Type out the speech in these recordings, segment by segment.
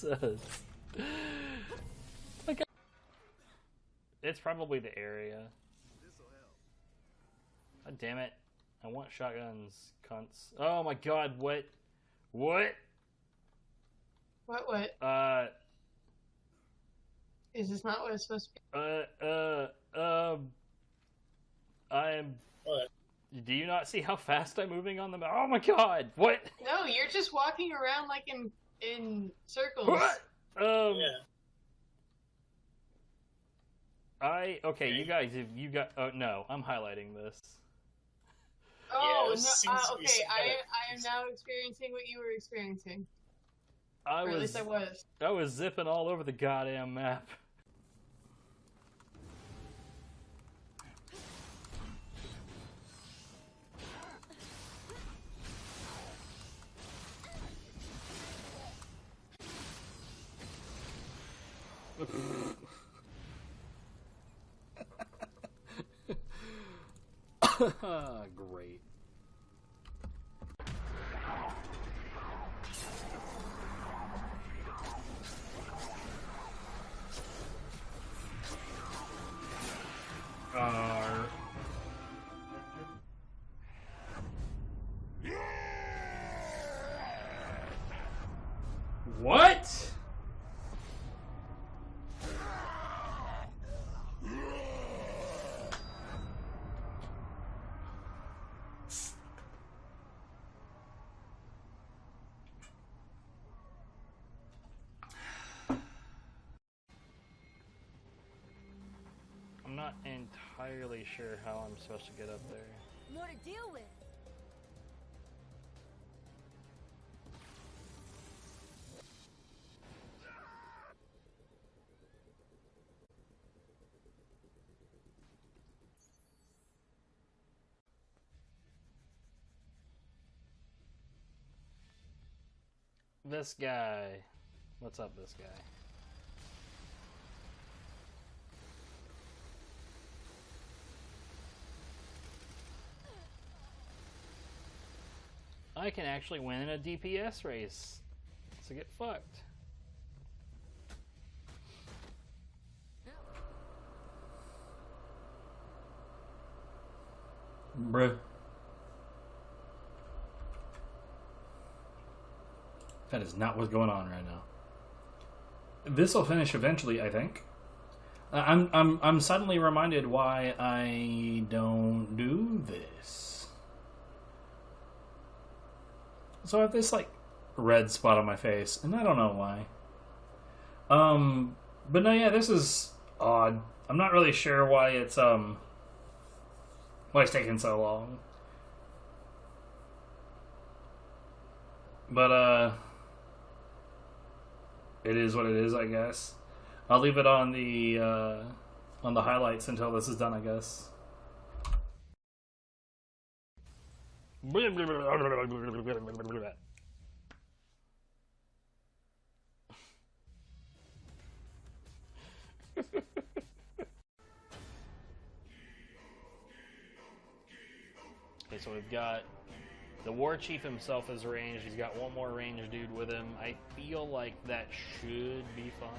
Jesus. Like, it's probably the area. God damn it. I want shotguns, cunts. Oh my god, what? What? What? Is this not what it's supposed to be? I'm... What? Do you not see how fast I'm moving on the map? Oh my god, what? No, you're just walking around like in circles. What? Yeah. Okay, you guys, if you got... Oh, no, I'm highlighting this. Oh, Yeah, no, seems to be okay, some kind I am now experiencing what you were experiencing. Or at least I was. I was zipping all over the goddamn map. Great. What? I'm not entirely sure how I'm supposed to get up there. More to deal with. This guy. What's up, this guy? I can actually win in a DPS race. So get fucked. Bruh. That is not what's going on right now. This will finish eventually, I think. I'm suddenly reminded why I don't do this. So I have this like red spot on my face, and I don't know why. But no, yeah, this is odd. I'm not really sure why it's taking so long. But it is what it is, I guess. I'll leave it on the highlights until this is done, I guess. Okay, so we've got the war chief himself is ranged. He's got one more ranged dude with him. I feel like that should be fun.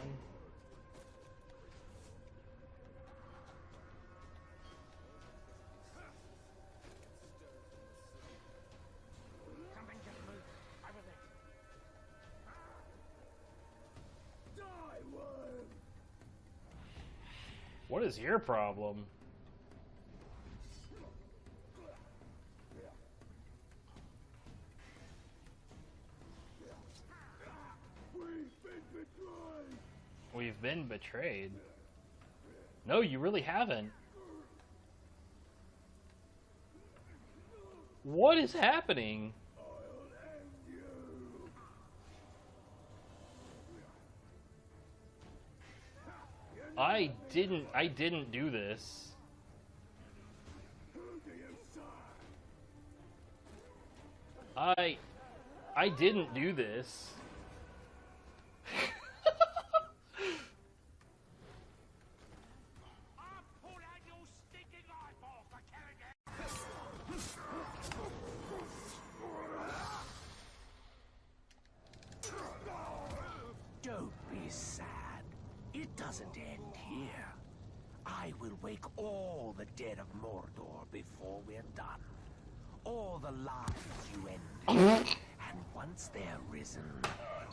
What is your problem? We've been betrayed. No, you really haven't. What is happening? I didn't do this. I didn't do this. Don't be sad. It doesn't end here. I will wake all the dead of Mordor before we're done. All the lives you ended. And once they're risen,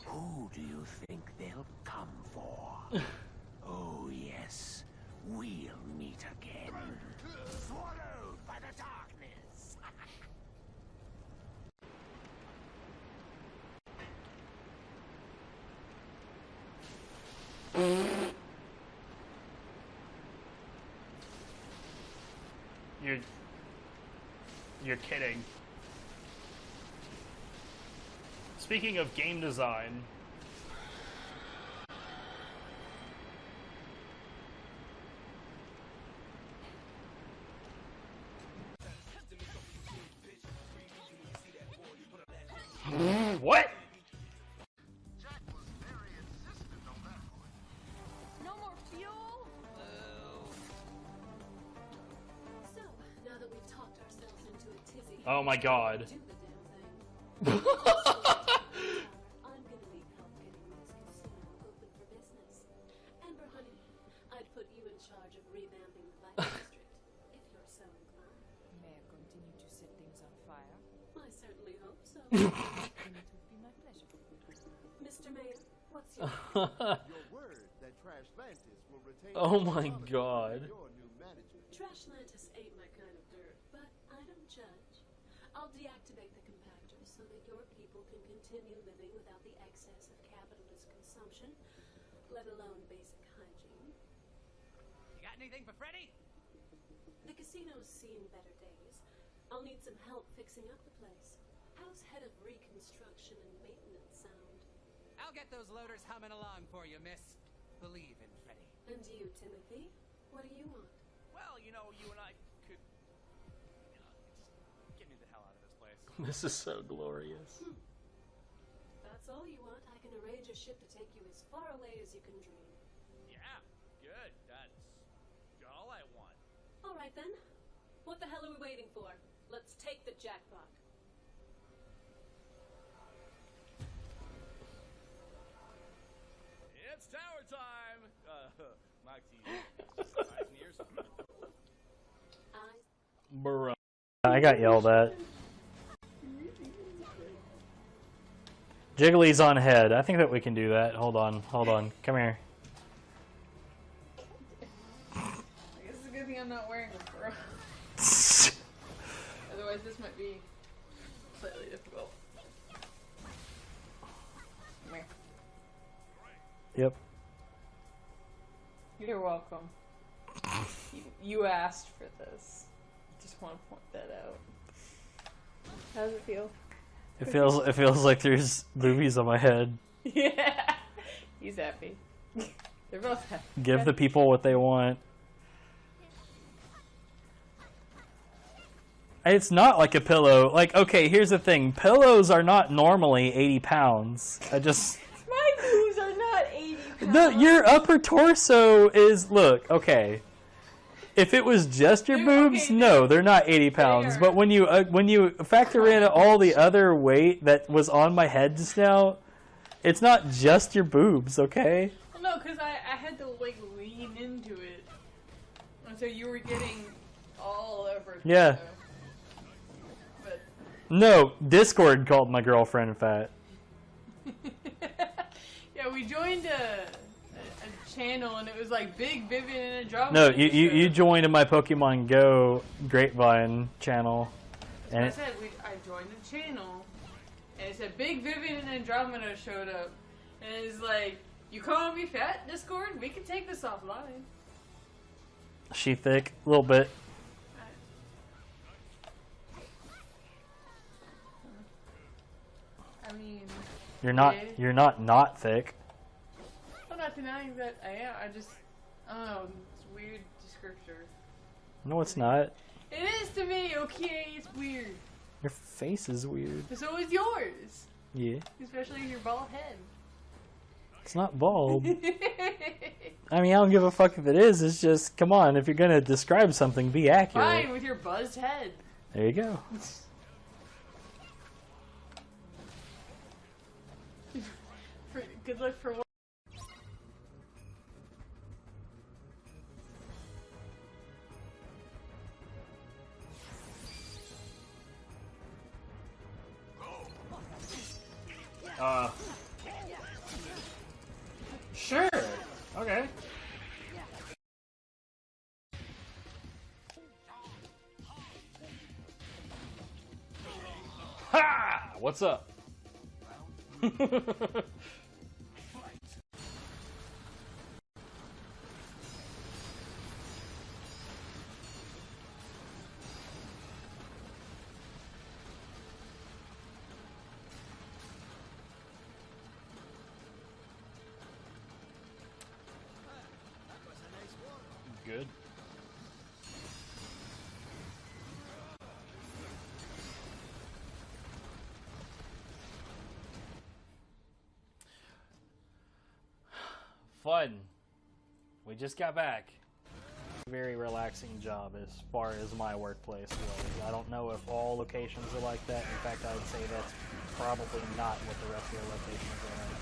who do you think they'll come for? Oh yes, we'll meet again. Swallowed by the darkness. You're kidding. Speaking of game design, what? No more fuel? So, now that we've talked ourselves into a tizzy, Oh my god. do the damn thing. I'm gonna need help getting this casino open for business. Amber, honey, I'd put you in charge of revamping the Light District, if you're so inclined. May I continue to set things on fire? I certainly hope so. Then it would be my pleasure. Mr. Mayor, what's your Your word that Trashlantis will retain Oh my autonomy God. in your new management. Trashlantis ain't my kind of dirt, but I don't judge. I'll deactivate the compactor so that your people can continue living without the excess of capitalist consumption, let alone basic hygiene. You got anything for Freddy? The casino's seen better days. I'll need some help fixing up the place. How's head of reconstruction and maintenance sound? I'll get those loaders humming along for you, miss. Believe in Freddy. And you, Timothy? What do you want? Well, you know, you and I could... just get me the hell out of this place. This is so glorious. That's all you want. I can arrange a ship to take you as far away as you can dream. Yeah, good. That's all I want. All right then. What the hell are we waiting for? Let's take the jackpot. It's tower time! Mike T. Eyes and ears. Bruh. I got yelled at. Jiggly's on head. I think that we can do that. Hold on. Come here. I guess it's a good thing I'm not wearing a bra. Otherwise, this might be slightly difficult. Come here. Yep. You're welcome. You asked for this. Just want to point that out. How does it feel? It feels like there's boobies on my head. Yeah. He's happy. They're both happy. Give the people what they want. It's not like a pillow. Like, okay, here's the thing. Pillows are not normally 80 pounds. My boobs are not 80 pounds. Your upper torso is, look, okay. If it was just your They're- boobs, okay, no, they're not 80 pounds. are. But when you factor in all the other weight that was on my head just now, it's not just your boobs, okay? Well, no, because I had to, like, lean into it. And so you were getting all over. Yeah. So. But... No, Discord called my girlfriend fat. Yeah, we joined a channel, and it was like Big Vivian and Andromeda. No, you joined in my Pokemon Go Grapevine channel. And I said I joined the channel, and it said Big Vivian and Andromeda showed up, and it's like, you calling me fat, Discord? We can take this offline. she thick, a little bit. I mean, You're not Yeah. you're not thick. I'm not denying that I am. I just, I don't know, it's a weird descriptor. No, it's not. It is to me, okay? It's weird. Your face is weird. But so is yours. Yeah. Especially your bald head. It's not bald. I mean, I don't give a fuck if it is. It's just, come on, if you're gonna describe something, be accurate. Fine, with your buzzed head. There you go. Good luck for what? Sure. Okay. Ha! What's up? Good. Fun. We just got back. Very relaxing job as far as my workplace goes. I don't know if all locations are like that. In fact, I'd say that's probably not what the rest of your locations are like.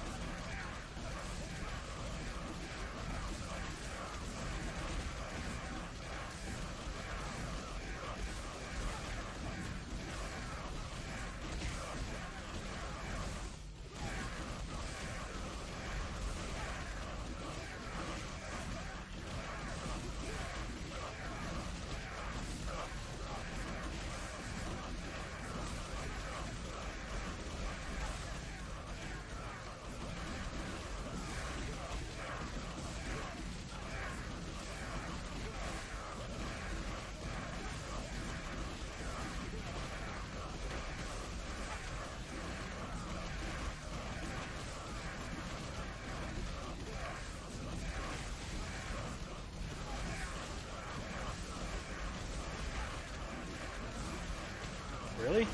Really?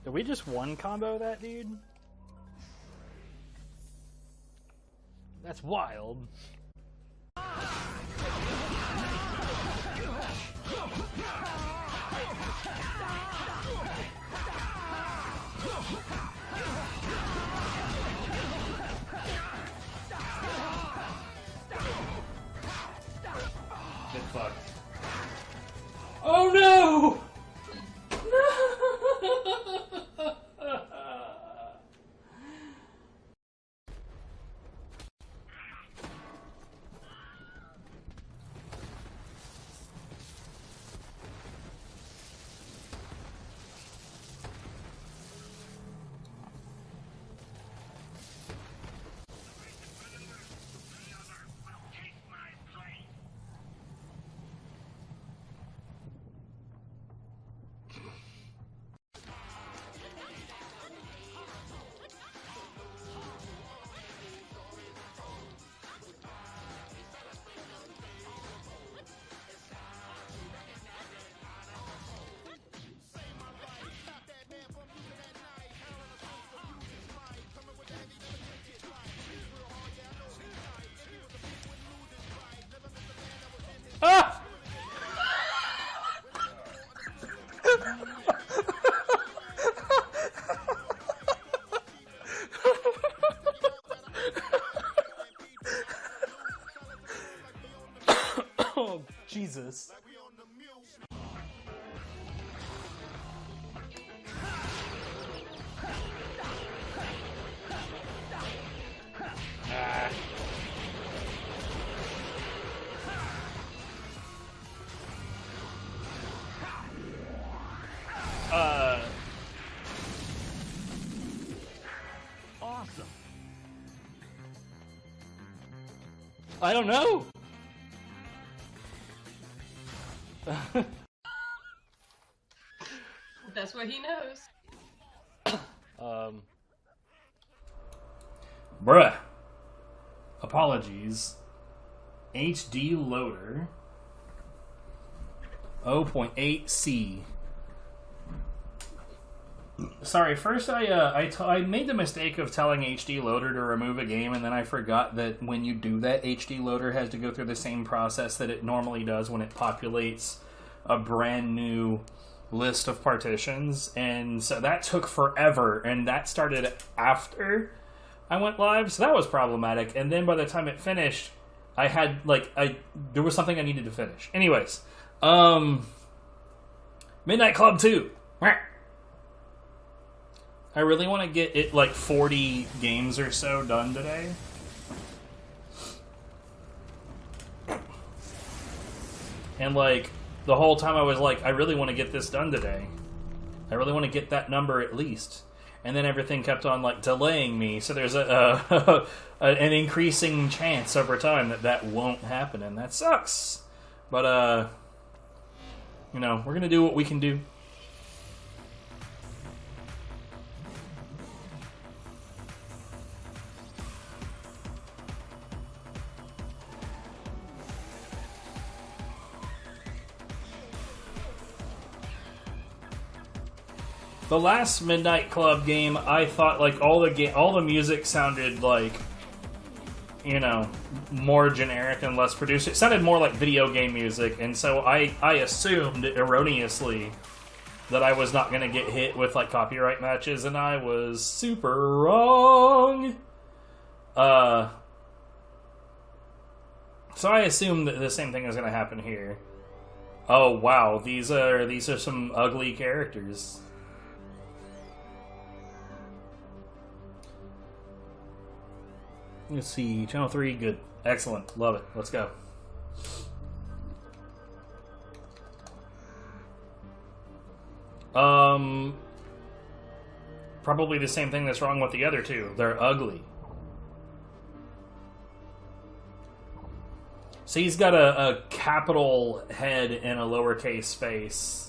Did we just one combo that dude? That's wild. Get fucked. Oh no! Ah! Oh, Jesus. Awesome. I don't know. That's what he knows. Bruh. Apologies. HD loader 0.8C. Sorry, first I made the mistake of telling HD loader to remove a game, and then I forgot that when you do that, HD loader has to go through the same process that it normally does when it populates a brand new list of partitions, and so that took forever, and that started after I went live, so that was problematic. And then by the time it finished, I had there was something I needed to finish. Anyways, Midnight Club 2. I really want to get it like 40 games or so done today. And like the whole time I was like, I really want to get this done today. I really want to get that number at least. And then everything kept on like delaying me. So there's an increasing chance over time that won't happen, and that sucks. But you know, we're gonna do what we can do. The last Midnight Club game, I thought like all the music sounded like, you know, more generic and less produced. It sounded more like video game music, and so I assumed erroneously that I was not going to get hit with like copyright matches, and I was super wrong. So I assumed that the same thing was going to happen here. Oh wow, these are some ugly characters. Let's see, channel 3, good. Excellent. Love it. Let's go. Probably the same thing that's wrong with the other two. They're ugly. So he's got a capital head and a lowercase face.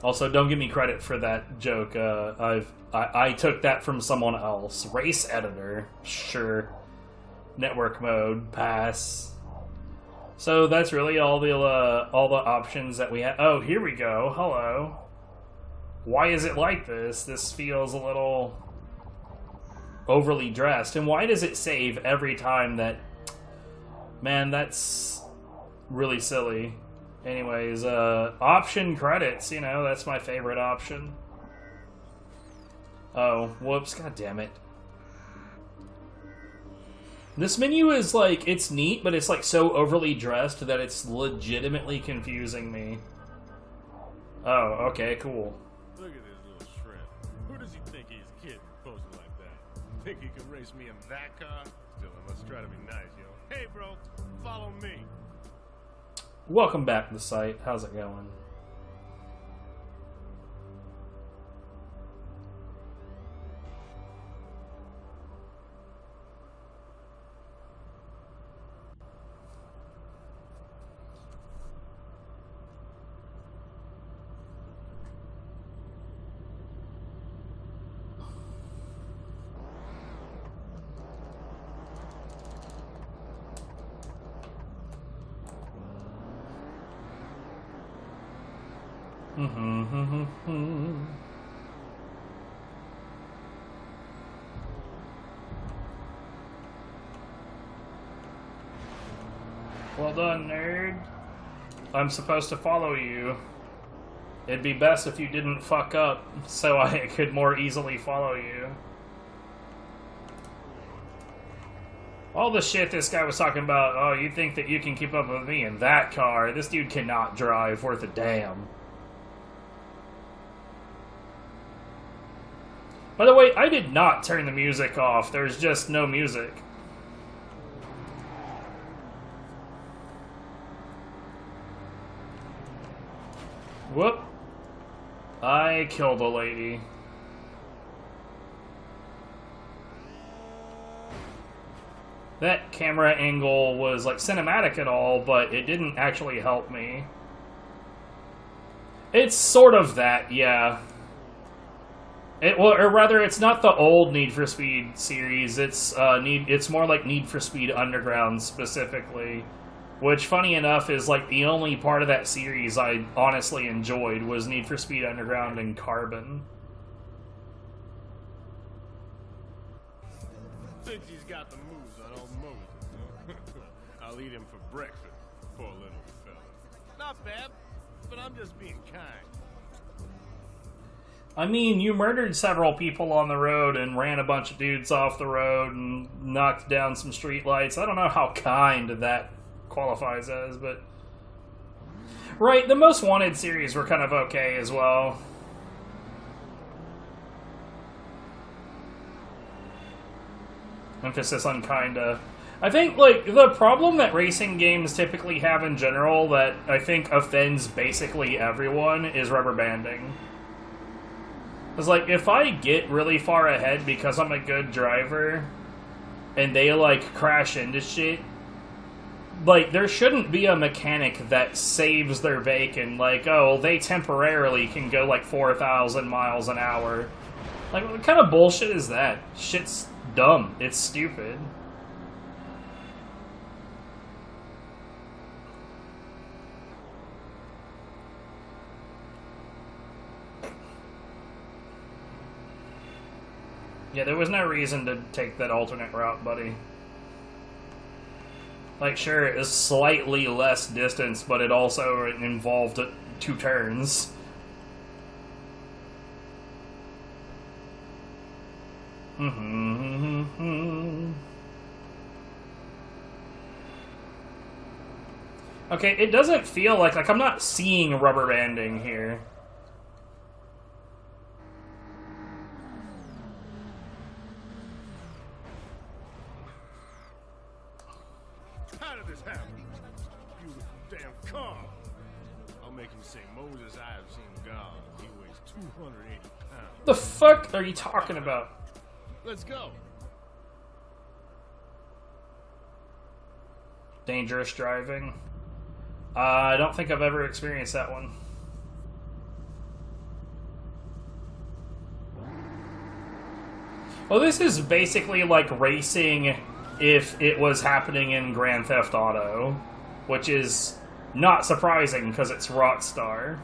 Also, don't give me credit for that joke. I took that from someone else. Race editor, sure. Network mode, pass. So that's really all the options that we have. Oh, here we go. Hello. Why is it like this? This feels a little overly dressed. And why does it save every time that? Man, that's really silly. Anyways, option credits, you know, that's my favorite option. Oh, whoops, god damn it. This menu is like, it's neat, but it's like so overly dressed that it's legitimately confusing me. Oh, okay, cool. Look at this little shrimp. Who does he think he's kidding, posing like that? Think he can race me in that car? Still, let's try to be nice, yo. Hey, bro, follow me. Welcome back to the site. How's it going? Well done, nerd. I'm supposed to follow you. It'd be best if you didn't fuck up, so I could more easily follow you. All the shit this guy was talking about, oh, you think that you can keep up with me in that car? This dude cannot drive worth a damn. By the way, I did not turn the music off. There's just no music. Whoop. I killed a lady. That camera angle was like cinematic and all, but it didn't actually help me. It's sort of that, yeah. Or rather, it's not the old Need for Speed series. It's more like Need for Speed Underground specifically, which, funny enough, is like the only part of that series I honestly enjoyed was Need for Speed Underground and Carbon. Since he's got the moves on old Moses, I'll eat him for breakfast, poor little fella. Not bad, but I'm just being kind. I mean, you murdered several people on the road and ran a bunch of dudes off the road and knocked down some streetlights. I don't know how kind that qualifies as, but... Right, the Most Wanted series were kind of okay as well. Emphasis on kinda. I think, like, the problem that racing games typically have in general that I think offends basically everyone is rubber banding. It's like, if I get really far ahead because I'm a good driver, and they, like, crash into shit, like, there shouldn't be a mechanic that saves their bacon, like, oh, they temporarily can go, like, 4,000 miles an hour. Like, what kind of bullshit is that? Shit's dumb. It's stupid. Yeah, there was no reason to take that alternate route, buddy. Like, sure, it was slightly less distance, but it also involved 2 turns. Okay, it doesn't feel like I'm not seeing rubber banding here. How did this happen? Beautiful damn car. I'll make him say, Moses, I have seen God. He weighs 280 pounds. The fuck are you talking about? Let's go. Dangerous driving. I don't think I've ever experienced that one. Well, this is basically like racing if it was happening in Grand Theft Auto, which is not surprising because it's Rockstar.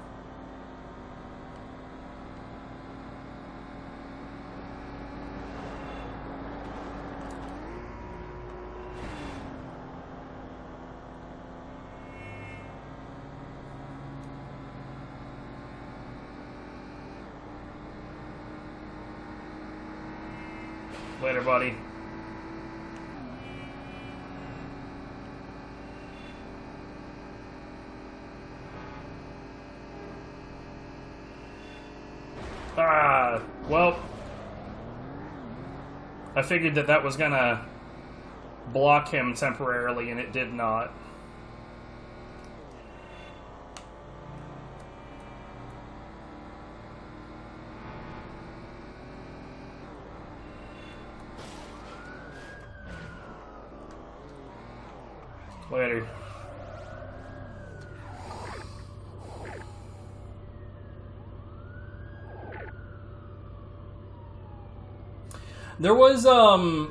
Later, buddy. Well, I figured that was gonna block him temporarily, and it did not. Later. There was,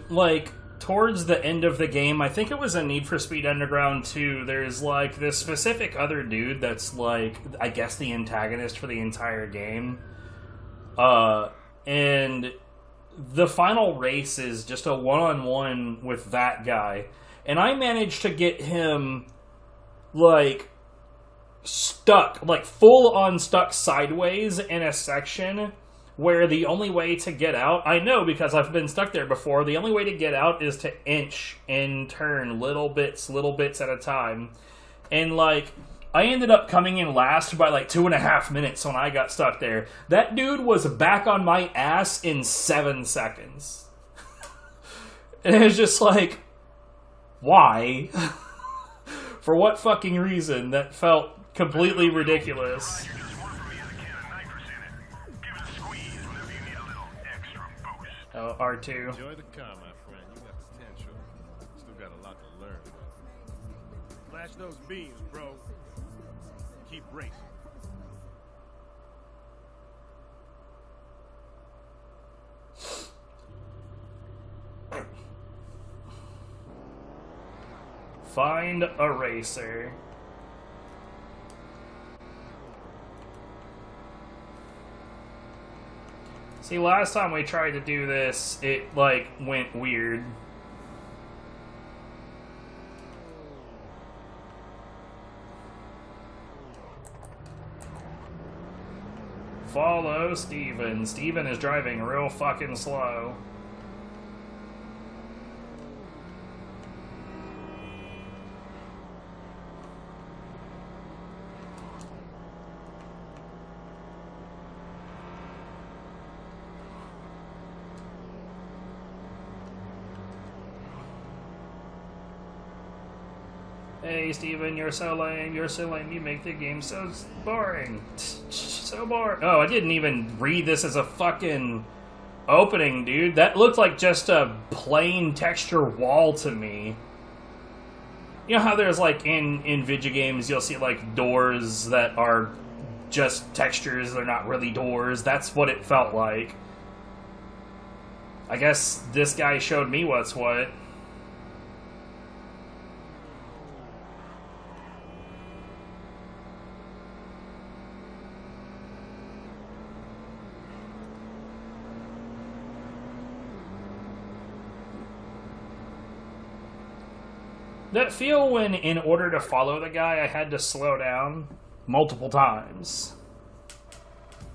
like, towards the end of the game, I think it was a Need for Speed Underground 2, there's, like, this specific other dude that's, like, I guess the antagonist for the entire game. And the final race is just a one-on-one with that guy. And I managed to get him, like, stuck, like, full-on stuck sideways in a section where the only way to get out, I know because I've been stuck there before, the only way to get out is to inch and turn little bits at a time. And, like, I ended up coming in last by, like, 2.5 minutes when I got stuck there. That dude was back on my ass in 7 seconds. And it was just like, why? For what fucking reason? That felt completely ridiculous. Oh, R2. Enjoy the car, my friend. You got potential. Still got a lot to learn. Flash those beams, bro. Keep racing. Find a racer. See, last time we tried to do this, it, like, went weird. Follow Steven. Steven is driving real fucking slow. Hey, Steven, you're so lame. You're so lame. You make the game so boring. So boring. Oh, I didn't even read this as a fucking opening, dude. That looked like just a plain texture wall to me. You know how there's, like, in video games, you'll see, like, doors that are just textures, they're not really doors? That's what it felt like. I guess this guy showed me what's what. That feel when, in order to follow the guy, I had to slow down multiple times.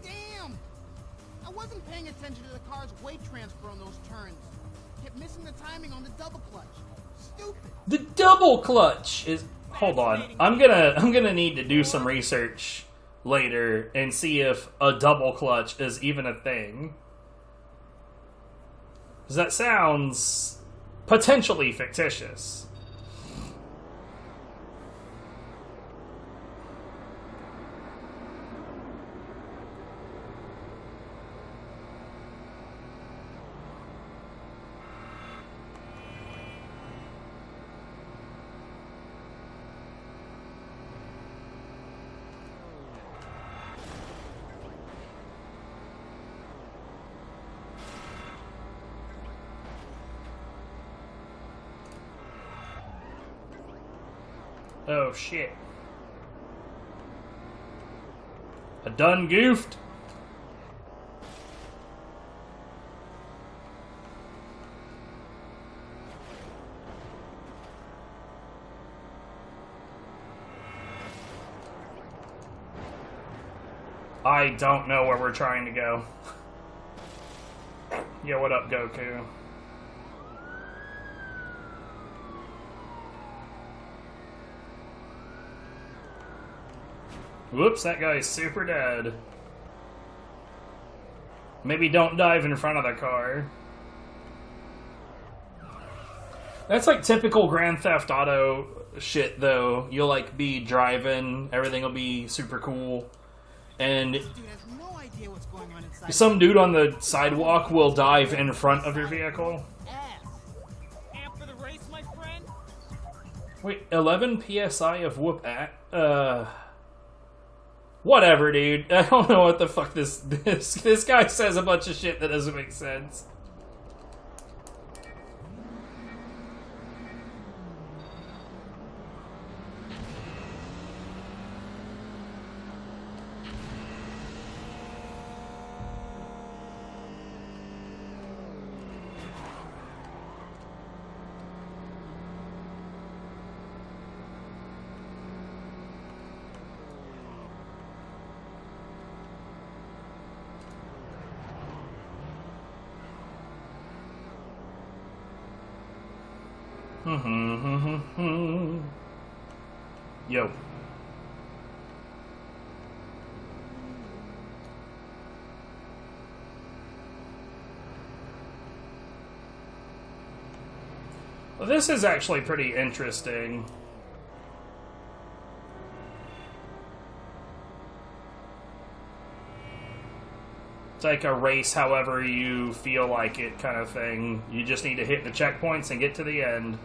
Damn! I wasn't paying attention to the car's weight transfer on those turns. Kept missing the timing on the double clutch. Stupid. The double clutch is... Hold on. I'm gonna need to do some research later and see if a double clutch is even a thing. 'Cause that sounds potentially fictitious. Oh shit. I done goofed. I don't know where we're trying to go. Yo, what up, Goku? Whoops, that guy's super dead. Maybe don't dive in front of the car. That's like typical Grand Theft Auto shit, though. You'll like be driving, everything will be super cool, and some dude on the sidewalk will dive in front of your vehicle. Wait, 11 PSI of whoop at? Whatever, dude. I don't know what the fuck this guy says a bunch of shit that doesn't make sense. Yo. Well, this is actually pretty interesting. It's like a race however you feel like it kind of thing. You just need to hit the checkpoints and get to the end.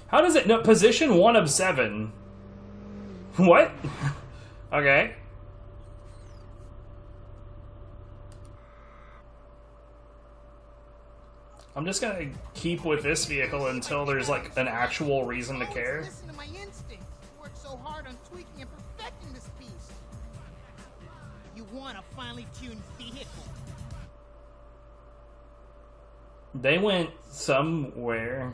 How does it... No, position 1 of 7. What? Okay. I'm just gonna keep with this vehicle until there's, like, an actual reason to care. Listen to my instincts. Worked so hard on tweaking and perfecting this piece. You want a finely tuned vehicle. They went somewhere.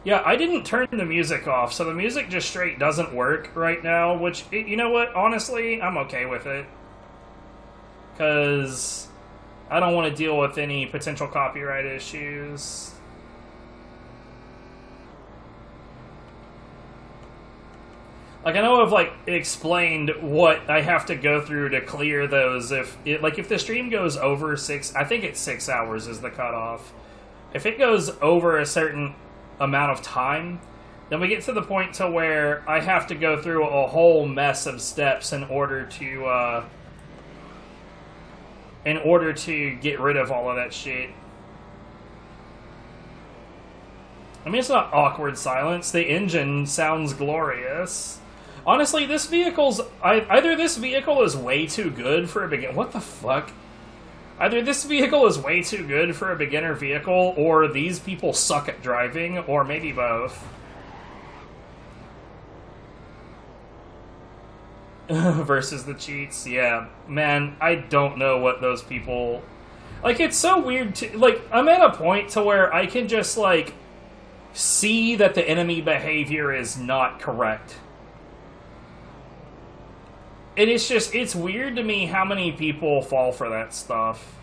Yeah, I didn't turn the music off, so the music just straight doesn't work right now, which, you know what, honestly, I'm okay with it. Because I don't want to deal with any potential copyright issues. Like, I know I've, like, explained what I have to go through to clear those. If the stream goes over 6... I think it's 6 hours is the cutoff. If it goes over a certain amount of time, then we get to the point to where I have to go through a whole mess of steps in order to get rid of all of that shit. I mean, it's not awkward silence. The engine sounds glorious. Honestly, this vehicle's... either this vehicle is way too good for a beginner... What the fuck? Either this vehicle is way too good for a beginner vehicle, or these people suck at driving, or maybe both. Versus the cheats, yeah. Man, I don't know what those people... Like, it's so weird to... Like, I'm at a point to where I can just, like, see that the enemy behavior is not correct. And it's just, it's weird to me how many people fall for that stuff.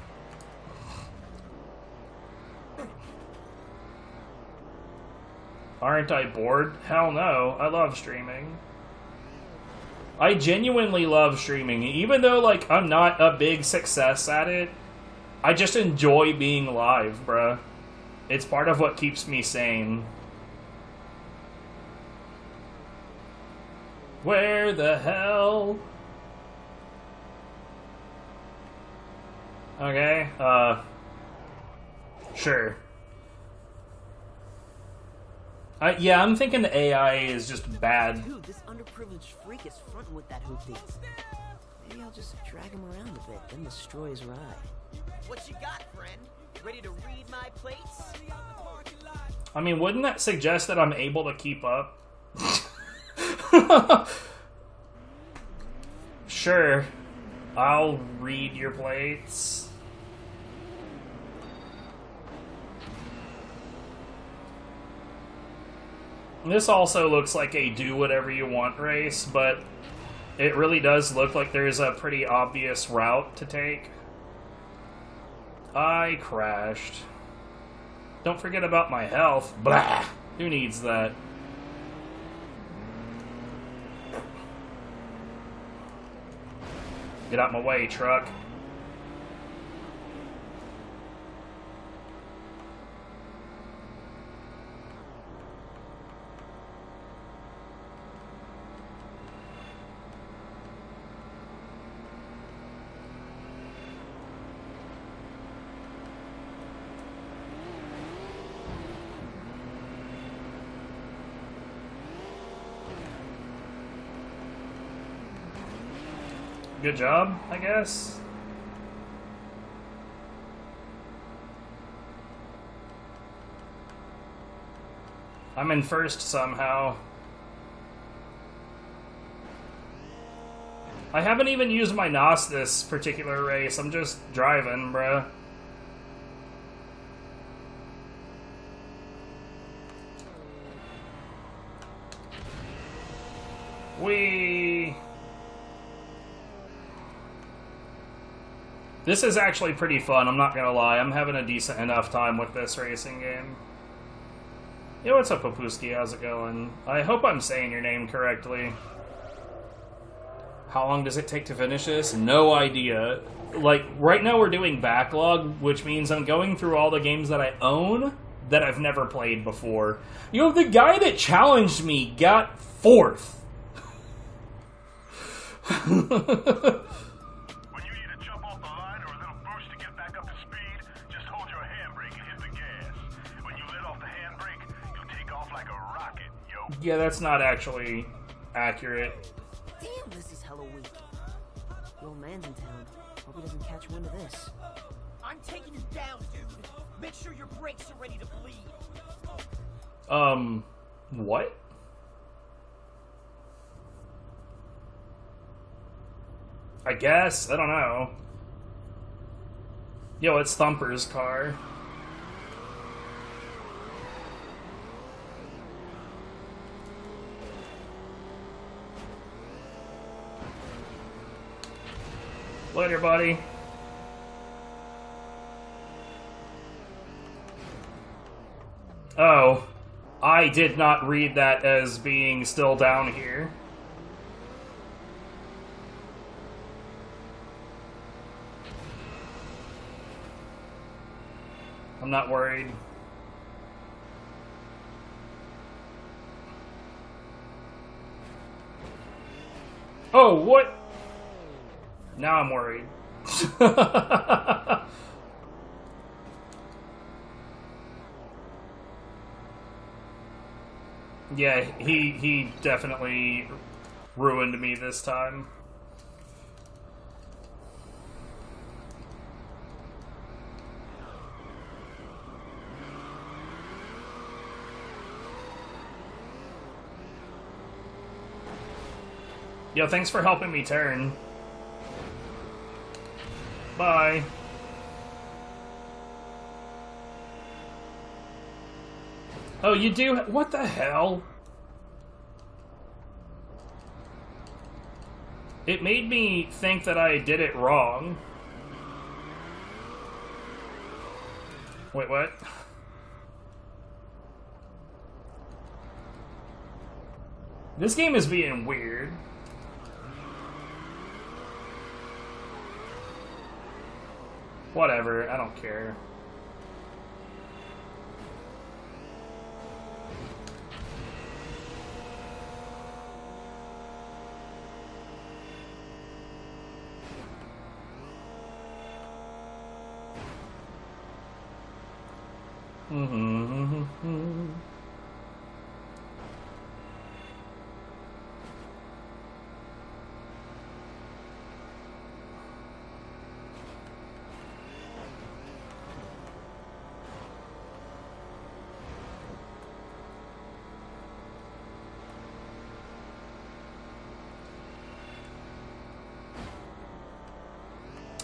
Aren't I bored? Hell no. I love streaming. I genuinely love streaming. Even though, like, I'm not a big success at it, I just enjoy being live, bruh. It's part of what keeps me sane. Where the hell? Okay, sure. Yeah, I'm thinking the AI is just bad. Dude, this underprivileged freak is fronting with that hoopty. Maybe I'll just drag him around a bit, then destroy his ride. What you got, friend? Ready to read my plates? I mean, wouldn't that suggest that I'm able to keep up? Sure. I'll read your plates. This also looks like a do-whatever-you-want race, but it really does look like there's a pretty obvious route to take. I crashed. Don't forget about my health. Blah! Who needs that? Get out my way, truck. Good job, I guess. I'm in first somehow. I haven't even used my NOS this particular race. I'm just driving, bruh. Whee! This is actually pretty fun, I'm not gonna lie. I'm having a decent enough time with this racing game. Yo, what's up, Papuski? How's it going? I hope I'm saying your name correctly. How long does it take to finish this? No idea. Like, right now we're doing backlog, which means I'm going through all the games that I own that I've never played before. You know, the guy that challenged me got 4th. Yeah, that's not actually accurate. Damn, this is hella weak. The old man's in town. Hope he doesn't catch wind of this. I'm taking you down, dude. Make sure your brakes are ready to bleed. What? I guess. I don't know. Yo, it's Thumper's car. Later, buddy. Oh, I did not read that as being still down here. I'm not worried. Oh, what? Now I'm worried. Yeah, he definitely ruined me this time. Yo, thanks for helping me turn. Bye. Oh, you do? What the hell? It made me think that I did it wrong. Wait, what? This game is being weird. Whatever, I don't care.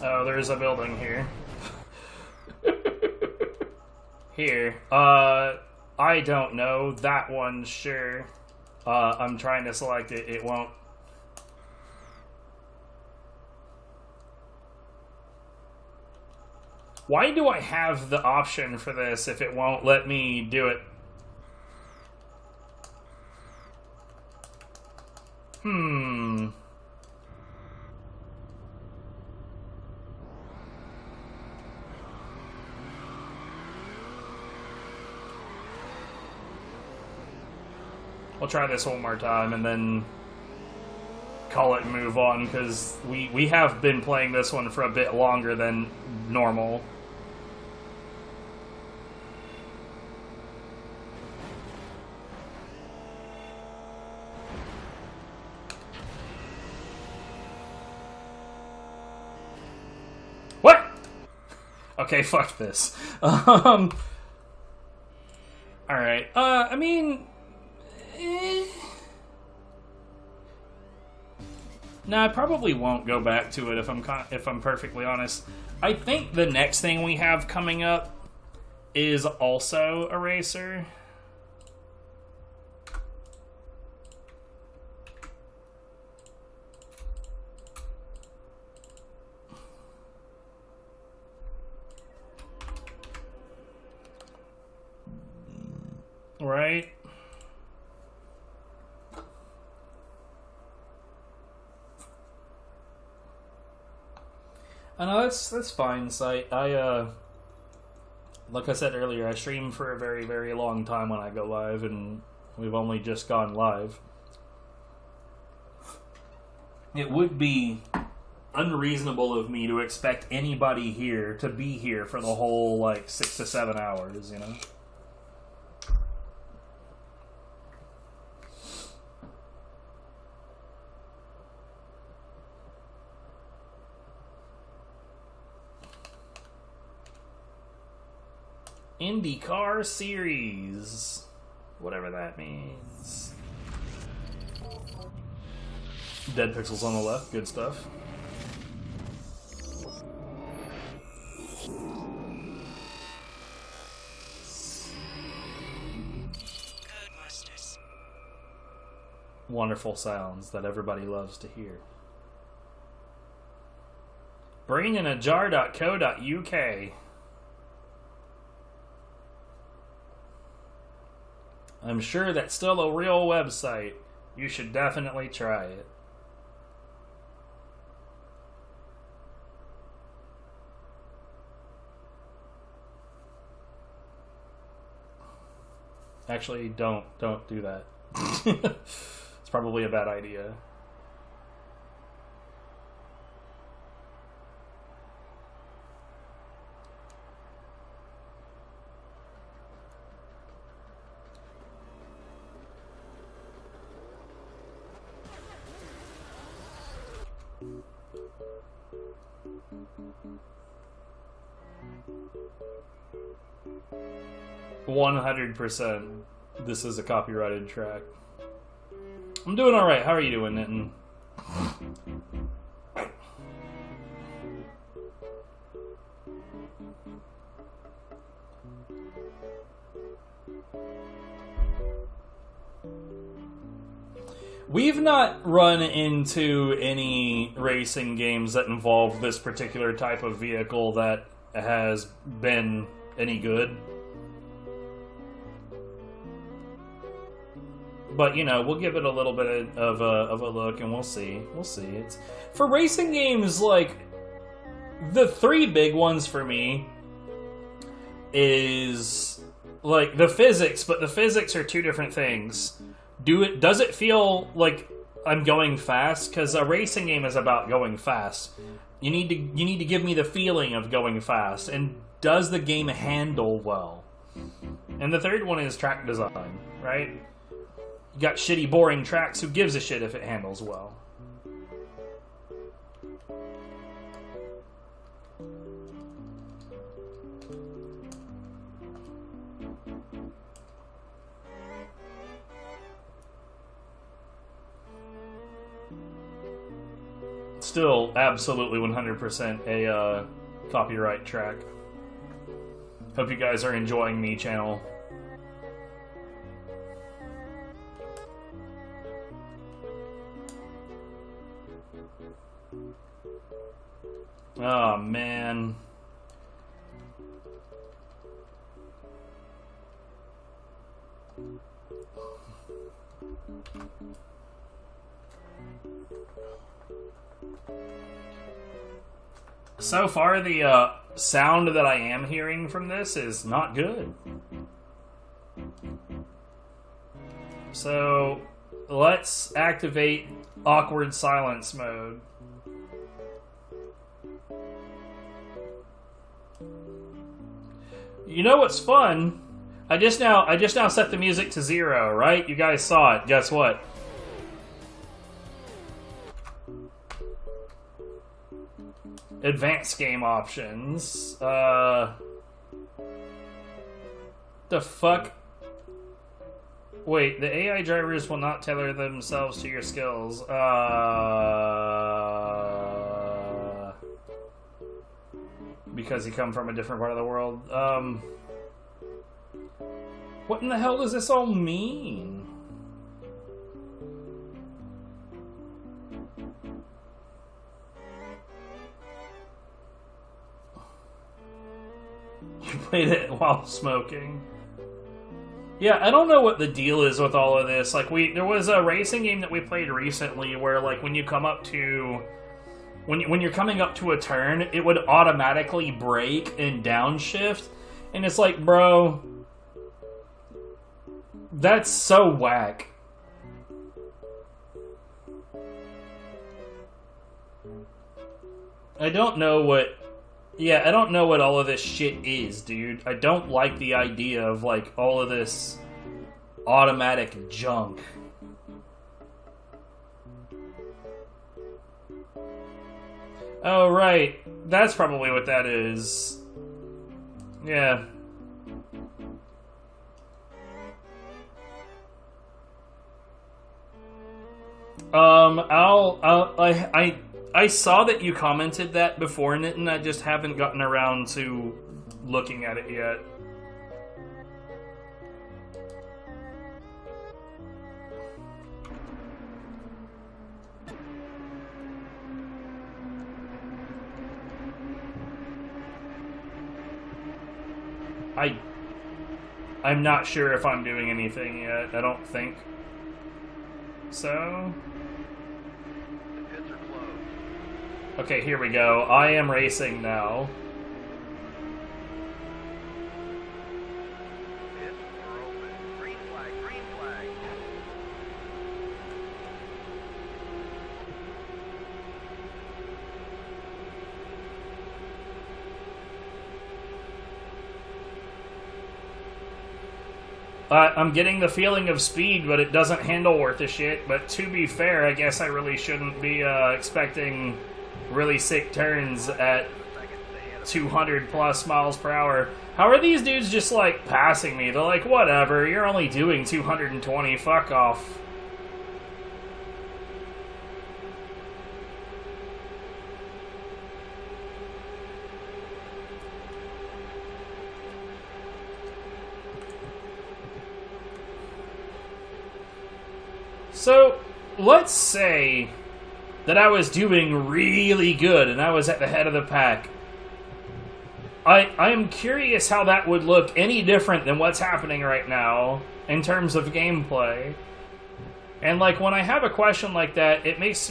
Oh, there's a building here. Here. I don't know. That one, sure. I'm trying to select it. It won't. Why do I have the option for this if it won't let me do it? We'll try this one more time and then call it and move on, because we have been playing this one for a bit longer than normal. What? Okay, fuck this. Alright, I mean... No, I probably won't go back to it if I'm perfectly honest. I think the next thing we have coming up is also a racer. Right? I know that's fine, Sight. Like I said earlier, I stream for a very, very long time when I go live, and we've only just gone live. It would be unreasonable of me to expect anybody here to be here for the whole, like, 6 to 7 hours, you know? IndyCar Series. Whatever that means. Dead pixels on the left. Good stuff. Wonderful sounds that everybody loves to hear. braininajar.co.uk. I'm sure that's still a real website. You should definitely try it. Actually, don't do that. It's probably a bad idea. %. This is a copyrighted track. I'm doing alright. How are you doing, Nitin? We've not run into any racing games that involve this particular type of vehicle that has been any good. But, you know, we'll give it a little bit of a look, and we'll see. We'll see. It's for racing games, like, the three big ones for me is, like, the physics, but the physics are two different things. Does it feel like I'm going fast? Because a racing game is about going fast. You need to give me the feeling of going fast, and does the game handle well? And the third one is track design, right? You got shitty, boring tracks. Who gives a shit if it handles well? Still, absolutely 100% a copyright track. Hope you guys are enjoying me channel. Oh, man. So far, the sound that I am hearing from this is not good. So, let's activate awkward silence mode. You know what's fun? I just now set the music to 0, right? You guys saw it. Guess what? Advanced game options. The fuck? Wait, the AI drivers will not tailor themselves to your skills. Because you come from a different part of the world. What in the hell does this all mean? You played it while smoking. Yeah, I don't know what the deal is with all of this. Like, there was a racing game that we played recently where, like, when you come up to... When you're coming up to a turn, it would automatically brake and downshift. And it's like, bro... That's so whack. I don't know what... Yeah, I don't know what all of this shit is, dude. I don't like the idea of, like, all of this automatic junk. Oh, right. That's probably what that is. Yeah. I saw that you commented that before, and I just haven't gotten around to looking at it yet. I'm not sure if I'm doing anything yet. I don't think so. The pits are closed. Okay, here we go. I am racing now. Pits are open. Green I'm getting the feeling of speed, but it doesn't handle worth a shit. But to be fair, I guess I really shouldn't be expecting really sick turns at 200 plus miles per hour. How are these dudes just like passing me? They're like, whatever, you're only doing 220, fuck off. So, let's say that I was doing really good and I was at the head of the pack. I am curious how that would look any different than what's happening right now in terms of gameplay. And like when I have a question like that, it gives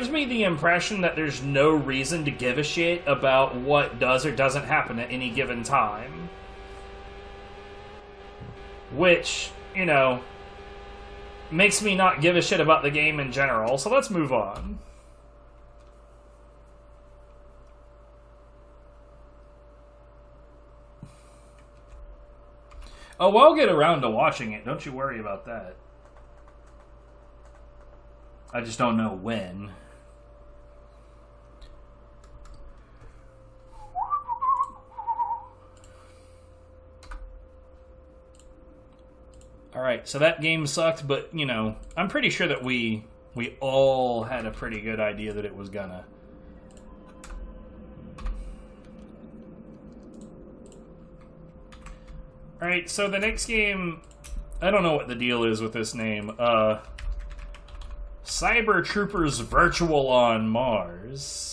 me the impression that there's no reason to give a shit about what does or doesn't happen at any given time. Which, you know, makes me not give a shit about the game in general, so let's move on. Oh, I'll get around to watching it, don't you worry about that. I just don't know when. Alright, so that game sucked, but, you know, I'm pretty sure that we all had a pretty good idea that it was gonna. Alright, so the next game, I don't know what the deal is with this name. Cyber Troopers Virtual-On Marz.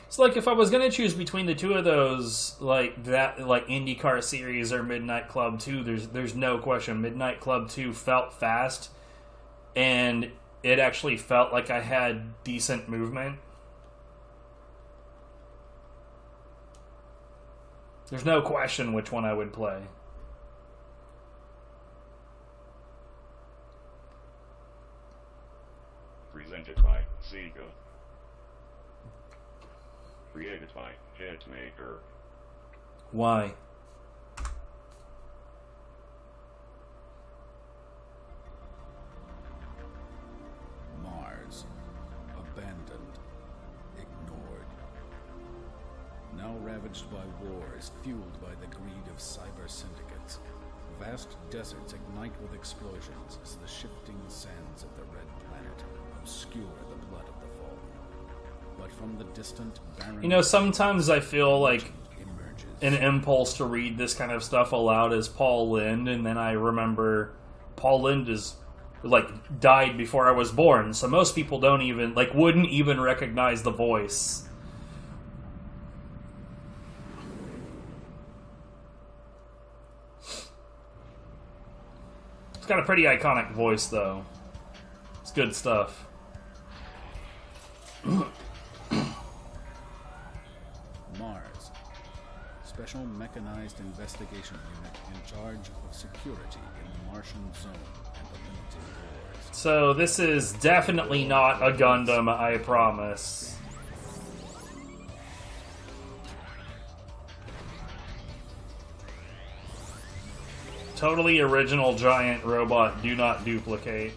It's like if I was gonna choose between the two of those, like that, like IndyCar Series or Midnight Club 2, there's no question. Midnight Club 2 felt fast, and it actually felt like I had decent movement. There's no question which one I would play. Presented by Sega. Created by Headmaker. Why? Marz. Abandoned. Ignored. Now ravaged by wars, fueled by the greed of cyber syndicates. Vast deserts ignite with explosions as the shifting sands of the Red Planet obscure the blood of the fallen. But from the distant, barren... You know, sometimes I feel like an impulse to read this kind of stuff aloud as Paul Lynde, and then I remember Paul Lynde is, like, died before I was born, so most people don't even, like, wouldn't even recognize the voice. It's got a pretty iconic voice, though. It's good stuff. Marz. Special Mechanized Investigation Unit in charge of security in the Martian zone and the limited wars. So this is definitely not a Gundam, I promise. Totally original giant robot, do not duplicate.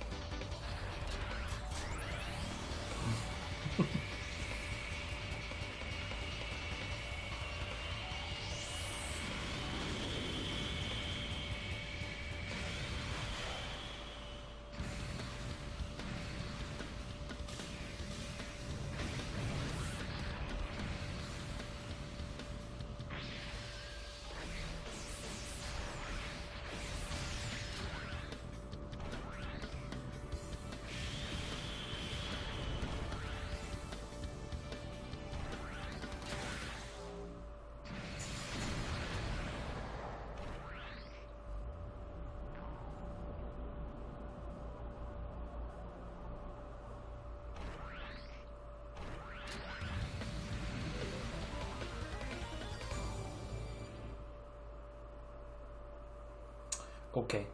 Okay.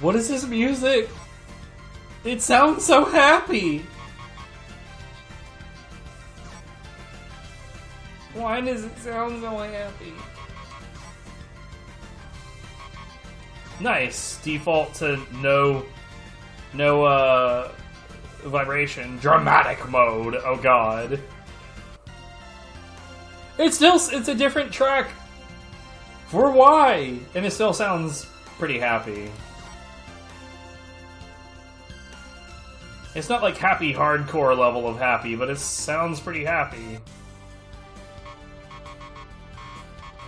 What is this music? It sounds so happy. Why does it sound so happy? Nice. Default to no vibration. Dramatic mode. Oh god. It's a different track for why, and it still sounds pretty happy. It's not like happy hardcore level of happy, but it sounds pretty happy.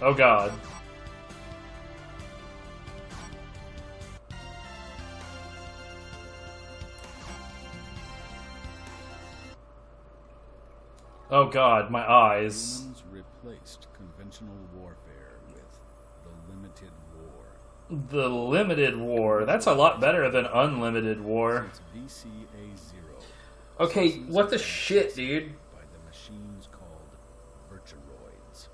Oh god. Oh god, my eyes. Humans replaced conventional warfare with the limited war. The limited war. That's a lot better than unlimited war. Since VCA-0. Okay, what the shit, dude? By the machines called Virturoids.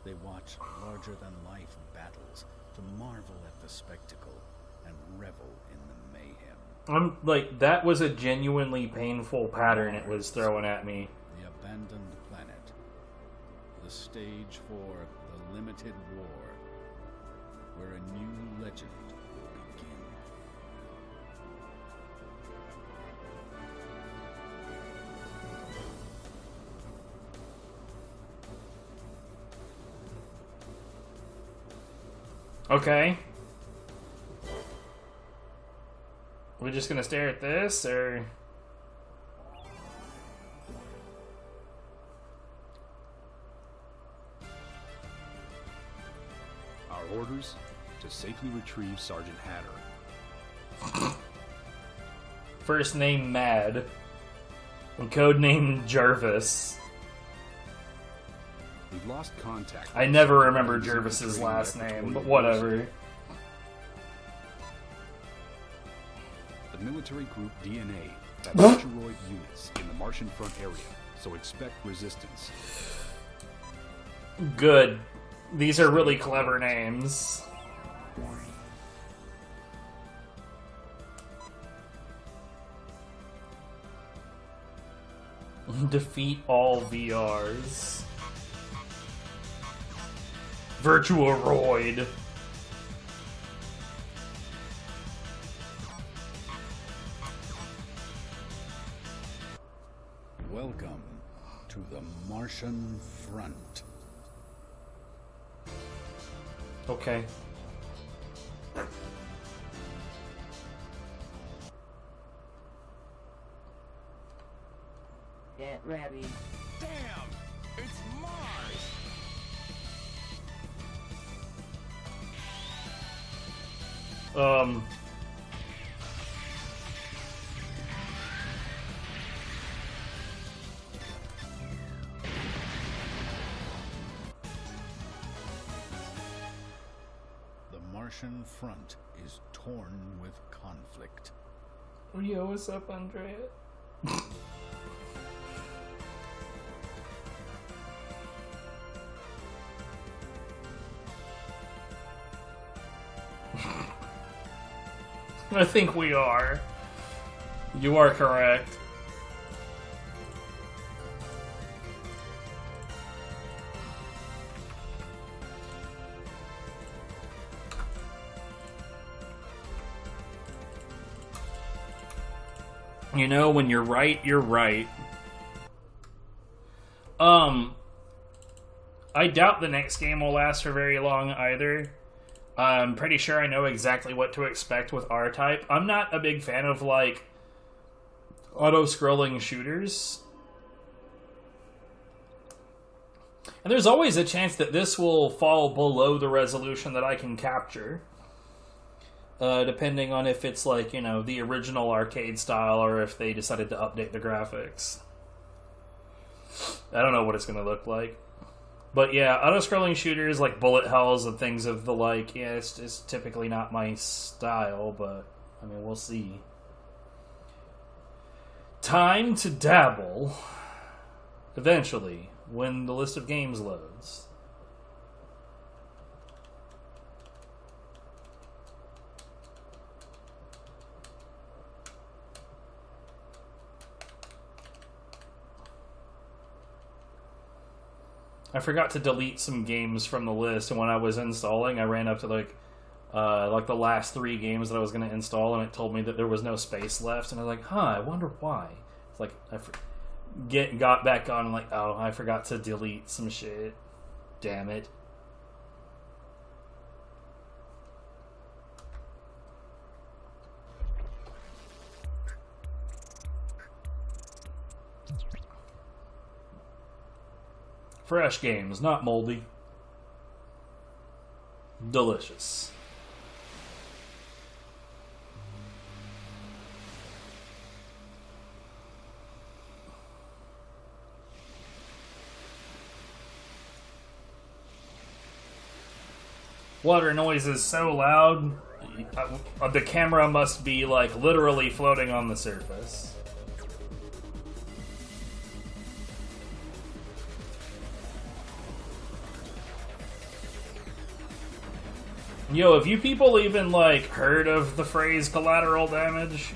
They watch larger-than-life battles to marvel at the spectacle and revel in the mayhem. I'm like, that was a genuinely painful pattern it was throwing at me. The abandoned planet. The stage for the limited war, where a new legend will begin. Okay. We're just gonna stare at this, or... Our orders: to safely retrieve Sergeant Hatter. First name Mad. And code name Jarvis. We've lost contact. I never remember Jervis's last name, but whatever. The military group DNA that Virturoid units in the Martian front area, so expect resistance. Good. These are really clever names. Defeat all VRs. Virtual-roid. Welcome to the Martian front. Okay. Get ready. Damn! It's Marz! The Martian front is torn with conflict. Yo, what's up, Andrea? I think we are. You are correct. You know, when you're right, you're right. I doubt the next game will last for very long either. I'm pretty sure I know exactly what to expect with R-Type. I'm not a big fan of, like, auto-scrolling shooters. And there's always a chance that this will fall below the resolution that I can capture. Depending on if it's, like, you know, the original arcade style or if they decided to update the graphics. I don't know what it's going to look like. But yeah, auto-scrolling shooters like bullet hells and things of the like, yeah, it's typically not my style, but, I mean, we'll see. Time to dabble. Eventually, when the list of games loads. I forgot to delete some games from the list, and when I was installing, I ran up to like the last 3 games that I was going to install, and it told me that there was no space left, and I was like, huh, I wonder why. It's like, got back on, and like, oh, I forgot to delete some shit. Damn it. Fresh games, not moldy. Delicious. Water noise is so loud, the camera must be like literally floating on the surface. Yo, have you people even, like, heard of the phrase collateral damage?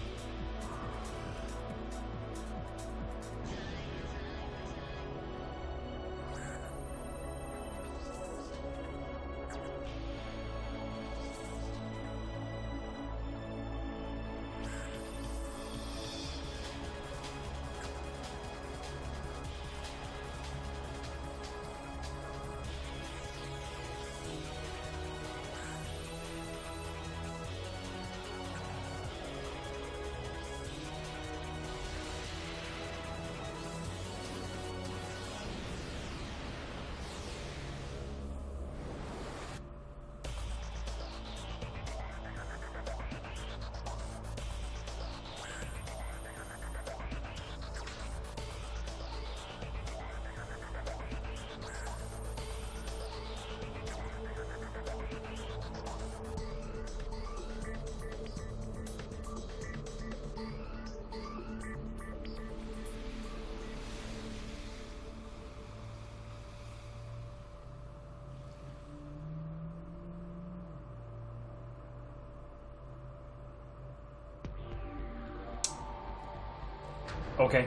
Okay.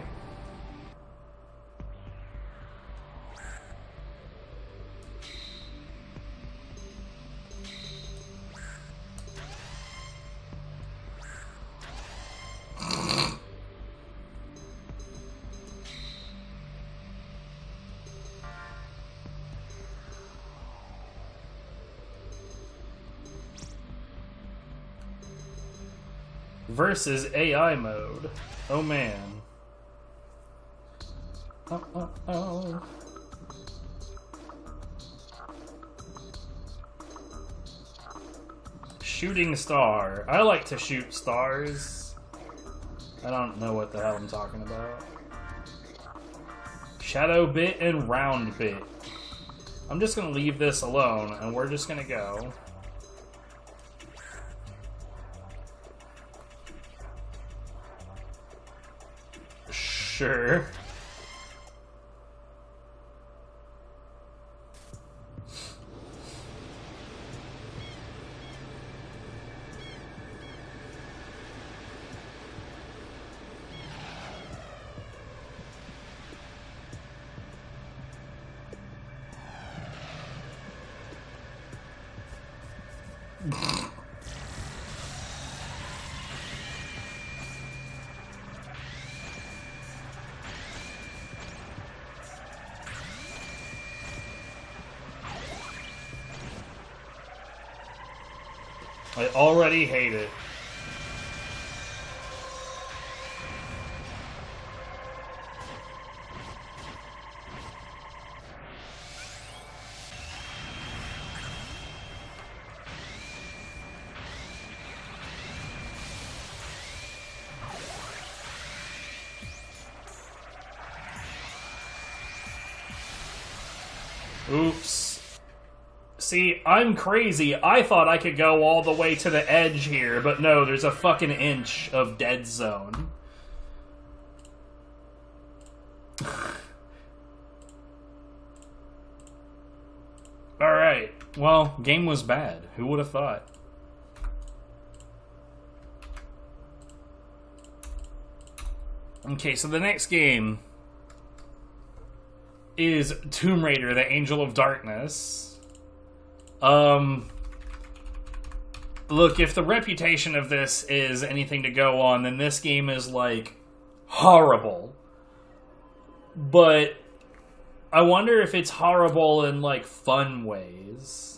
Versus AI mode. Oh man. Oh. Shooting star. I like to shoot stars. I don't know what the hell I'm talking about. Shadow bit and round bit. I'm just gonna leave this alone and we're just gonna go. Sure. I already hate it. Oops. See, I'm crazy. I thought I could go all the way to the edge here, but no, there's a fucking inch of dead zone. Well, game was bad. Who would have thought? Okay, so the next game is Tomb Raider, the Angel of Darkness. Look, if the reputation of this is anything to go on, then this game is, like, horrible. But I wonder if it's horrible in, like, fun ways.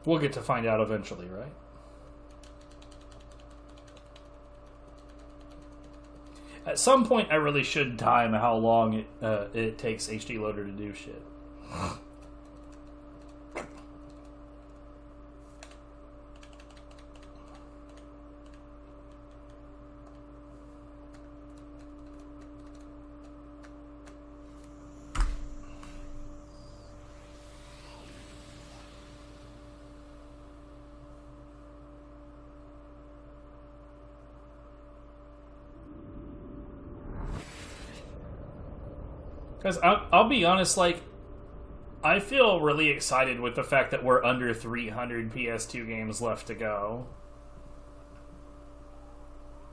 We'll get to find out eventually, right? At some point, I really should time how long it takes HD Loader to do shit. Because I'll be honest, like, I feel really excited with the fact that we're under 300 PS2 games left to go.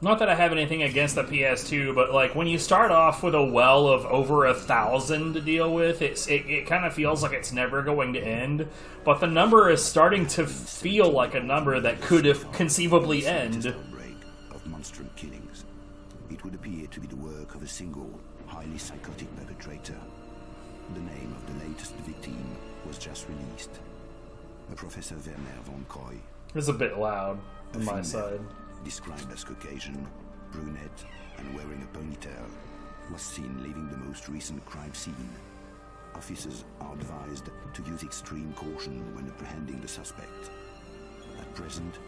Not that I have anything against the PS2, but, like, when you start off with a well of over 1,000 to deal with, it kind of feels like it's never going to end. But the number is starting to feel like a number that could have conceivably end. Of monstrous killings. It would appear to be the work of a single, highly psychotic perpetrator. The name of the latest victim was just released. A Professor Werner von Koy. It's a bit loud on my side. Described as Caucasian, brunette, and wearing a ponytail, was seen leaving the most recent crime scene. Officers are advised to use extreme caution when apprehending the suspect. At present,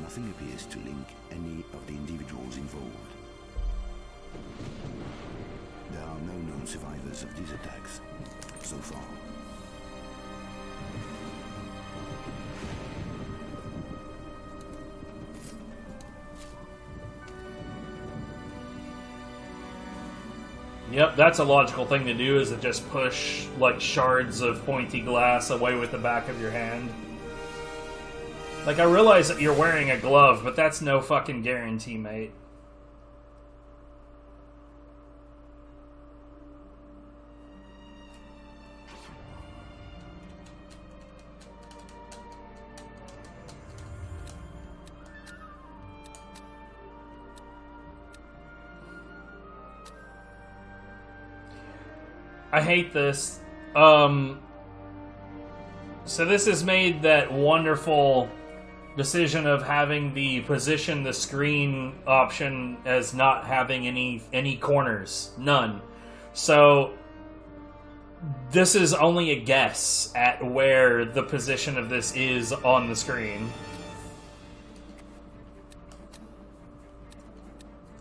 nothing appears to link any of the individuals involved. There are no known survivors of these attacks, so far. Yep, that's a logical thing to do, is to just push, like, shards of pointy glass away with the back of your hand. Like, I realize that you're wearing a glove, but that's no fucking guarantee, mate. I hate this. So this has made that wonderful decision of having the position the screen option as not having any corners. None. So this is only a guess at where the position of this is on the screen.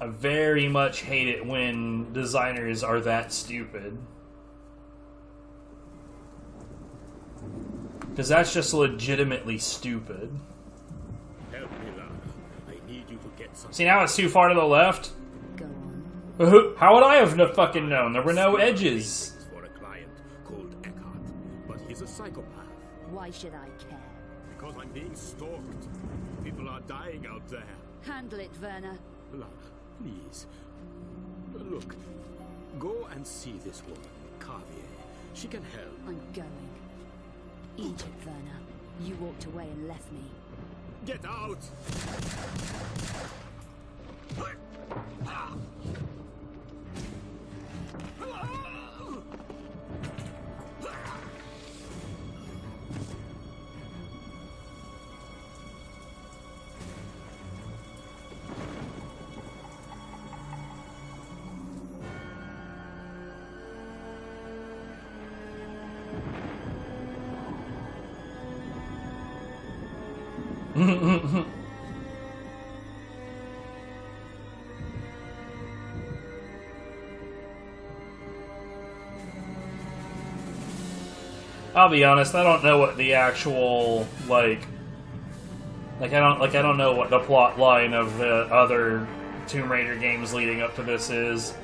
I very much hate it when designers are that stupid. Because that's just legitimately stupid. Help me, Lara. I need you to get some. See, now it's too far to the left. How would I have fucking known? There were no edges. For a client called Eckhart, but he's a psychopath. Why should I care? Because I'm being stalked. People are dying out there. Handle it, Werner. Lara, please. Look, go and see this woman, Carvier. She can help. I'm going. Eat it, Werner. You walked away and left me. Get out! I'll be honest, I don't know what the actual I don't know what the plot line of the other Tomb Raider games leading up to this is.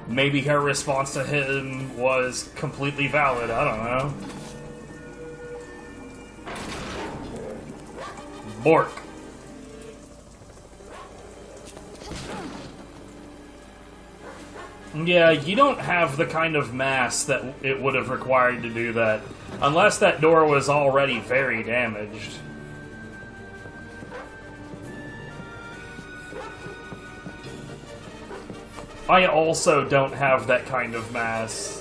Maybe her response to him was completely valid, I don't know. Bork. Yeah, you don't have the kind of mass that it would have required to do that. Unless that door was already very damaged. I also don't have that kind of mass.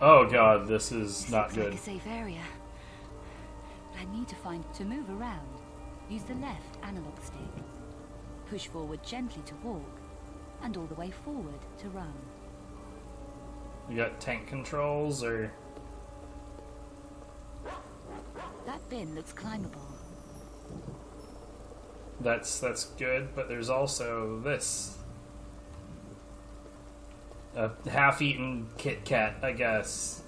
Oh god, this is not good. Like a safe area. But I need to move around. Use the left analog stick. Push forward gently to walk, and all the way forward to run. You got tank controls, or? That bin looks climbable. That's good, but there's also this. A half-eaten Kit Kat, I guess.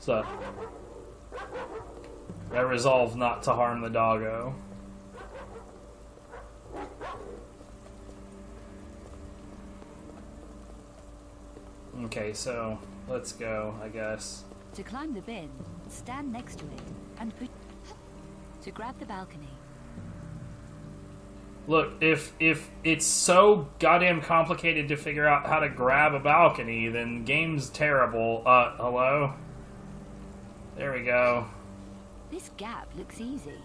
So, I resolve not to harm the doggo. Okay, so let's go, I guess. To climb the bin, stand next to it and push. To grab the balcony. Look, if it's so goddamn complicated to figure out how to grab a balcony, then game's terrible. Hello? There we go. This gap looks easy.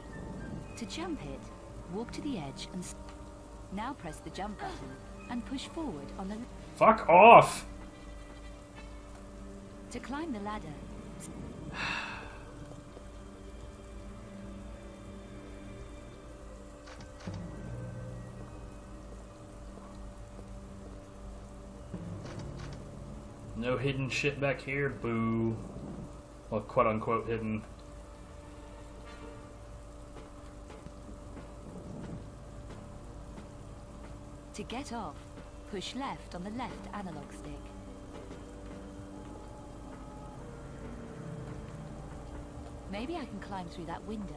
To jump it, walk to the edge and now press the jump button and push forward on the... Fuck off! To climb the ladder... No hidden shit back here, boo. Well, quote-unquote hidden. To get off, push left on the left analog stick. Maybe I can climb through that window.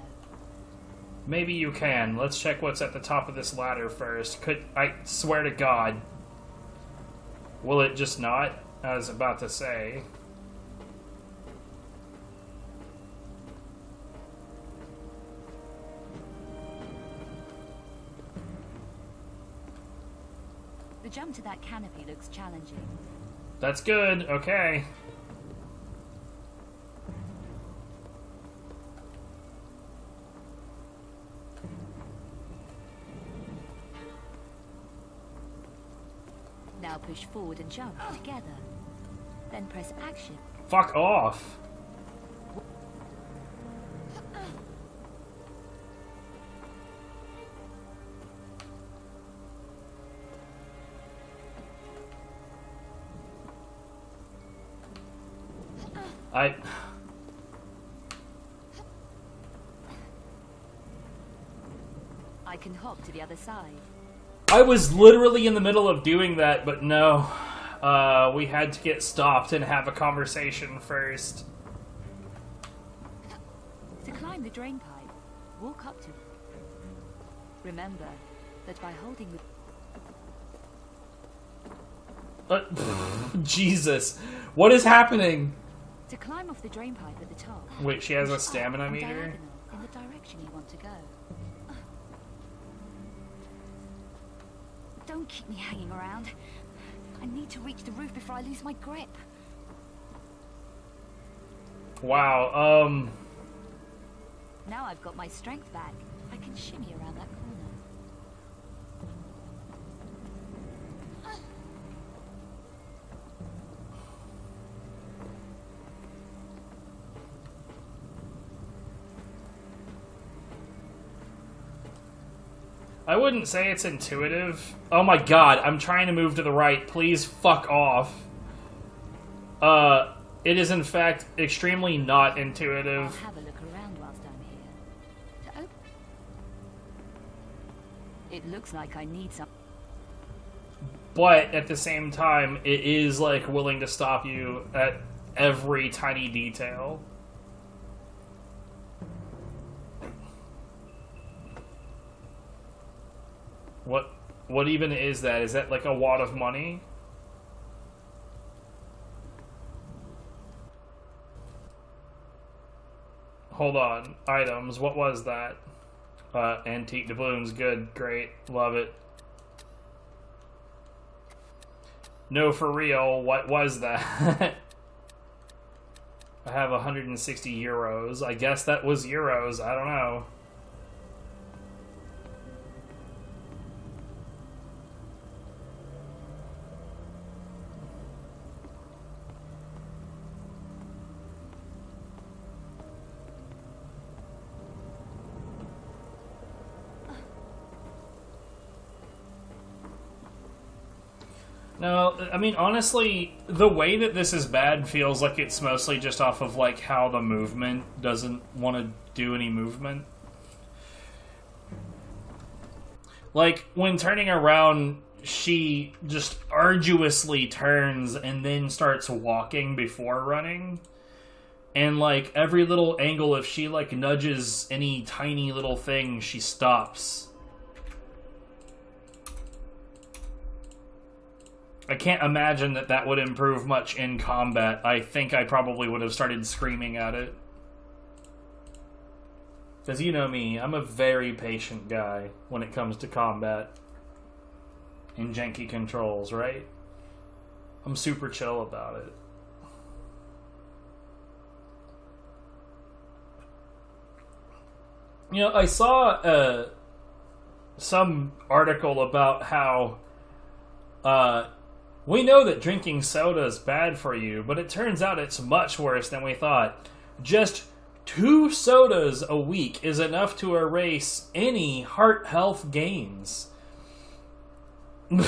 Maybe you can. Let's check what's at the top of this ladder first. I swear to God. Will it just not? I was about to say. The jump to that canopy looks challenging. That's good. Okay. Now push forward and jump together. Then press action. Fuck off. I can hop to the other side. I was literally in the middle of doing that, but no. We had to get stopped and have a conversation first. To climb the drain pipe, walk up to it. Remember that by holding the... Jesus. What is happening? To climb off the drain pipe at the top. Wait, she has a stamina meter? Diagonal in the direction you want to go. Don't keep me hanging around. I need to reach the roof before I lose my grip. Wow, Now I've got my strength back. I can shimmy around that corner. I wouldn't say it's intuitive. Oh my god, I'm trying to move to the right. Please fuck off. It is in fact extremely not intuitive. I'll have a look around whilst I'm here. To open. It looks like I need some. But at the same time, it is like willing to stop you at every tiny detail. What even is that? Is that like a wad of money? Hold on. Items. What was that? Antique doubloons. Good. Great. Love it. No, for real. What was that? I have 160 euros. I guess that was euros. I don't know. No, I mean, honestly, the way that this is bad feels like it's mostly just off of, like, how the movement doesn't want to do any movement. Like, when turning around, she just arduously turns and then starts walking before running. And, like, every little angle, if she, like, nudges any tiny little thing, she stops. I can't imagine that that would improve much in combat. I think I probably would have started screaming at it. Because you know me, I'm a very patient guy when it comes to combat. And janky controls, right? I'm super chill about it. You know, I saw some article about how we know that drinking soda is bad for you, but it turns out it's much worse than we thought. Just 2 sodas a week is enough to erase any heart health gains. And,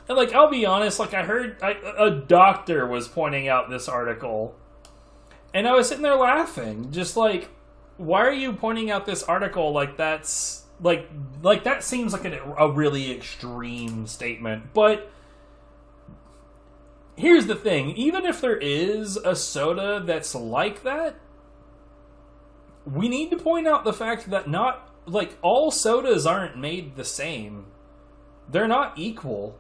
like, I'll be honest, like, I heard a doctor was pointing out this article, and I was sitting there laughing, just like, why are you pointing out this article like that's... Like that seems like a really extreme statement, but here's the thing. Even if there is a soda that's like that, we need to point out the fact that not, like, all sodas aren't made the same. They're not equal.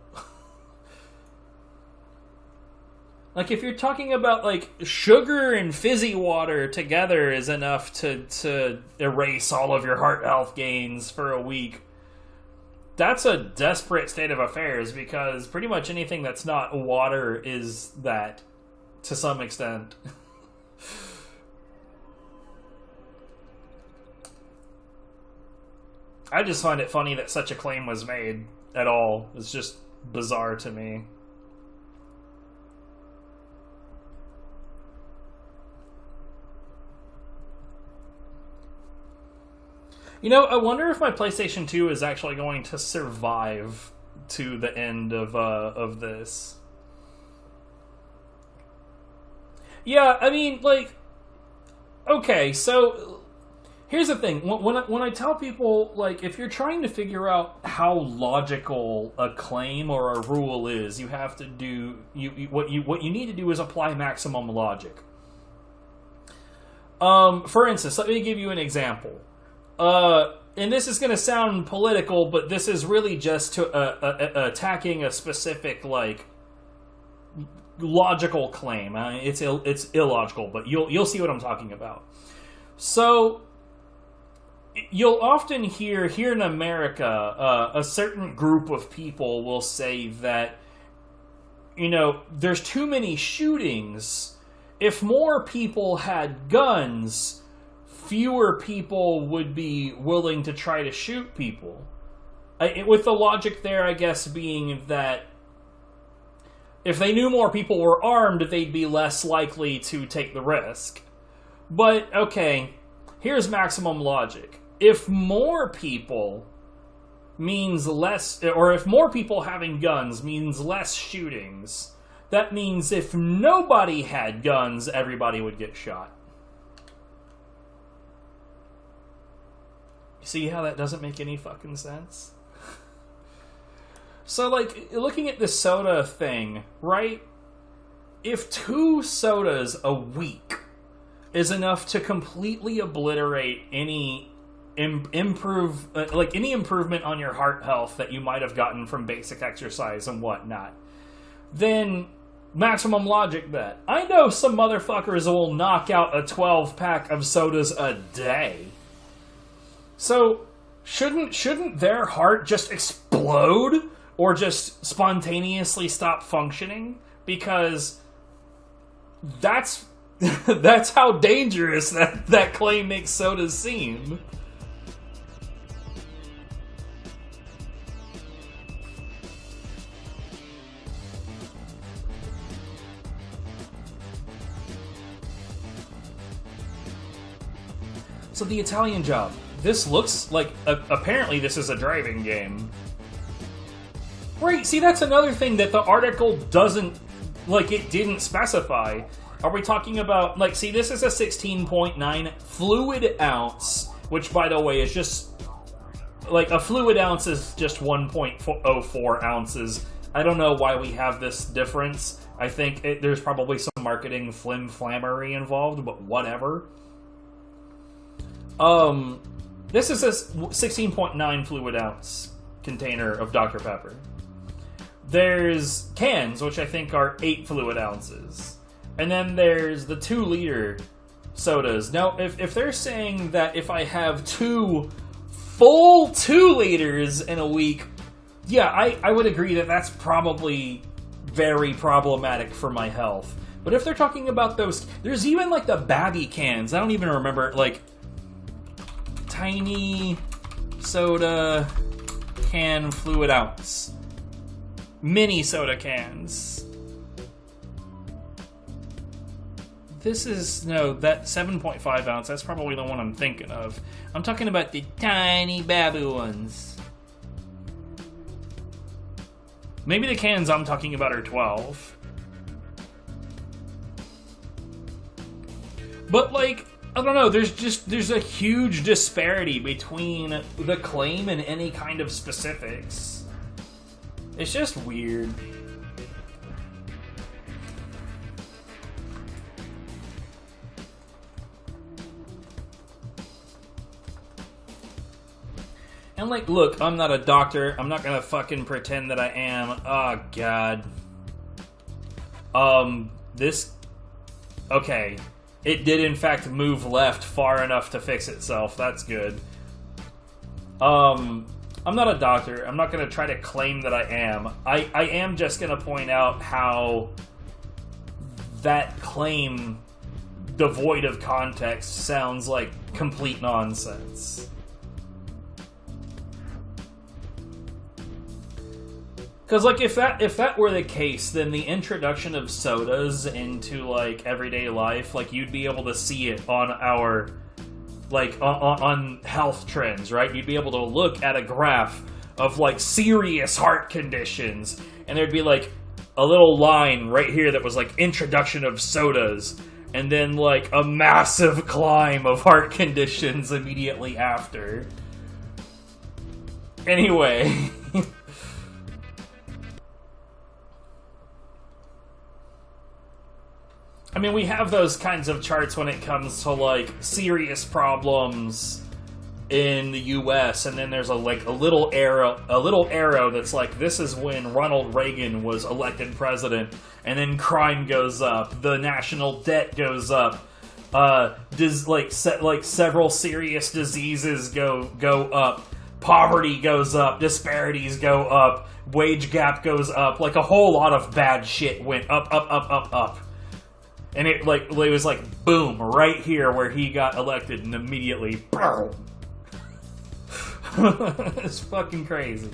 Like, if you're talking about, like, sugar and fizzy water together is enough to erase all of your heart health gains for a week, that's a desperate state of affairs, because pretty much anything that's not water is that, to some extent. I just find it funny that such a claim was made at all. It's just bizarre to me. You know, I wonder if my PlayStation 2 is actually going to survive to the end of this. Yeah, I mean, like, okay, so here's the thing. When I tell people, like, if you're trying to figure out how logical a claim or a rule is, you have to do what you need to do is apply maximum logic. For instance, let me give you an example. And this is going to sound political, but this is really just to attacking a specific, like, logical claim. It's illogical, but you'll see what I'm talking about. So you'll often hear here in America, a certain group of people will say that, you know, there's too many shootings. If more people had guns, fewer people would be willing to try to shoot people. With the logic there, I guess, being that if they knew more people were armed, they'd be less likely to take the risk. But, okay, here's maximum logic. If more people means less, or if more people having guns means less shootings, that means if nobody had guns, everybody would get shot. See how that doesn't make any fucking sense? So, like, looking at the soda thing, right? If 2 sodas a week is enough to completely obliterate any any improvement on your heart health that you might have gotten from basic exercise and whatnot, then maximum logic that. I know some motherfuckers will knock out a 12-pack of sodas a day. So, shouldn't their heart just explode? Or just spontaneously stop functioning? Because that's how dangerous that claim makes sodas seem. So the Italian Job. This looks like... apparently this is a driving game. Right, see, that's another thing that the article doesn't... Like, it didn't specify. Are we talking about... Like, see, this is a 16.9 fluid ounce, which, by the way, is just... Like, a fluid ounce is just 1.04 ounces. I don't know why we have this difference. I think there's probably some marketing flim-flammery involved, but whatever. This is a 16.9 fluid ounce container of Dr. Pepper. There's cans, which I think are 8 fluid ounces. And then there's the 2-liter sodas. Now, if they're saying that if I have 2 full 2 liters in a week, yeah, I would agree that that's probably very problematic for my health. But if they're talking about those... There's even, like, the Babby cans. I don't even remember, like... Tiny soda can fluid ounce. Mini soda cans. This is... No, that 7.5 ounce, that's probably the one I'm thinking of. I'm talking about the tiny Babu ones. Maybe the cans I'm talking about are 12. But, like, I don't know, there's a huge disparity between the claim and any kind of specifics. It's just weird. And, like, look, I'm not a doctor. I'm not gonna fucking pretend that I am. Oh, God. This... Okay. It did, in fact, move left far enough to fix itself. That's good. I'm not a doctor. I'm not going to try to claim that I am. I am just going to point out how that claim, devoid of context, sounds like complete nonsense. Because, like, if that were the case, then the introduction of sodas into, like, everyday life, like, you'd be able to see it on our, like, on health trends, right? You'd be able to look at a graph of, like, serious heart conditions, and there'd be, like, a little line right here that was, like, introduction of sodas, and then, like, a massive climb of heart conditions immediately after. Anyway... I mean, we have those kinds of charts when it comes to, like, serious problems in the U.S., and then there's a little arrow that's like, this is when Ronald Reagan was elected president, and then crime goes up, the national debt goes up, several serious diseases go up, poverty goes up, disparities go up, wage gap goes up, like, a whole lot of bad shit went up, up, up, up, up. And it was like boom right here where he got elected, and immediately it's fucking crazy.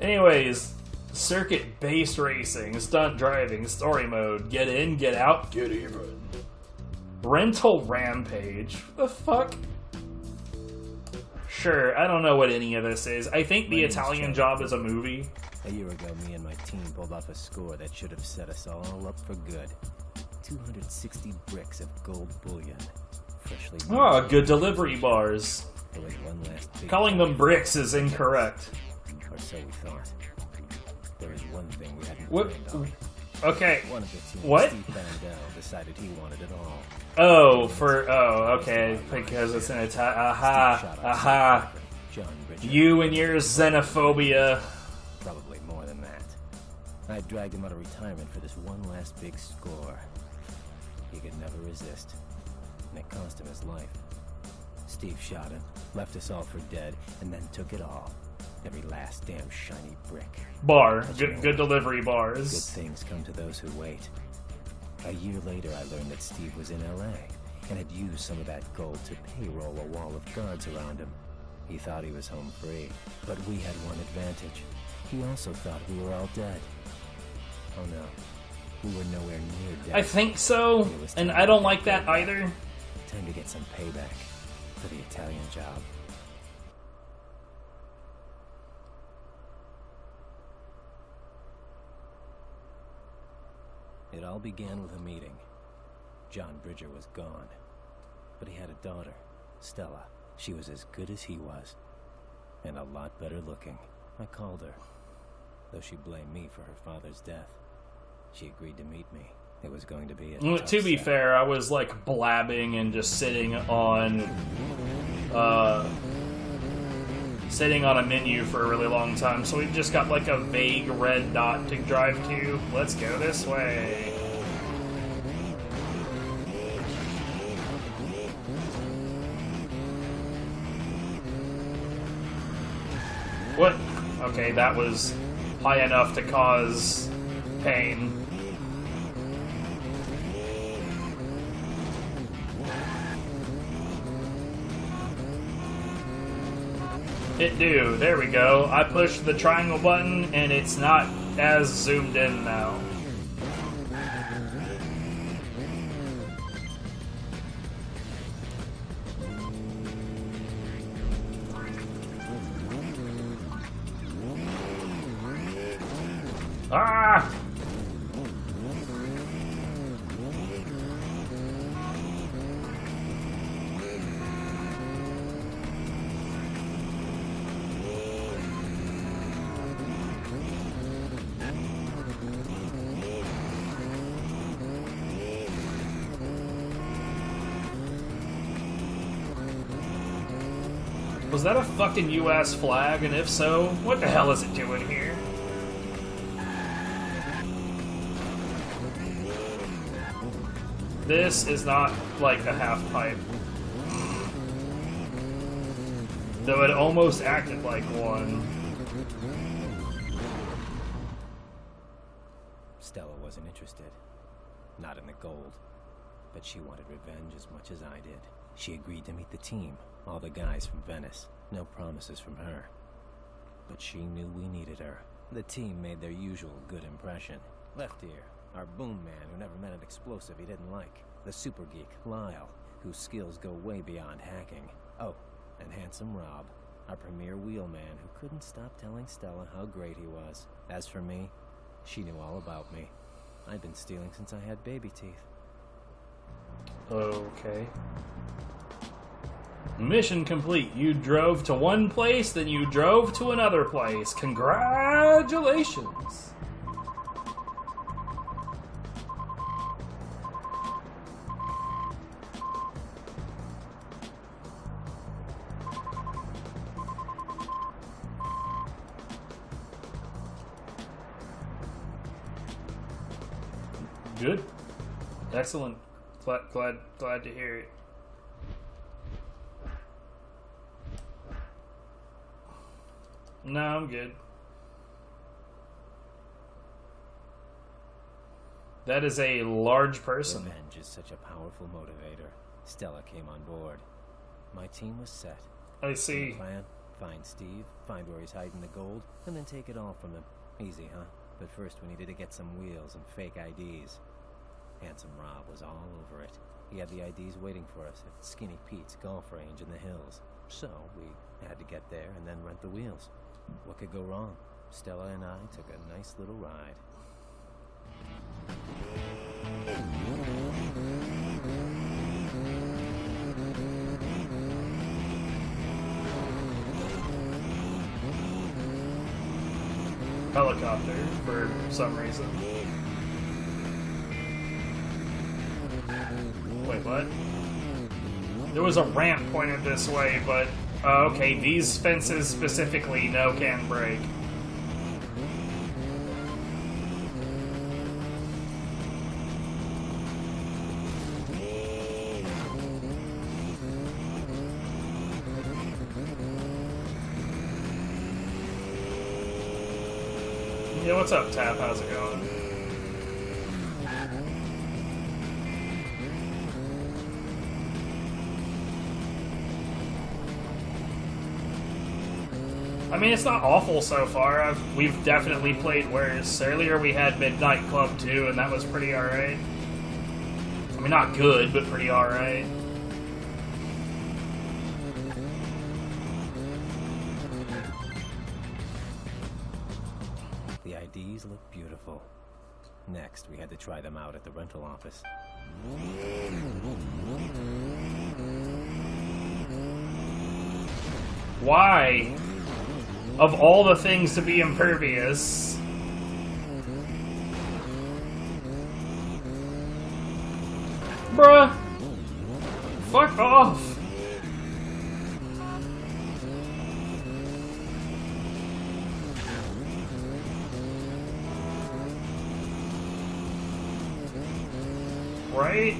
Anyways, circuit-based racing, stunt driving, story mode, get in, get out, get even. Rental rampage. What the fuck? Sure, I don't know what any of this is. I think The Italian Job is a movie. A year ago, me and my team pulled off a score that should have set us all up for good. 260 bricks of gold bullion. Freshly Oh, good delivery bars. There was one last big Calling them bricks is incorrect. Or so we thought. There was one thing we hadn't What? planned on. Okay. One of the team, What? Steve Vandell, decided he wanted it all. Oh, okay, because it's an Italian. Aha. John Bridger. You and your xenophobia. Probably more than that. I dragged him out of retirement for this one last big score. He could never resist. And it cost him his life. Steve shot him, left us all for dead, and then took it all. Every last damn shiny brick. Bar. Good delivery bars. Good things come to those who wait. A year later, I learned that Steve was in L.A. and had used some of that gold to payroll a wall of guards around him. He thought he was home free, but we had one advantage. He also thought we were all dead. Oh no, we were nowhere near dead. I think so, and I don't like that either. Time to get some payback for The Italian Job. It all began with a meeting. John Bridger was gone, but he had a daughter, Stella. She was as good as he was, and a lot better looking. I called her, though she blamed me for her father's death. She agreed to meet me. It was going to be a tough To be sell. fair, I was like blabbing and just sitting on a menu for a really long time, so we've just got like a vague red dot to drive to. Let's go this way. What? Okay, that was high enough to cause pain. It do. There we go. I pushed the triangle button and it's not as zoomed in now. Ah! Was that a fucking US flag? And if so, what the hell is it doing here? This is not like a half pipe. Though it almost acted like one. Stella wasn't interested. Not in the gold. But she wanted revenge as much as I did. She agreed to meet the team, all the guys from Venice. No promises from her. But she knew we needed her. The team made their usual good impression. Left ear, our boom man who never met an explosive he didn't like. The super geek, Lyle, whose skills go way beyond hacking. Oh, and Handsome Rob, our premier wheelman who couldn't stop telling Stella how great he was. As for me, she knew all about me. I'd been stealing since I had baby teeth. Okay. Mission complete. You drove to one place, then you drove to another place. Congratulations. Good. Excellent. Glad to hear it. No, I'm good. That is a large person. Revenge is such a powerful motivator. Stella came on board. My team was set. I see. The plan: find Steve, find where he's hiding the gold, and then take it all from him. Easy, huh? But first we needed to get some wheels and fake IDs. Handsome Rob was all over it. He had the IDs waiting for us at Skinny Pete's golf range in the hills. So we had to get there and then rent the wheels. What could go wrong? Stella and I took a nice little ride. Helicopter for some reason. Wait, what? There was a ramp pointed this way, but okay, these fences specifically no can break. Yeah, what's up, Tap? How's it going? I mean, it's not awful so far. We've definitely played worse. Earlier we had Midnight Club 2, and that was pretty alright. I mean, not good, but pretty alright. The IDs look beautiful. Next, we had to try them out at the rental office. Why? Of all the things to be impervious. Bruh. Fuck off. Right?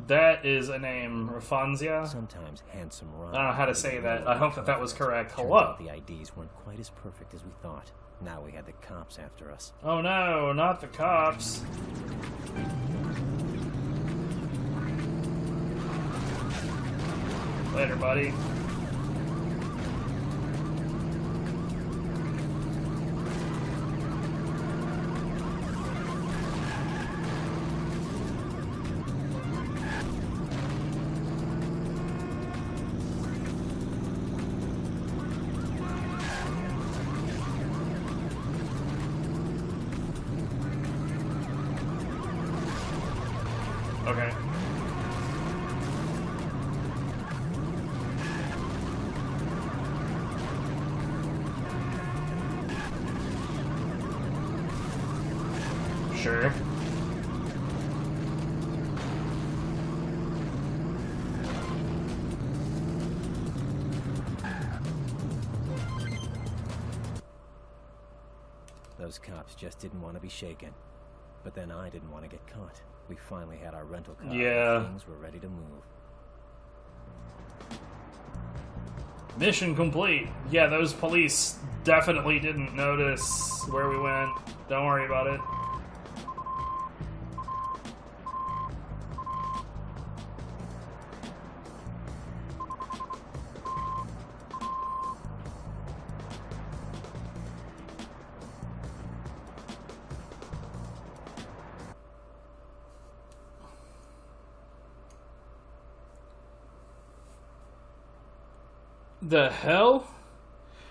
That is a name, Rafonzia. Sometimes Handsome Rob. I don't know how to say that. I hope that was correct. Turned Hello. out the IDs weren't quite as perfect as we thought. Now we had the cops after us. Oh no, not the cops. Later, buddy. Okay. Sure. Those cops just didn't want to be shaken. But then I didn't want to get caught. We finally had our rental car. Yeah. And things were ready to move. Mission complete. Yeah, those police definitely didn't notice where we went. Don't worry about it. The hell?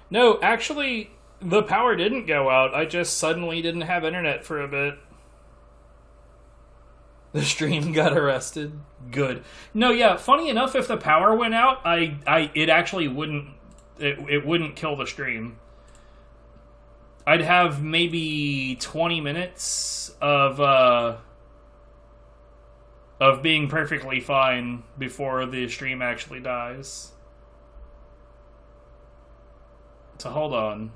No, actually, the power didn't go out. I just suddenly didn't have internet for a bit. The stream got arrested. Good. No, yeah, funny enough, if the power went out, it actually wouldn't, it wouldn't kill the stream. I'd have maybe 20 minutes of being perfectly fine before the stream actually dies. So hold on.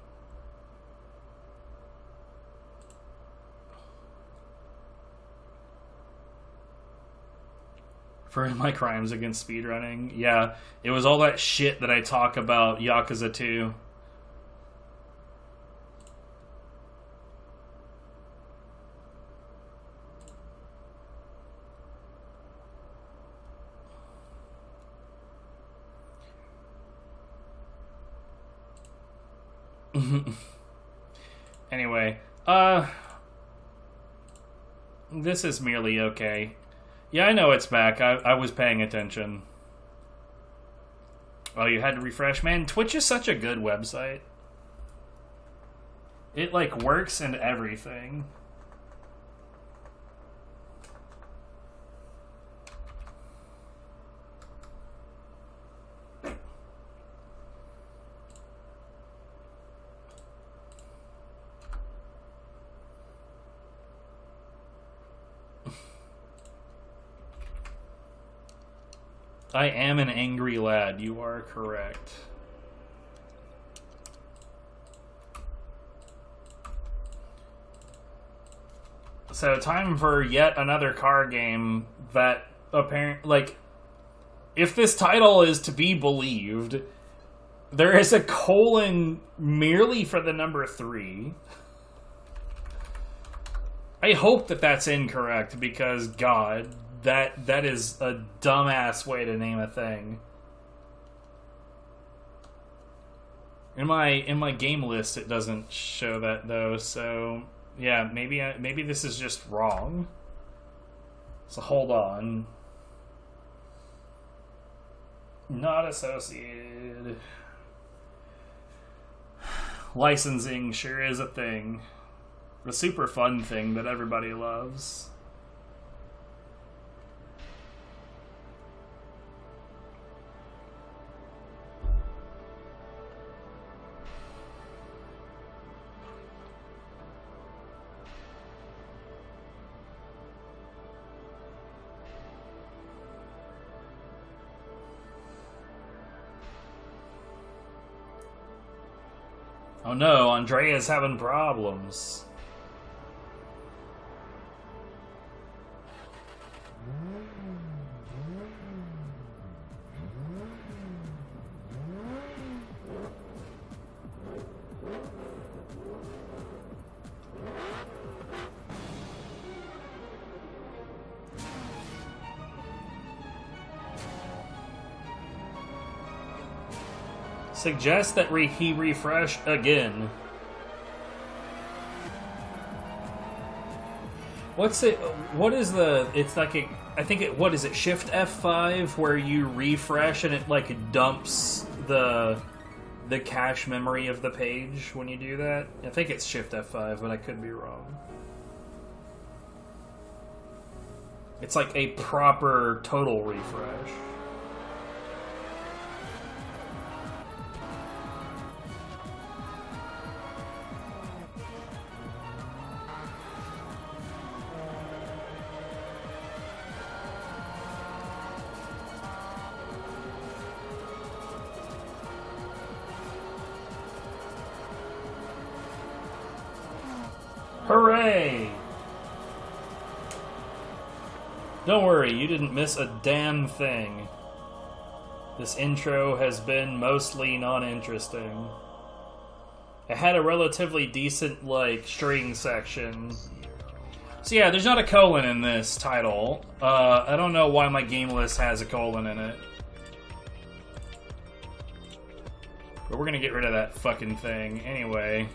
For my crimes against speedrunning. Yeah, it was all that shit that I talk about Yakuza 2. Anyway, this is merely okay. Yeah, I know it's back. I was paying attention. Oh, you had to refresh? Man, Twitch is such a good website. It, like, works and everything. I am an angry lad. You are correct. So, time for yet another car game that apparently, like, if this title is to be believed, there is a colon merely for the number 3. I hope that that's incorrect because, God, that is a dumbass way to name a thing. In my game list, it doesn't show that though. So yeah, maybe this is just wrong. So hold on. Not associated. Licensing sure is a thing. A super fun thing that everybody loves. Oh no, Andrea's having problems. Suggest that he refresh again. What's it? What is the? It's like a. I think it. What is it? Shift F5 where you refresh and it like dumps the cache memory of the page when you do that. I think it's Shift F5, but I could be wrong. It's like a proper total refresh. Hooray! Don't worry, you didn't miss a damn thing. This intro has been mostly non-interesting. It had a relatively decent, like, string section. So yeah, there's not a colon in this title. I don't know why my game list has a colon in it. But we're gonna get rid of that fucking thing anyway.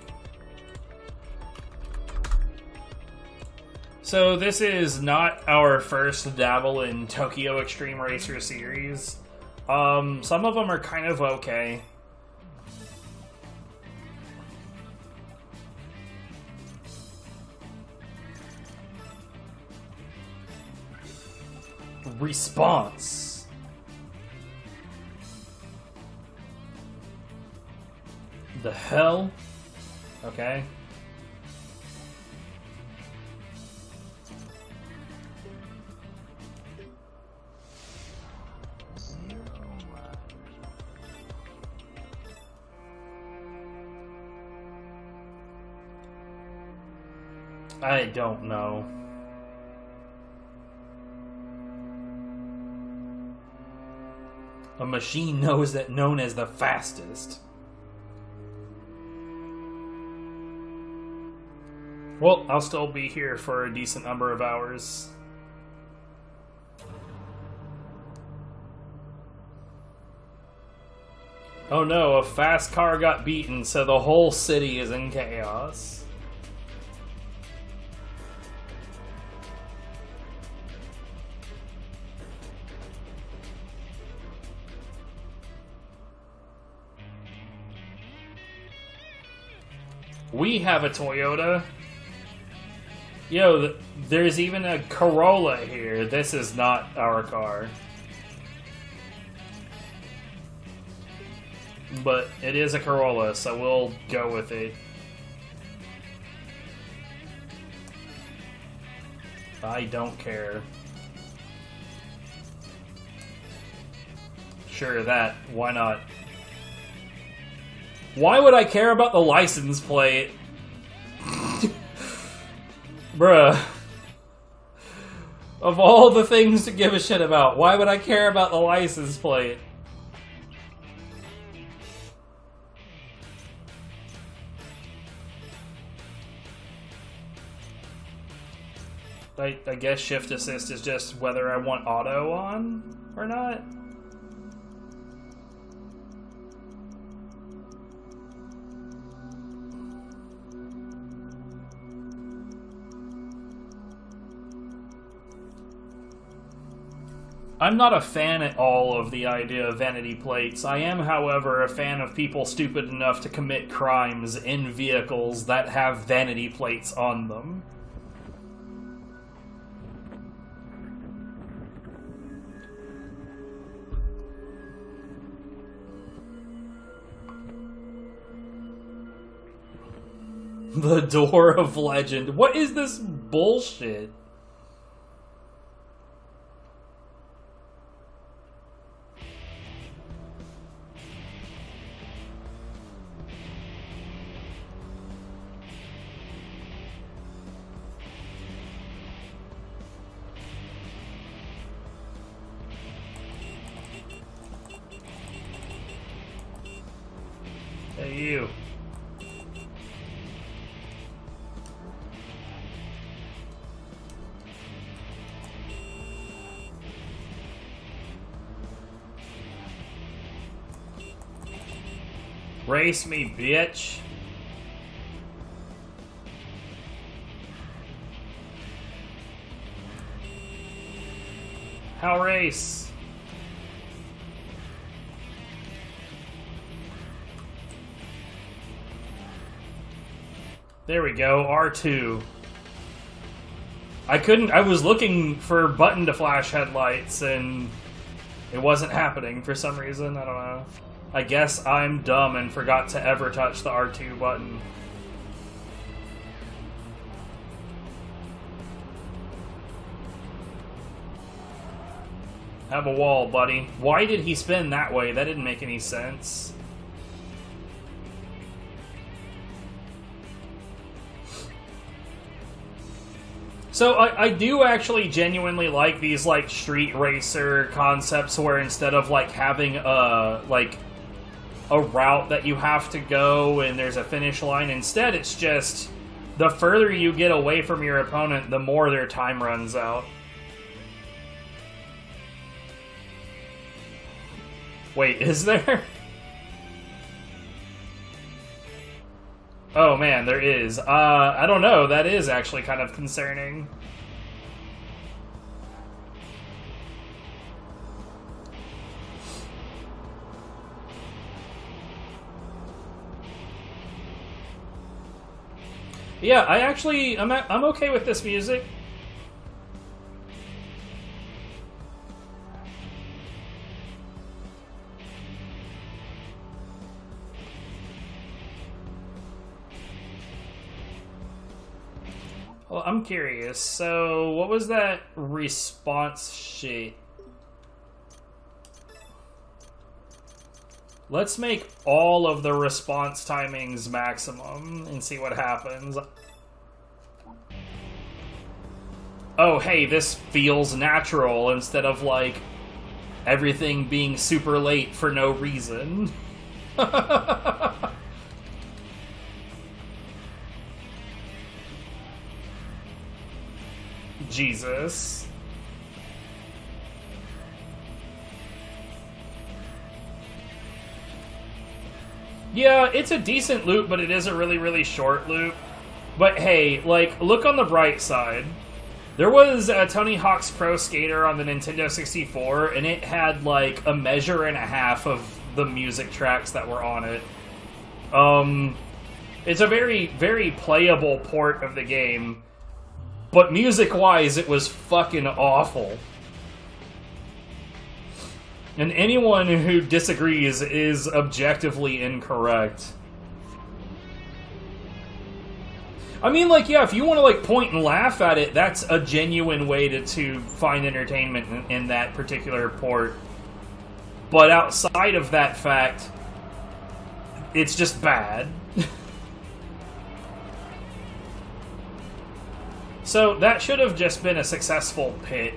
So this is not our first dabble in Tokyo Xtreme Racer Series. Some of them are kind of okay. Response. The hell? Okay. I don't know. A machine known as the fastest. Well, I'll still be here for a decent number of hours. Oh no, a fast car got beaten, so the whole city is in chaos. We have a Toyota. Yo, there's even a Corolla here. This is not our car. But it is a Corolla, so we'll go with it. I don't care. Sure, that. Why not? Why would I care about the license plate? Bruh. Of all the things to give a shit about, why would I care about the license plate? I guess shift assist is just whether I want auto on or not. I'm not a fan at all of the idea of vanity plates. I am, however, a fan of people stupid enough to commit crimes in vehicles that have vanity plates on them. The Door of Legend. What is this bullshit? Hey, you. Race me, bitch. How race? There we go, R2. I was looking for button to flash headlights and it wasn't happening for some reason, I don't know. I guess I'm dumb and forgot to ever touch the R2 button. Have a wall, buddy. Why did he spin that way? That didn't make any sense. So I do actually genuinely like these like street racer concepts where instead of like having a route that you have to go and there's a finish line, instead it's just the further you get away from your opponent, the more their time runs out. Wait, is there? Oh man, there is. I don't know, that is actually kind of concerning. Yeah, I'm okay with this music. Well, I'm curious. So, what was that response shit? Let's make all of the response timings maximum and see what happens. Oh, hey, this feels natural instead of like everything being super late for no reason. Jesus. Yeah, it's a decent loop, but it is a really, really short loop. But hey, like, look on the bright side. There was a Tony Hawk's Pro Skater on the Nintendo 64, and it had, like, a measure and a half of the music tracks that were on it. It's a very, very playable port of the game, but music-wise, it was fucking awful. And anyone who disagrees is objectively incorrect. I mean, like, yeah, if you want to, like, point and laugh at it, that's a genuine way to find entertainment in that particular port. But outside of that fact, it's just bad. So, that should have just been a successful pit.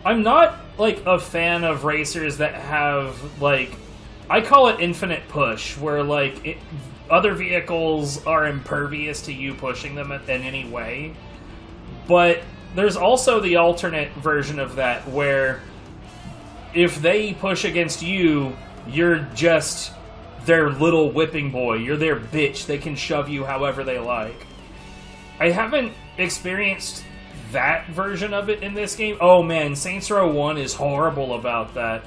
I'm not, like, a fan of racers that have, like, I call it infinite push, where, like, other vehicles are impervious to you pushing them in any way. But there's also the alternate version of that, where if they push against you, you're just their little whipping boy. You're their bitch. They can shove you however they like. I haven't experienced that version of it in this game. Oh man, Saints Row 1 is horrible about that.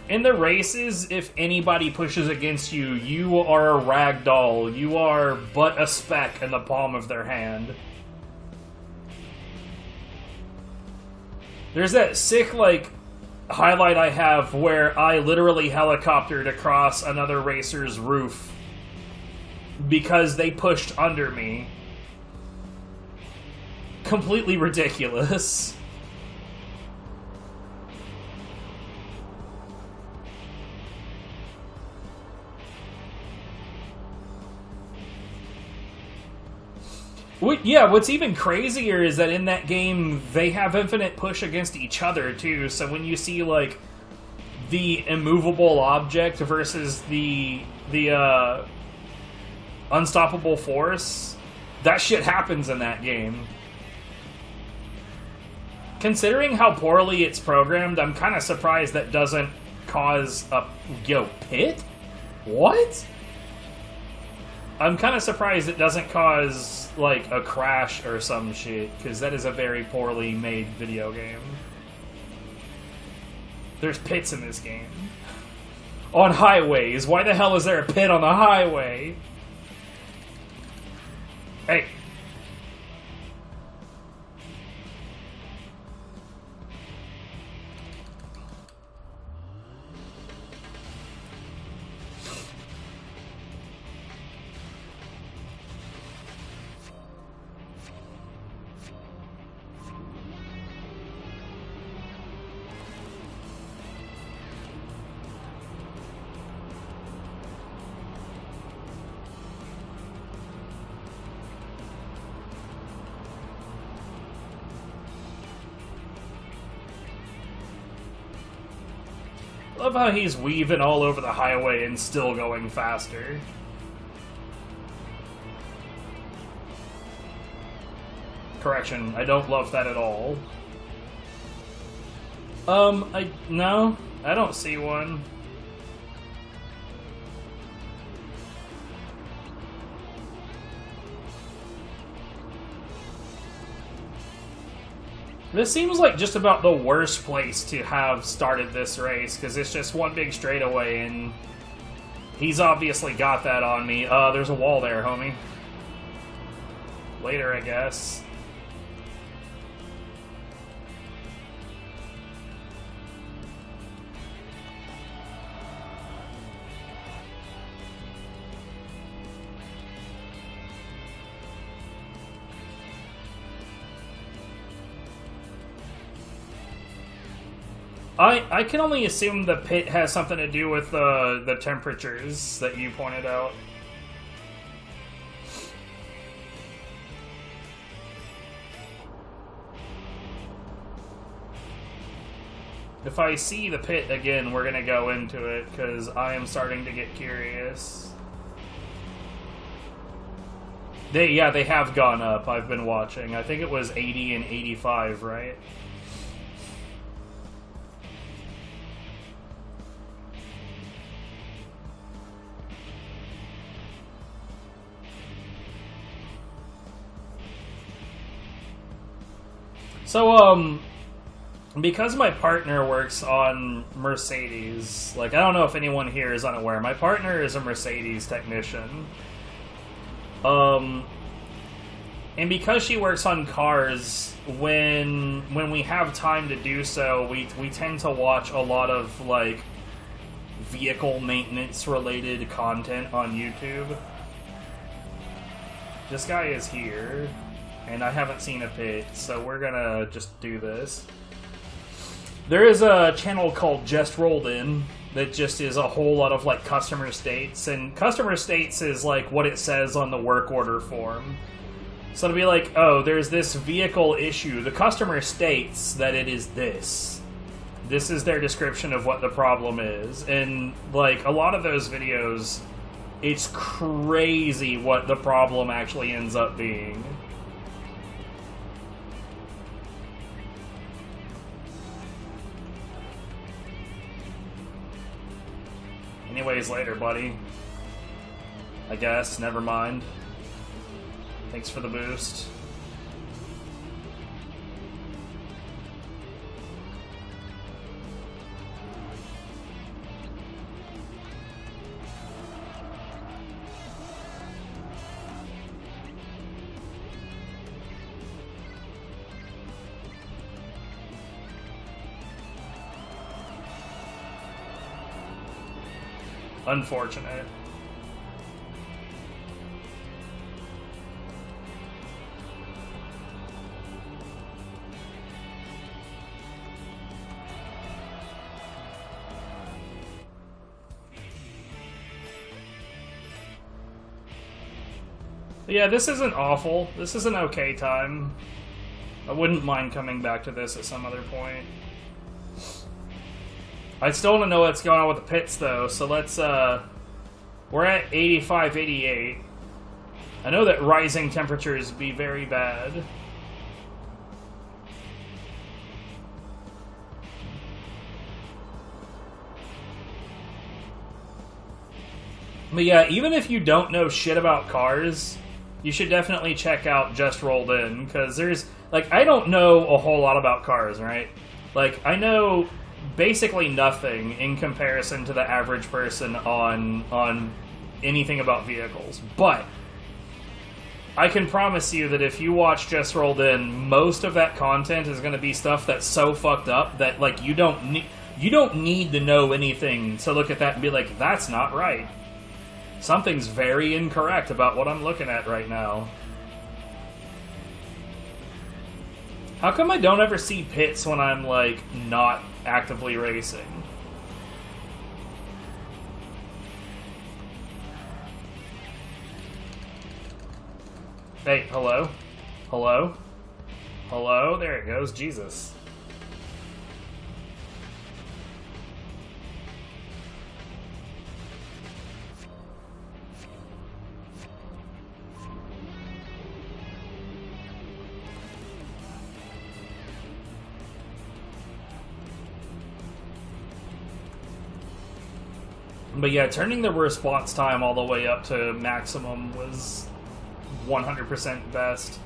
In the races, if anybody pushes against you, you are a rag doll. You are but a speck in the palm of their hand. There's that sick, like, highlight I have where I literally helicoptered across another racer's roof because they pushed under me. Completely ridiculous. Yeah, what's even crazier is that in that game, they have infinite push against each other, too. So when you see, like, the immovable object versus the unstoppable force, that shit happens in that game. Considering how poorly it's programmed, I'm kind of surprised that doesn't cause a... Yo, pit? What? I'm kind of surprised it doesn't cause, like, a crash or some shit, because that is a very poorly made video game. There's pits in this game. On highways. Why the hell is there a pit on the highway? Hey. Love how he's weaving all over the highway and still going faster. Correction, I don't love that at all. No, I don't see one. This seems like just about the worst place to have started this race, because it's just one big straightaway, and he's obviously got that on me. There's a wall there, homie. Later, I guess. I can only assume the pit has something to do with the temperatures that you pointed out. If I see the pit again, we're gonna go into it, because I am starting to get curious. They have gone up. I've been watching. I think it was 80 and 85, right? So, because my partner works on Mercedes, like, I don't know if anyone here is unaware, my partner is a Mercedes technician. And because she works on cars, when we have time to do so, we tend to watch a lot of, like, vehicle maintenance related content on YouTube. This guy is here, and I haven't seen a pit, so we're gonna just do this. There is a channel called Just Rolled In that just is a whole lot of, like, customer states, and customer states is, like, what it says on the work order form. So it'll be like, oh, there's this vehicle issue. The customer states that it is this. This is their description of what the problem is. And, like, a lot of those videos, it's crazy what the problem actually ends up being. Anyways, later, buddy. I guess, never mind. Thanks for the boost. Unfortunate. Yeah, this isn't awful. This is an okay time. I wouldn't mind coming back to this at some other point. I still want to know what's going on with the pits, though, so let's, we're at 85, 88. I know that rising temperatures be very bad. But yeah, even if you don't know shit about cars, you should definitely check out Just Rolled In, because there's, like, I don't know a whole lot about cars, right? Like, I know basically nothing in comparison to the average person on anything about vehicles. But I can promise you that if you watch Just Rolled In, most of that content is going to be stuff that's so fucked up that, like, you don't need to know anything to look at that and be like, that's not right. Something's very incorrect about what I'm looking at right now. How come I don't ever see pits when I'm, like, not actively racing? Hey, hello? Hello? Hello? There it goes. Jesus. But yeah, turning the response time all the way up to maximum was 100% best.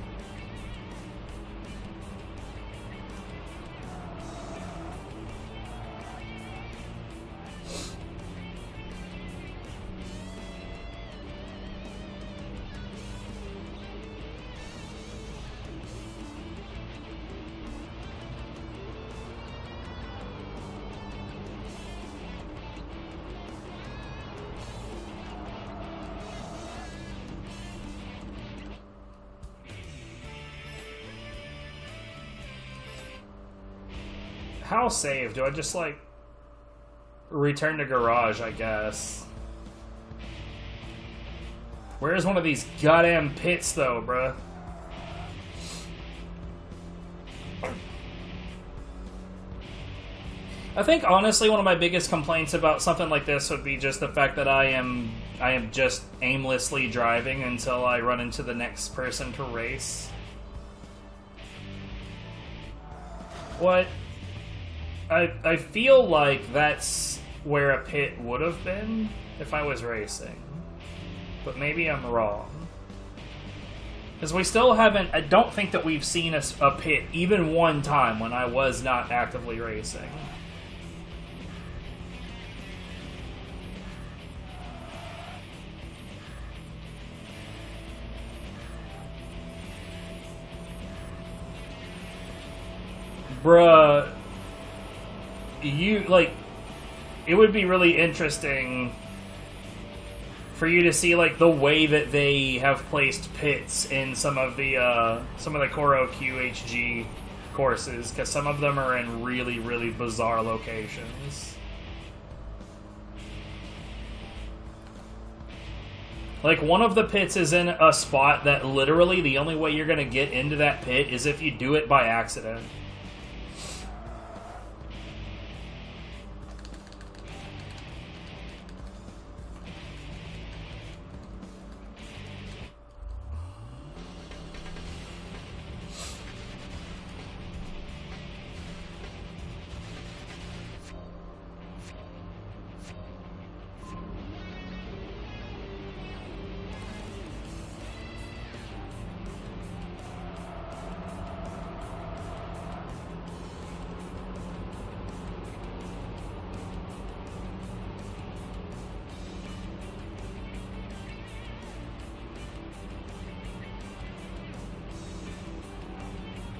How save? Do I just, like, return to garage, I guess? Where's one of these goddamn pits, though, bruh? I think honestly one of my biggest complaints about something like this would be just the fact that I am just aimlessly driving until I run into the next person to race. What? I feel like that's where a pit would have been if I was racing. But maybe I'm wrong. Because we still haven't... I don't think that we've seen a pit even one time when I was not actively racing. Bruh... It would be really interesting for you to see, like, the way that they have placed pits in some of the Koro QHG courses, because some of them are in really, really bizarre locations. Like, one of the pits is in a spot that literally the only way you're going to get into that pit is if you do it by accident.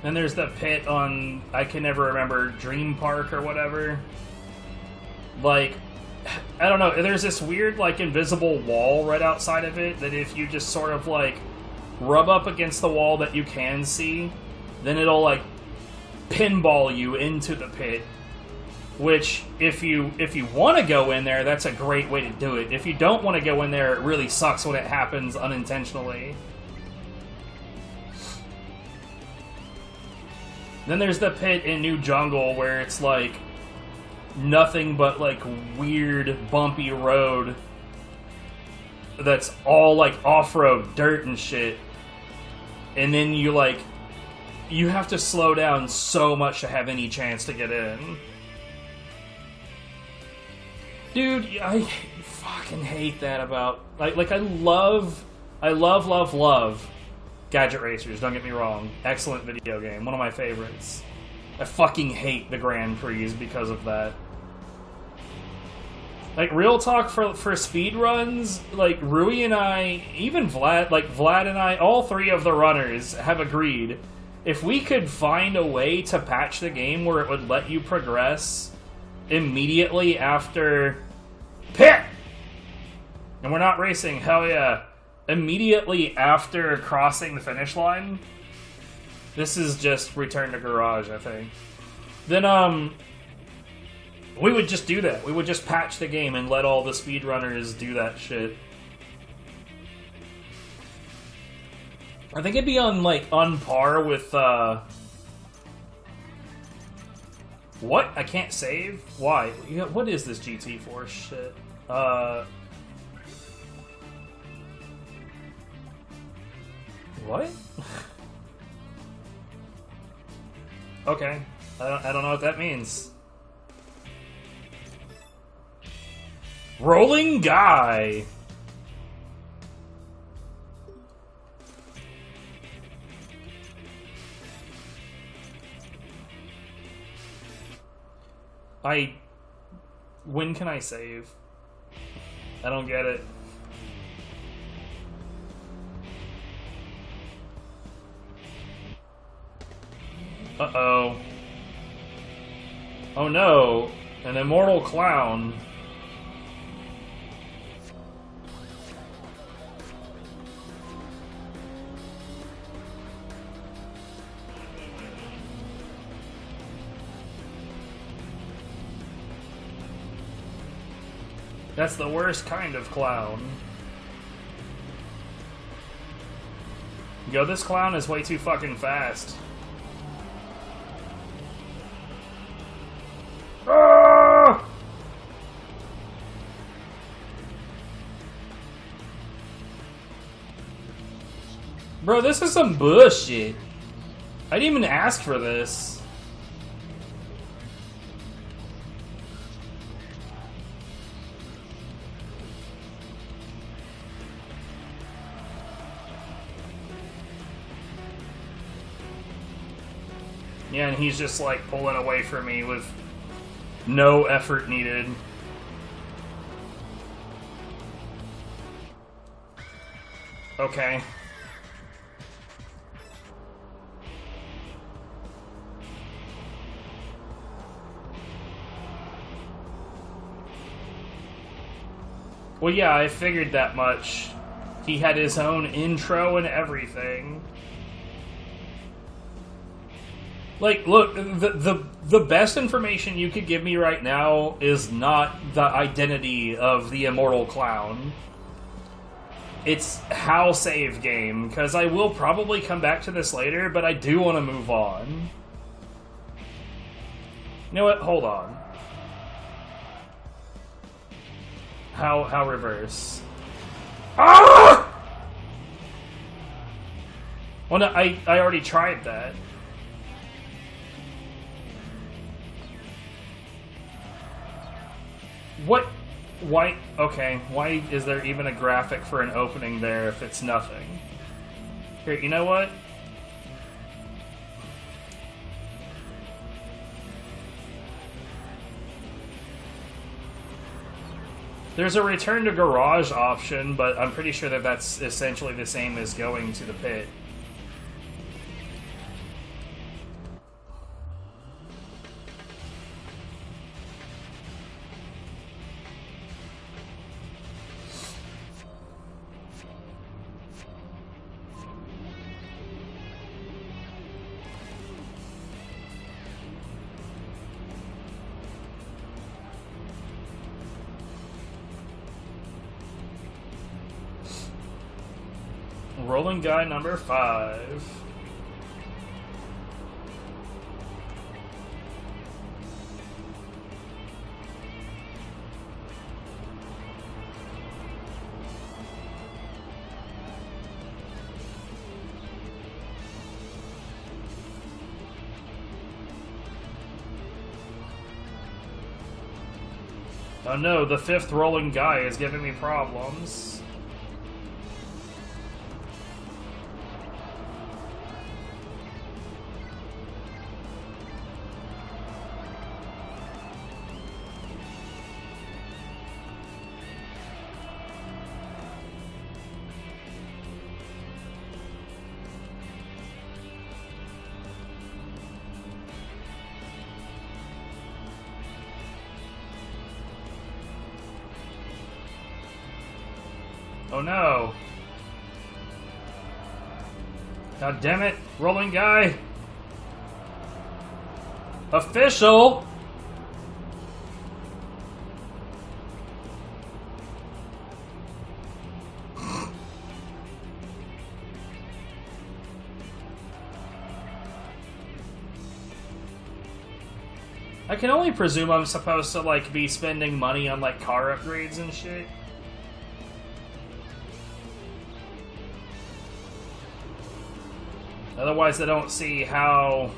Then there's the pit on, I can never remember, Dream Park or whatever. Like, I don't know, there's this weird, like, invisible wall right outside of it that if you just sort of, like, rub up against the wall that you can see, then it'll, like, pinball you into the pit. Which, if you want to go in there, that's a great way to do it. If you don't want to go in there, it really sucks when it happens unintentionally. Then there's the pit in New Jungle where it's like nothing but like weird bumpy road that's all like off-road dirt and shit. And then you have to slow down so much to have any chance to get in. Dude, I fucking hate that about like I love Gadget Racers, don't get me wrong. Excellent video game. One of my favorites. I fucking hate the Grand Prix because of that. Like, real talk for speedruns, like, Rui and I, even Vlad, like, Vlad and I, all three of the runners have agreed. If we could find a way to patch the game where it would let you progress immediately after pit! And we're not racing, hell yeah. Immediately after crossing the finish line, this is just Return to Garage, I think. Then, we would just do that. We would just patch the game and let all the speedrunners do that shit. I think it'd be on par with, What? I can't save? Why? What is this GT4 shit? What? Okay. I don't know what that means. Rolling Guy! When can I save? I don't get it. Uh-oh. Oh no, an immortal clown. That's the worst kind of clown. Yo, this clown is way too fucking fast. Ah! Bro, this is some bullshit. I didn't even ask for this. Yeah, and he's just like pulling away from me with no effort needed. Okay. Well, yeah, I figured that much. He had his own intro and everything. Like, look, the best information you could give me right now is not the identity of the immortal clown. It's how save game, because I will probably come back to this later, but I do want to move on. You know what? Hold on. How reverse? Ah! Well, no, I already tried that. What? Why? Okay, why is there even a graphic for an opening there if it's nothing? Here, you know what? There's a return to garage option, but I'm pretty sure that that's essentially the same as going to the pit. Rolling guy number 5. Oh no, the 5th rolling guy is giving me problems. Oh no. God damn it, rolling guy. Official. I can only presume I'm supposed to like be spending money on like car upgrades and shit. Otherwise, I don't see how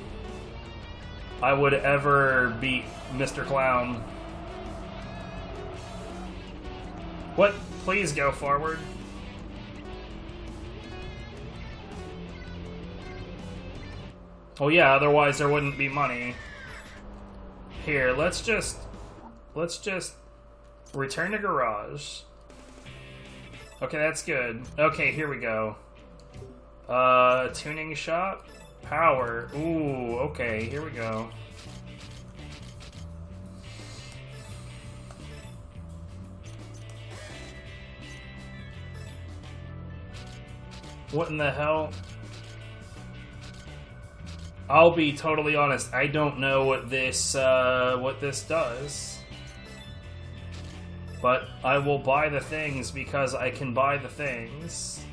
I would ever beat Mr. Clown. What? Please go forward. Well, yeah, otherwise there wouldn't be money. Here, let's just return to garage. Okay, that's good. Okay, here we go. Tuning shop? Power. Ooh, okay, here we go. What in the hell? I'll be totally honest, I don't know what this does. But I will buy the things because I can buy the things.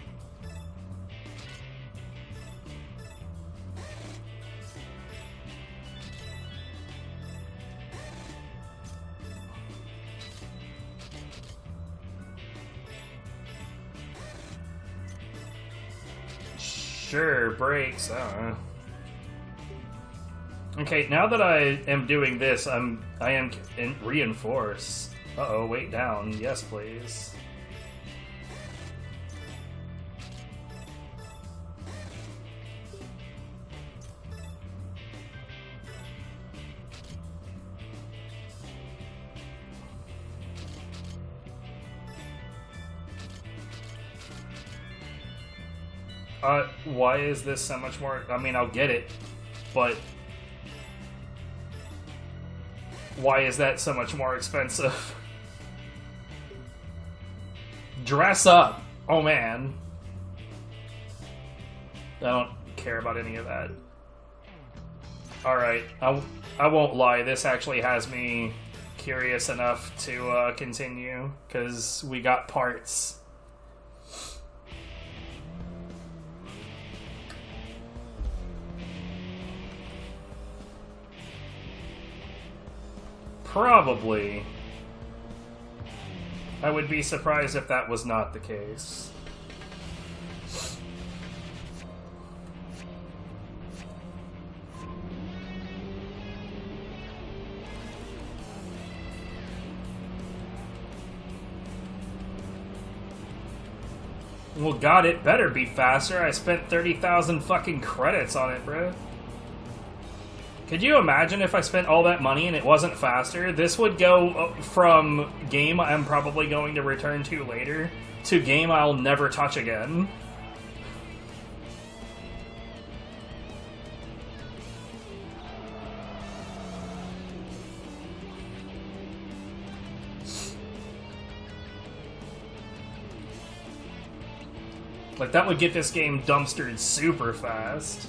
Sure, brakes. I don't know. Okay, now that I am doing this, I am in reinforce. Uh-oh, wait down. Yes, please. Why is this so much more? I mean, I'll get it, but why is that so much more expensive? Dress up! Oh man. I don't care about any of that. Alright, I won't lie, this actually has me curious enough to continue, because we got parts. Probably. I would be surprised if that was not the case. Well, God, it better be faster. I spent 30,000 fucking credits on it, bro. Could you imagine if I spent all that money and it wasn't faster? This would go from game I'm probably going to return to later to game I'll never touch again. Like, that would get this game dumpstered super fast.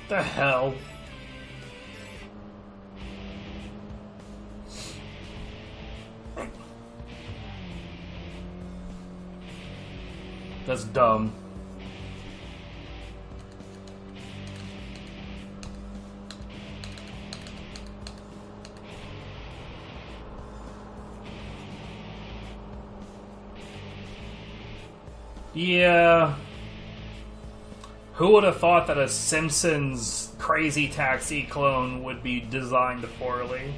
The hell? That's dumb. Yeah. Who would have thought that a Simpsons Crazy Taxi clone would be designed poorly?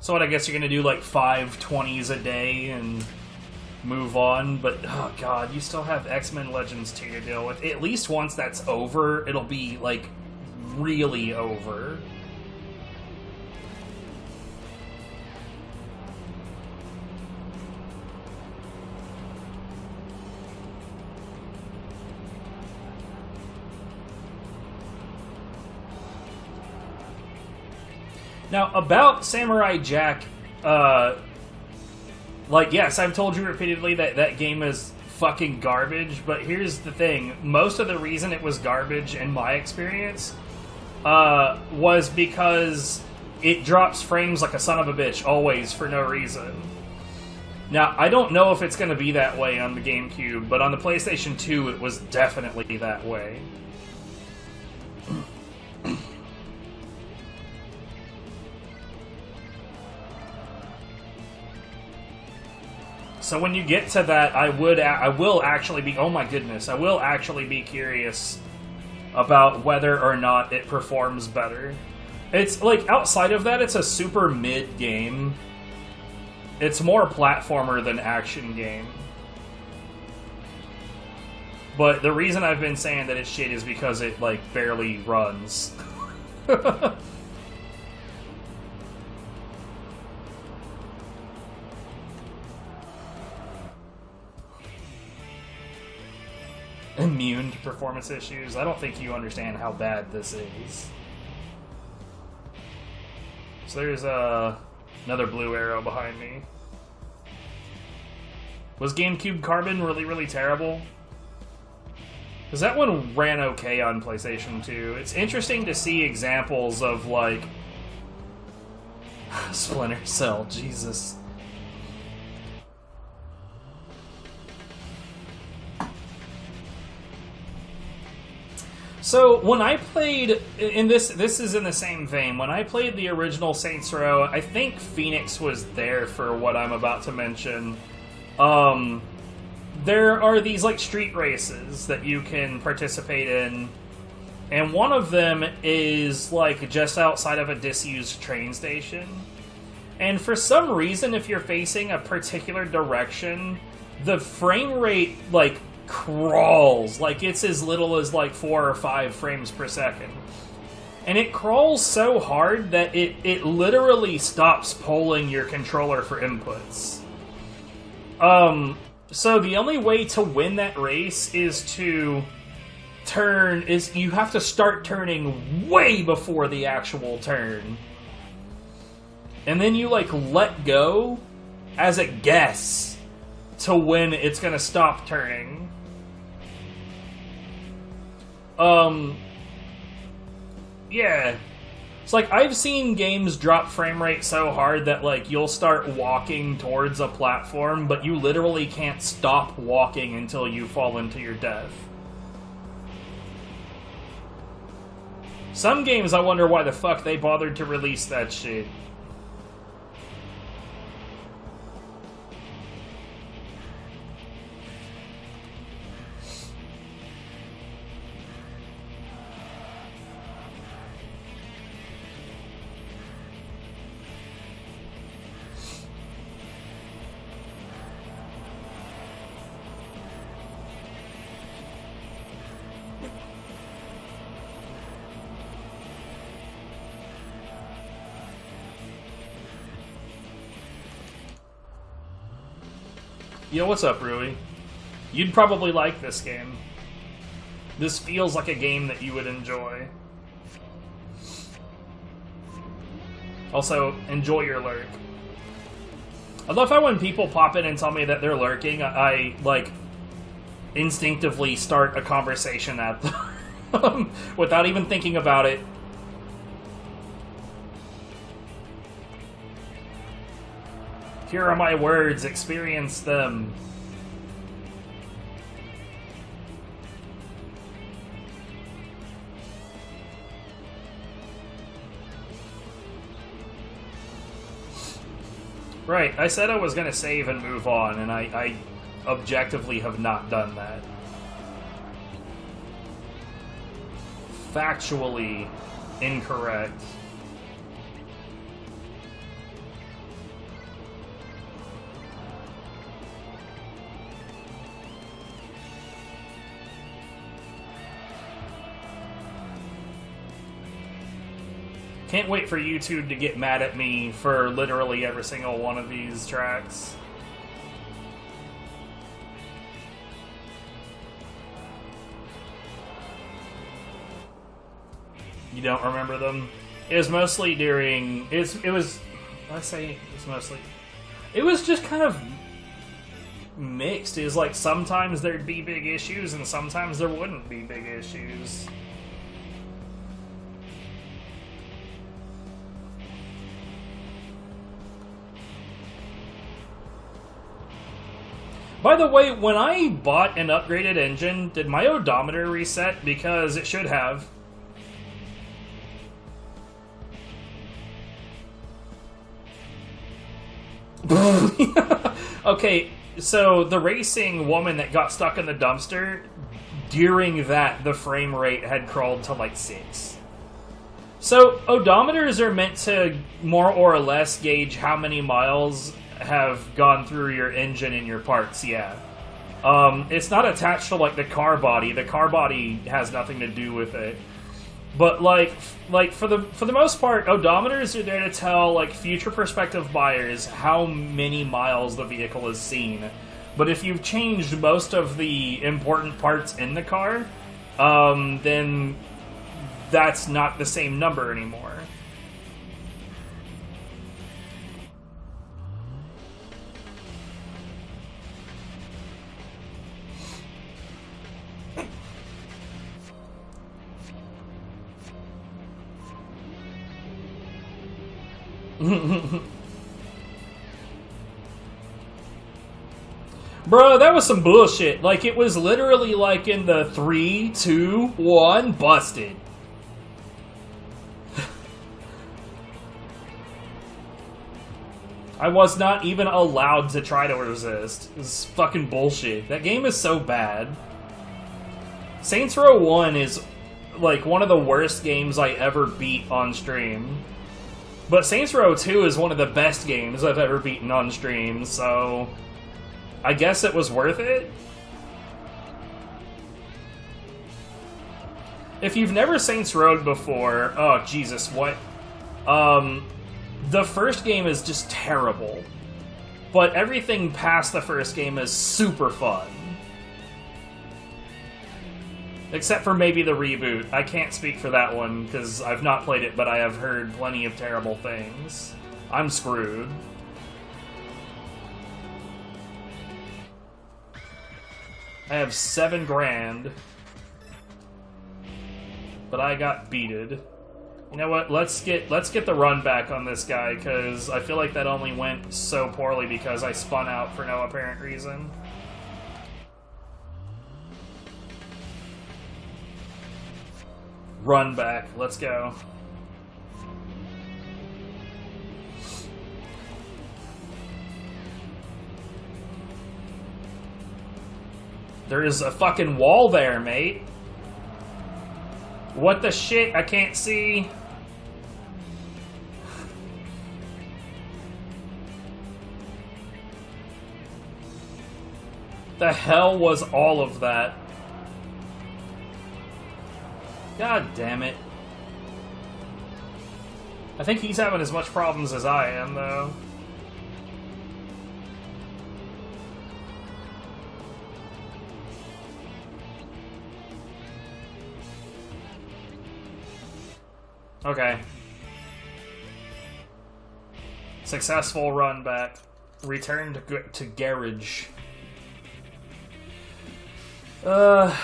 So what, I guess you're gonna do like 5 20s a day and move on, but oh god, you still have X-Men Legends 2 to deal with. At least once that's over, it'll be like really over. Now, about Samurai Jack, like, yes, I've told you repeatedly that that game is fucking garbage, but here's the thing. Most of the reason it was garbage, in my experience, was because it drops frames like a son of a bitch, always, for no reason. Now, I don't know if it's going to be that way on the GameCube, but on the PlayStation 2, it was definitely that way. So when you get to that, I will actually be, oh my goodness, I will actually be curious about whether or not it performs better. It's, like, outside of that, it's a super mid game. It's more platformer than action game. But the reason I've been saying that it's shit is because it, like, barely runs. Immune to performance issues? I don't think you understand how bad this is. So there's another blue arrow behind me. Was GameCube Carbon really, really terrible? Because that one ran okay on PlayStation 2. It's interesting to see examples of, like... Splinter Cell, Jesus. So, when I played, in this is in the same vein, when I played the original Saints Row, I think Phoenix was there for what I'm about to mention. There are these, like, street races that you can participate in, and one of them is, like, just outside of a disused train station. And for some reason, if you're facing a particular direction, the frame rate, like, crawls. Like, it's as little as, like, 4 or 5 frames per second. And it crawls so hard that it literally stops polling your controller for inputs. So the only way to win that race is to you have to start turning way before the actual turn. And then you, like, let go as a guess to when it's gonna stop turning. Yeah. It's like, I've seen games drop frame rate so hard that, like, you'll start walking towards a platform, but you literally can't stop walking until you fall into your death. Some games, I wonder why the fuck they bothered to release that shit. Yo, what's up, Rui? You'd probably like this game. This feels like a game that you would enjoy. Also, enjoy your lurk. I love how when people pop in and tell me that they're lurking, I like, instinctively start a conversation at them without even thinking about it. Here are my words, experience them. Right, I said I was going to save and move on, and I objectively have not done that. Factually incorrect. Can't wait for YouTube to get mad at me for literally every single one of these tracks. You don't remember them? It was mostly during... It was just kind of mixed. It was like sometimes there'd be big issues and sometimes there wouldn't be big issues. By the way, when I bought an upgraded engine, did my odometer reset? Because it should have. Okay, so the racing woman that got stuck in the dumpster, during that, the frame rate had crawled to like 6. So, odometers are meant to more or less gauge how many miles have gone through your engine and your parts, yeah. It's not attached to, like, the car body. The car body has nothing to do with it. But, like for the most part, odometers are there to tell, like, future prospective buyers how many miles the vehicle has seen. But if you've changed most of the important parts in the car, then that's not the same number anymore. Bro, that was some bullshit. Like, it was literally like in the 3, 2, 1, busted. I was not even allowed to try to resist. It's fucking bullshit. That game is so bad. Saints Row 1 is, like, one of the worst games I ever beat on stream. But Saints Row 2 is one of the best games I've ever beaten on stream, so I guess it was worth it. If you've never Saints Row'd before, oh Jesus, what? The first game is just terrible, but everything past the first game is super fun. Except for maybe the reboot. I can't speak for that one, because I've not played it, but I have heard plenty of terrible things. I'm screwed. I have $7 grand. But I got beated. You know what? Let's get the run back on this guy, because I feel like that only went so poorly because I spun out for no apparent reason. Run back. Let's go. There is a fucking wall there, mate. What the shit? I can't see. The hell was all of that? God damn it. I think he's having as much problems as I am, though. Okay. Successful run back. Return to garage. Oh,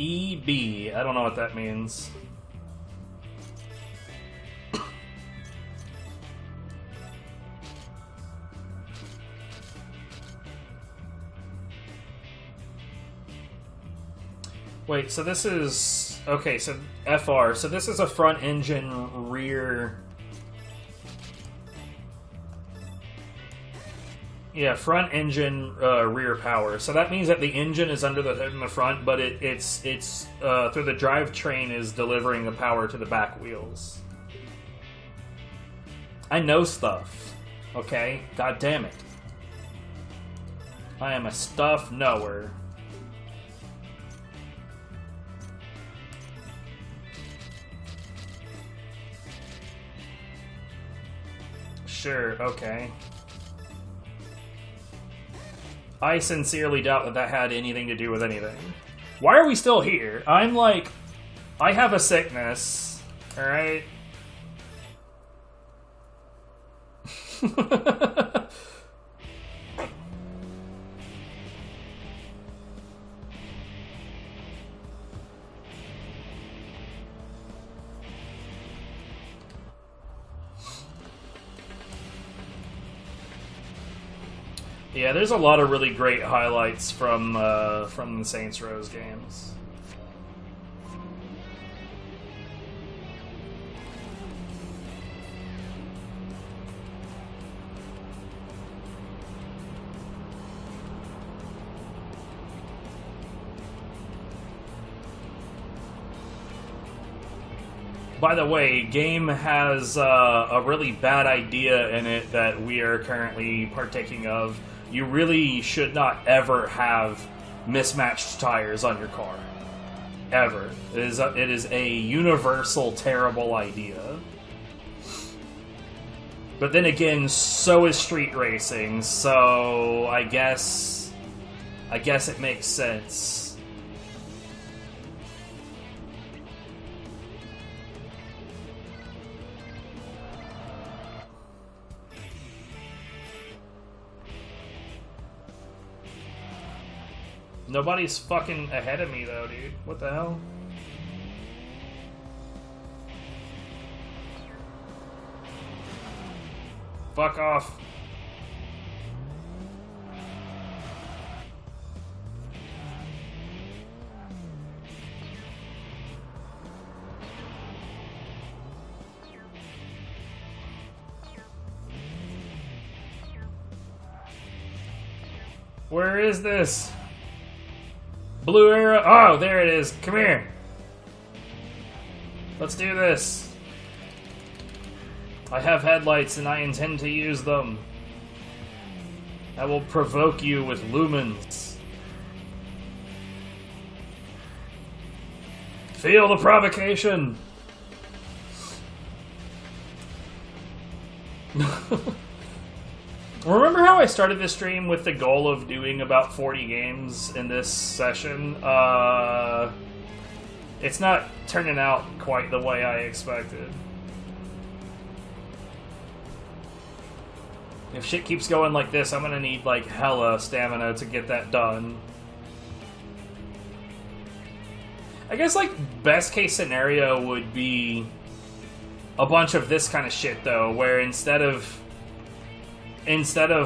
EB. I don't know what that means. Wait, so this is... Okay, so FR. So this is a front engine rear... Yeah, front engine rear power. So that means that the engine is under the hood in the front, but it's through the drivetrain is delivering the power to the back wheels. I know stuff, okay? God damn it. I am a stuff knower. Sure, okay. I sincerely doubt that that had anything to do with anything. Why are we still here? I'm like... I have a sickness, alright? Yeah, there's a lot of really great highlights from the Saints Row games. By the way, game has a really bad idea in it that we are currently partaking of. You really should not ever have mismatched tires on your car. Ever. It is a universal terrible idea. But then again, so is street racing, so I guess it makes sense. Nobody's fucking ahead of me, though, dude. What the hell? Fuck off. Where is this? Blue arrow. Oh, there it is. Come here. Let's do this. I have headlights and I intend to use them. I will provoke you with lumens. Feel the provocation. Remember how I started this stream with the goal of doing about 40 games in this session? It's not turning out quite the way I expected. If shit keeps going like this, I'm gonna need like hella stamina to get that done. I guess like best case scenario would be a bunch of this kind of shit though, where instead of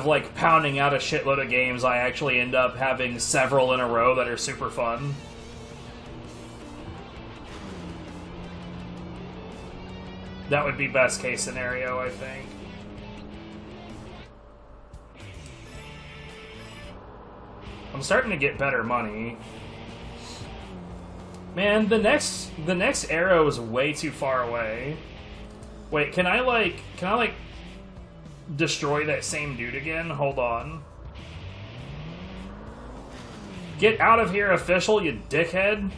like pounding out a shitload of games, I actually end up having several in a row that are super fun. That would be best case scenario, I think. I'm starting to get better money. Man, the next arrow is way too far away. Wait, can I like destroy that same dude again? Hold on. Get out of here, official, you dickhead.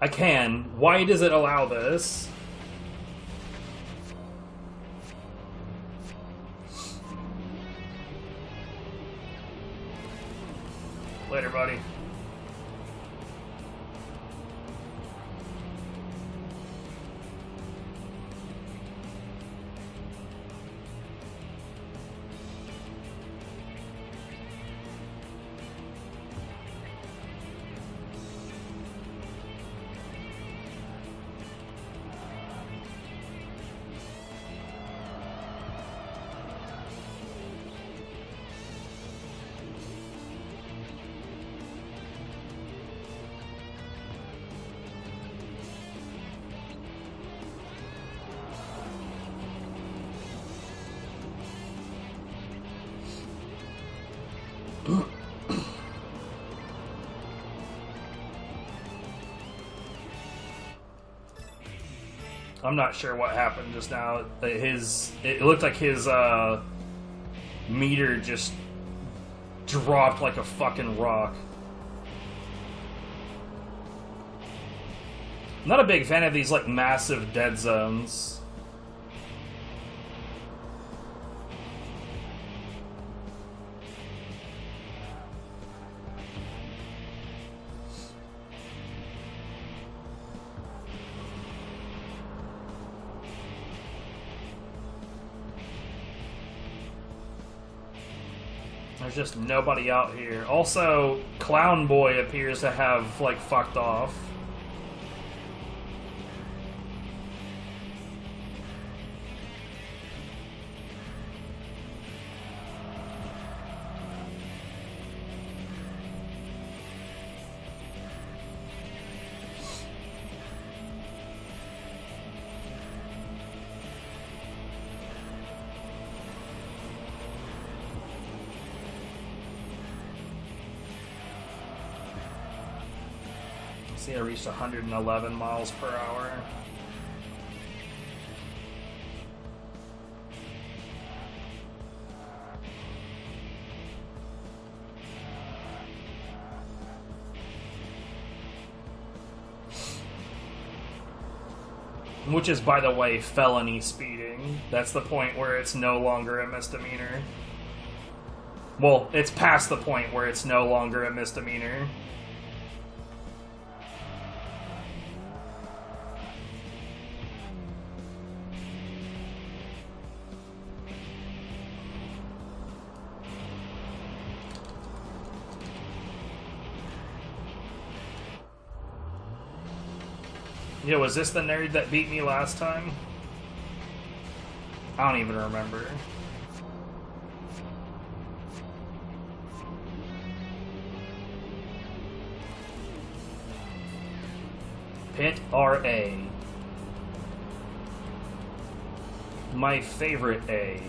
I can. Why does it allow this? Later, buddy. I'm not sure what happened just now. It looked like his meter just dropped like a fucking rock. I'm not a big fan of these like massive dead zones. There's just nobody out here. Also, Clown Boy appears to have, like, fucked off. See, I reached 111 miles per hour. Which is, by the way, felony speeding. That's the point where it's no longer a misdemeanor. Well, it's past the point where it's no longer a misdemeanor. Yeah, was this the nerd that beat me last time? I don't even remember. Pit RA. My favorite A.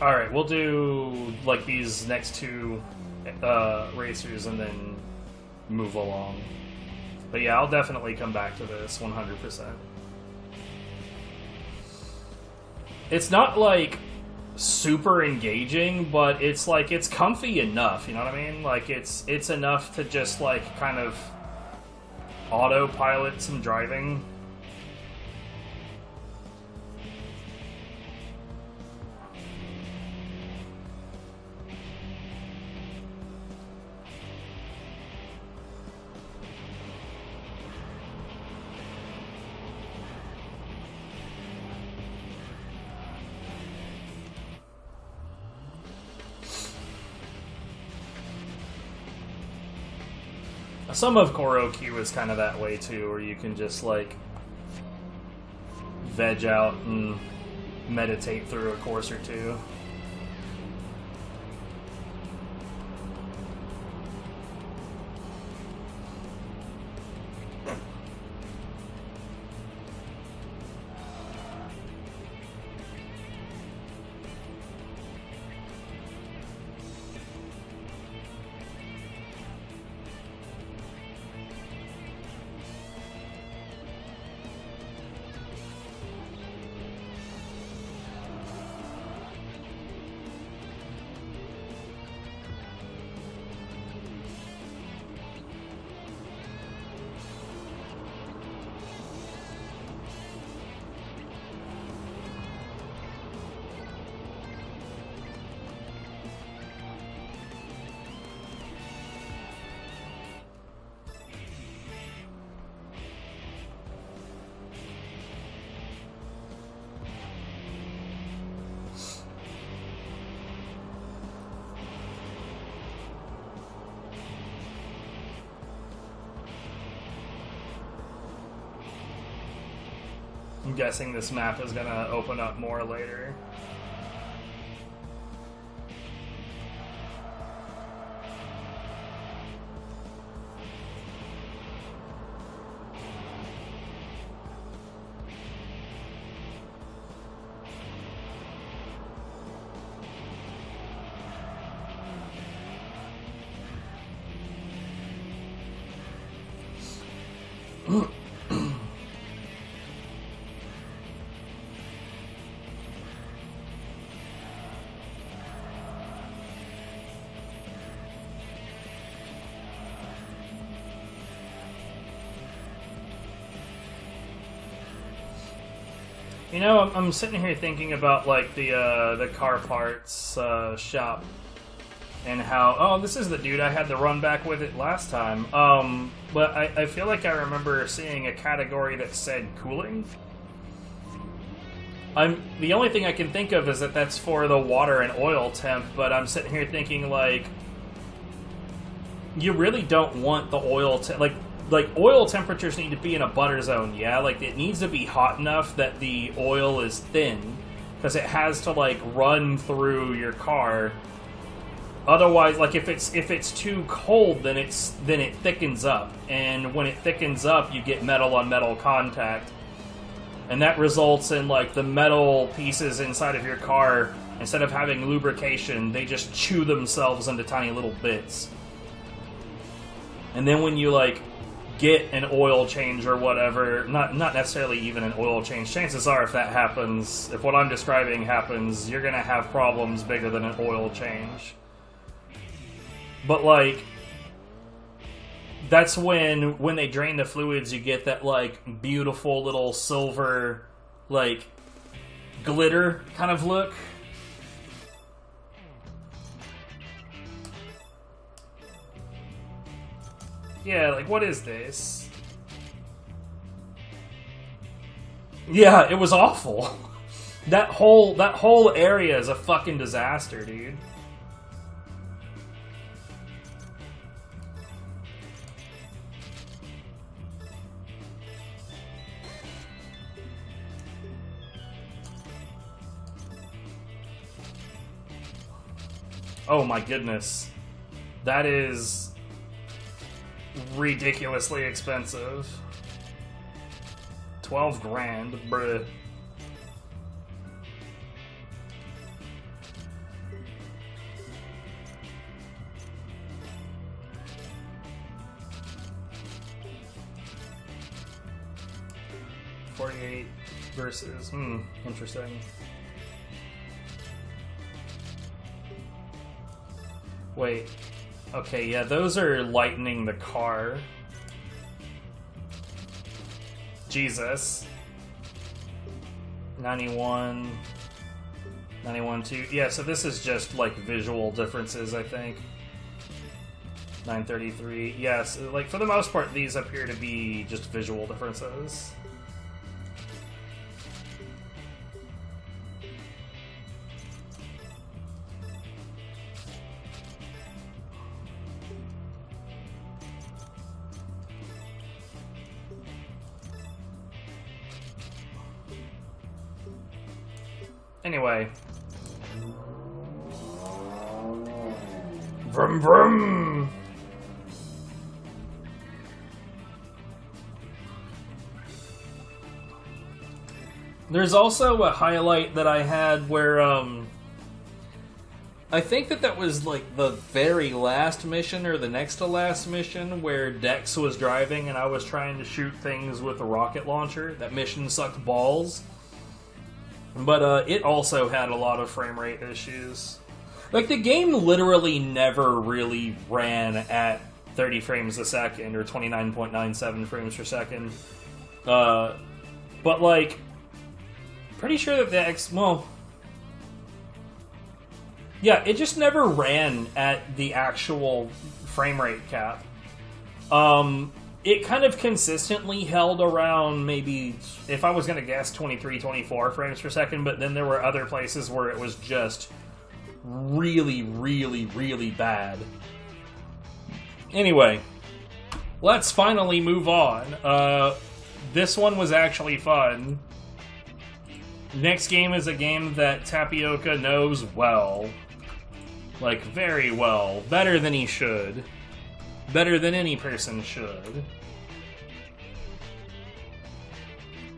Alright, we'll do like these next two racers and then move along. But yeah, I'll definitely come back to this 100%. It's not like super engaging, but it's like it's comfy enough, you know what I mean? Like it's enough to just like kind of autopilot some driving. Some of Korokyu is kind of that way too, where you can just like veg out and meditate through a course or two. I'm guessing this map is gonna open up more later. You know, I'm sitting here thinking about like the car parts shop and how, oh, this is the dude I had to run back with it last time. But I feel like I remember seeing a category that said cooling. The only thing I can think of is that that's for the water and oil temp, but I'm sitting here thinking like, you really don't want the oil like oil temperatures need to be in a butter zone, yeah? Like, it needs to be hot enough that the oil is thin, because it has to, like, run through your car. Otherwise, like, if it's too cold, then it thickens up. And when it thickens up, you get metal-on-metal contact. And that results in, like, the metal pieces inside of your car, instead of having lubrication, they just chew themselves into tiny little bits. And then when you, like, get an oil change or whatever, not necessarily even an oil change, chances are if that happens, if what I'm describing happens, you're gonna have problems bigger than an oil change. But like, that's when they drain the fluids, you get that like beautiful little silver, like, glitter kind of look. Yeah, like, what is this? Yeah, it was awful. That whole area is a fucking disaster, dude. Oh my goodness. That is ridiculously expensive. 12 grand, bruh. $48 versus, interesting. Wait. Okay, yeah, those are lightening the car. Jesus. 91. 91 2. Yeah, so this is just like visual differences, I think. 933. Yes, like for the most part, these appear to be just visual differences. Anyway. Vroom vroom! There's also a highlight that I had where, I think that was like the very last mission or the next to last mission where Dex was driving and I was trying to shoot things with a rocket launcher. That mission sucked balls. But it also had a lot of frame rate issues. Like, the game literally never really ran at 30 frames a second or 29.97 frames per second. But, like, pretty sure that yeah, it just never ran at the actual frame rate cap. It kind of consistently held around maybe, if I was going to guess, 23, 24 frames per second, but then there were other places where it was just really, really, really bad. Anyway, let's finally move on. This one was actually fun. Next game is a game that Tapioca knows well. Like, very well. Better than he should. Better than any person should.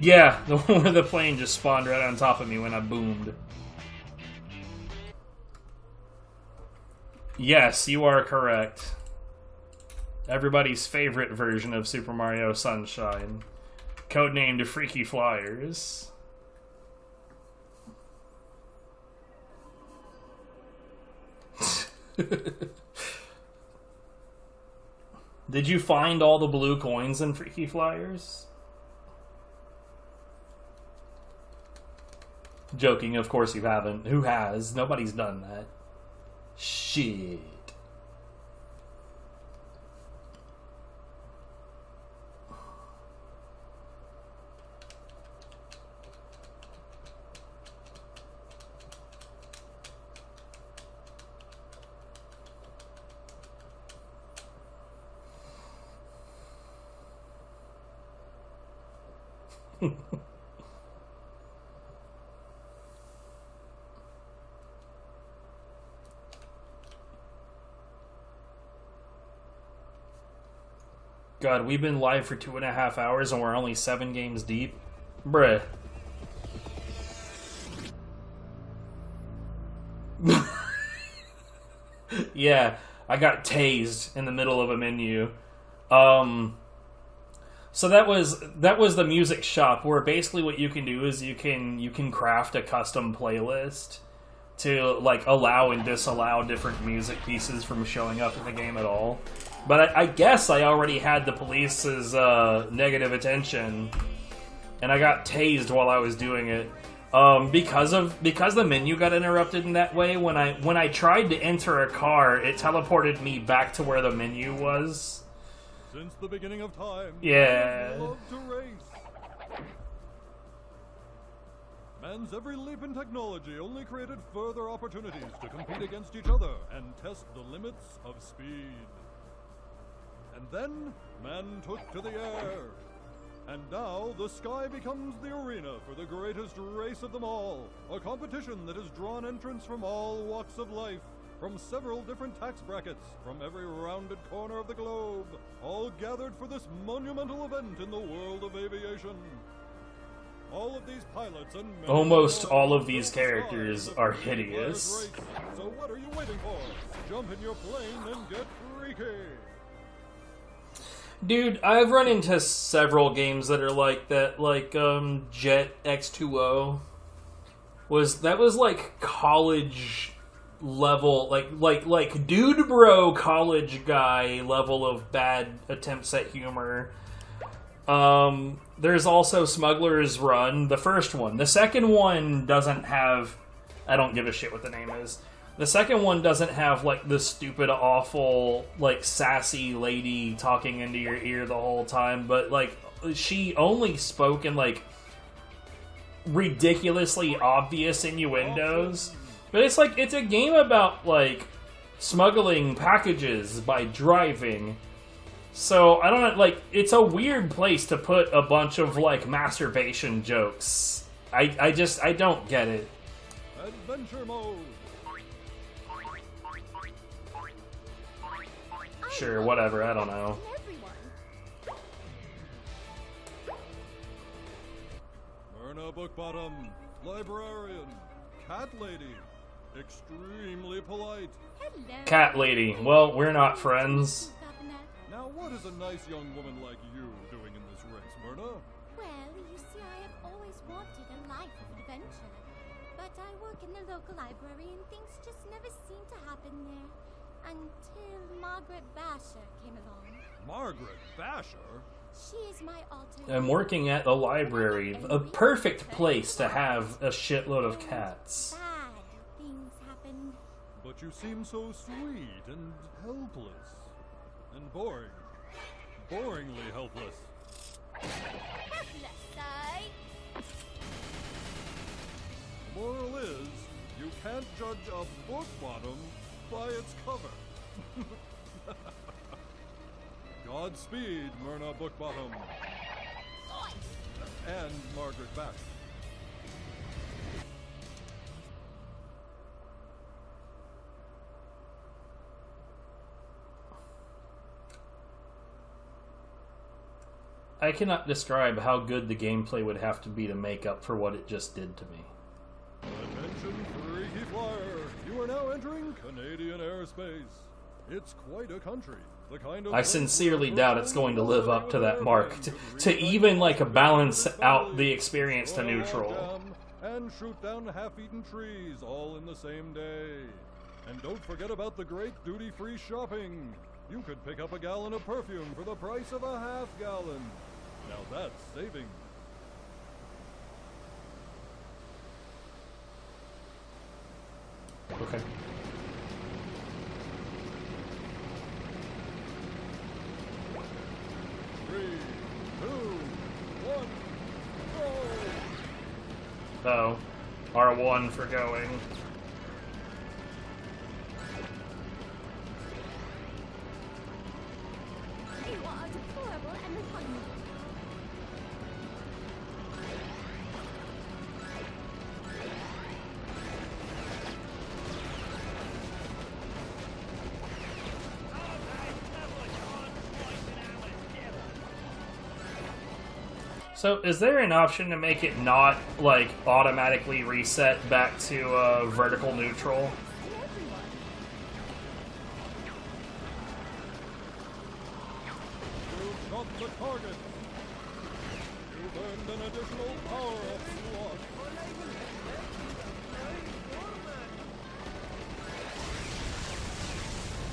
Yeah, the one where the plane just spawned right on top of me when I boomed. Yes, you are correct. Everybody's favorite version of Super Mario Sunshine. Codenamed Freaky Flyers. Did you find all the blue coins in Freaky Flyers? Joking, of course you haven't. Who has? Nobody's done that. Shit. God, we've been live for 2.5 hours and we're only 7 games deep? Bruh. Yeah, I got tased in the middle of a menu. So that was the music shop, where basically what you can do is you can craft a custom playlist to like allow and disallow different music pieces from showing up in the game at all. But I guess I already had the police's negative attention, and I got tased while I was doing it. Because the menu got interrupted in that way. When I tried to enter a car, it teleported me back to where the menu was. Since the beginning of time, yeah. love to race. Man's every leap in technology only created further opportunities to compete against each other and test the limits of speed. And then, man took to the air. And now, the sky becomes the arena for the greatest race of them all. A competition that has drawn entrants from all walks of life, from several different tax brackets, from every rounded corner of the globe, all gathered for this monumental event in the world of aviation. All of these pilots and almost all of these characters are hideous. So what are you waiting for? Jump in your plane and get freaky. Dude, I've run into several games that are like that, like Jet X2O. Was like college level, like dude bro college guy level of bad attempts at humor. There's also Smuggler's Run, the first one. The second one doesn't have, I don't give a shit what the name is. The second one doesn't have, like, the stupid, awful, like, sassy lady talking into your ear the whole time, but, like, she only spoke in, like, ridiculously obvious innuendos. But it's, like, it's a game about, like, smuggling packages by driving. So, I don't, like, it's a weird place to put a bunch of, like, masturbation jokes. I don't get it. Adventure mode. Sure, whatever, I don't know. Myrna Bookbottom, librarian, cat lady, extremely polite. Hello. Cat lady, well, we're not friends. Now what is a nice young woman like you doing in this race, Myrna? Well, you see, I have always wanted a life of adventure. But I work in the local library and things just never seem to happen there. Until Margaret Basher came along. Margaret Basher? She is my alter. I'm working at the library. A perfect place to have a shitload of cats. Bad things happen. But you seem so sweet and helpless. And boring. Boringly helpless. Helpless, I. The moral is, you can't judge a book bottom by its cover. Godspeed, Myrna Bookbottom. And Margaret Basher. I cannot describe how good the gameplay would have to be to make up for what it just did to me. Attention, freaky flyer! You are now entering Canadian airspace. It's quite a country. The kind of I sincerely doubt it's going to live up to that mark. To even, like, balance out the experience to neutral. And shoot down half-eaten trees all in the same day. And don't forget about the great duty-free shopping. You could pick up a gallon of perfume for the price of a half-gallon. Now that's saving. Okay. Three, two, one, go! Oh. R1 for going. You are deplorable and repugnant. So, is there an option to make it not, like, automatically reset back to vertical neutral? You shot the target. You earned an additional power-up slot.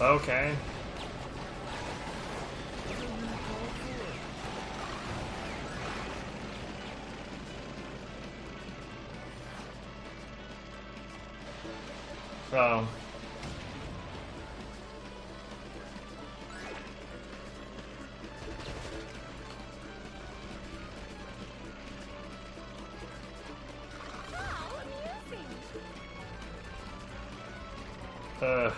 Okay. Oh. Uh.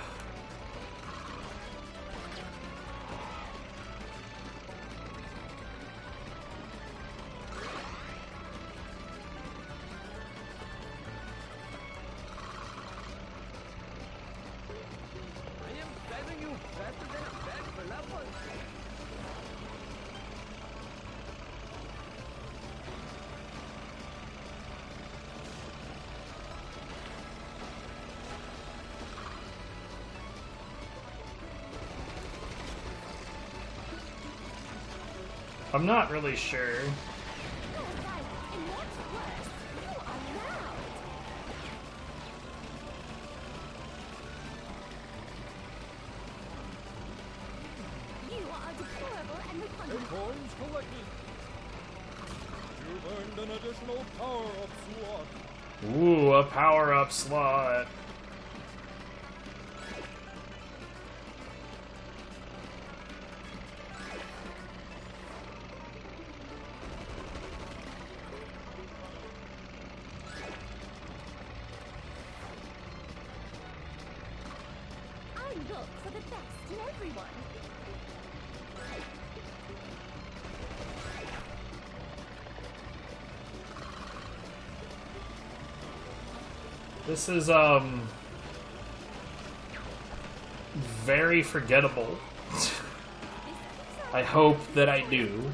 I'm not really sure. Coins collected. You've earned an additional power-up slot. Ooh, a power-up slot. I look for the best in everyone. This is, very forgettable. I hope that I do.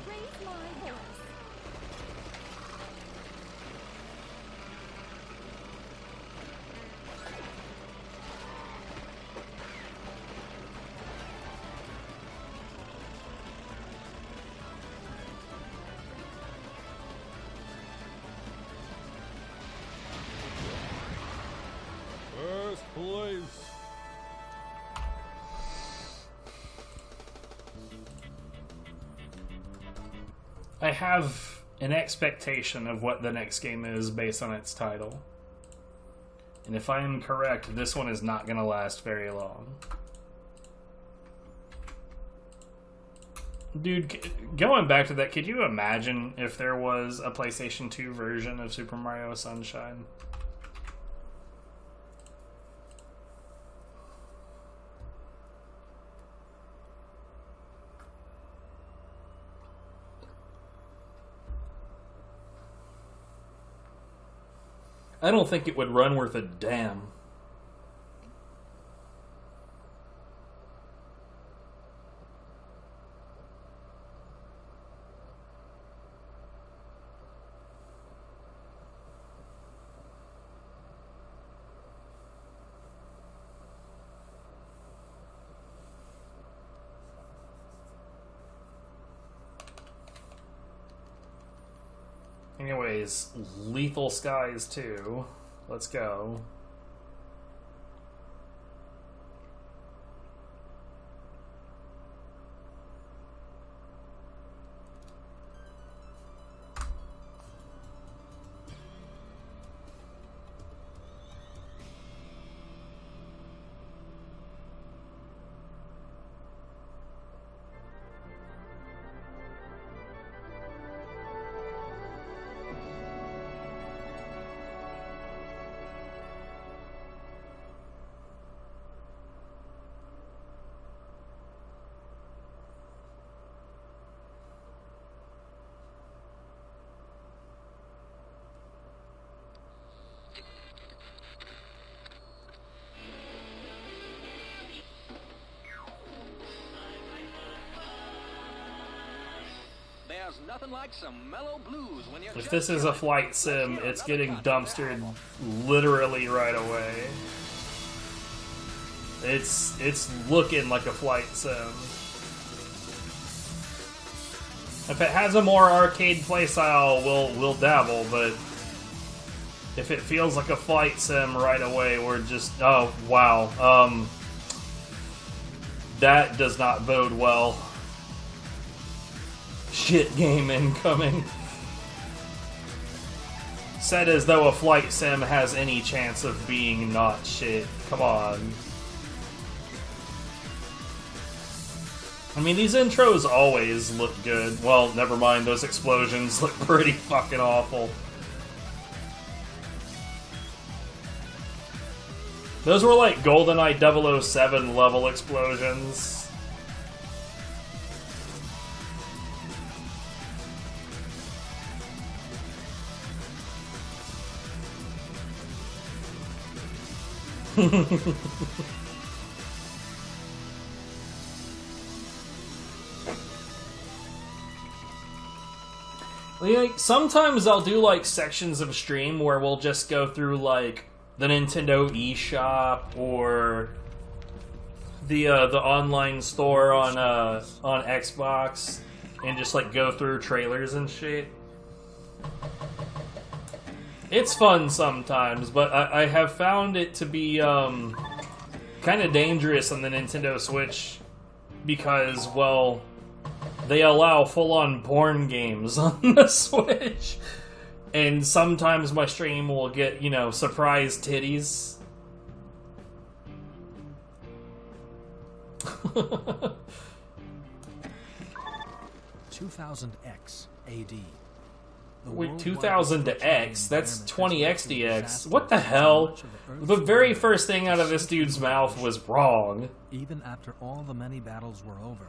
First place. I have an expectation of what the next game is based on its title. And if I am correct, this one is not going to last very long. Dude, going back to that, could you imagine if there was a PlayStation 2 version of Super Mario Sunshine? I don't think it would run worth a damn. Anyways, Lethal Skies 2. Let's go. There's nothing like some mellow blues when you're If this is a flight sim, it's getting dumpstered literally right away. It's looking like a flight sim. If it has a more arcade playstyle, we'll dabble, but if it feels like a flight sim right away, we're just... Oh, wow. That does not bode well. Shit game incoming. Said as though a flight sim has any chance of being not shit. Come on. I mean, these intros always look good. Well, never mind, those explosions look pretty fucking awful. Those were like GoldenEye 007 level explosions. Like, sometimes I'll do like sections of stream where we'll just go through like the Nintendo eShop or the online store on Xbox and just like go through trailers and shit. It's fun sometimes, but I have found it to be kind of dangerous on the Nintendo Switch because, well, they allow full-on porn games on the Switch. And sometimes my stream will get, you know, surprise titties. 2000X AD. Wait, 2000 to X? That's 20XDX. What the hell? The very first thing out of this dude's mouth was wrong. Even after all the many battles were over,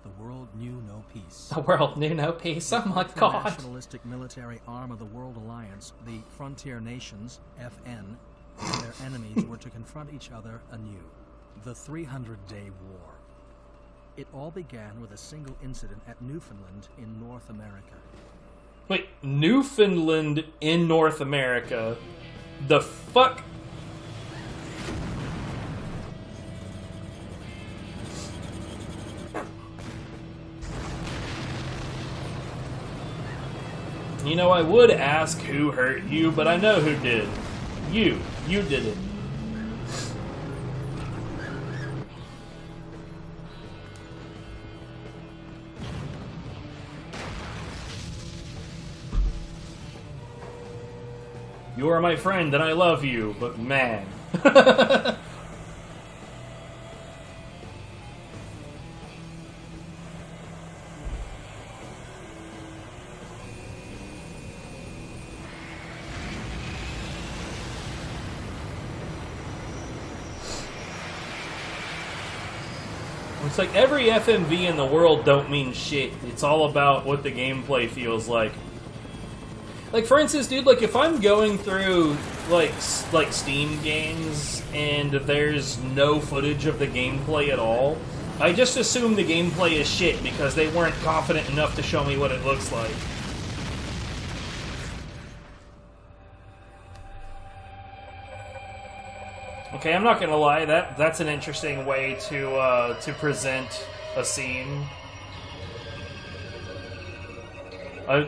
the world knew no peace. The world knew no peace? Oh my The god. nationalistic military arm of the World Alliance, the Frontier Nations, FN, and their enemies were to confront each other anew. The 300-Day War. It all began with a single incident at Newfoundland in North America. Wait, Newfoundland in North America? The fuck? You know, I would ask who hurt you, but I know who did. You. You did it. You are my friend and I love you, but man. It's like every FMV in the world don't mean shit. It's all about what the gameplay feels like. Like, for instance, dude, like, if I'm going through, like Steam games and there's no footage of the gameplay at all, I just assume the gameplay is shit because they weren't confident enough to show me what it looks like. Okay, I'm not gonna lie, that's an interesting way to present a scene.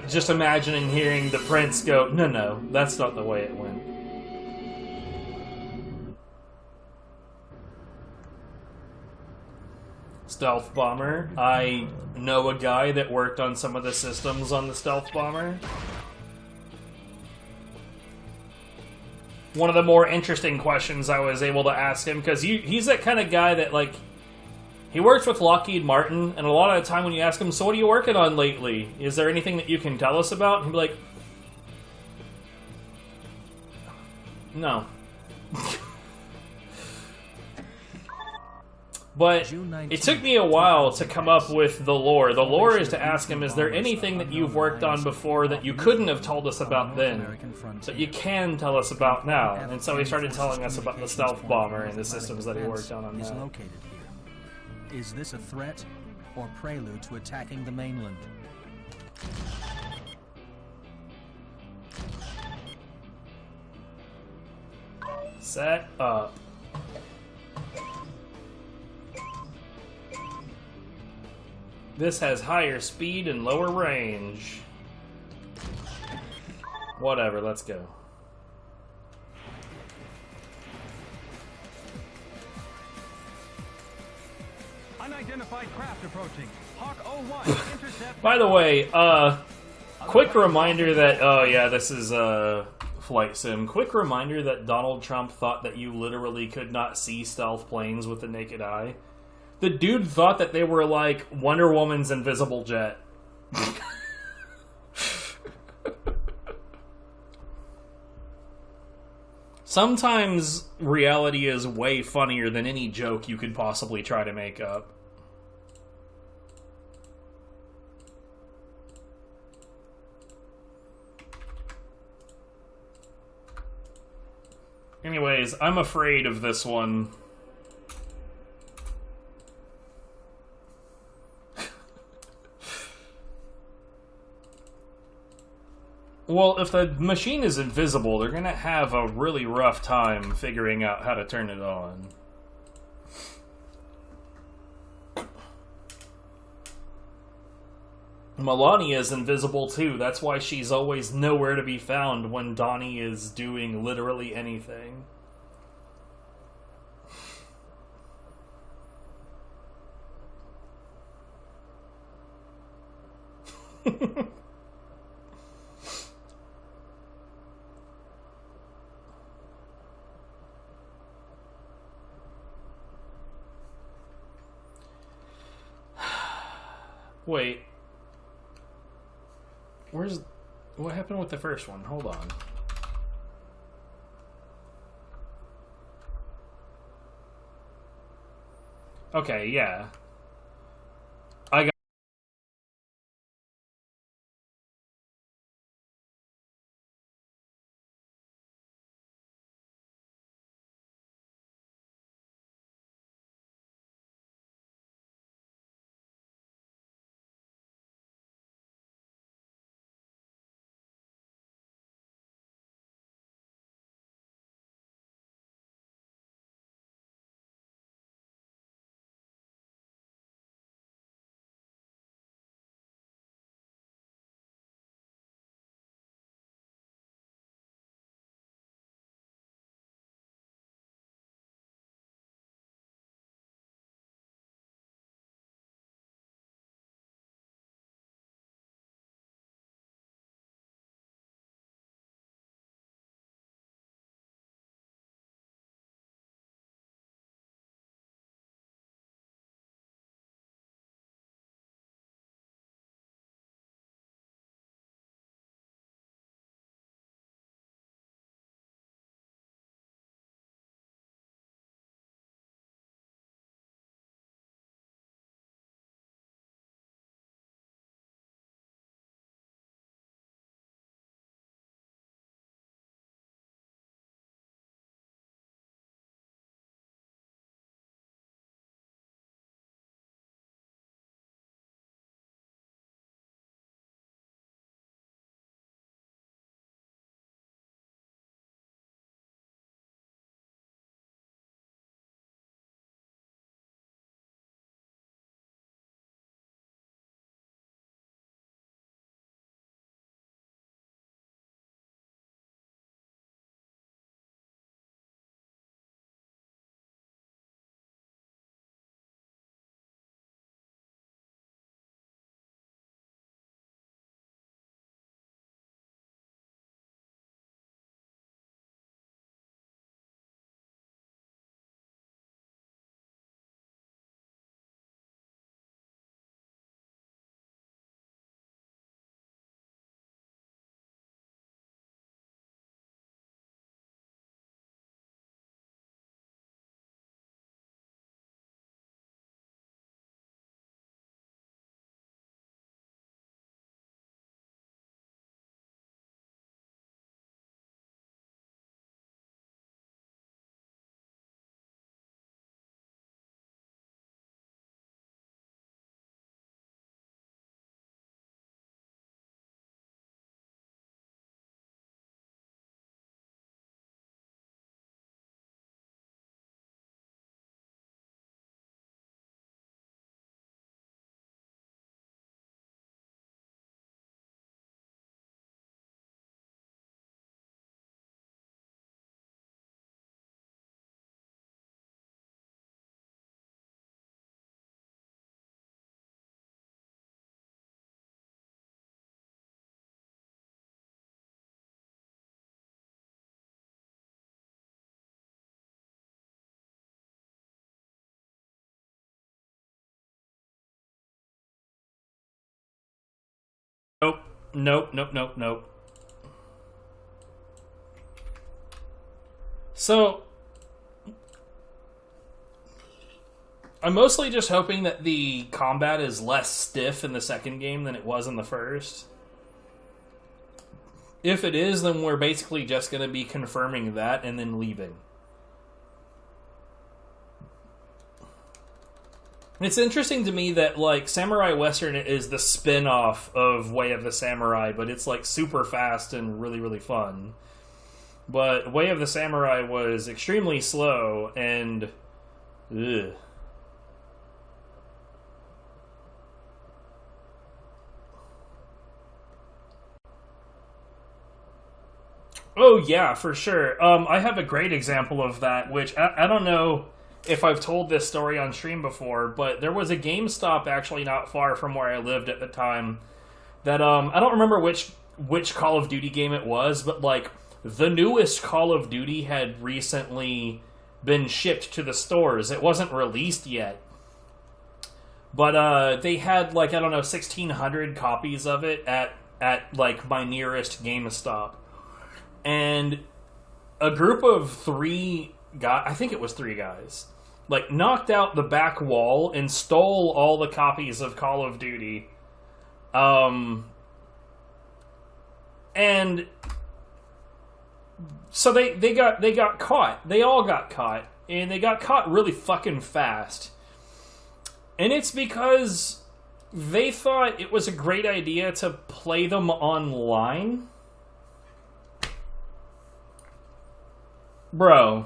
Just imagining hearing the prince go, no, that's not the way it went. Stealth bomber. I know a guy that worked on some of the systems on the stealth bomber. One of the more interesting questions I was able to ask him, because he's that kind of guy that, like, he works with Lockheed Martin, and a lot of the time when you ask him, so what are you working on lately? Is there anything that you can tell us about? He'll be like, no. But it took me a while to come up with the lore. The lore is to ask him, is there anything that you've worked on before that you couldn't have told us about then, that you can tell us about now? And so he started telling us about the stealth bomber and the systems that he worked on is that. located here. Is this a threat or prelude to attacking the mainland? Set up. This has higher speed and lower range. Whatever, let's go. Unidentified craft approaching. Hawk 01, intercept. By the way, quick reminder that, oh yeah, this is Flight Sim. Quick reminder that Donald Trump thought that you literally could not see stealth planes with the naked eye. The dude thought that they were like Wonder Woman's invisible jet. Sometimes reality is way funnier than any joke you could possibly try to make up. Anyways, I'm afraid of this one. Well, if the machine is invisible, they're gonna have a really rough time figuring out how to turn it on. Melania is invisible too. That's why she's always nowhere to be found when Donnie is doing literally anything. Wait. What happened with the first one? Hold on. Okay, yeah. Nope. So, I'm mostly just hoping that the combat is less stiff in the second game than it was in the first. If it is, then we're basically just going to be confirming that and then leaving. It's interesting to me that, like, Samurai Western is the spin-off of Way of the Samurai, but it's, like, super fast and really, really fun. But Way of the Samurai was extremely slow and... ugh. Oh, yeah, for sure. I have a great example of that, which I don't know if I've told this story on stream before, but there was a GameStop actually not far from where I lived at the time that, I don't remember which Call of Duty game it was, but, like, the newest Call of Duty had recently been shipped to the stores. It wasn't released yet. But, they had, like, I don't know, 1,600 copies of it at like, my nearest GameStop. And a group of 3 guys, I think it was 3 guys, like, knocked out the back wall and stole all the copies of Call of Duty. And so they got caught. They all got caught. And they got caught really fucking fast. And it's because they thought it was a great idea to play them online. Bro.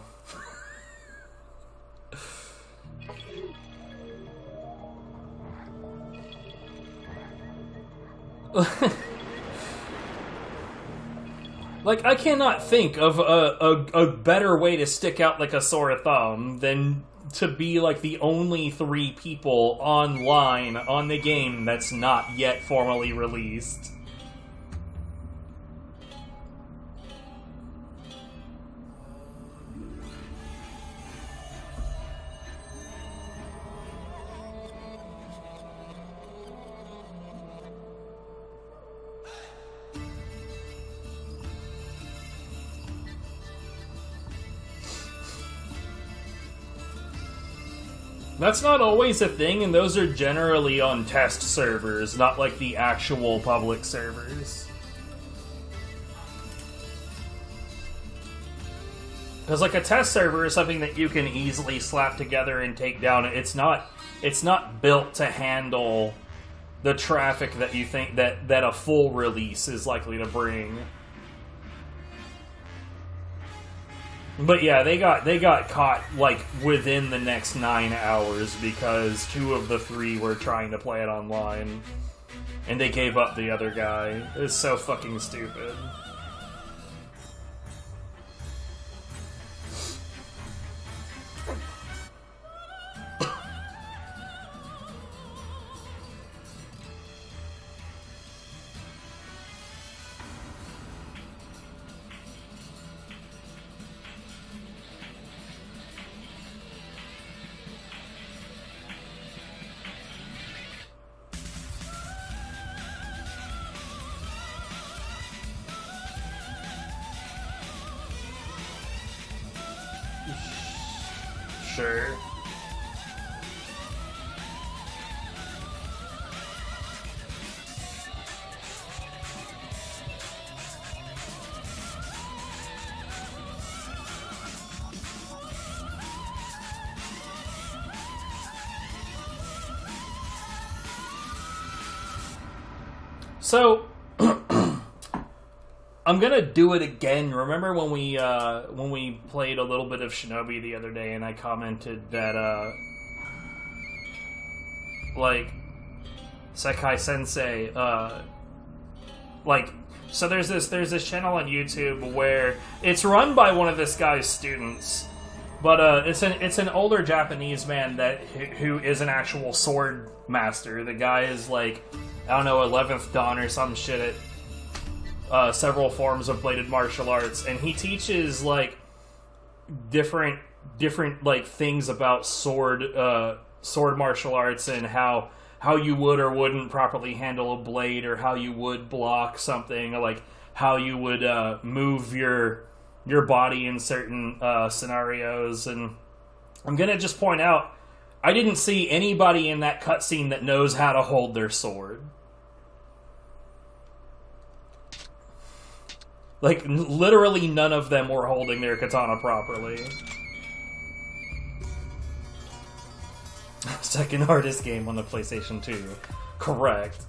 Like, I cannot think of a better way to stick out like a sore thumb than to be like the only 3 people online on the game that's not yet formally released. That's not always a thing, and those are generally on test servers, not like the actual public servers. Because like a test server is something that you can easily slap together and take down. It's not built to handle the traffic that you think that a full release is likely to bring. But yeah, they got caught like within the next 9 hours because 2 of the 3 were trying to play it online, and they gave up the other guy. It's so fucking stupid. Sure. So I'm gonna do it again. Remember when we played a little bit of Shinobi the other day, and I commented that like Sekai Sensei, like, so there's this channel on YouTube where it's run by one of this guy's students, but it's an older Japanese man who is an actual sword master. The guy is like, I don't know, 11th Dan or some shit at several forms of bladed martial arts, and he teaches like different like things about sword martial arts and how how you would or wouldn't properly handle a blade, or how you would block something, or like how you would move your body in certain scenarios. And I'm gonna just point out, I didn't see anybody in that cutscene that knows how to hold their sword. Like, literally none of them were holding their katana properly. Second hardest game on the PlayStation 2. Correct.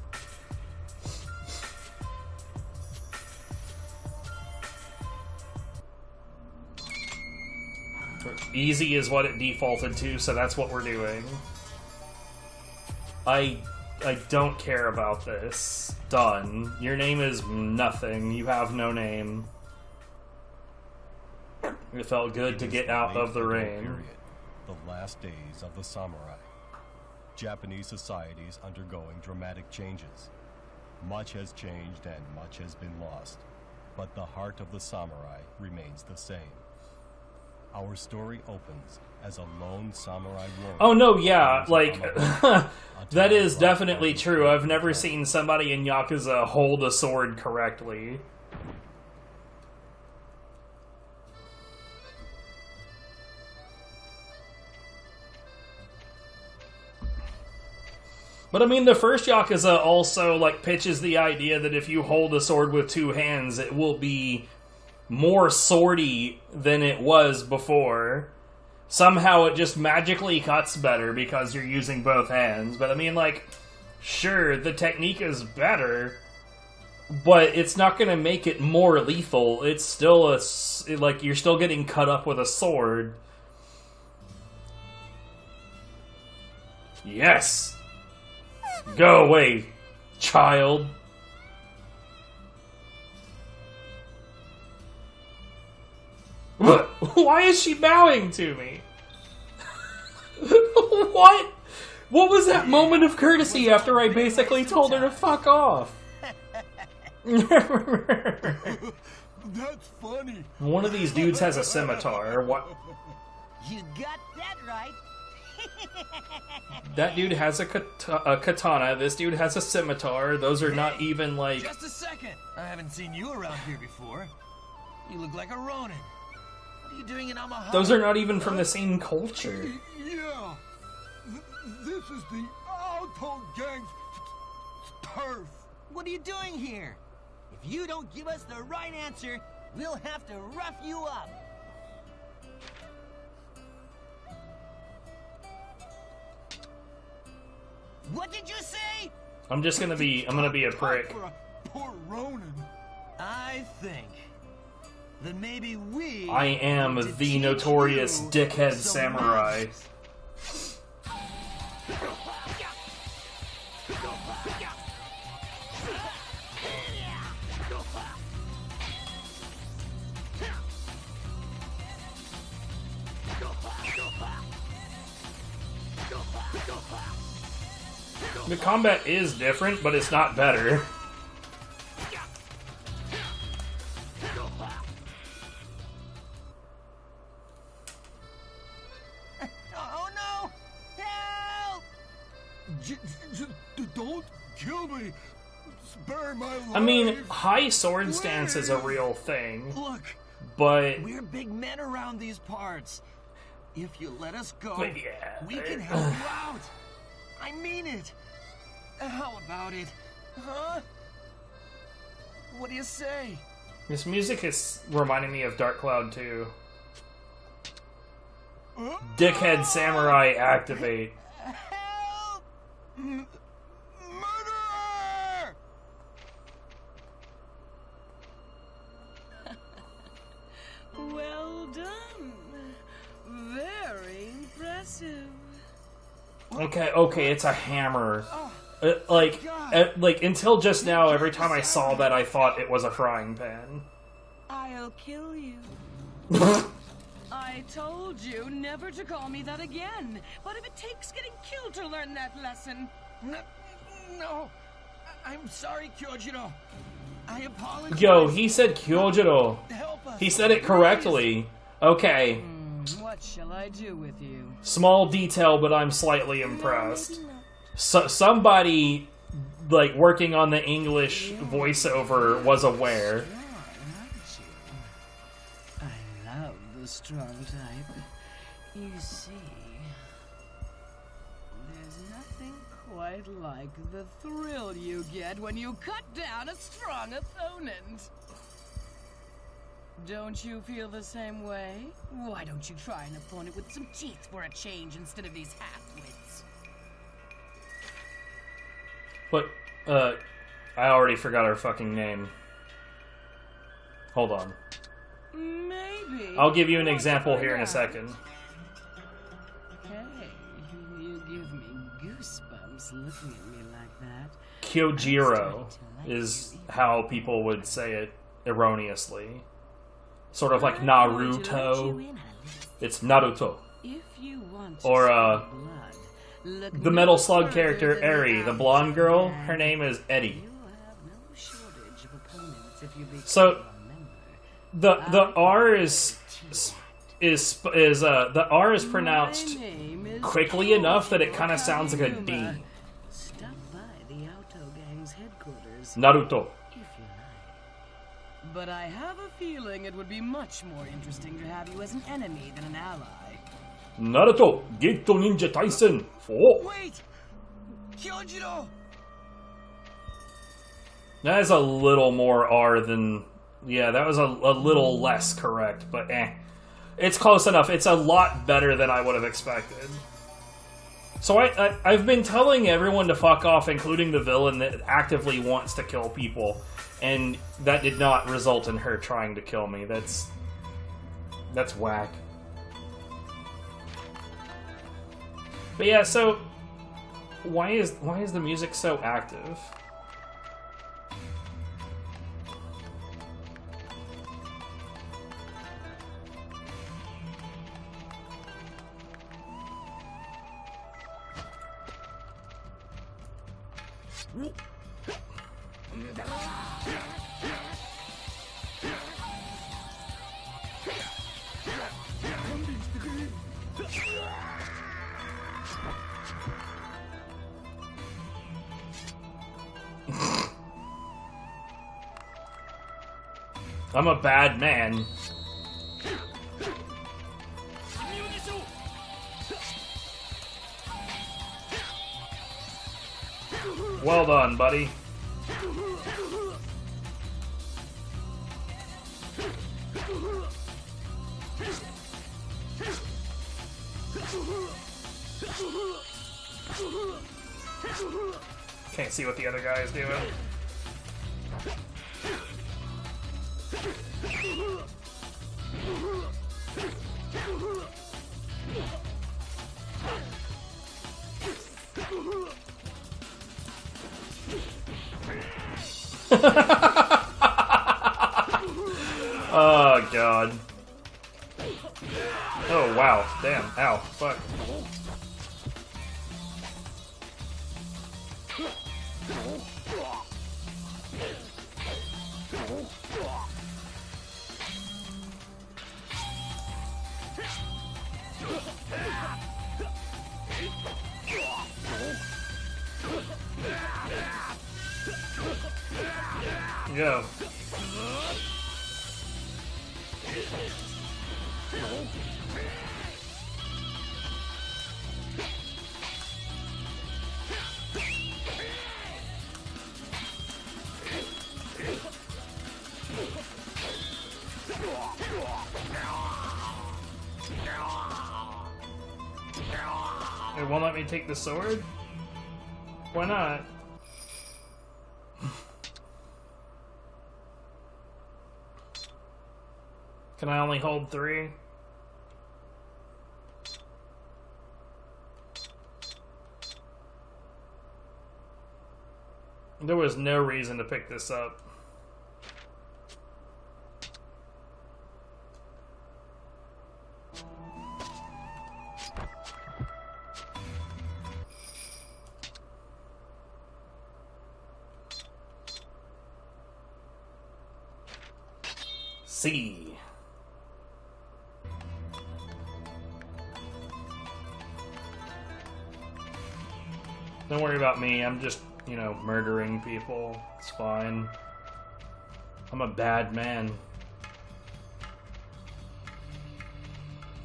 Easy is what it defaulted to, so that's what we're doing. I don't care about this. Done. Your name is nothing. You have no name. It felt good to get out of the rain. The last days of the samurai. Japanese society is undergoing dramatic changes. Much has changed and much has been lost, but the heart of the samurai remains the same. Our story opens as a lone samurai warrior. Oh no, yeah, like, that is definitely true. I've never seen somebody in Yakuza hold a sword correctly. But I mean, the first Yakuza also, like, pitches the idea that if you hold a sword with two hands, it will be more swordy than it was before. Somehow it just magically cuts better because you're using both hands. But I mean, like, sure, the technique is better, but it's not going to make it more lethal. It's still like, you're still getting cut up with a sword. Yes! Go away, child. Why is she bowing to me? What? What was that moment of courtesy after I basically told her to fuck off? That's funny. One of these dudes has a scimitar. What? You got that right. That dude has a katana. This dude has a scimitar. Those are not even like... Just a second. I haven't seen you around here before. You look like a Ronin. What are you doing in Omaha? Those are not even from the same culture. Yeah. This is the Alto Gang's turf. What are you doing here? If you don't give us the right answer, we'll have to rough you up. What did you say? I'm gonna be a prick. Poor Ronin. I think that maybe we... I am the notorious dickhead samurai. The combat is different, but it's not better. Oh no! Help! Don't kill me. Spare my life. I mean, high sword stance is a real thing. Look, but we're big men around these parts. If you let us go, But yeah. we can help you out. I mean it. How about it? Huh? What do you say? This music is reminding me of Dark Cloud 2. Dickhead samurai activate. Help! Murderer! Well done. Very impressive. Okay, it's a hammer. Like until just now, every time I saw that, I thought it was a frying pan. I'll kill you. I told you never to call me that again. But if it takes getting killed to learn that lesson... No. I'm sorry, Kyojiro. I apologize. Yo, he said Kyojiro. He said it correctly. Okay. What shall I do with you? Small detail, but I'm slightly impressed. somebody like working on the English voiceover was aware. I love the strong type. You see, there's nothing quite like the thrill you get when you cut down a strong opponent. Don't you feel the same way? Why don't you try an opponent with some teeth for a change instead of these half-wits? But, I already forgot her fucking name. Hold on. Maybe. I'll give you an example here in a second. Hey, you give me goosebumps looking at me like that. Kyojiro is how people would say it erroneously. Sort of like Naruto. It's Naruto. Or, the Metal Slug character, Eri, the blonde girl, her name is Eddie. So, the R is the R is pronounced quickly enough that it kind of sounds like a D. Naruto. But I have a feeling it would be much more interesting to have you as an enemy than an ally. Naruto, Geto Ninja Tyson 4. Wait! Kyojiro! That is a little more R than... Yeah, that was a little less correct, but eh. It's close enough. It's a lot better than I would have expected. So I've been telling everyone to fuck off, including the villain that actively wants to kill people. And that did not result in her trying to kill me. That's whack. But yeah, so why is the music so active? I'm a bad man. Well done, buddy. Can't see what the other guy is doing. Oh, God. Oh, wow. Damn. Ow. Fuck. Go. It won't let me take the sword? Why not? Can I only hold 3? There was no reason to pick this up. C. Don't worry about me. I'm just, you know, murdering people. It's fine. I'm a bad man.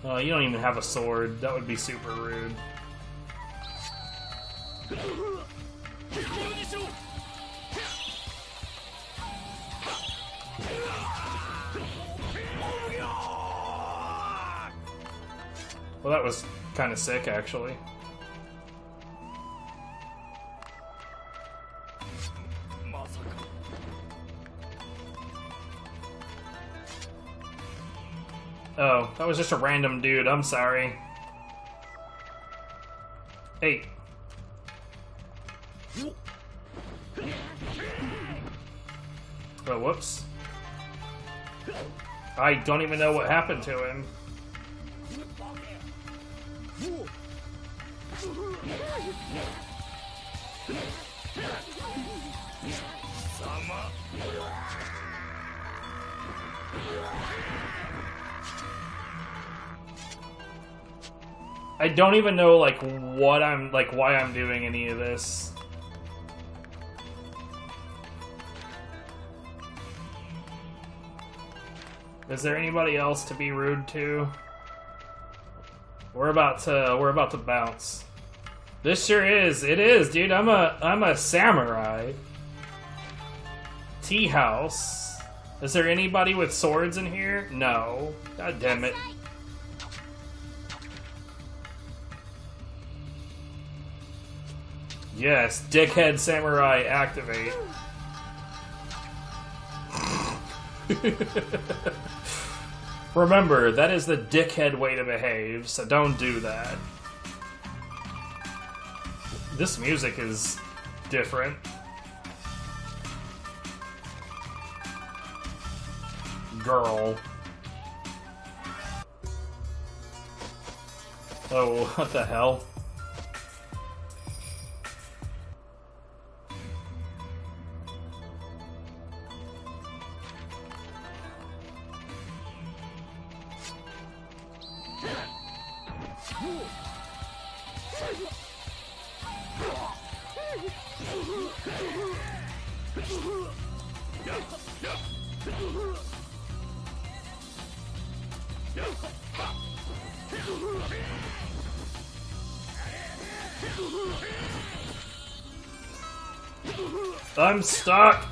You don't even have a sword. That would be super rude. Well, that was kind of sick, actually. Oh, that was just a random dude. I'm sorry. Hey. Oh, whoops. I don't even know what happened to him. I don't even know, like, what I'm, like, why I'm doing any of this. Is there anybody else to be rude to? We're about to bounce. This sure is. It is, dude. I'm a samurai. Tea house. Is there anybody with swords in here? No. God damn it. Yes, dickhead samurai activate. Remember, that is the dickhead way to behave, so don't do that. This music is different. Girl. Oh, what the hell? I'm stuck!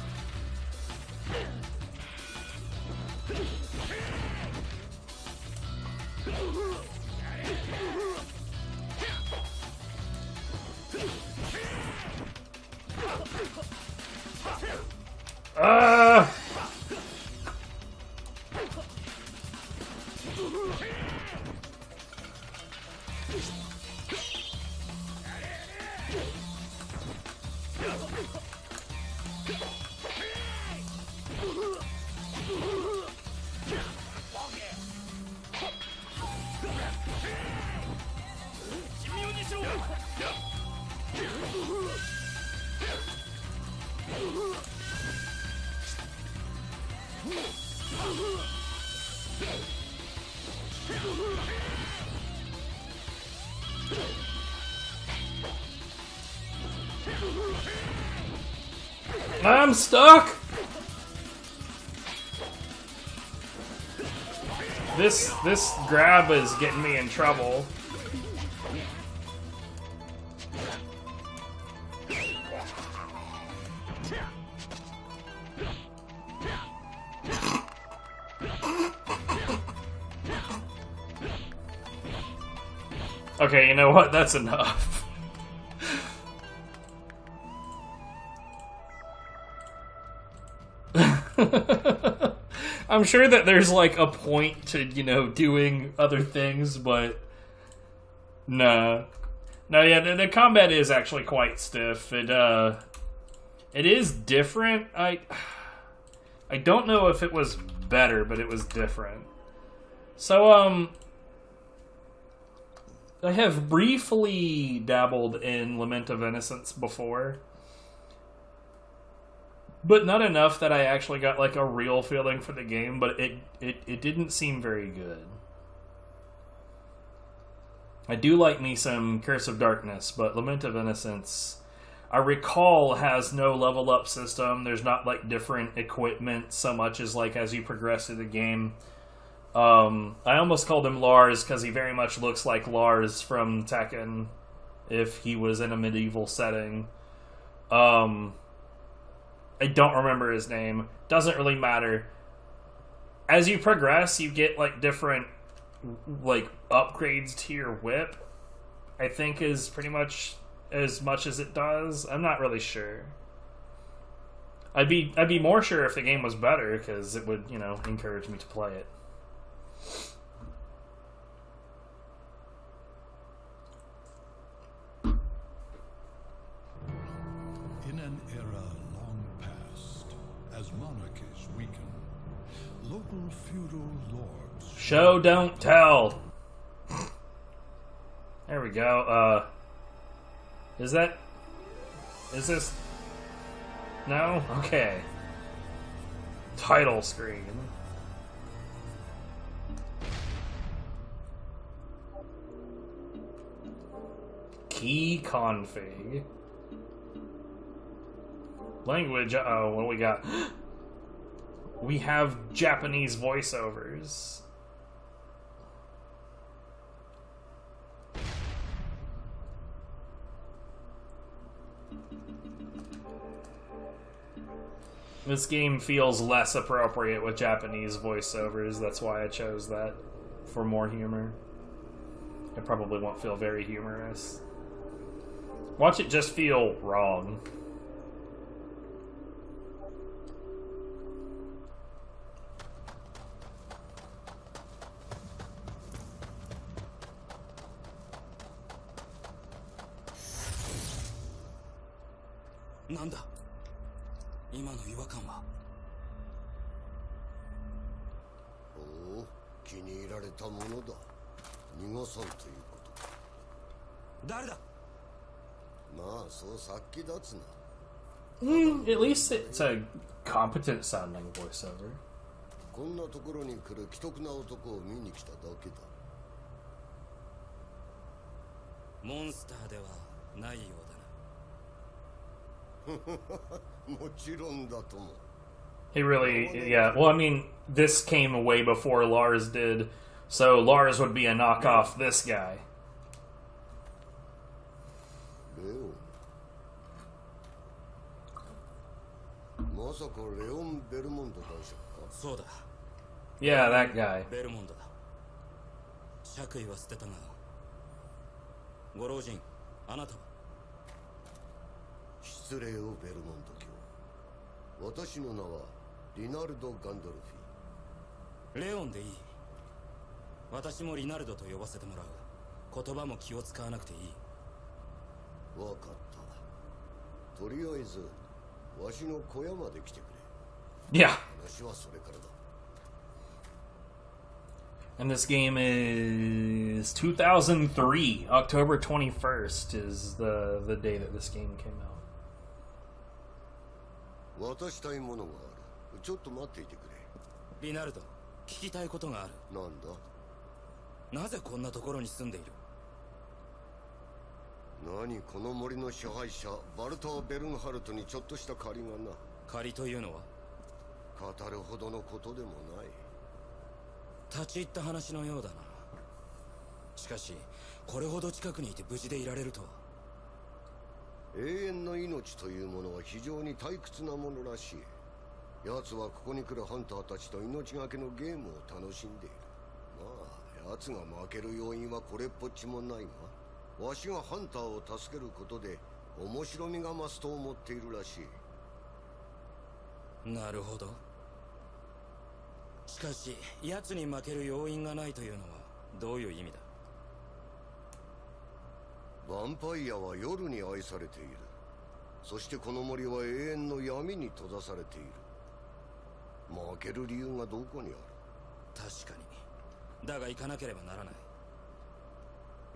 I'm stuck! This grab is getting me in trouble. Okay, you know what? That's enough. I'm sure that there's like a point to, you know, doing other things, but nah. No, yeah, the combat is actually quite stiff. It is different. I don't know if it was better, but it was different. So, I have briefly dabbled in Lament of Innocence before, but not enough that I actually got like a real feeling for the game, but it didn't seem very good. I do like me some Curse of Darkness, but Lament of Innocence I recall has no level up system. There's not like different equipment so much as like as you progress through the game. I almost called him Lars because he very much looks like Lars from Tekken if he was in a medieval setting. I don't remember his name. Doesn't really matter. As you progress, you get like different like upgrades to your whip. I think is pretty much as much as it does. I'm not really sure. I'd be more sure if the game was better because it would, you know, encourage me to play it. In an era long past, as monarchies weaken, local feudal lords... Show, don't tell! There we go. Is this... No? Okay. Title screen. Key config. Language, uh-oh, what do we got? We have Japanese voiceovers. This game feels less appropriate with Japanese voiceovers, that's why I chose that, for more humor. It probably won't feel very humorous. Watch it just feel wrong. Nanda? 今の違和感はおお、気に入られたものだ。逃がさんということか。誰だ？まあ、そうさっき立つな。At least it's a competent sounding voiceover. こんなところに来る奇特な男を見に来ただけだ。モンスターではないようだな。もちろんだとも。 He really, yeah. Well, I mean, this came way before Lars did, so Lars would be a knockoff this guy. レオン。まさかレオン・ベルモンド大将か？そうだ。Yeah, that guy. ベルモンドだ。爵位は捨てたが、ご老人、あなたは？失礼をベルモンド卿。私の名はリナルド・ガンドルフィ。レオンでいい。私もリナルドと呼ばせてもらう。言葉も気を使わなくていい。わかった。とりあえずわしの小屋まで来てくれ。 Yeah. 話はそれからだ。 And this game is 2003. October 21st is the day that this game came out. 渡したいものがある。ちょっと待っていてくれ。リナルド、聞きたいことがある。なんだ？なぜこんなところに住んでいる？何、この森の支配者バルター・ベルンハルトにちょっとした借りがな。借りというのは？語るほどのことでもない。立ち入った話のようだな。しかしこれほど近くにいて無事でいられるとは。永遠の命というものは非常に退屈なものらしい。奴はここに来るハンターたちと命がけのゲームを楽しんでいる。まあ奴が負ける要因はこれっぽっちもないが、わしがハンターを助けることで面白みが増すと思っているらしい。なるほど。しかし奴に負ける要因がないというのはどういう意味だ？ヴァンパイアは夜に愛されている。そしてこの森は永遠の闇に閉ざされている。負ける理由がどこにある？確かに。だが行かなければならない。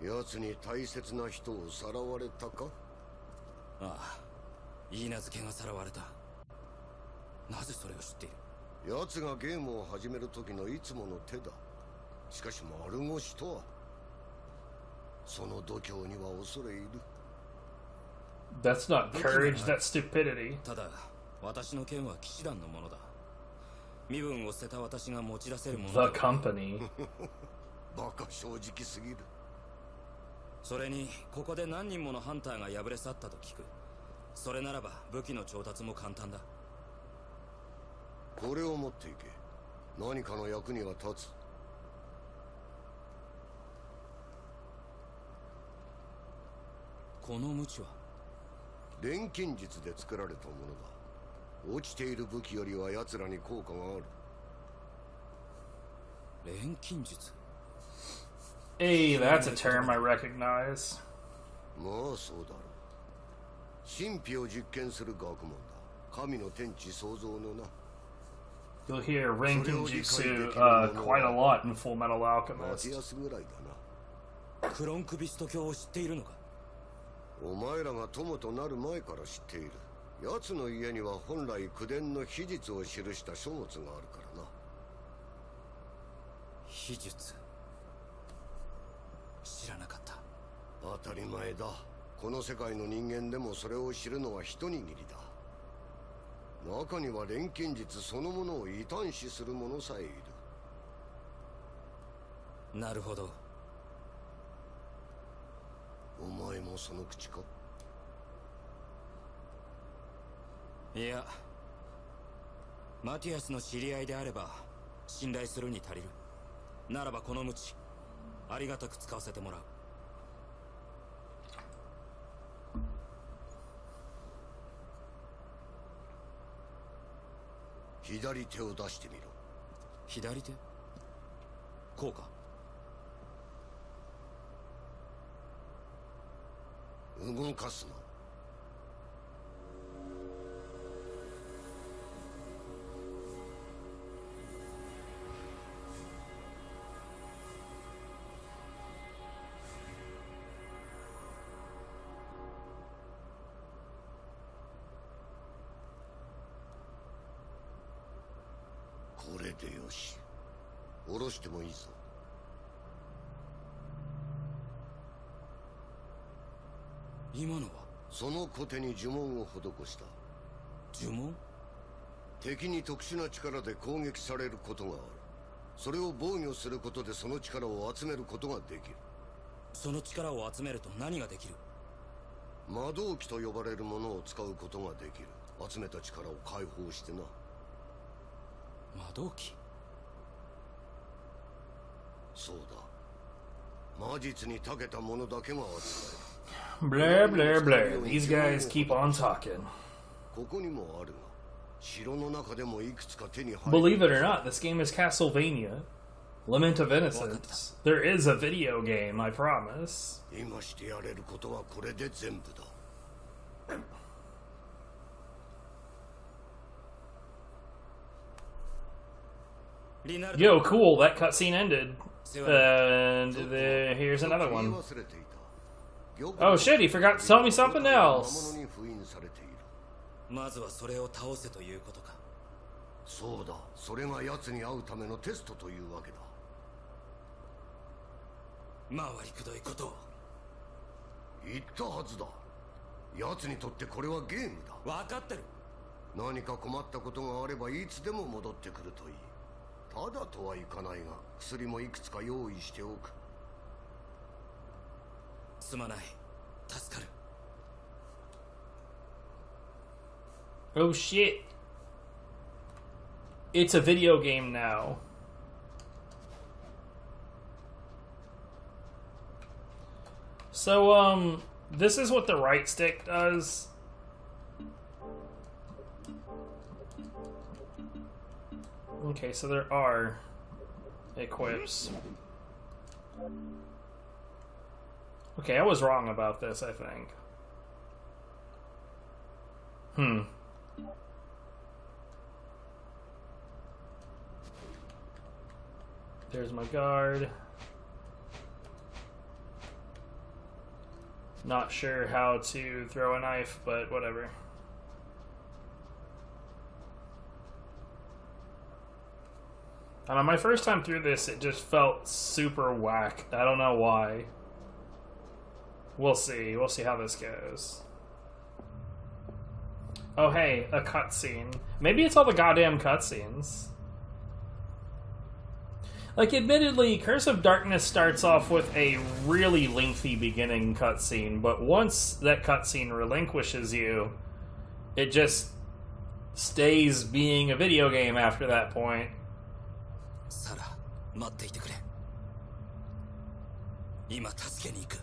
奴に大切な人をさらわれたか？ああ、許嫁がさらわれた。なぜそれを知っている？奴がゲームを始める時のいつもの手だ。しかし丸腰とは。その度胸には恐れ入る。That's not courage, that's stupidity. ただ私の剣は騎士団のものだ。身分を捨てた私が持ち出せるもの The だ。 company. バカ正直すぎる。それにここで何人ものハンターが敗れ去ったと聞く。それならば武器の調達も簡単だ。これを持っていけ。何かの役には立つ。この鞭は錬金術で作られたものだ。落ちている武器よりは奴らに効果がある。錬金術。 Hey, that's a term I recognize. まあそうだろう。神秘を実験する学問だ。神の天地創造のな。 You'll hear Renkinjutsu quite a lot in Full Metal Alchemist. クロンクビスト教を知っているのか。お前らが友となる前から知っている。奴の家には本来口伝の秘術を記した書物があるからな。秘術。知らなかった。当たり前だ。この世界の人間でもそれを知るのは一握りだ。中には錬金術そのものを異端視する者さえいる。なるほど。お前もその口か。いや、マティアスの知り合いであれば信頼するに足りる。ならばこの鞭ありがたく使わせてもらう。左手を出してみろ。左手？こうか。動かすな。これでよし。下ろしてもいいぞ。今のはその小手に呪文を施した。呪文？敵に特殊な力で攻撃されることがある。それを防御することでその力を集めることができる。その力を集めると何ができる？魔導機と呼ばれるものを使うことができる。集めた力を解放してな。魔導機？そうだ。魔術に長けた者だけが扱える。Blah, blah, blah. These guys keep on talking. ここにもあるが、城の中でもいくつか手に入る。 Believe it or not, this game is Castlevania. Lament of Innocence. There is a video game, I promise. 今してやれることはこれで全部だ。Yo, cool, that cutscene ended. And here's another one. Oh shit, he forgot to tell me something else. まずはそれを倒せということか。そうだ。それが奴に会うためのテストというわけだ。回りくどいことを。言ったはずだ。奴にとってこれはゲームだ。分かってる。何か困ったことがあればいつでも戻ってくるといい。ただとはいかないが、薬もいくつか用意しておく。すまない。助かる。Oh shit. It's a video game now. So, this is what the right stick does. Okay, so there are equips. Okay, I was wrong about this, I think. There's my guard. Not sure how to throw a knife, but whatever. And on my first time through this, it just felt super whack. I don't know why. We'll see. We'll see how this goes. Oh, hey, a cutscene. Maybe it's all the goddamn cutscenes. Like, admittedly, Curse of Darkness starts off with a really lengthy beginning cutscene, but once that cutscene relinquishes you, it just stays being a video game after that point. Sarah, 待っていてくれ。今助けに行く。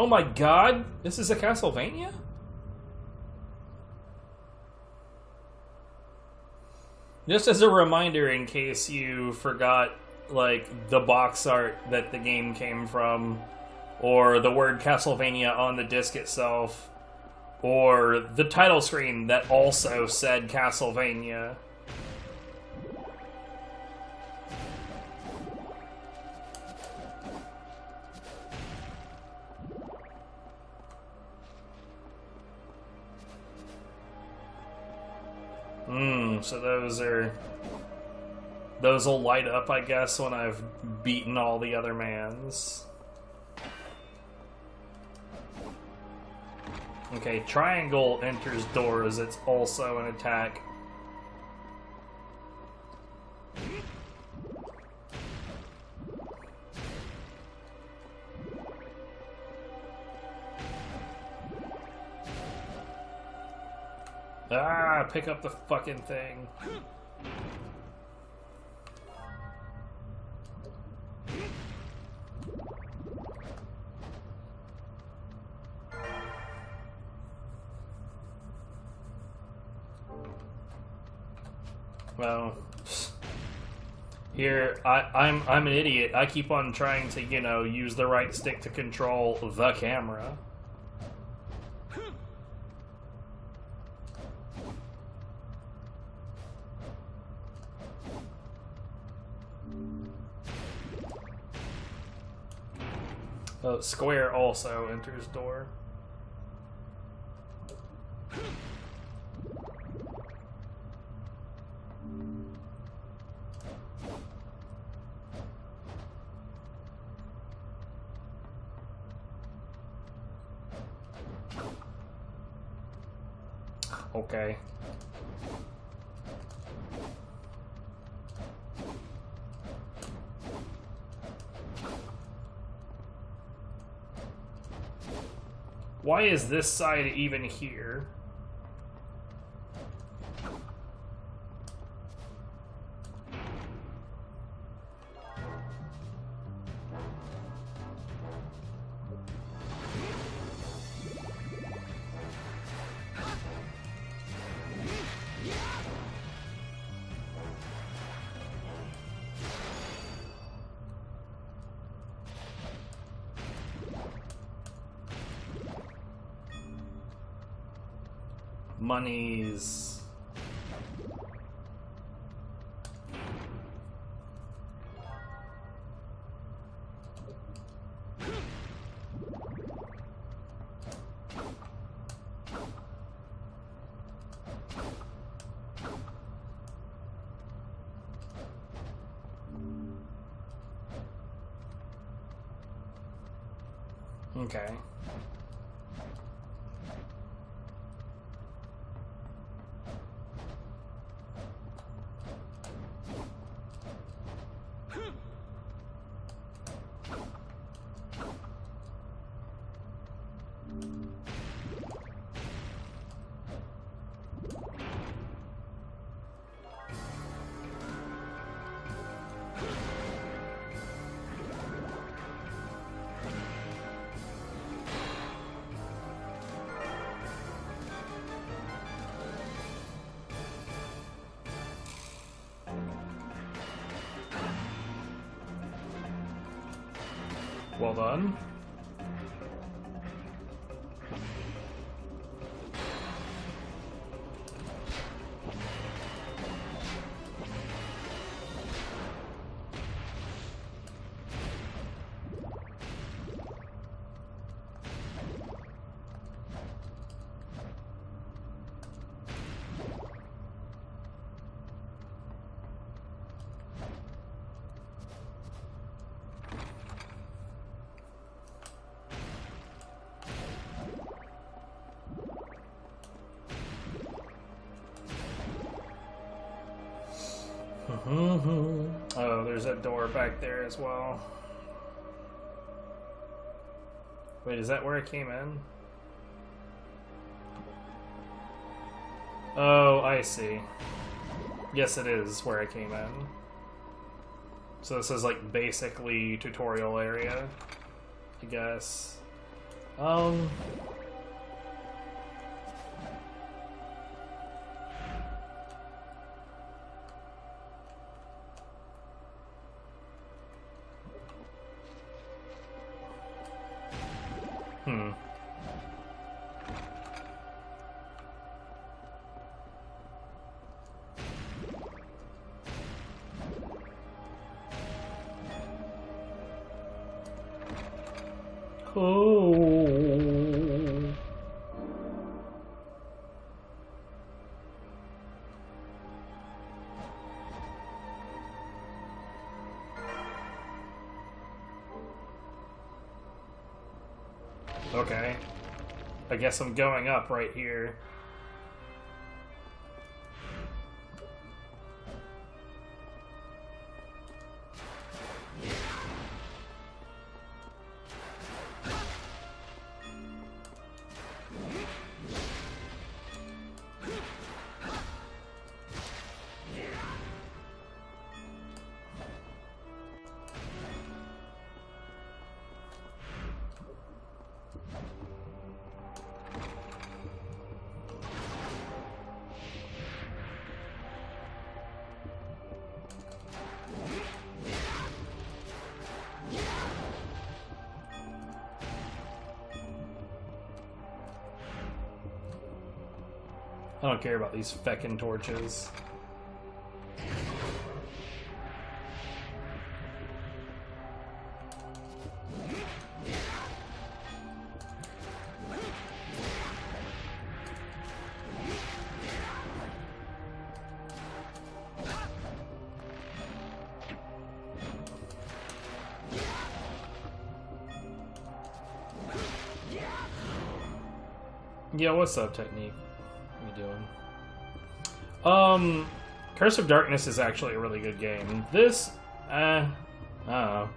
Oh my god, this is a Castlevania? Just as a reminder, in case you forgot, like, the box art that the game came from, or the word Castlevania on the disc itself, or the title screen that also said Castlevania. So those will light up, I guess, when I've beaten all the other mans. Okay, triangle enters doors, it's also an attack. Ah, pick up the fucking thing. Well, here, I'm an idiot. I keep on trying to, you know, use the right stick to control the camera. Oh, square also enters door. Okay. Why is this side even here? Monies. Okay. Well done. Oh, there's a door back there as well. Wait, is that where I came in? Oh, I see. Yes, it is where I came in. So this is like basically tutorial area, I guess. Oh. Okay. I guess I'm going up right here. I don't care about these feckin' torches. Yeah, what's up, Technique? What are you doing? Curse of Darkness is actually a really good game. This, I don't know.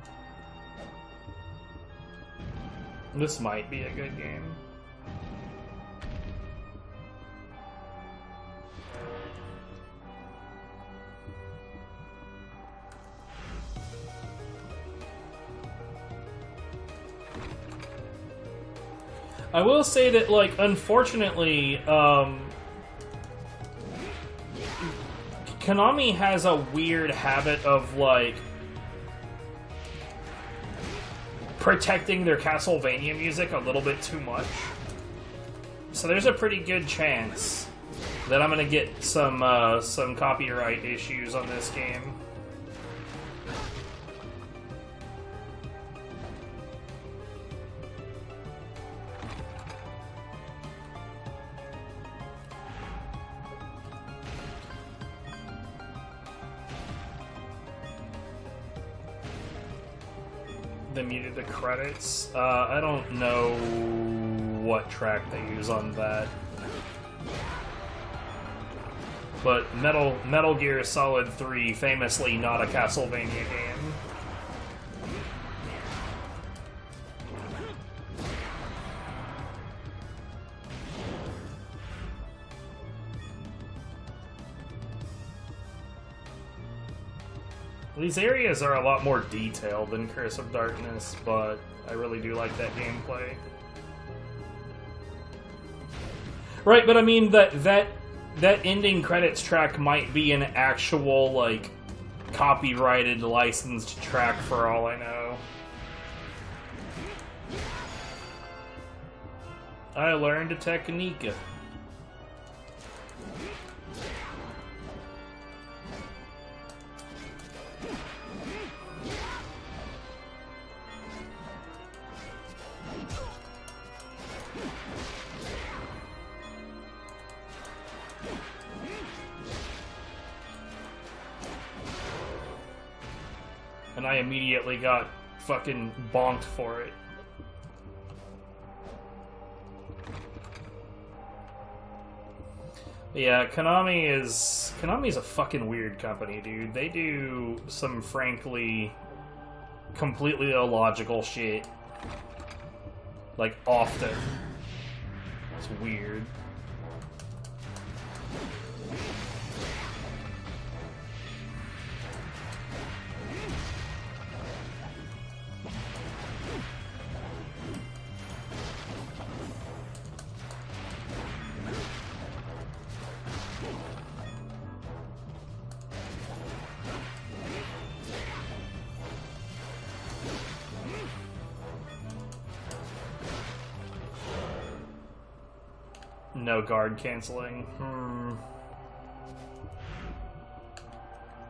This might be a good game. I will say that, like, unfortunately, Konami has a weird habit of, like, protecting their Castlevania music a little bit too much. So there's a pretty good chance that I'm gonna get some copyright issues on this game. They muted the credits. I don't know what track they use on that. But Metal Gear Solid 3, famously not a Castlevania game. These areas are a lot more detailed than Curse of Darkness, but I really do like that gameplay. Right, but I mean that ending credits track might be an actual, like, copyrighted, licensed track for all I know. I learned a technique. And I immediately got fucking bonked for it. Yeah, Konami's a fucking weird company, dude. They do some frankly completely illogical shit. Like, often. It's weird. No guard canceling.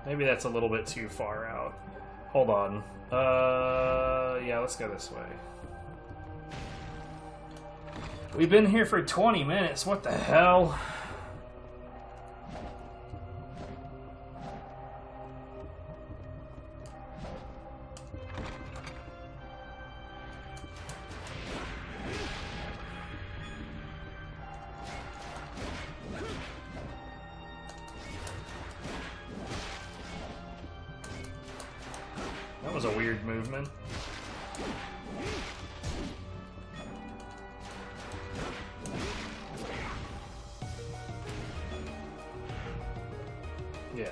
Maybe that's a little bit too far out. Hold on. Yeah, let's go this way. We've been here for 20 minutes. What the hell? That was a weird movement. Yeah.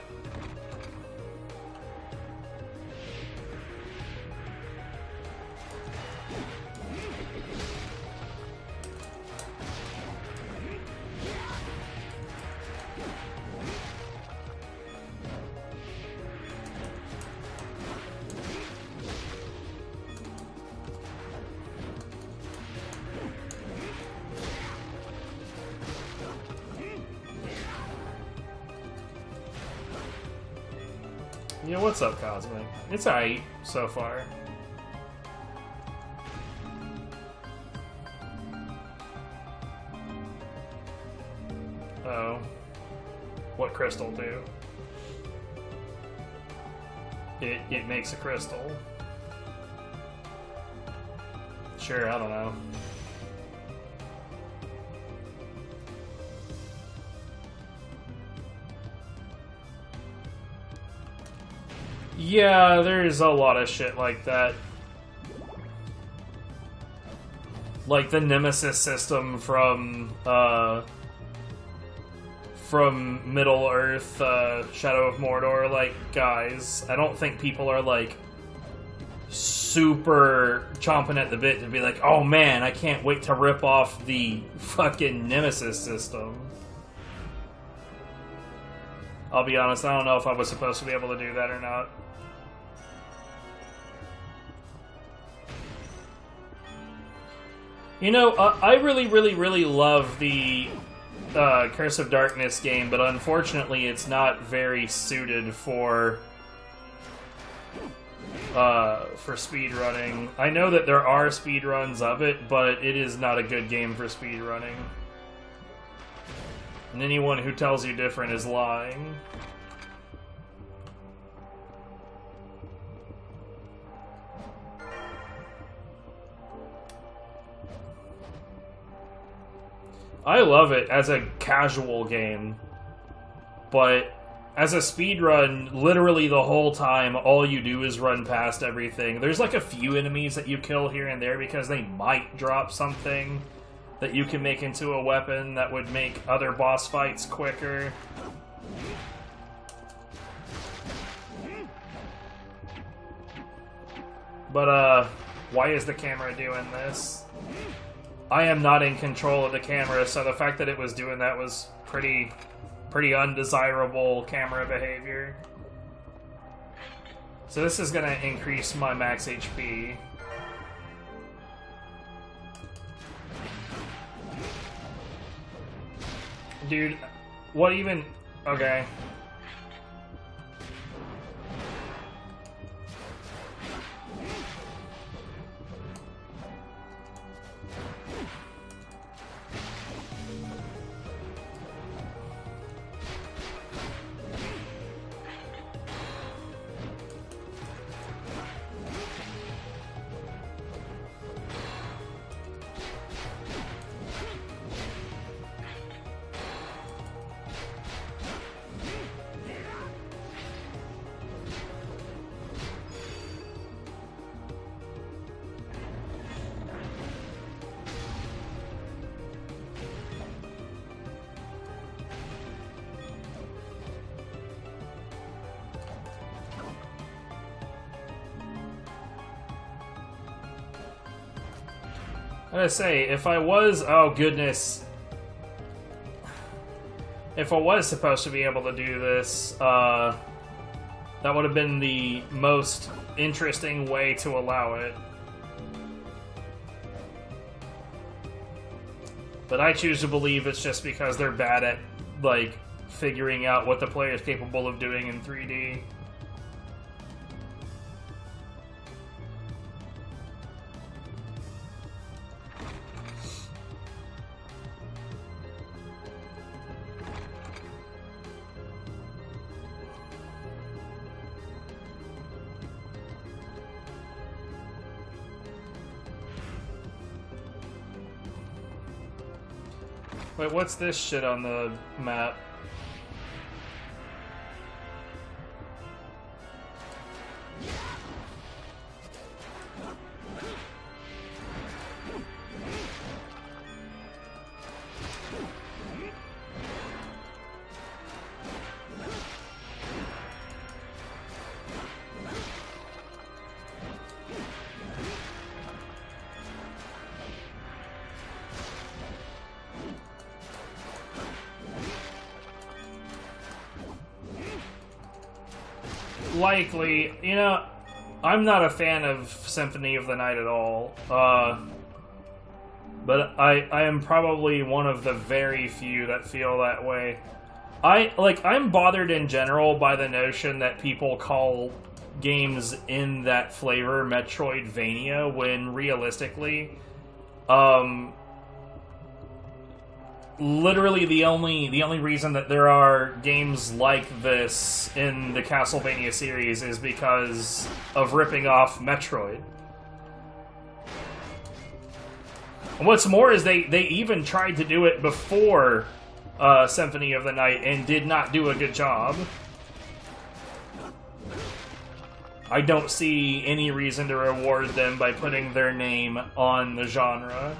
Yeah, what's up, Cosmic? It's alright so far. Oh. What crystal do? It makes a crystal. Sure, I don't know. Yeah, there's a lot of shit like that. Like the Nemesis system from Middle-earth, Shadow of Mordor. Like, guys, I don't think people are, like, super chomping at the bit to be like, oh man, I can't wait to rip off the fucking Nemesis system. I'll be honest, I don't know if I was supposed to be able to do that or not. You know, I really love the Curse of Darkness game, but unfortunately it's not very suited for speedrunning. I know that there are speedruns of it, but it is not a good game for speedrunning. And anyone who tells you different is lying. I love it as a casual game, but as a speedrun, literally the whole time, all you do is run past everything. There's like a few enemies that you kill here and there because they might drop something that you can make into a weapon that would make other boss fights quicker. But, why is the camera doing this? I am not in control of the camera, so the fact that it was doing that was pretty undesirable camera behavior. So this is gonna increase my max HP. Dude, what even... Okay. I gotta say, if I was... Oh, goodness. If I was supposed to be able to do this, that would have been the most interesting way to allow it. But I choose to believe it's just because they're bad at, like, figuring out what the player is capable of doing in 3D. Wait, what's this shit on the map? Likely, you know, I'm not a fan of Symphony of the Night at all, but I am probably one of the very few that feel that way. I'm bothered in general by the notion that people call games in that flavor Metroidvania when realistically, literally the only reason that there are games like this in the Castlevania series is because of ripping off Metroid. And what's more is they even tried to do it before Symphony of the Night and did not do a good job. I don't see any reason to reward them by putting their name on the genre.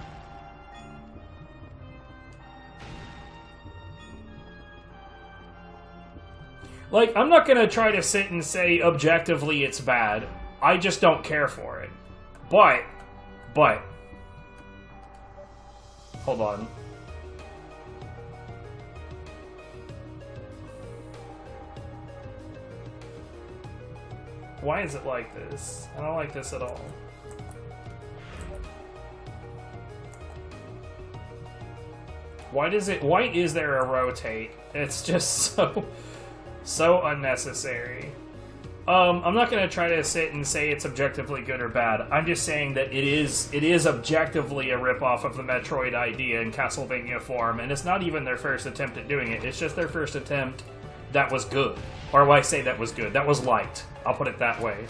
Like, I'm not gonna try to sit and say objectively it's bad. I just don't care for it. But... Hold on. Why is it like this? I don't like this at all. Why is there a rotate? It's just so unnecessary. I'm not going to try to sit and say it's objectively good or bad. I'm just saying that it is objectively a ripoff of the Metroid idea in Castlevania form, and it's not even their first attempt at doing it. It's just their first attempt that was good. Or why I say that was good. That was light. I'll put it that way.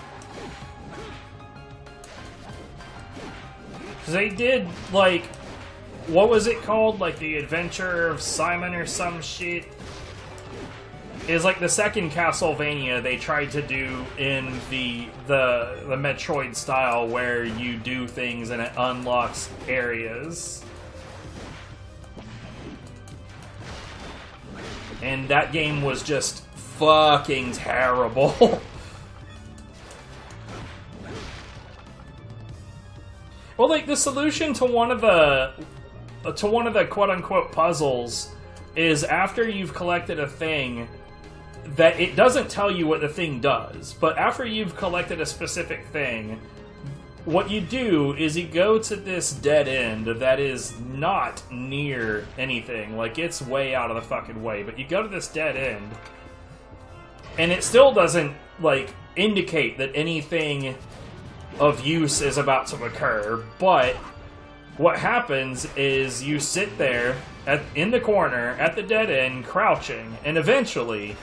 Because they did, like... What was it called? Like, The Adventure of Simon or some shit? Is like the second Castlevania they tried to do in the Metroid style, where you do things and it unlocks areas. And that game was just fucking terrible. Well, like, the solution to one of the quote-unquote puzzles is after you've collected a thing, that it doesn't tell you what the thing does, but after you've collected a specific thing, what you do is you go to this dead end that is not near anything. Like, it's way out of the fucking way, but you go to this dead end, and it still doesn't, like, indicate that anything of use is about to occur, but what happens is you sit there in the corner at the dead end crouching, and eventually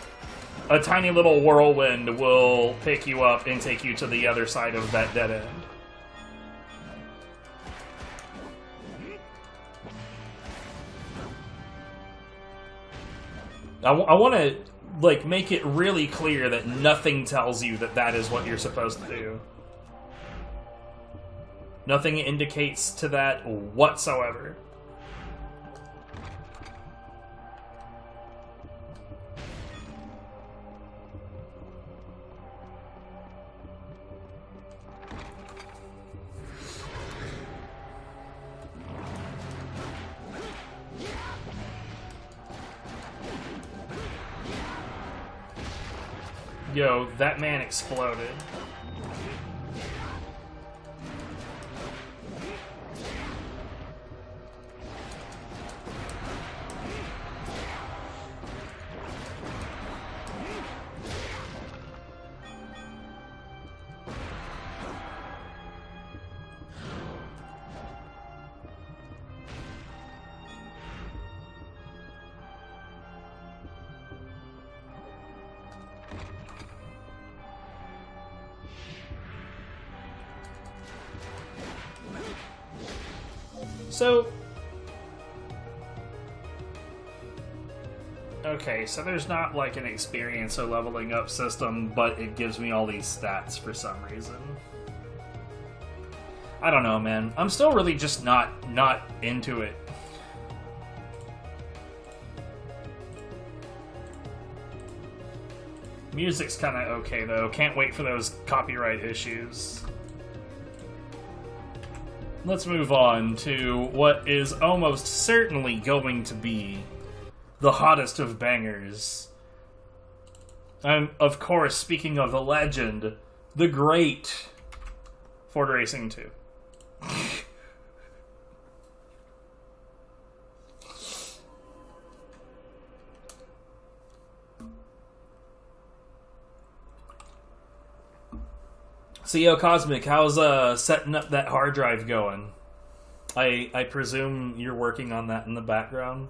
a tiny little whirlwind will pick you up and take you to the other side of that dead end. I want to, like, make it really clear that nothing tells you that that is what you're supposed to do. Nothing indicates to that whatsoever. Yo, that man exploded. So, okay, so there's not like an experience or leveling up system, but it gives me all these stats for some reason. I don't know, man. I'm still really just not into it. Music's kind of okay, though. Can't wait for those copyright issues. Let's move on to what is almost certainly going to be the hottest of bangers. I'm, of course, speaking of the legend, the great Ford Racing 2. So, yo, Cosmic, how's setting up that hard drive going? I presume you're working on that in the background?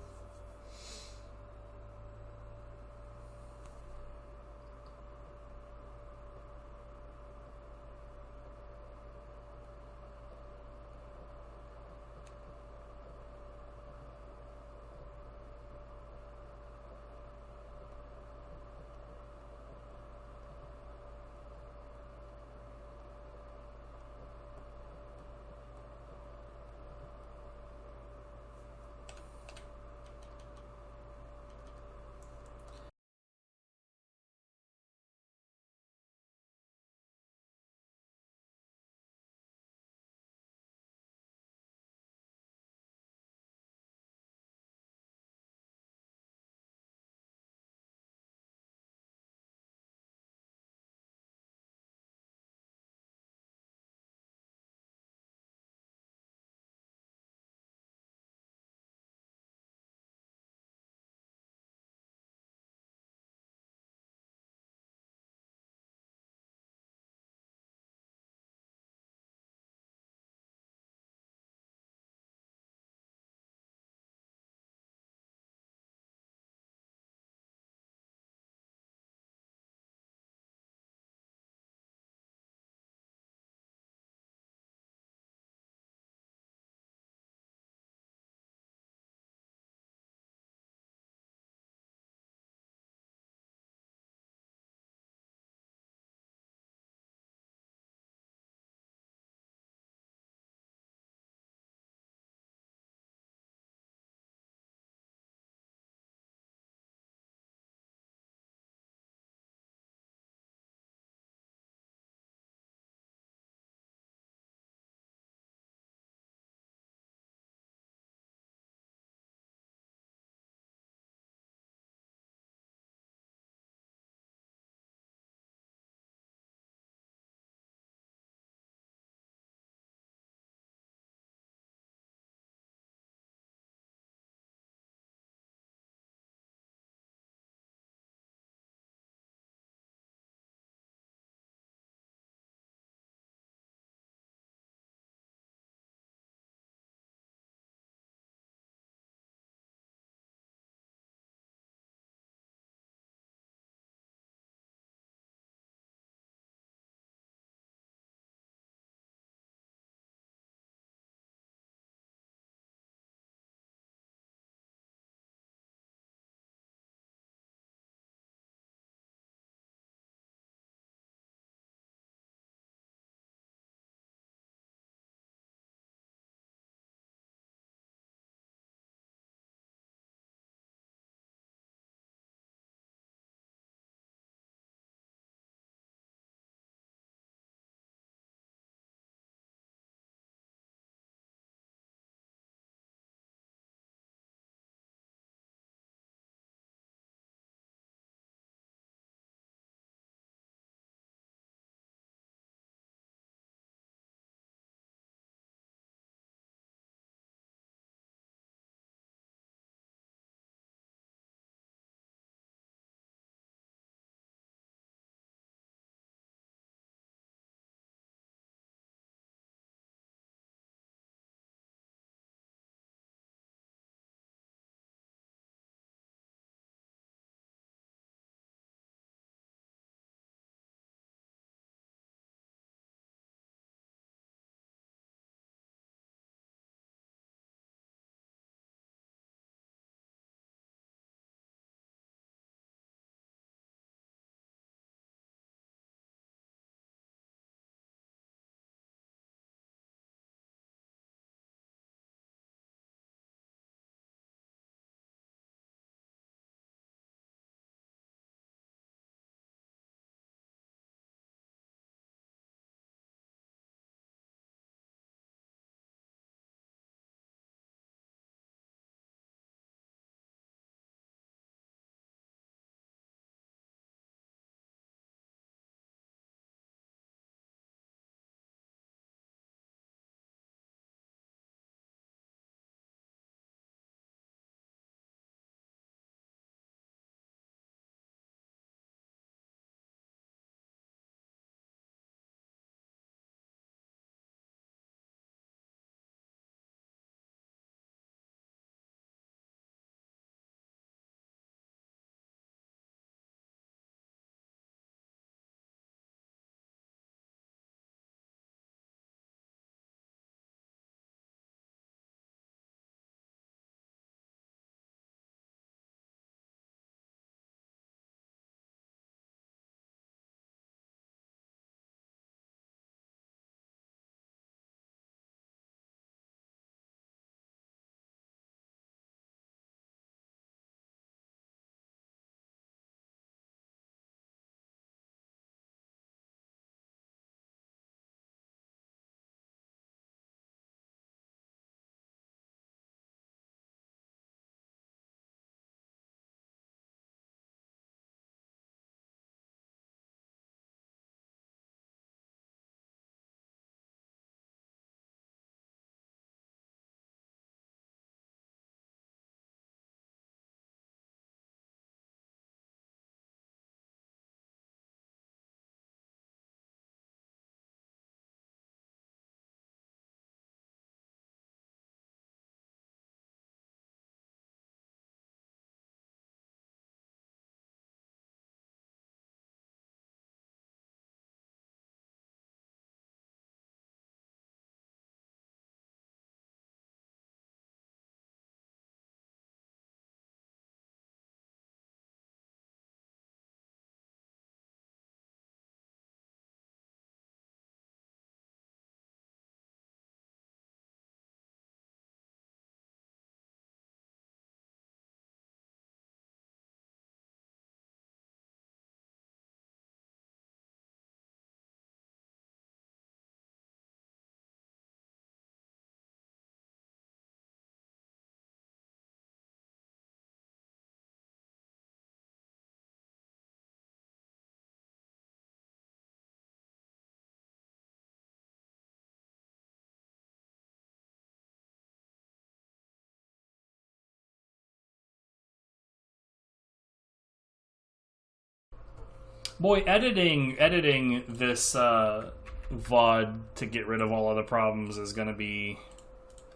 Boy, editing this VOD to get rid of all of the problems is gonna be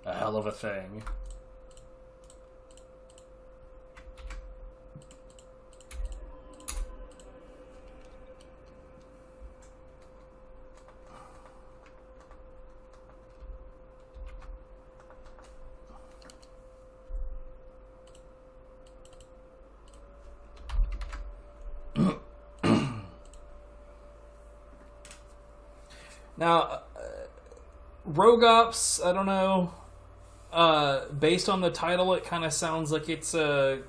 a hell of a thing. Now, Rogue Ops, I don't know. Based on the title, it kind of sounds like it's a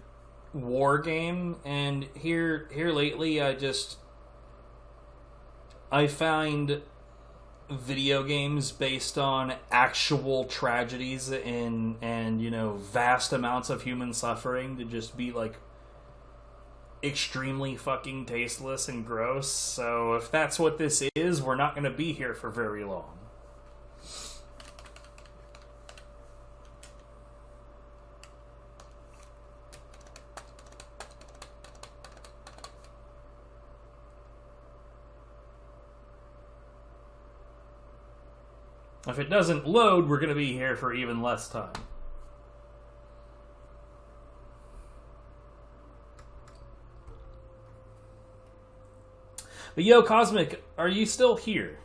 war game. And here lately, I find video games based on actual tragedies and you know, vast amounts of human suffering to just be like extremely fucking tasteless and gross. So if that's what this is, we're not going to be here for very long. If it doesn't load, we're going to be here for even less time. But yo, Cosmic, are you still here?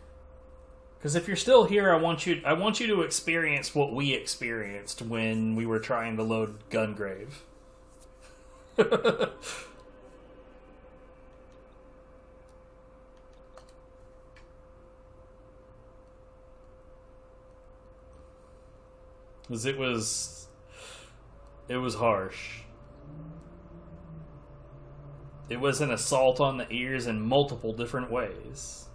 Because if you're still here, I want you to experience what we experienced when we were trying to load Gungrave. Because it was harsh. It was an assault on the ears in multiple different ways.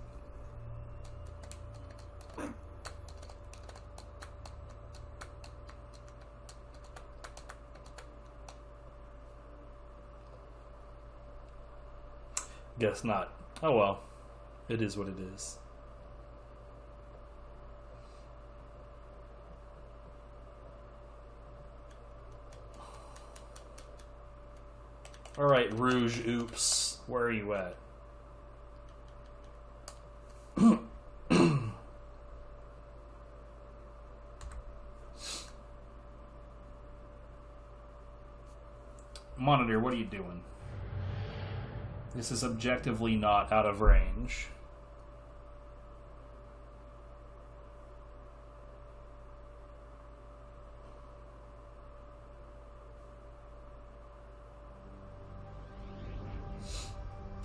Guess not. Oh well. It is what it is. Alright, Rouge Oops. Where are you at? Monitor, what are you doing? This is objectively not out of range.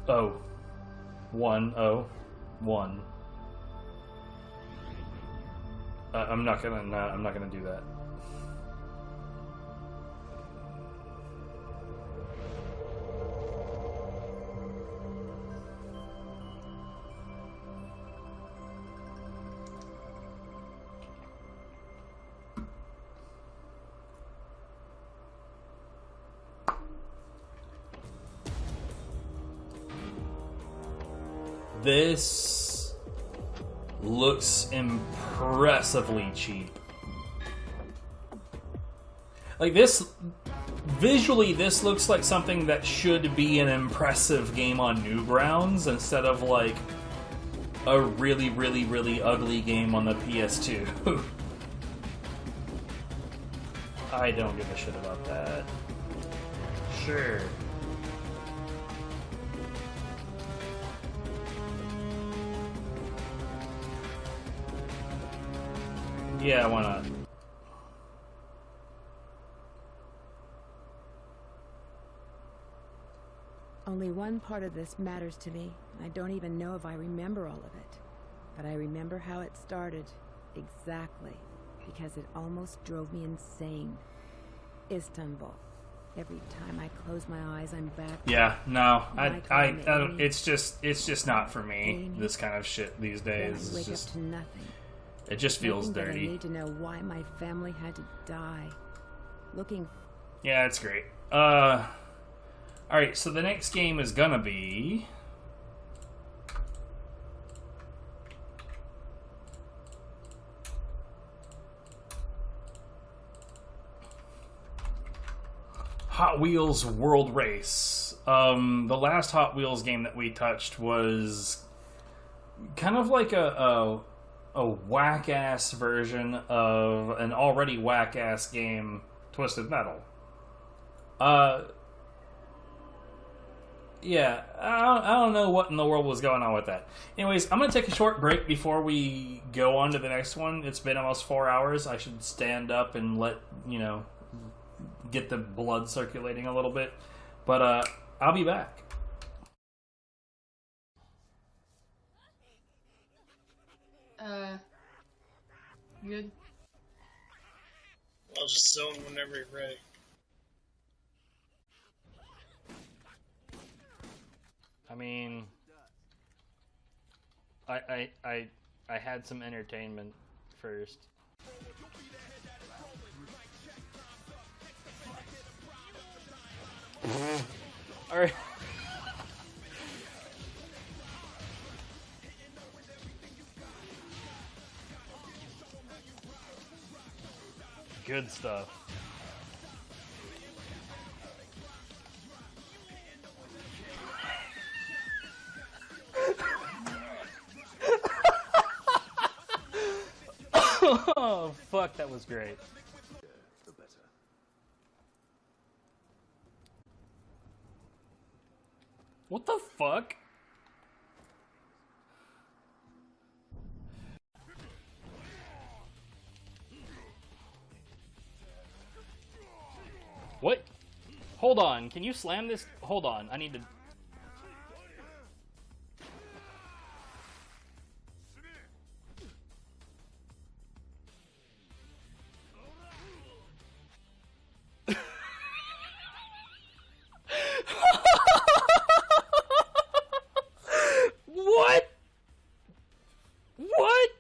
Oh. 101. I'm not gonna do that. This looks impressively cheap. Like this, visually this looks like something that should be an impressive game on Newgrounds instead of like a really, really, really ugly game on the PS2. I don't give a shit about that. Sure. Yeah, why not? Only one part of this matters to me, and I don't even know if I remember all of it. But I remember how it started. Exactly. Because it almost drove me insane. Istanbul. Every time I close my eyes, I'm back. Yeah, no, I don't, it's just not for me. This kind of shit these days. Wake up to nothing. It just feels Nothing, dirty. I need to know why my family had to die. Looking. Yeah, it's great. Alright, so the next game is gonna be... Hot Wheels World Race. The last Hot Wheels game that we touched was kind of like a whack-ass version of an already whack-ass game, Twisted Metal. Yeah, I don't know what in the world was going on with that. Anyways, I'm going to take a short break before we go on to the next one. It's been almost 4 hours. I should stand up and let, get the blood circulating a little bit. But I'll be back. Good? I'll just zone whenever you're ready. I mean, I had some entertainment first. All right. Good stuff. Oh, fuck, that was great. The better. What the fuck? What? Hold on, can you slam this? Hold on, I need to... What? What?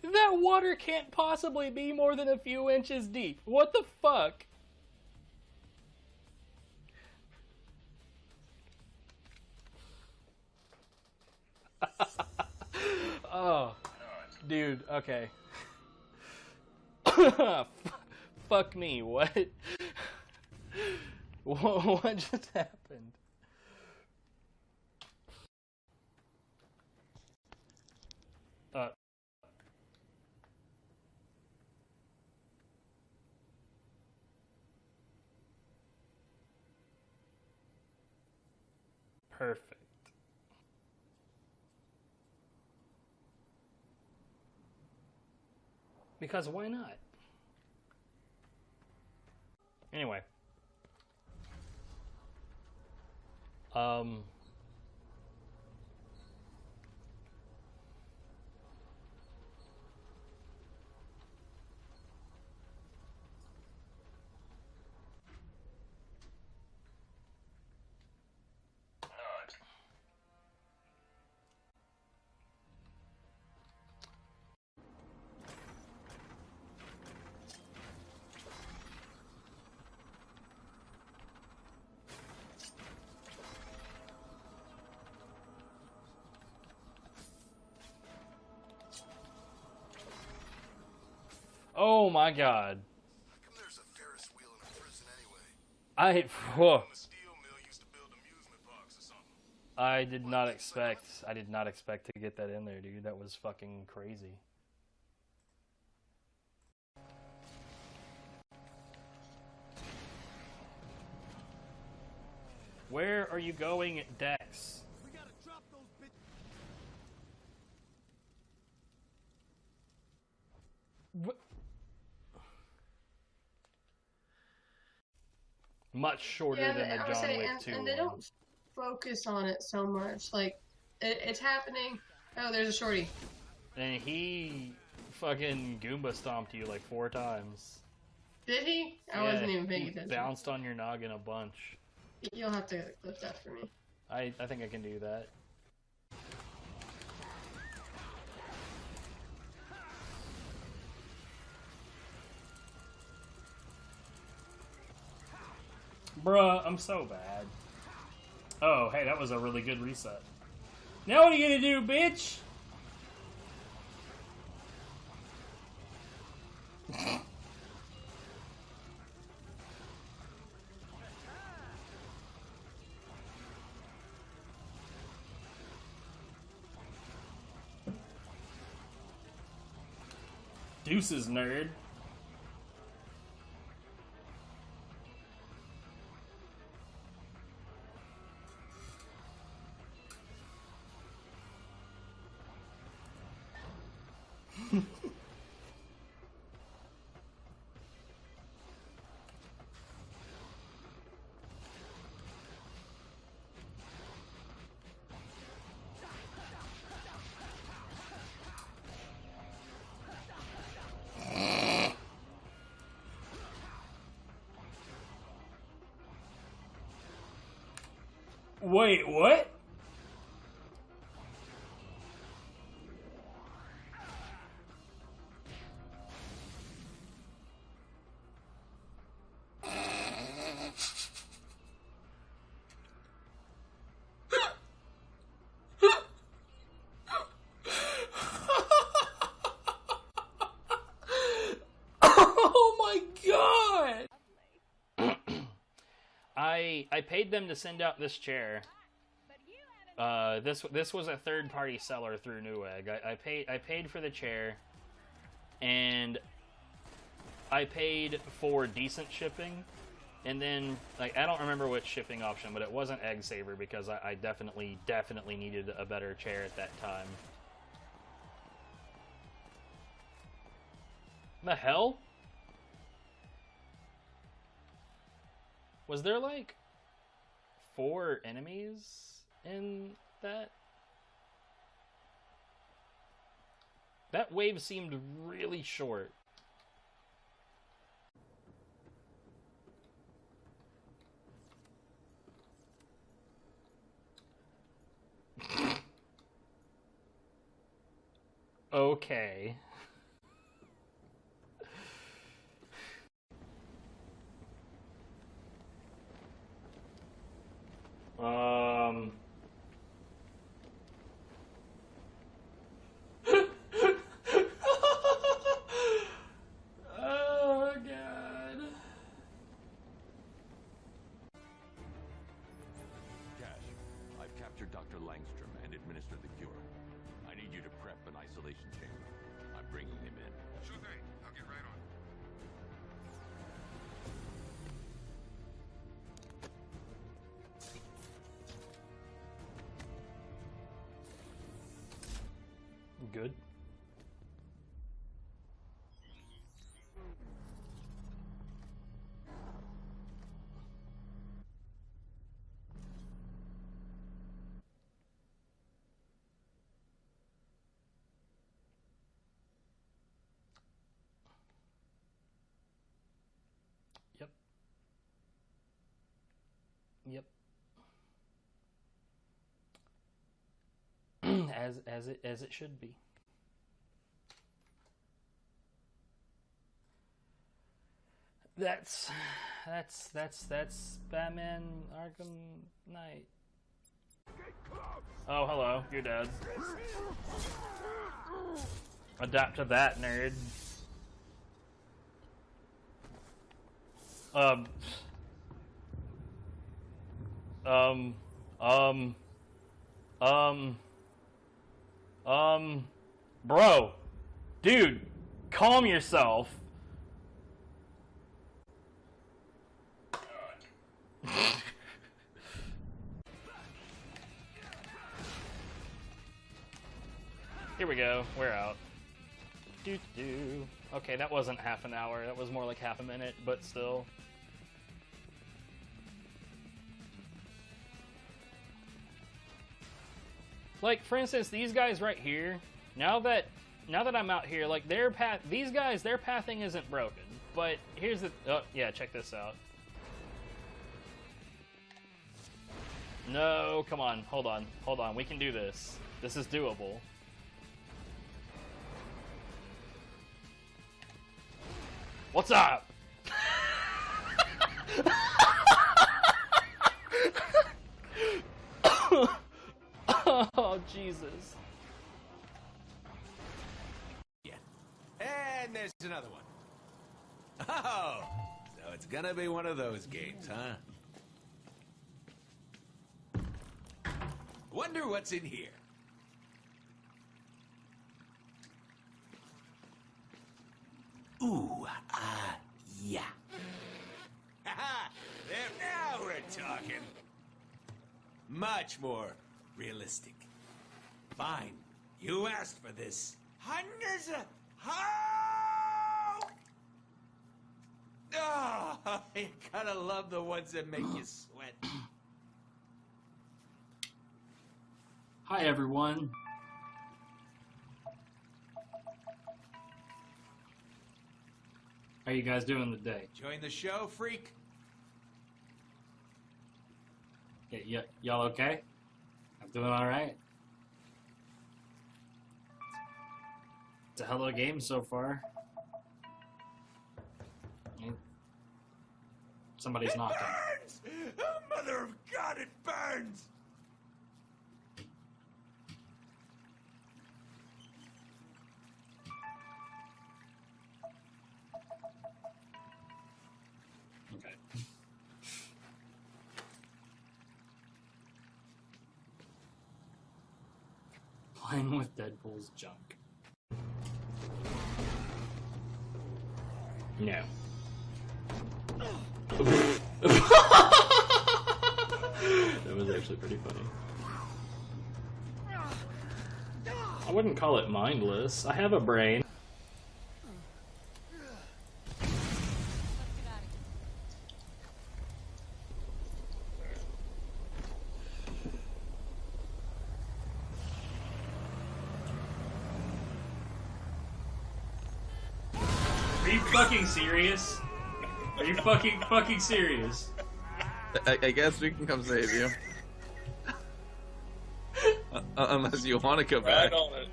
That water can't possibly be more than a few inches deep. What the fuck? Oh, dude, okay. Fuck me, what? What just happened? Perfect. Because why not? Anyway. Oh my god. Whoa. I did not expect to get that in there, dude. That was fucking crazy. Where are you going, Dex? What? Much shorter than the John Wick 2 and they don't focus on it so much. Like, it's happening. Oh, there's a shorty. And he fucking Goomba stomped you like 4 times. Did he? I wasn't even paying attention. He bounced on your noggin a bunch. You'll have to clip that for me. I think I can do that. Bruh, I'm so bad. Oh, hey, that was a really good reset. Now what are you gonna do, bitch? Deuces, nerd. Wait, what? Oh my god! I paid them to send out this chair. This was a third-party seller through Newegg. I paid for the chair, and I paid for decent shipping, and then like I don't remember which shipping option, but it wasn't Egg Saver because I definitely needed a better chair at that time. The hell? Was there like 4 enemies in that? That wave seemed really short. Okay. Oh, God. Cash, I've captured Dr. Langstrom and administered the cure. I need you to prep an isolation chamber. I'm bringing him in. Sure thing. I'll get right on. Good. Yep. Yep. as it should be. That's Batman Arkham Knight. Oh, hello, you're dead. Adapt to that, nerd. Bro, dude, calm yourself. Here we go, we're out. Doo-doo. Okay, that wasn't half an hour, that was more like half a minute, but still. Like, for instance, these guys right here, now that I'm out here, like, their pathing isn't broken. But here's the, oh, yeah, check this out. No, come on, hold on, we can do this. This is doable. What's up? Oh, Jesus. Yeah. And there's another one. Oh, so it's gonna be one of those games, huh? Wonder what's in here. Ooh, yeah. There, now we're talking. Much more realistic. Fine, you asked for this. Hundreds of... Oh, you gotta love the ones that make you sweat. Hi, everyone. How you guys doing today? Join the show, freak. Yeah, y'all okay? I'm doing all right. It's a hell of a game so far. Somebody's knocking. Burns! Oh, mother of God, it burns! Okay. Playing with Deadpool's junk. No. That was actually pretty funny. I wouldn't call it mindless. I have a brain. Are you fucking serious? Are you fucking serious? I guess we can come save you. Unless you want to come back. Right on it.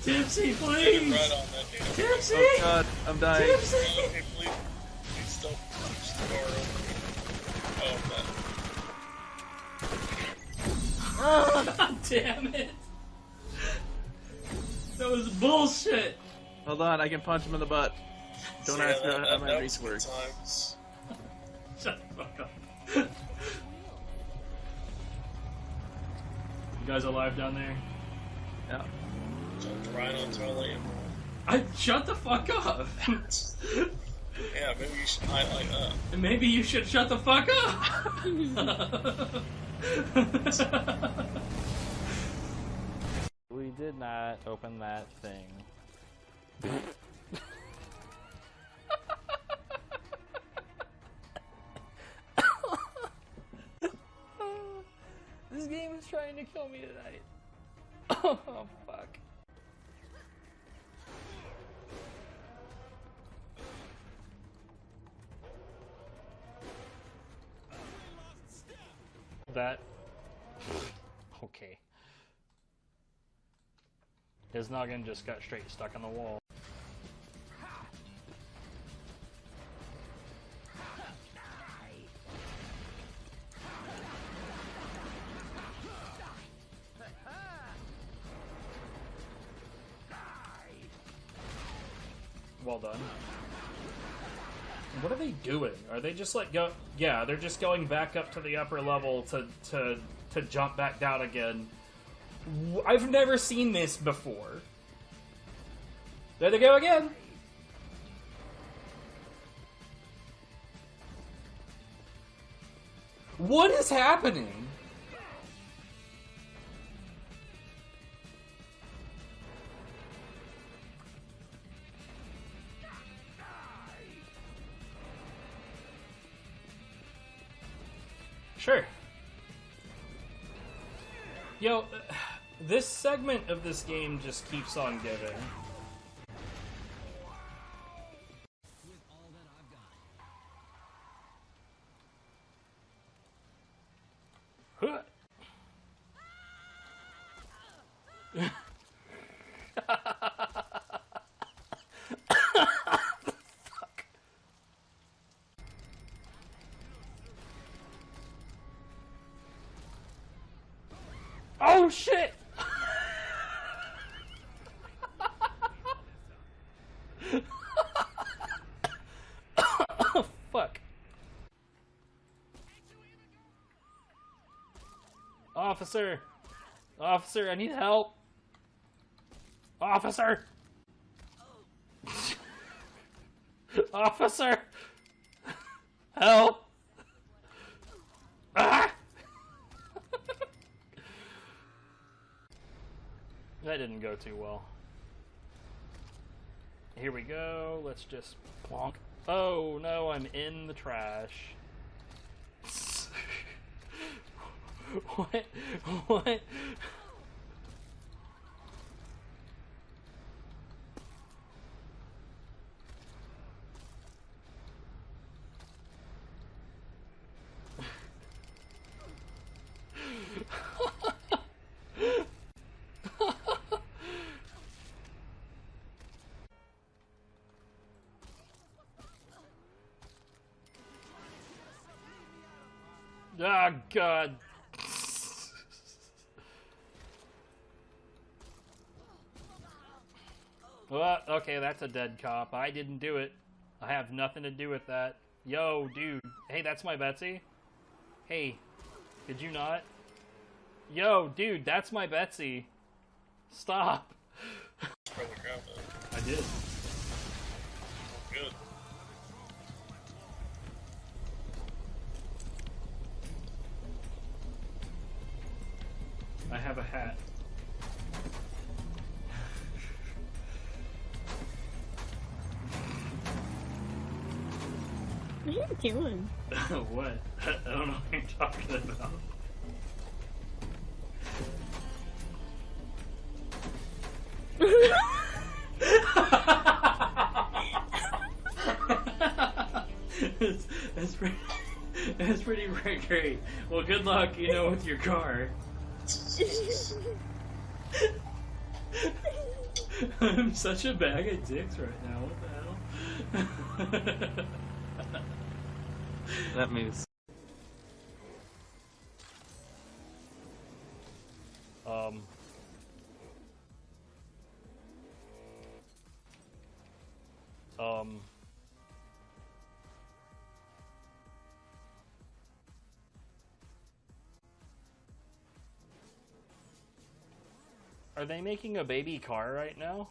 Tipsy, please! Right on that, dude. Tipsy! Oh god, I'm dying. Tipsy! Hey, please don't push the door open. Oh, man. God damn it! That was bullshit! Hold on, I can punch him in the butt. Don't See, ask that how my was reach good works. times. Shut the fuck up. You guys alive down there? Yeah. Jumped right onto a lamp. Shut the fuck up! Yeah, maybe you should highlight up. Maybe you should shut the fuck up! We did not open that thing. This game is trying to kill me tonight. Oh, fuck. That. Okay. His noggin just got straight stuck on the wall. Well done. What are they doing? Are they just like yeah, they're just going back up to the upper level to jump back down again. I've never seen this before. There they go again. What is happening? Sure. Yo, this segment of this game just keeps on giving. Huh. Oh shit! Officer! Officer, I need help! Officer! Officer! Help! Ah! That didn't go too well. Here we go. Let's just plonk. Oh no, I'm in the trash. What? What? Oh, God. Well, okay, that's a dead cop. I didn't do it. I have nothing to do with that. Yo, dude. Hey, that's my Betsy. Hey, did you not? Yo, dude, that's my Betsy. Stop. I did. Good. I have a hat. What are you doing? What? I don't know what you're talking about. That's pretty great. Well, good luck, you know, with your car. I'm such a bag of dicks right now. What the hell? That means. Are they making a baby car right now?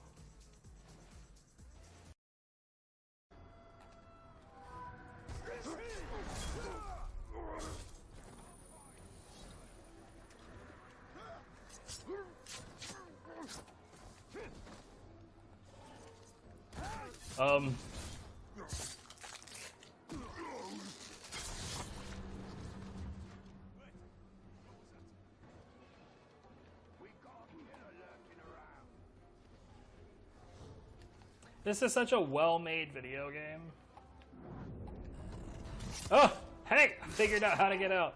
This is such a well-made video game. Oh, hey! I figured out how to get out.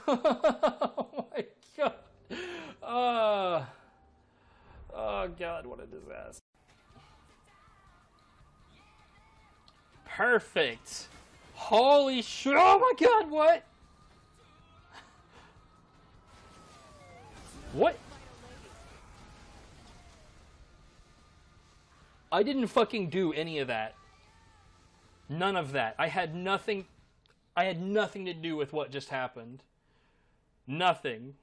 Oh my god. Oh god, what a disaster. Perfect. Holy shit. Oh my god, what? What? I didn't fucking do any of that. None of that. I had nothing to do with what just happened. Nothing.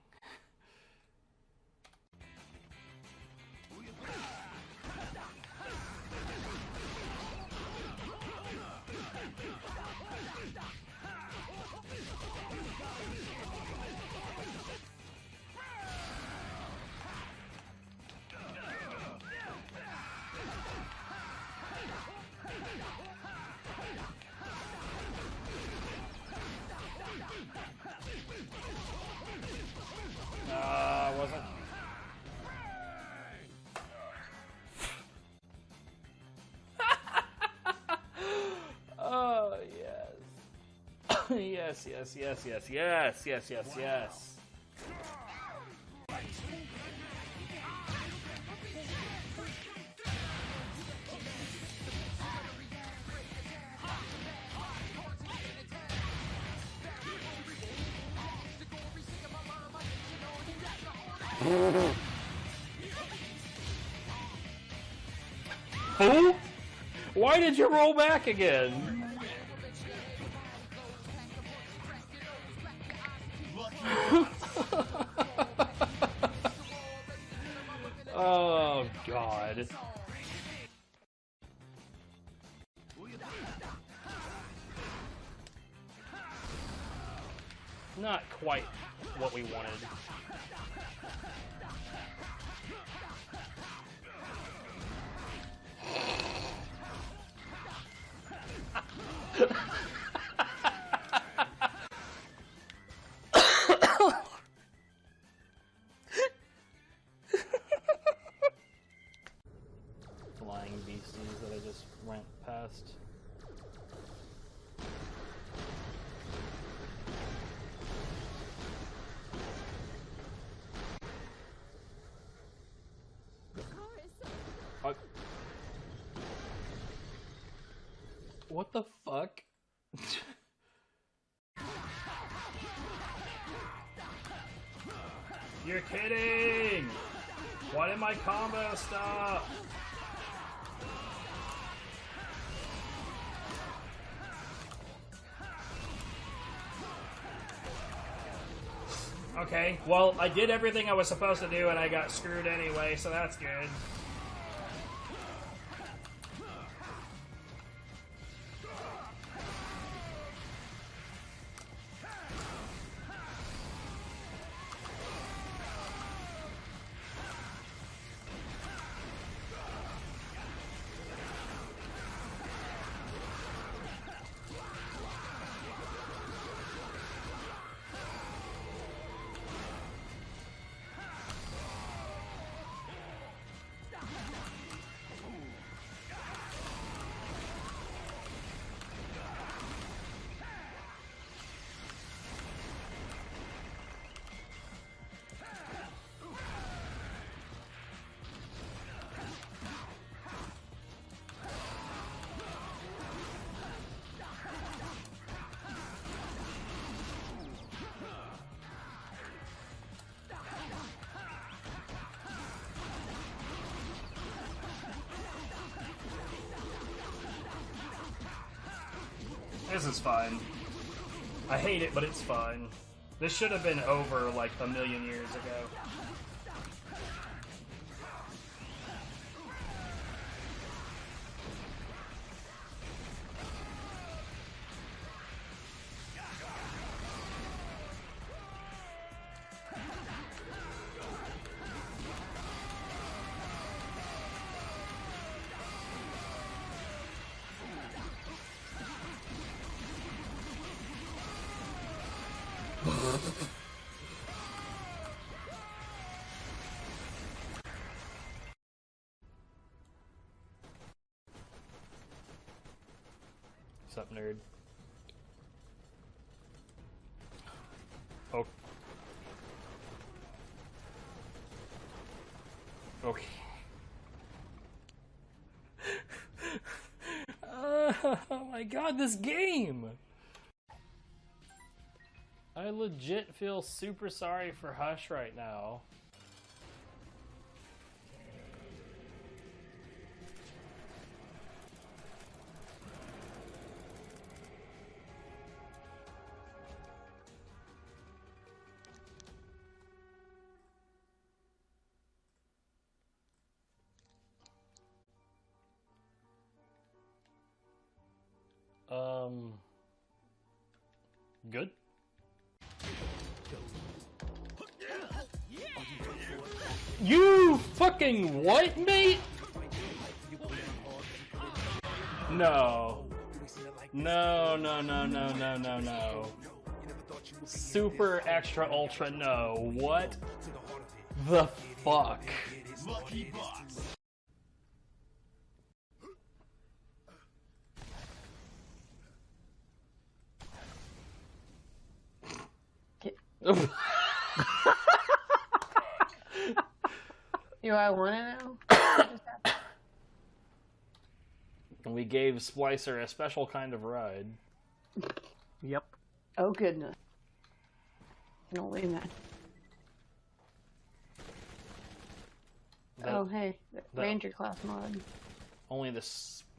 Wasn't. Oh yes. Yes. Who? Why did you roll back again? excited. Not quite what we wanted. Flying beasties that I just went past. What the fuck? You're kidding! Why did my combo stop? Okay, well, I did everything I was supposed to do and I got screwed anyway, so that's good. This is fine. I hate it, but it's fine. This should have been over like a million years ago. What's up, nerd? Oh. Okay. Oh my god, this game! I legit feel super sorry for Hush right now. Good? You fucking what, mate? No. No, no, no, no, no, no, no. Super extra ultra no. What the fuck? Do I want to know? We gave Splicer a special kind of ride. Yep. Oh goodness. Can only imagine. Oh hey, Ranger class mod. Only the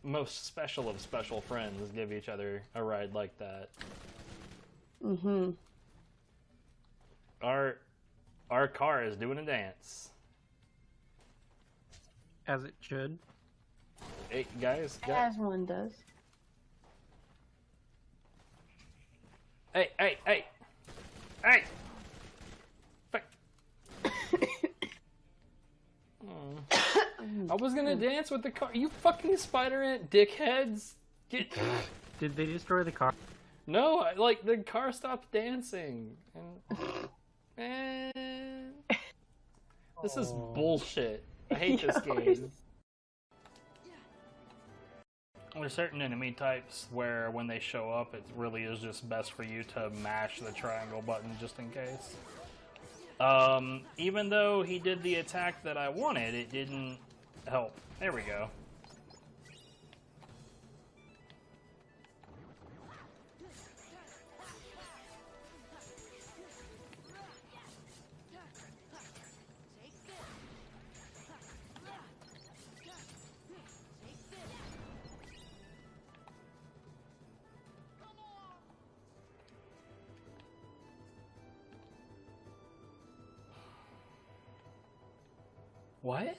most special of special friends give each other a ride like that. Mm-hmm. Our car is doing a dance. As it should. Hey, guys. As one does. Hey! Hey! Fuck. I was gonna dance with the car. You fucking spider ant dickheads! Get. Did they destroy the car? No, like the car stopped dancing. And... This is bullshit. I hate this game. There's certain enemy types where when they show up, it really is just best for you to mash the triangle button just in case. Even though he did the attack that I wanted, it didn't help. There we go. What?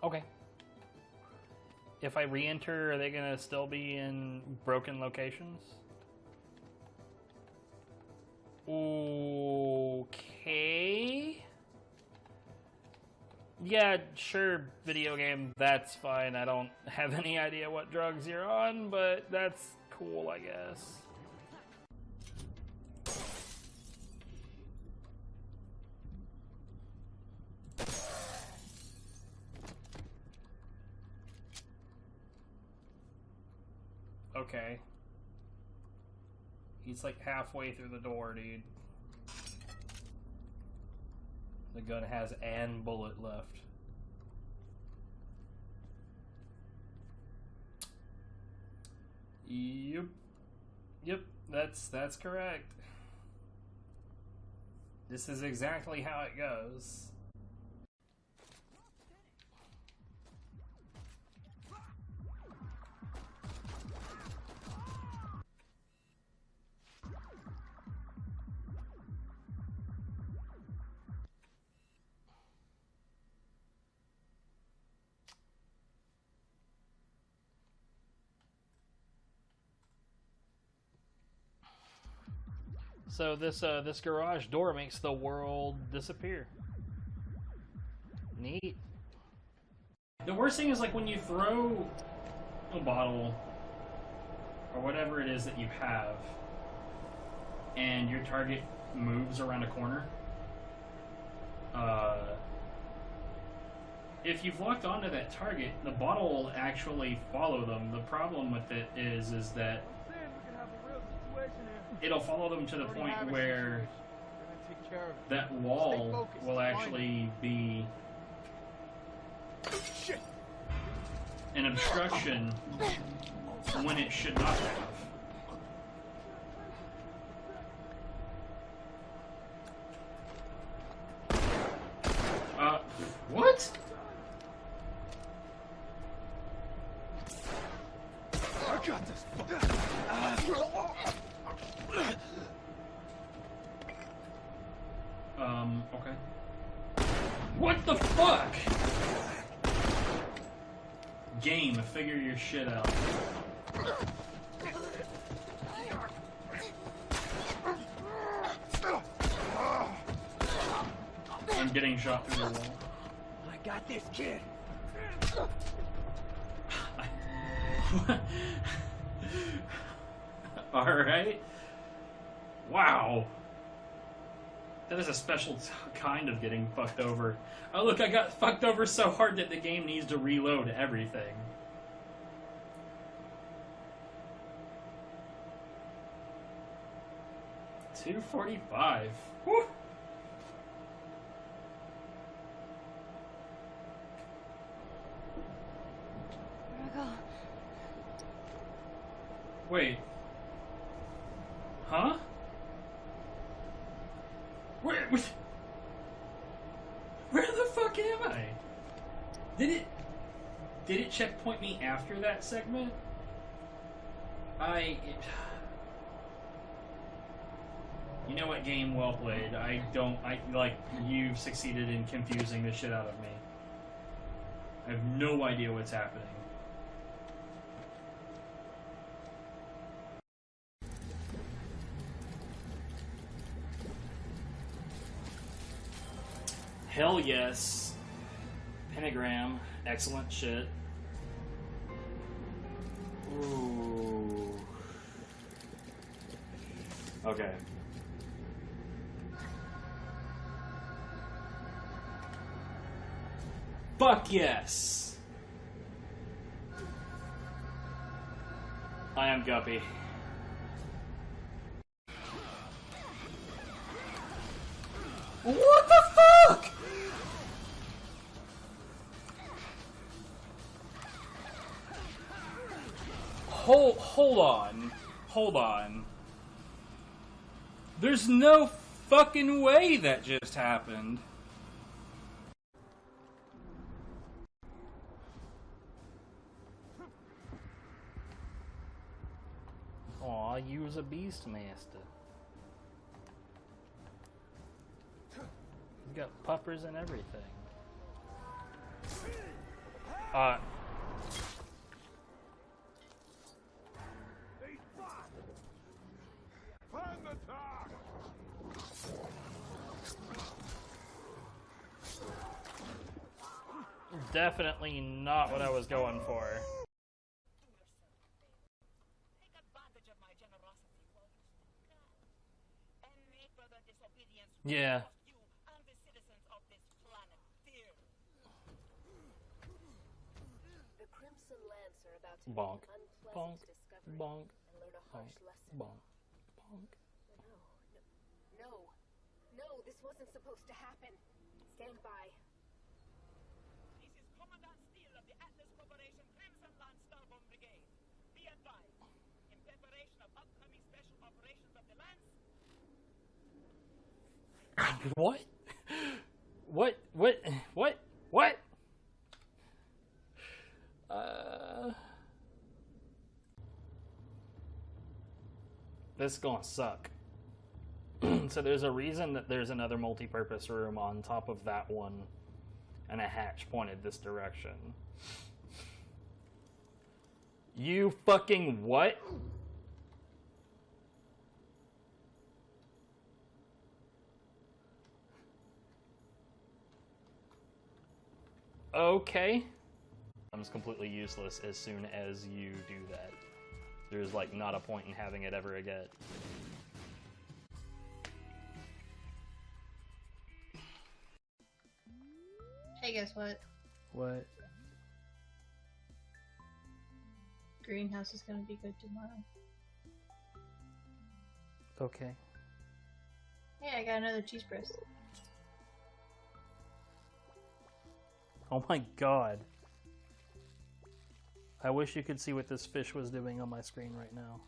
Okay. If I re-enter, are they gonna still be in broken locations? Okay. Yeah, sure, video game, that's fine. I don't have any idea what drugs you're on, but that's cool, I guess. Okay. He's like halfway through the door, dude. The gun has an bullet left. Yep. Yep, that's correct. This is exactly how it goes. So this garage door makes the world disappear. Neat. The worst thing is like when you throw a bottle or whatever it is that you have and your target moves around a corner. If you've locked onto that target, the bottle will actually follow them. The problem with it is that it'll follow them to the point where that wall will actually be an obstruction when it should not have. What? I got this. Okay. What the fuck? Game, figure your shit out. I'm getting shot through the wall. I got this, kid. Alright. Wow. That is a special kind of getting fucked over. Oh look, I got fucked over so hard that the game needs to reload everything. $245. Whew. Wait. Huh? Where the fuck am I? Did it checkpoint me after that segment? You know what, game well played. You've succeeded in confusing the shit out of me. I have no idea what's happening. Hell yes. Pentagram. Excellent shit. Ooh. Okay. Fuck yes! I am Guppy. What the fuck?! Hold on. There's no fucking way that just happened. Aw, you was a Beastmaster. You got puppers and everything. Definitely not what I was going for. Yeah. The Crimson Lance are about to Bonk. make an Bonk. unpleasant discovery Bonk. and learn a harsh lesson. Bonk. Bonk. No, this wasn't supposed to happen. Stand by. This is Commandant Steele of the Atlas Corporation Crimson Lance Starborn Brigade. Be advised, in preparation of upcoming special operations of the Lance. What? What? This is gonna suck. So there's a reason that there's another multi-purpose room on top of that one, and a hatch pointed this direction. You fucking what? Okay. Becomes completely useless as soon as you do that. There's like not a point in having it ever again. Hey, guess what? What? Greenhouse is gonna be good tomorrow. Okay. Hey, I got another cheese press. Oh my god. I wish you could see what this fish was doing on my screen right now.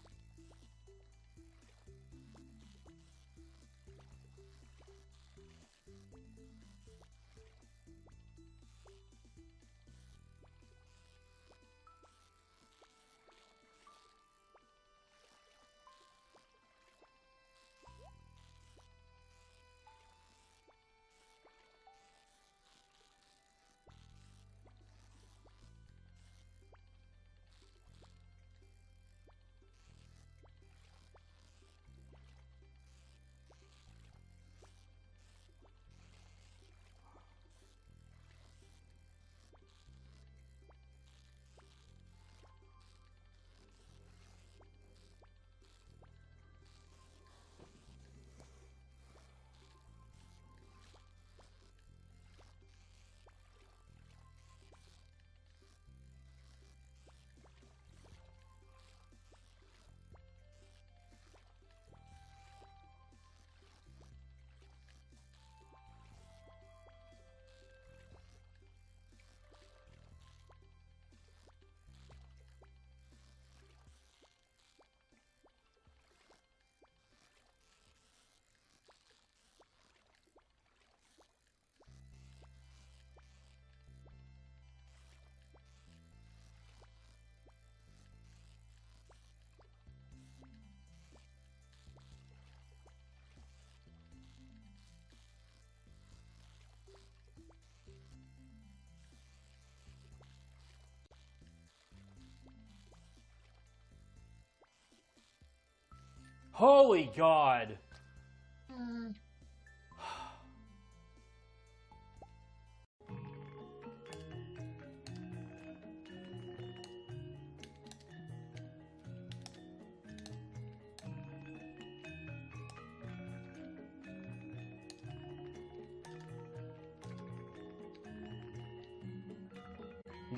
Holy God.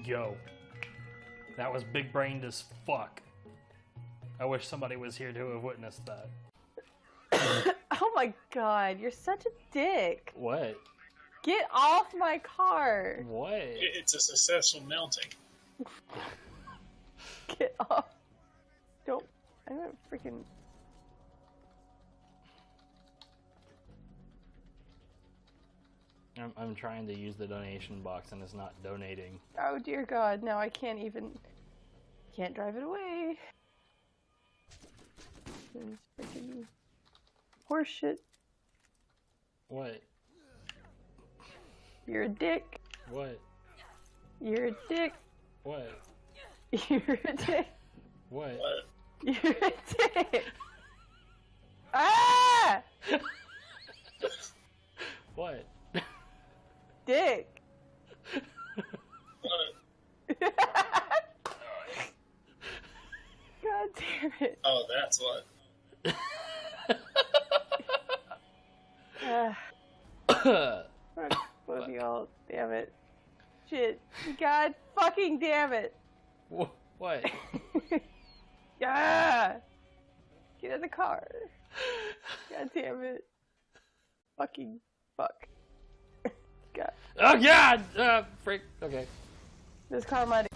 Yo. That was big-brained as fuck. I wish somebody was here to have witnessed that. Oh my god, you're such a dick. What? Get off my car. What? It's a successful melting. Get off. Don't. I'm gonna freaking. I'm trying to use the donation box and it's not donating. Oh dear god, now I can't even. Can't drive it away. This freaking horseshit. What? You're a dick. What? You're a dick. What? You're a dick. What? You're a dick. Ah! What? Dick. God damn it. Oh, that's what. What you all? Damn it. Shit. God fucking damn it. What? Yeah. Get in the car. God damn it. Fucking fuck. God. Oh God! Freak. Okay. This car might.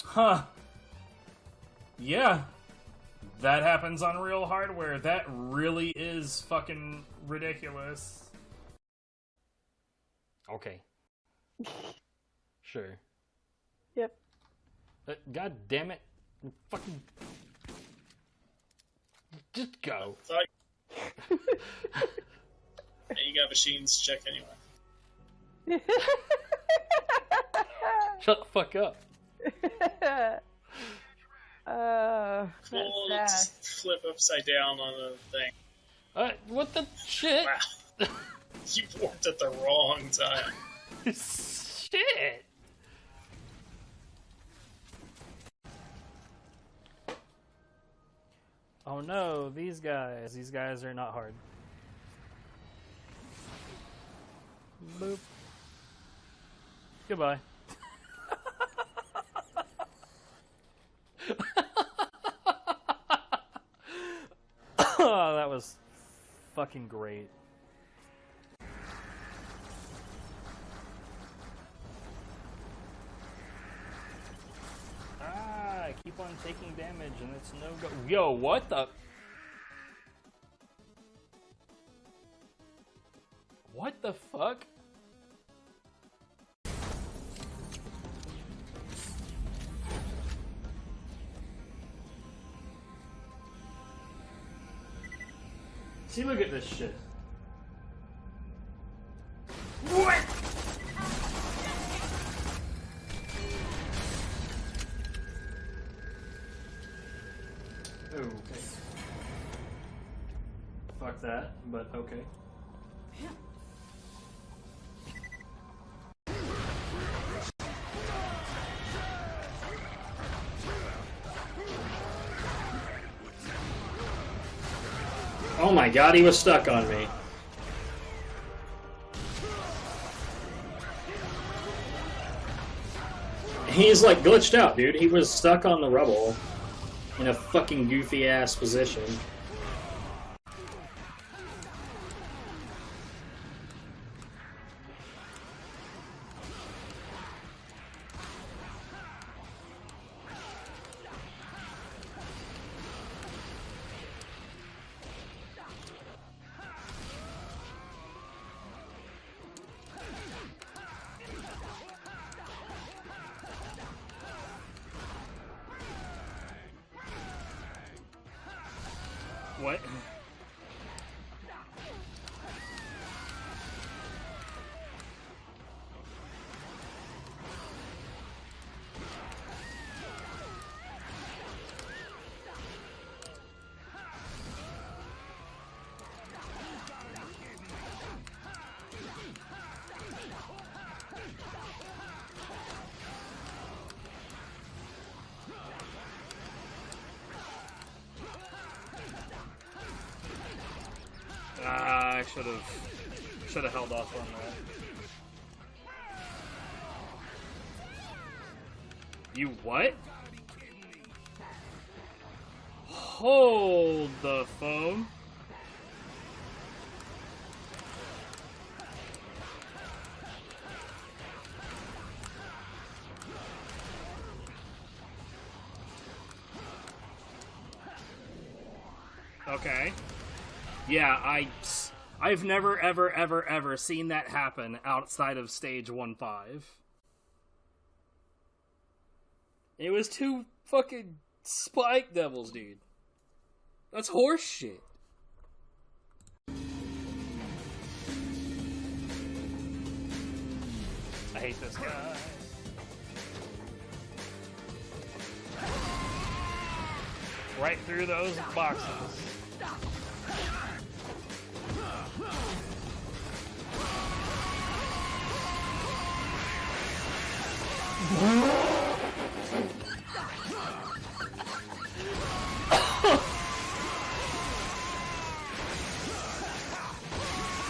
Huh. Yeah. That happens on real hardware. That really is fucking ridiculous. Okay. Sure. Yep. God damn it. Fucking... Just go. You got machines check anyway. Shut the fuck up. Cool, just flip upside down on the thing. What the shit? Wow. You warped at the wrong time. Shit. Oh no, these guys are not hard. Boop. Goodbye. Oh, that was fucking great. I keep on taking damage and it's no go. Yo, what the? What the fuck? See, look at this shit. What? Okay. Fuck that, but okay. Oh my god, he was stuck on me. He's like glitched out, dude. He was stuck on the rubble in a fucking goofy ass position. What? I should have held off on that. You what? Hold the phone. Okay. Yeah, I've never, ever seen that happen outside of stage 1-5. It was 2 fucking spike devils, dude. That's horse shit. I hate this guy. Right through those boxes.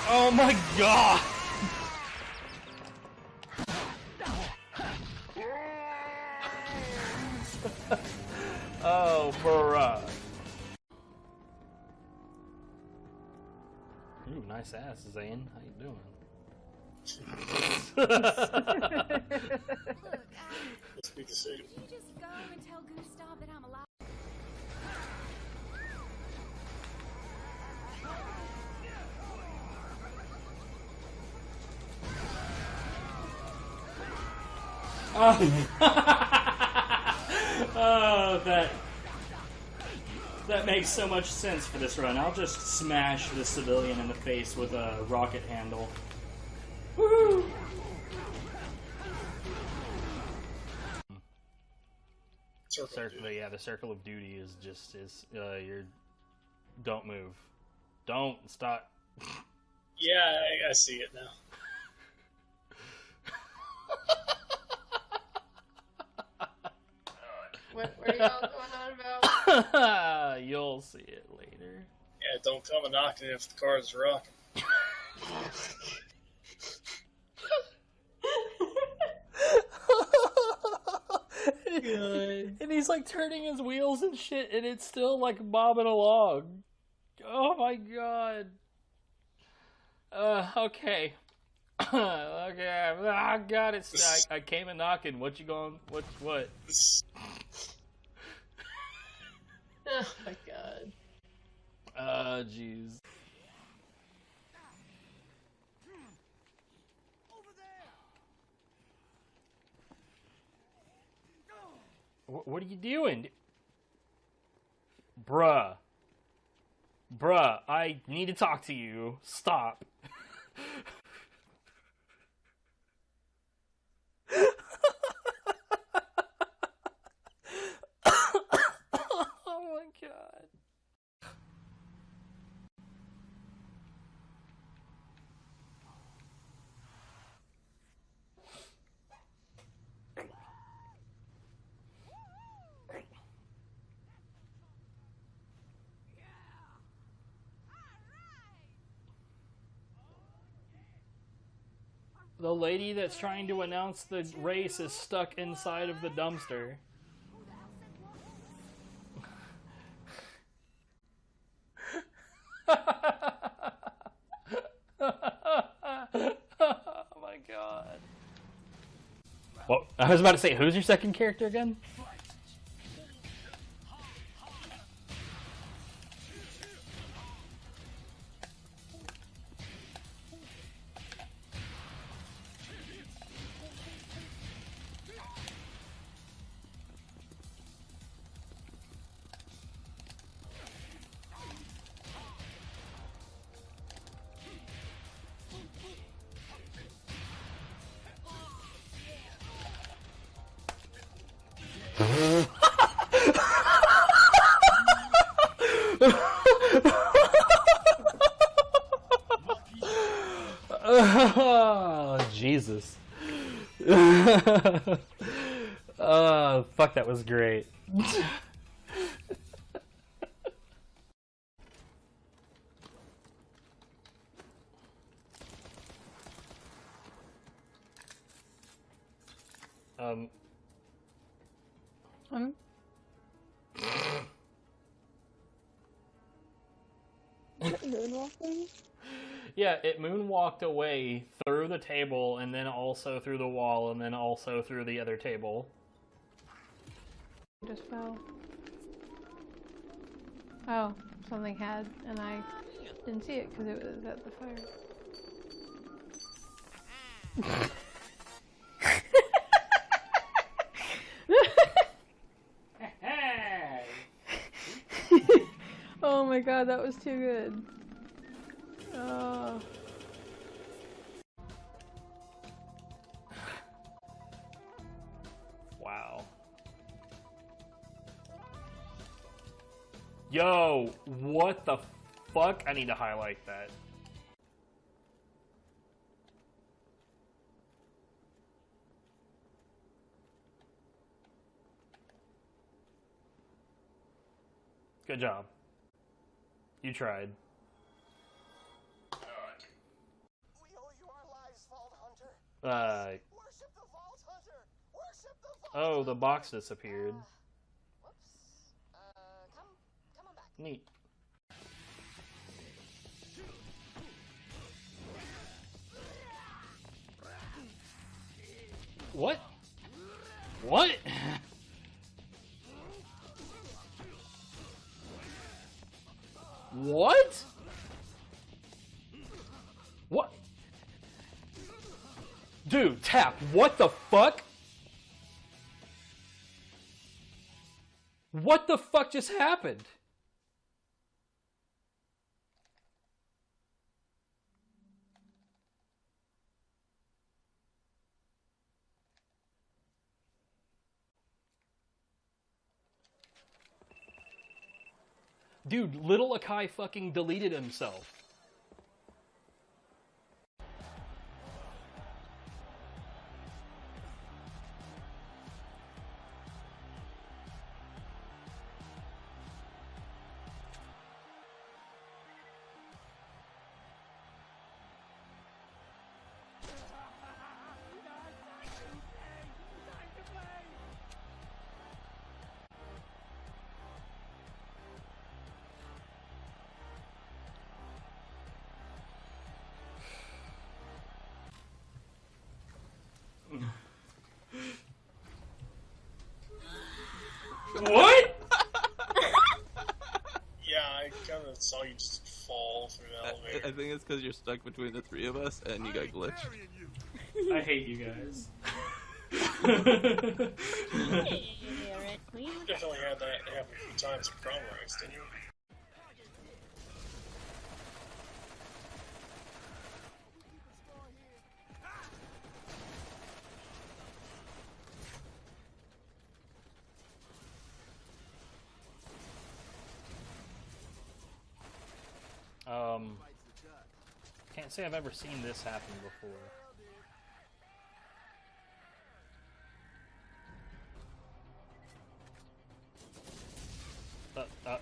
Oh my god! Oh, bruh. Ooh, nice ass, Zane. How you doing? Speak safe. Can you just go and tell Gustav that I'm alive? Oh, that makes so much sense for this run. I'll just smash the civilian in the face with a rocket handle. Woo! Yeah, the circle of duty is just you're don't move, don't stop. Yeah, I see it now. What are y'all going on about? You'll see it later. Yeah, don't come a knocking if the car's rocking. And he's like turning his wheels and shit, and it's still like bobbing along. Oh my god. Okay. Okay. Oh god, I came a knocking. What you going? What? Oh my god. Jeez. What are you doing? Bruh, I need to talk to you. Stop. Oh my god. The lady that's trying to announce the race is stuck inside of the dumpster. Oh my god. Well, I was about to say, who's your second character again? Oh, Jesus. Fuck, that was great. Moonwalking? Yeah, it moonwalked away through the table, and then also through the wall, and then also through the other table. Just fell. Oh, something had, and I didn't see it because it was at the fire. Oh my god, that was too good. Oh. Wow. Yo, what the fuck? I need to highlight that. Good job. You tried. Oh, the box disappeared. Neat. What? What? What? What? Dude, Tap, what the fuck? What the fuck just happened? Dude, little Akai fucking deleted himself. What? Yeah, I kind of saw you just fall through the elevator. I think it's because you're stuck between the three of us and you got glitched. I hate you guys. You definitely had that happen a few times at Prom Rise, didn't you? Can't say I've ever seen this happen before.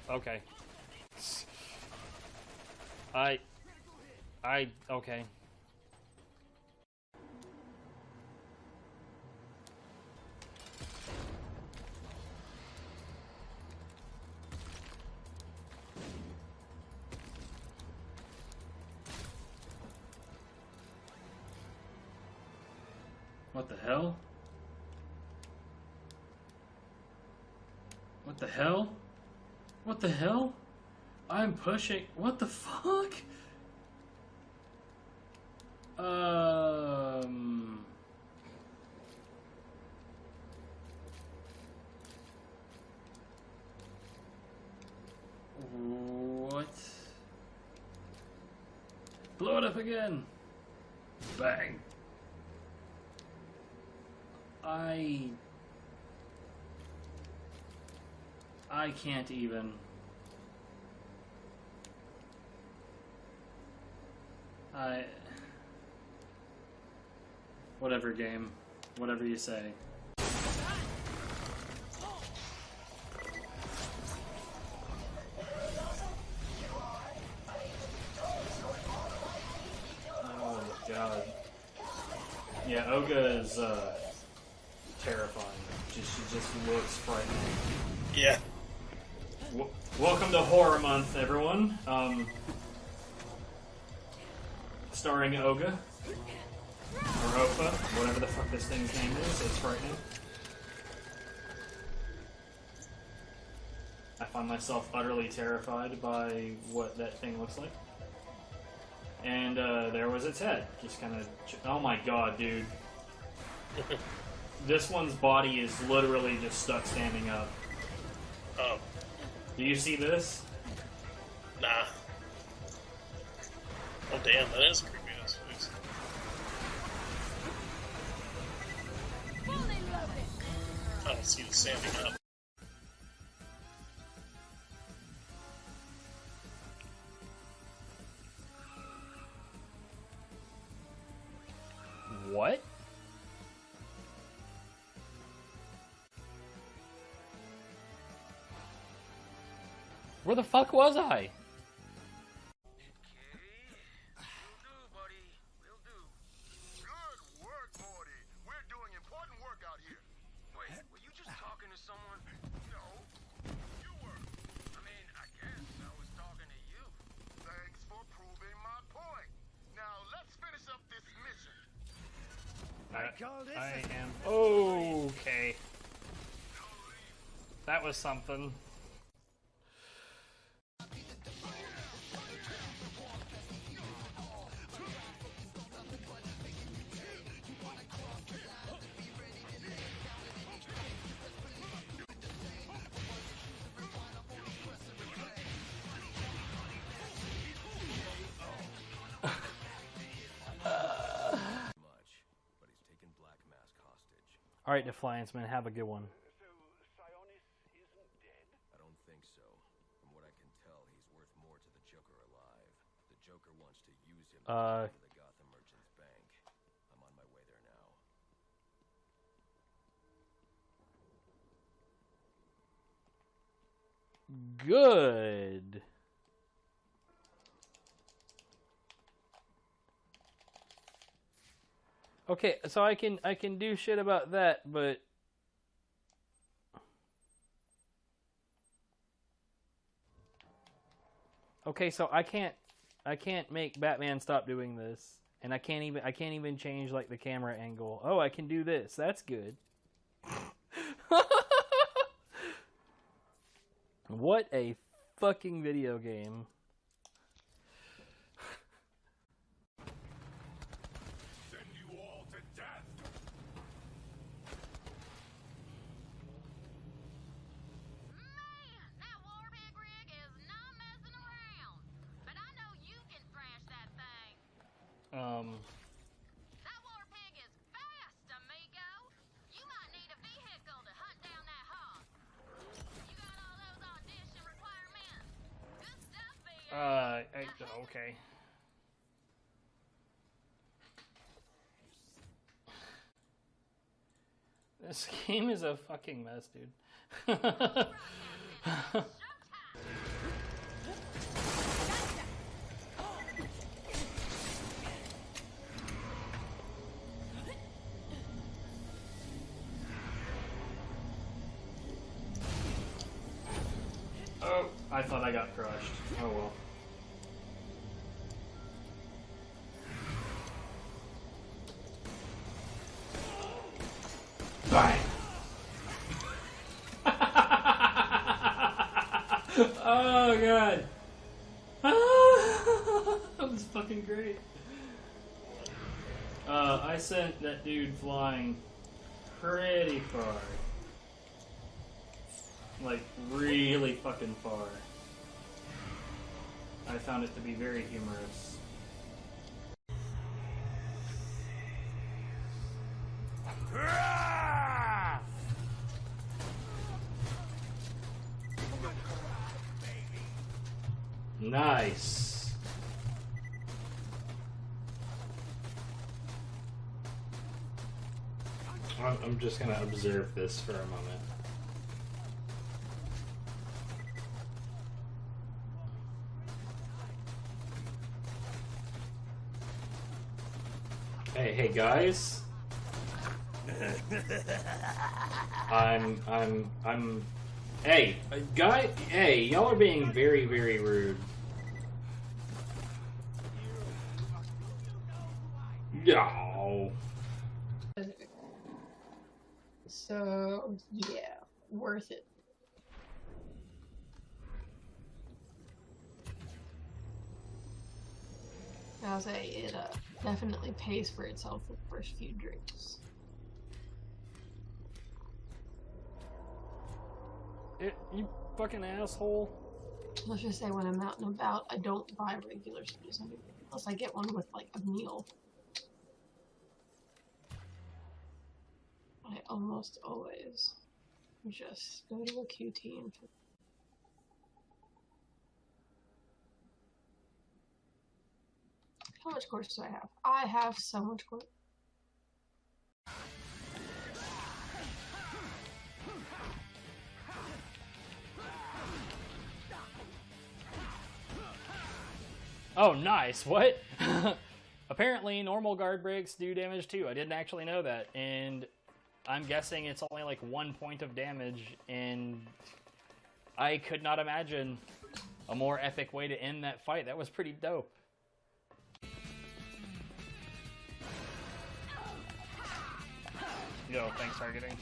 Okay. Okay. What the hell? What the hell? What the hell? I'm pushing. What the fuck? What? Blow it up again. Bang. I can't even. Whatever game. Whatever you say. Oh god. Yeah, Oga is terrifying. She just looks frightening. Yeah. Welcome to Horror Month, everyone. Starring Oga. Or Opa, whatever the fuck this thing's name is. It's frightening. I find myself utterly terrified by what that thing looks like. And there was its head. Just kind of... Oh my god, dude. This one's body is literally just stuck standing up. Oh. Do you see this? Nah. Oh damn, that is creepy ass face. I don't see it standing up. What? Where the fuck was I? I am okay. That was something. Alright, Defiance Man, have a good one. I don't think so. From what I can tell, he's worth more to the Joker alive. The Joker wants to use him to get into the Gotham Merchants Bank. I'm on my way there now. Good. Okay, so I can do shit about that, but okay, so I can't make Batman stop doing this, and I can't even change like the camera angle. Oh, I can do this. That's good. What a fucking video game. That war pig is fast, amigo. You might need a vehicle to hunt down that hog. You got all those audition requirements. Good stuff, big. Okay. This game is a fucking mess, dude. Oh, I thought I got crushed. Oh well. Bang! Oh god! That was fucking great. I sent that dude flying pretty far. Like, really fucking far. I found it to be very humorous. Nice. I'm just gonna observe this for a moment. Hey guys. Hey, guy. Hey, y'all are being very, very rude. No. So yeah, worth it. I'll say it definitely pays for itself the first few drinks. You fucking asshole. Let's just say when I'm out and about, I don't buy regular sodas anymore, unless I get one with like a meal. I almost always just go to a QT and how much course do I have? I have so much course. Oh, nice. What? Apparently, normal guard breaks do damage too. I didn't actually know that. And I'm guessing it's only like 1 point of damage. And I could not imagine a more epic way to end that fight. That was pretty dope. Yo, thanks, targeting.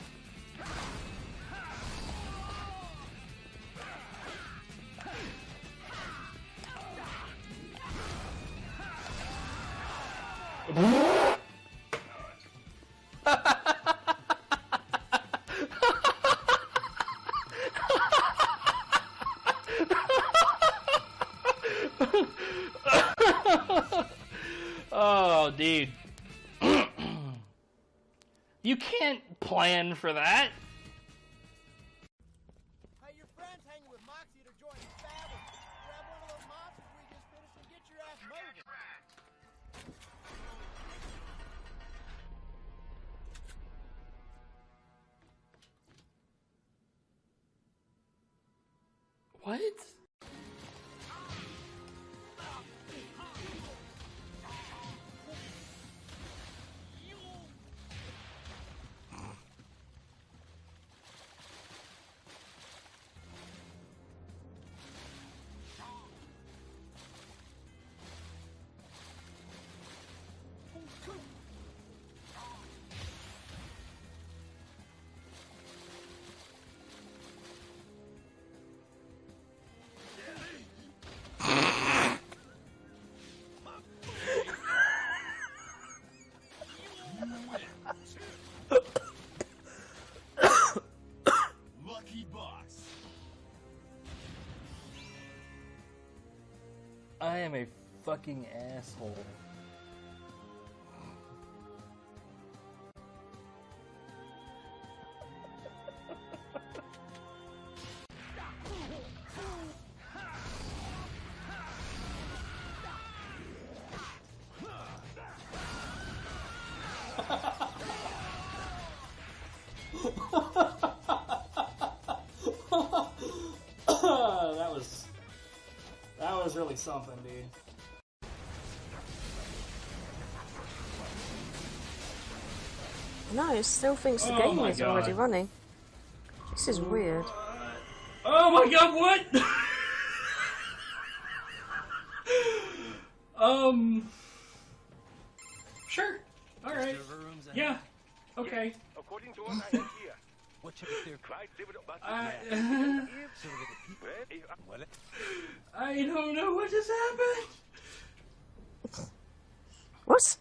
Oh, dude. You can't plan for that. Hey, your friend's hanging with Moxie to join his family. Grab one of those monsters we just finished and get your ass moving. What? Lucky boss. I am a fucking asshole. That was really something, dude. No, it still thinks the Oh game my is already God. running. This is weird. Oh my god, what? Sure. Alright. Yeah. Okay. According to what I have here, what check is there? I don't know what just happened. What?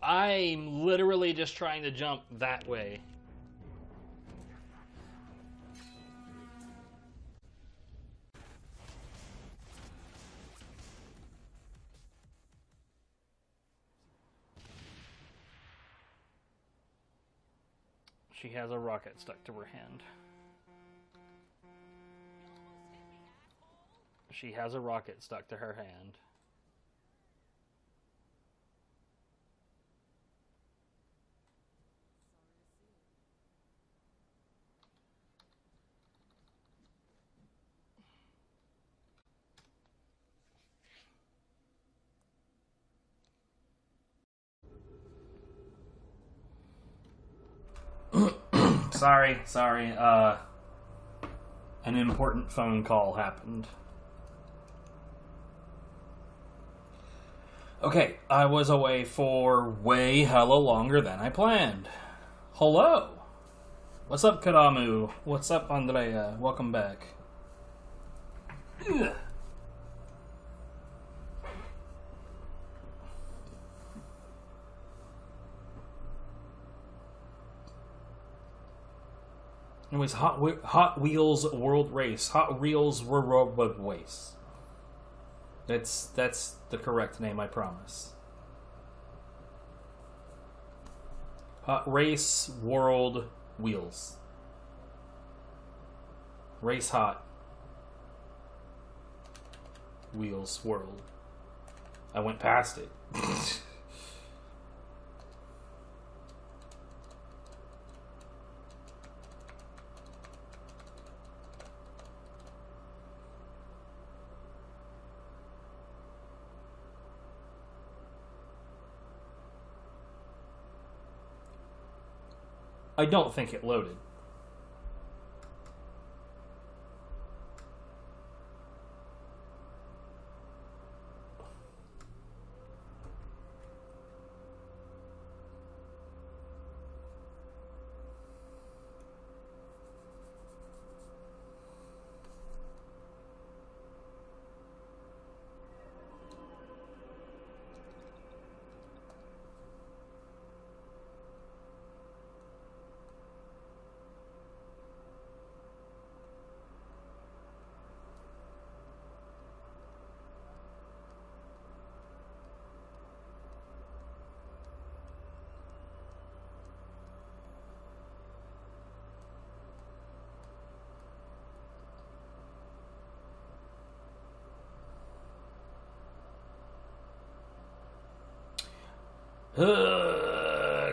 I'm literally just trying to jump that way. She has a rocket stuck to her hand. She has a rocket stuck to her hand. Sorry. An important phone call happened. Okay, I was away for way hella longer than I planned. Hello! What's up, Karamu? What's up, Andrea? Welcome back. Ugh. Anyways, Hot Wheels World Race. Hot Wheels World Race. That's the correct name, I promise. Hot Race World Wheels. Race Hot Wheels World. I went past it. I don't think it loaded.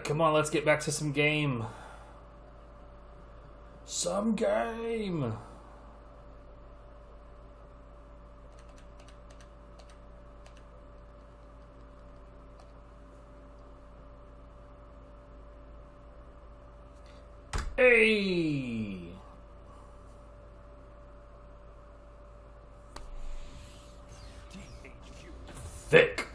Come on, let's get back to some game. Some game. Hey. Thick.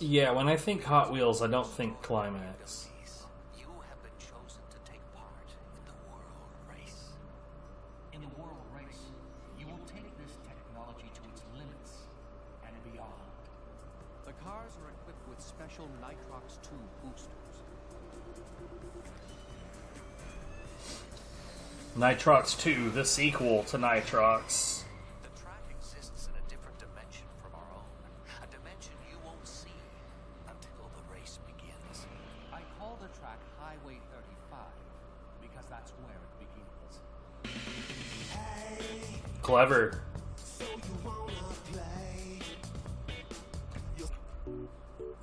Yeah, when I think Hot Wheels, I don't think Climax. You have been chosen to take part in the World Race. In the World Race, you will take this technology to its limits and beyond. The cars are equipped with special Nitrox 2 boosters. Nitrox 2, the sequel to Nitrox. Clever.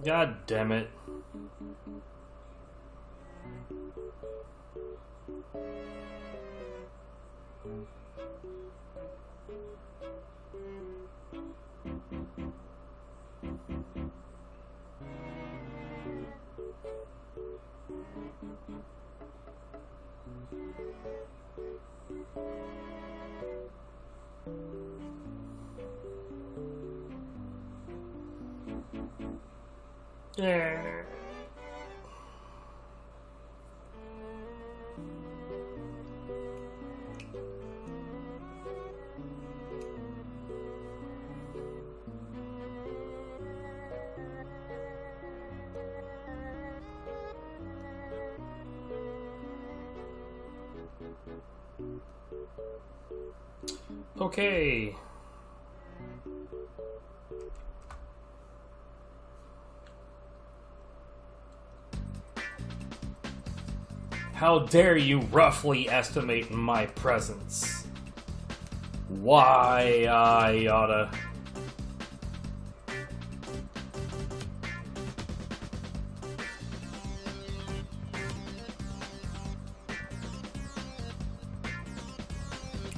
God damn it. Yeah. Okay. How dare you roughly estimate my presence? Why I oughta...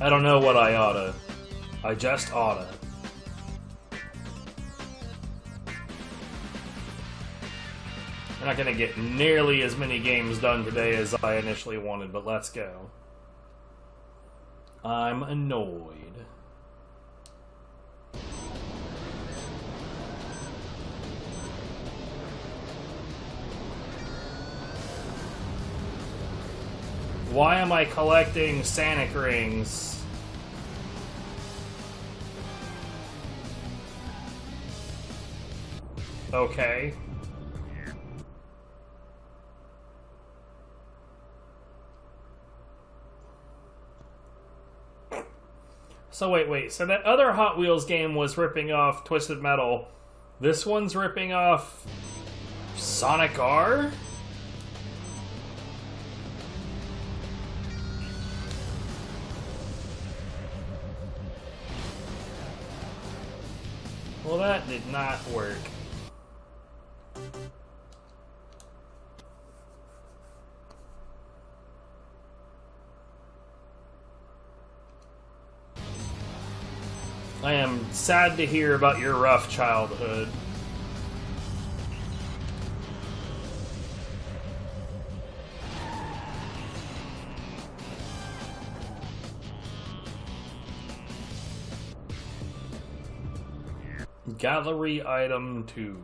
I don't know what I oughta. I just oughta. We're not gonna get nearly as many games done today as I initially wanted, but let's go. I'm annoyed. Why am I collecting Sonic rings? Okay. So wait. So that other Hot Wheels game was ripping off Twisted Metal. This one's ripping off Sonic R? Well, that did not work. I am sad to hear about your rough childhood. Gallery item 2.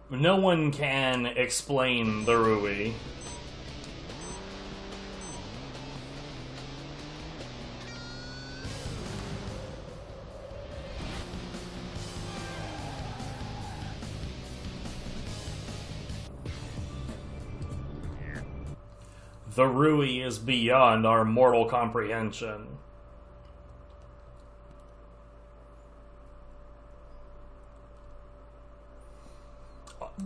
No one can explain the Rui. The Rui is beyond our mortal comprehension.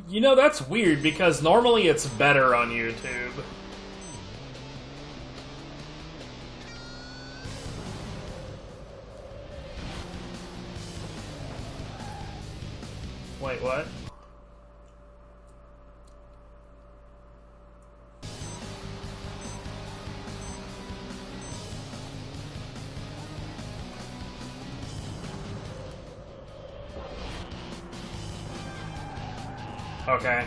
You know, that's weird, because normally it's better on YouTube. Wait, what? Okay.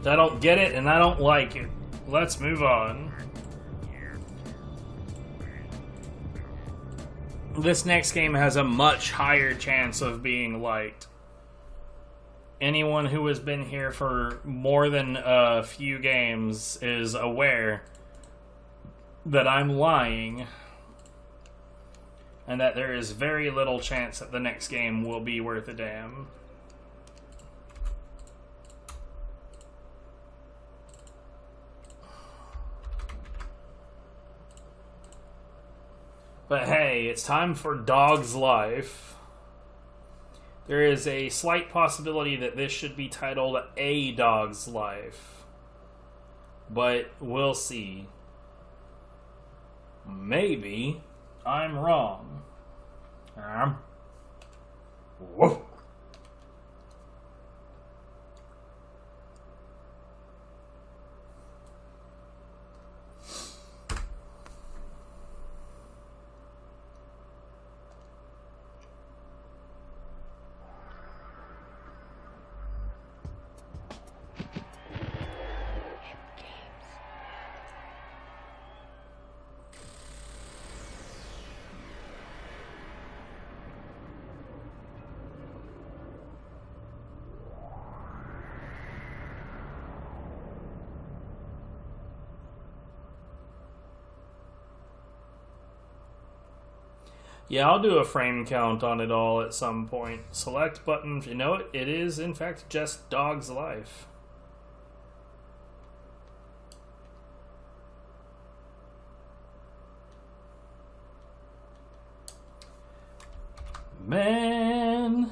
I don't get it, and I don't like it. Let's move on. This next game has a much higher chance of being liked. Anyone who has been here for more than a few games is aware that I'm lying, and that there is very little chance that the next game will be worth a damn. But hey, it's time for Dog's Life. There is a slight possibility that this should be titled A Dog's Life. But we'll see. Maybe I'm wrong. Woof. Yeah, I'll do a frame count on it all at some point. Select button. You know what? It is, in fact, just Dog's Life. Man.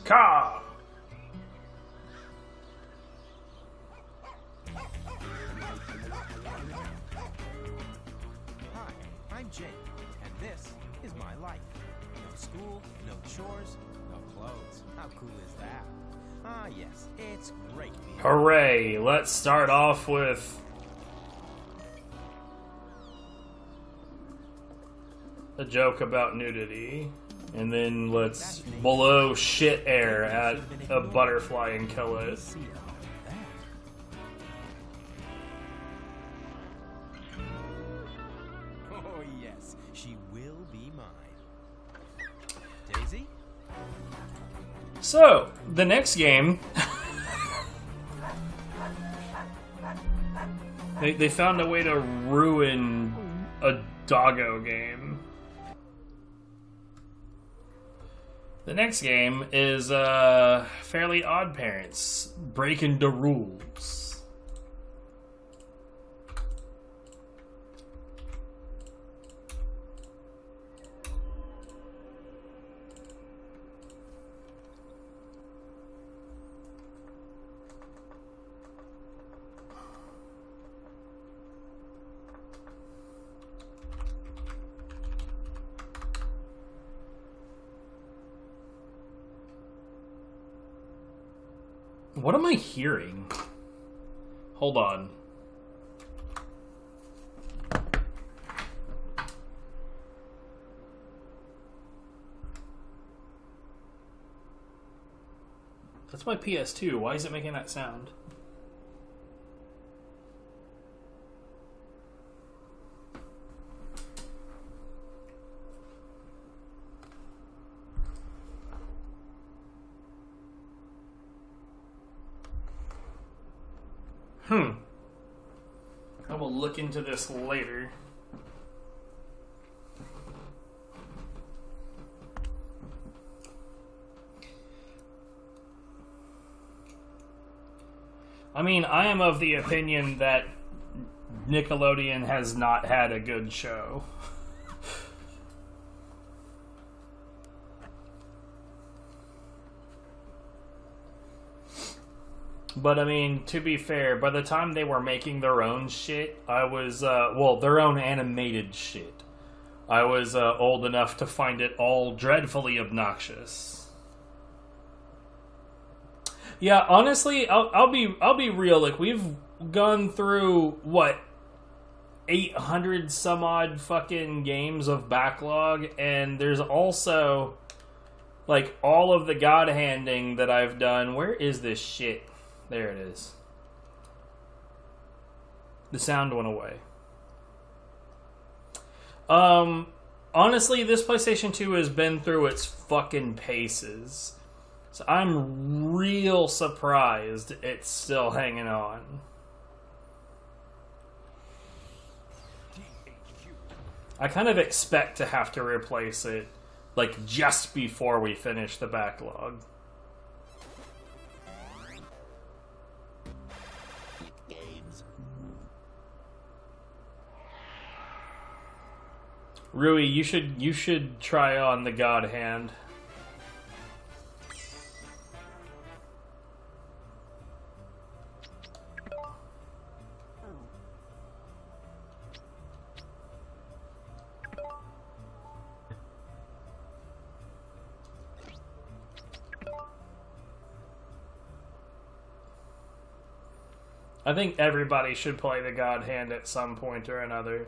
Car. Hi, I'm Jake, and this is my life. No school, no chores, no clothes. How cool is that? Ah, yes, it's great being... Hooray! Let's start off with a joke about nudity. And then let's blow shit air at a butterfly and kill it. Oh yes, she will be mine. Daisy? So, the next game... they found a way to ruin a doggo game. The next game is fairly OddParents, Breakin' the Rules. What am I hearing? Hold on. That's my PS2. Why is it making that sound? I will look into this later. I mean, I am of the opinion that Nickelodeon has not had a good show. But, I mean, to be fair, by the time they were making their own shit, I was, well, their own animated shit, I was old enough to find it all dreadfully obnoxious. Yeah, honestly, I'll be real. Like, we've gone through, what, 800 some odd fucking games of backlog, and there's also, like, all of the God-handing that I've done. Where is this shit? There it is. The sound went away. Honestly, this PlayStation 2 has been through its fucking paces. So I'm real surprised it's still hanging on. I kind of expect to have to replace it, like, just before we finish the backlog. Rui, you should try on the God Hand. I think everybody should play the God Hand at some point or another.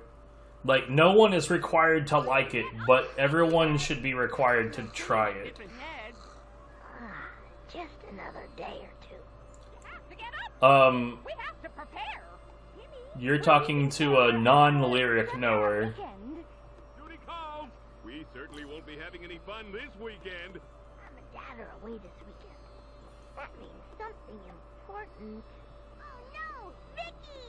Like, no one is required to like it, but everyone should be required to try it. Just another day or two. We have to prepare. You're talking to a non-lyric knower. Duty calls. We certainly won't be having any fun this weekend. Mom and Dad are away this weekend. That means something important. Oh no, Vicky!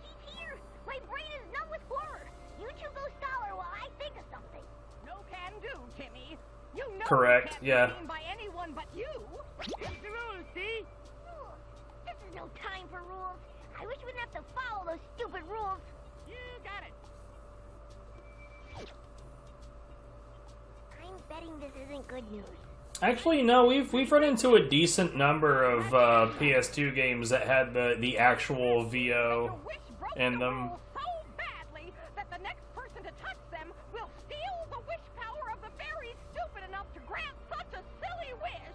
She's here. My brain is numb with horror. You two go scholar while I think of something. No can do, Timmy. You know Correct, you can't yeah. be seen by anyone but you. It's the rules, see? This is no time for rules. I wish we didn't have to follow those stupid rules. You got it. I'm betting this isn't good news. Actually, no, we've run into a decent number of PS2 games that had the actual VO in them. So badly that the next person to touch them will steal the wish power of the fairies stupid enough to grant such a silly wish.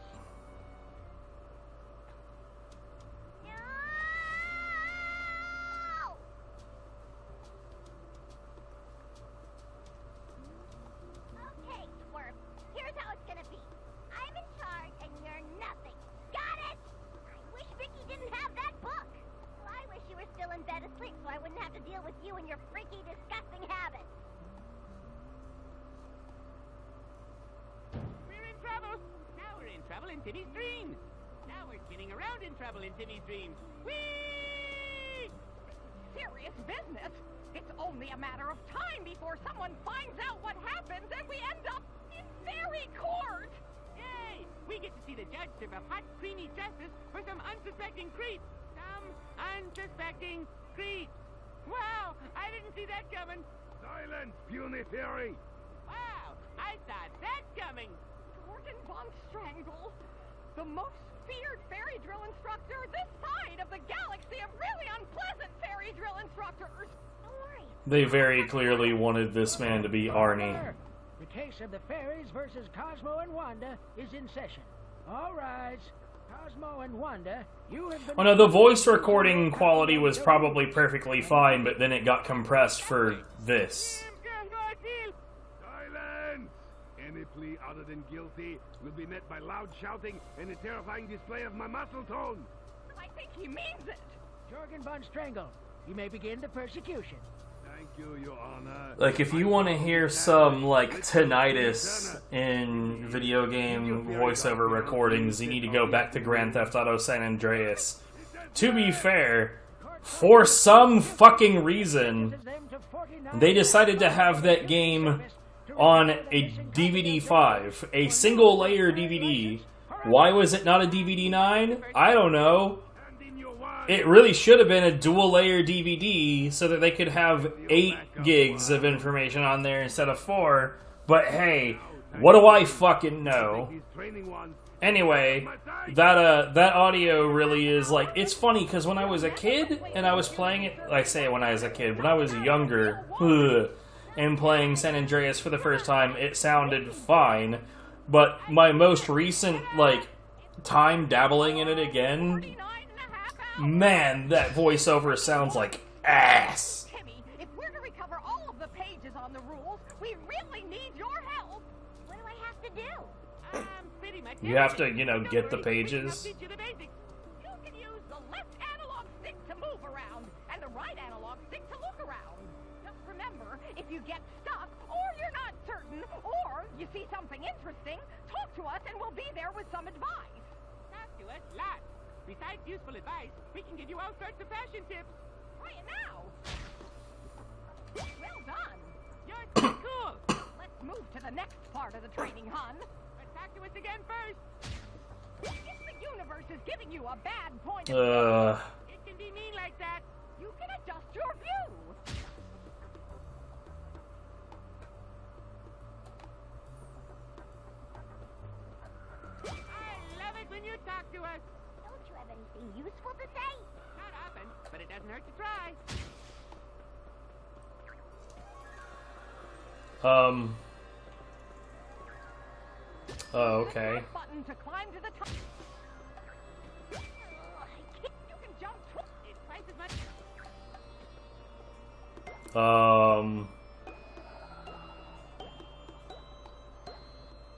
Okay, Twerp. Here's how it's gonna be. I'm in charge and you're nothing. Got it? I wish Vicky didn't have that book. Well, I wish you were still in bed asleep so I wouldn't have to deal with you and your freaky, disgusting habits. We're in trouble. Now we're in trouble in Timmy's dreams. Now we're spinning around in trouble in Timmy's dreams. Whee! Serious business. It's only a matter of time before someone finds out what happens and we end up in fairy court. Yay! We get to see the judge serve up hot, creamy justice for some unsuspecting creeps. Some unsuspecting creeps. Wow! I didn't see that coming. Silence, puny fairy! Wow! I thought that coming. Jorgen von Strangle, the most feared fairy drill instructor this side of the galaxy of really unpleasant fairy drill instructors. Don't worry. They very clearly wanted this man to be Arnie. The case of the fairies versus Cosmo and Wanda is in session. All rise. Cosmo and Wanda, you have been... Oh no, the voice recording quality was probably perfectly fine, but then it got compressed for this. Silence! Any plea other than guilty will be met by loud shouting and a terrifying display of my muscle tone. I think he means it. Jorgen von Strangle, you may begin the persecution. Thank you, Your Honor. Like, if you want to hear some, like, tinnitus in video game voiceover recordings, you need to go back to Grand Theft Auto San Andreas. To be fair, for some fucking reason, they decided to have that game on a DVD-5, a single-layer DVD. Why was it not a DVD-9? I don't know. It really should have been a dual-layer DVD so that they could have 8 gigs of information on there instead of 4. But hey, what do I fucking know? Anyway, that audio really is like, it's funny because when I was a kid and I was playing it, I say when I was a kid, when I was younger and playing San Andreas for the first time, it sounded fine. But my most recent like time dabbling in it again, man, that voiceover sounds like ass. Timmy, if we're to recover all of the pages on the rules, we really need your help. What do I have to do? Pretty much You have to, you know, get the pages. You can use the left analog stick to move around and the right analog stick to look around. Just remember, if you get stuck, or you're not certain, or you see something interesting, talk to us and we'll be there with some advice. Talk to us lots. Besides useful advice, we can give you all sorts of fashion tips. Try it now. Well done. You're so cool. Let's move to the next part of the training, hon. But talk to us again first. If the universe is giving you a bad point of view, it can be mean like that. You can adjust your view. I love it when you talk to us. Don't you have anything useful to say? Not often, but it doesn't hurt to try. Oh, okay. Button to climb to the top. You can jump it's twice as much.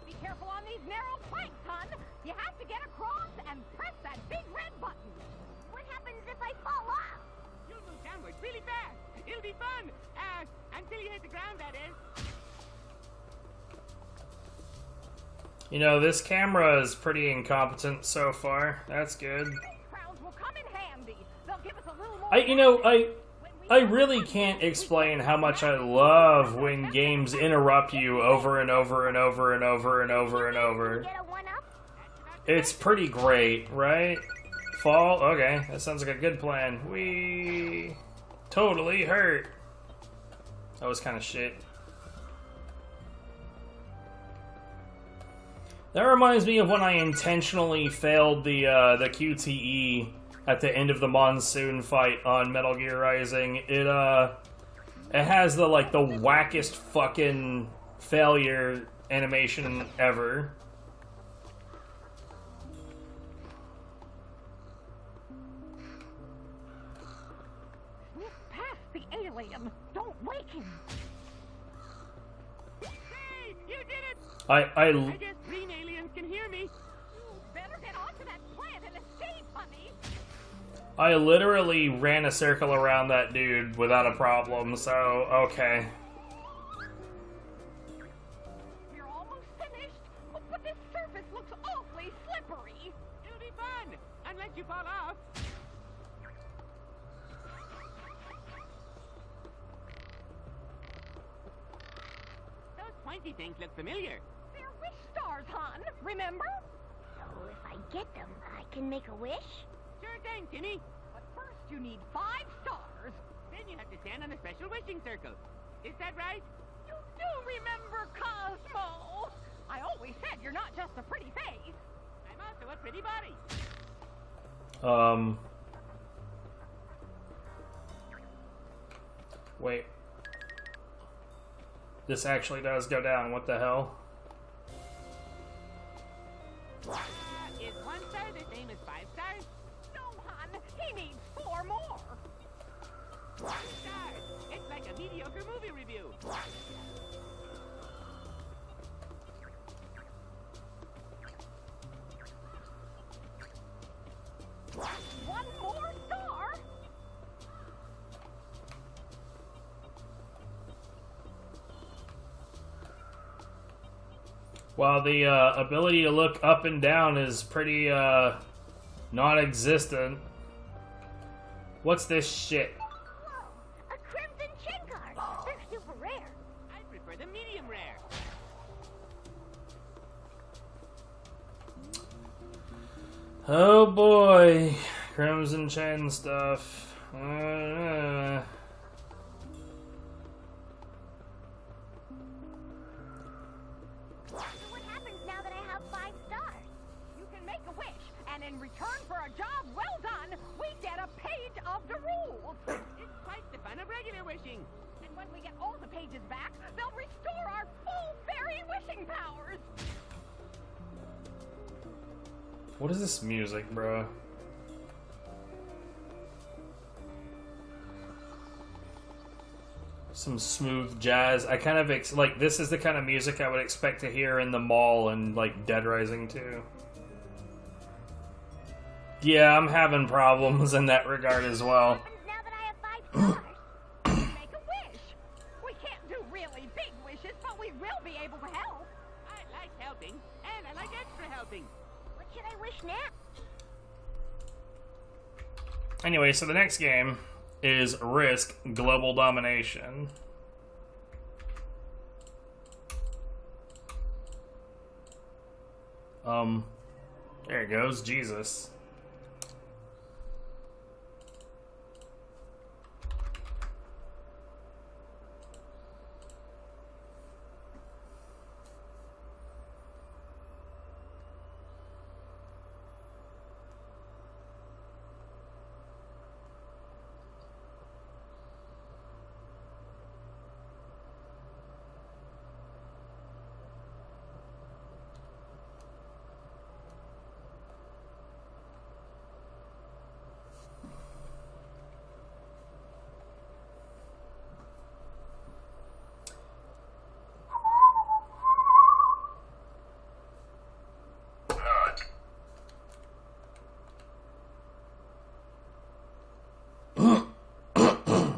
Be careful on these narrow planks, hon. You have to get across and press that big red button. What happens if I fall off? You'll lose downwards really fast. It'll be fun. Until you hit the ground, that is. You know, this camera is pretty incompetent so far. That's good. Crowds will come in handy. They'll give us a little more. I really can't explain how much I love when games interrupt you over and over and over and over and over and over. It's pretty great, right? Fall? Okay, that sounds like a good plan. We totally hurt. That was kind of shit. That reminds me of when I intentionally failed the QTE at the end of the monsoon fight on Metal Gear Rising. It has the wackest fucking failure animation ever. Sneak past the alien. Don't wake him. Hey, you did it! I guess green aliens can hear me. You better get onto that plant and escape, honey. I literally ran a circle around that dude without a problem, so okay. We're almost finished, but this surface looks awfully slippery. It'll be fun, unless you fall off. Those pointy things look familiar. They're wish stars, hon. Remember? So if I get them, I can make a wish? Sure thing, Timmy. But first you need 5 stars. Then you have to stand on a special wishing circle. Is that right? You do remember Cosmo! I always said you're not just a pretty face. I'm also a pretty body. Wait. This actually does go down. What the hell? Is 1 star the same as 5 stars? No, hon. He needs 4 more. 1 star. It's like a mediocre movie review. One more star? While the ability to look up and down is pretty non-existent. What's this shit? A crimson chin guard. They're super rare. I prefer the medium rare. Oh boy, Crimson Chen stuff. So what happens now that I have 5 stars? You can make a wish, and in return for a job well done, we get a page of the rules. It's quite the fun of regular wishing. And when we get all the pages back, they'll restore our full fairy wishing powers. What is this music, bro? Some smooth jazz. I kind of like this is the kind of music I would expect to hear in the mall and like Dead Rising 2. Yeah, I'm having problems in that regard as well. Now that I have 5 stars, make a wish. We can't do really big wishes, but we will be able to help. I like helping, and I like extra helping. What should I wish now? Anyway, so the next game is Risk Global Domination. There it goes, Jesus.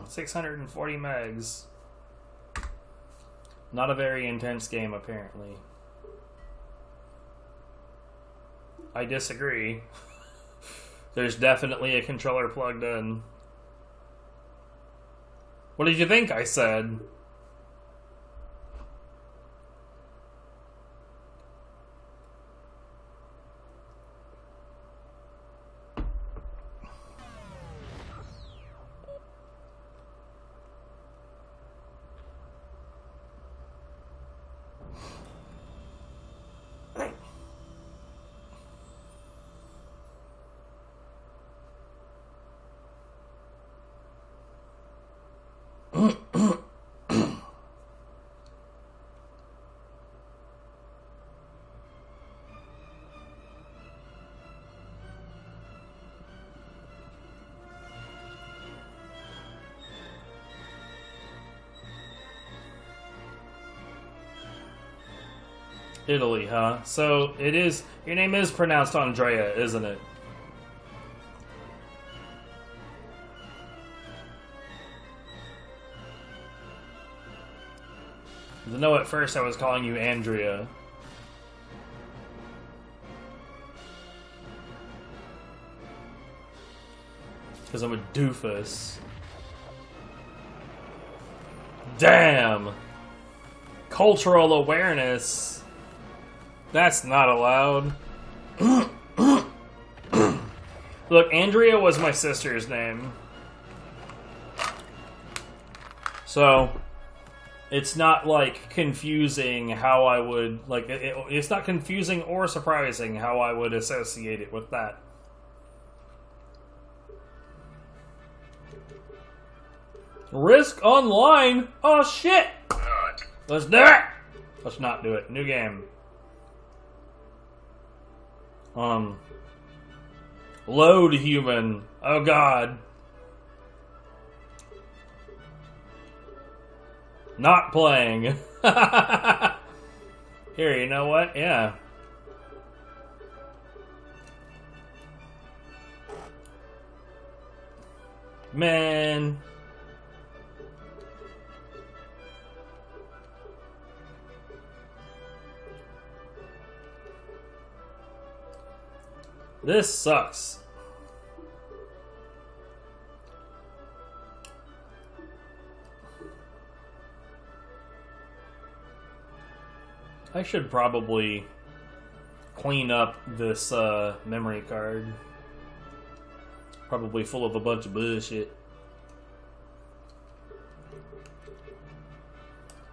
640 megs. Not a very intense game, apparently. I disagree. There's definitely a controller plugged in. What did you think I said? Italy, huh? So it is. Your name is pronounced Andrea, isn't it? I know at first I was calling you Andrea. Because I'm a doofus. Damn! Cultural awareness. That's not allowed. Look, Andrea was my sister's name. So, it's not, like, confusing how I would, like, it's not confusing or surprising how I would associate it with that. Risk online? Oh, shit! Let's do it! Let's not do it. New game. Load human. Oh god. Not playing. Here, you know what? Yeah. Man. This sucks. I should probably clean up this memory card. Probably full of a bunch of bullshit.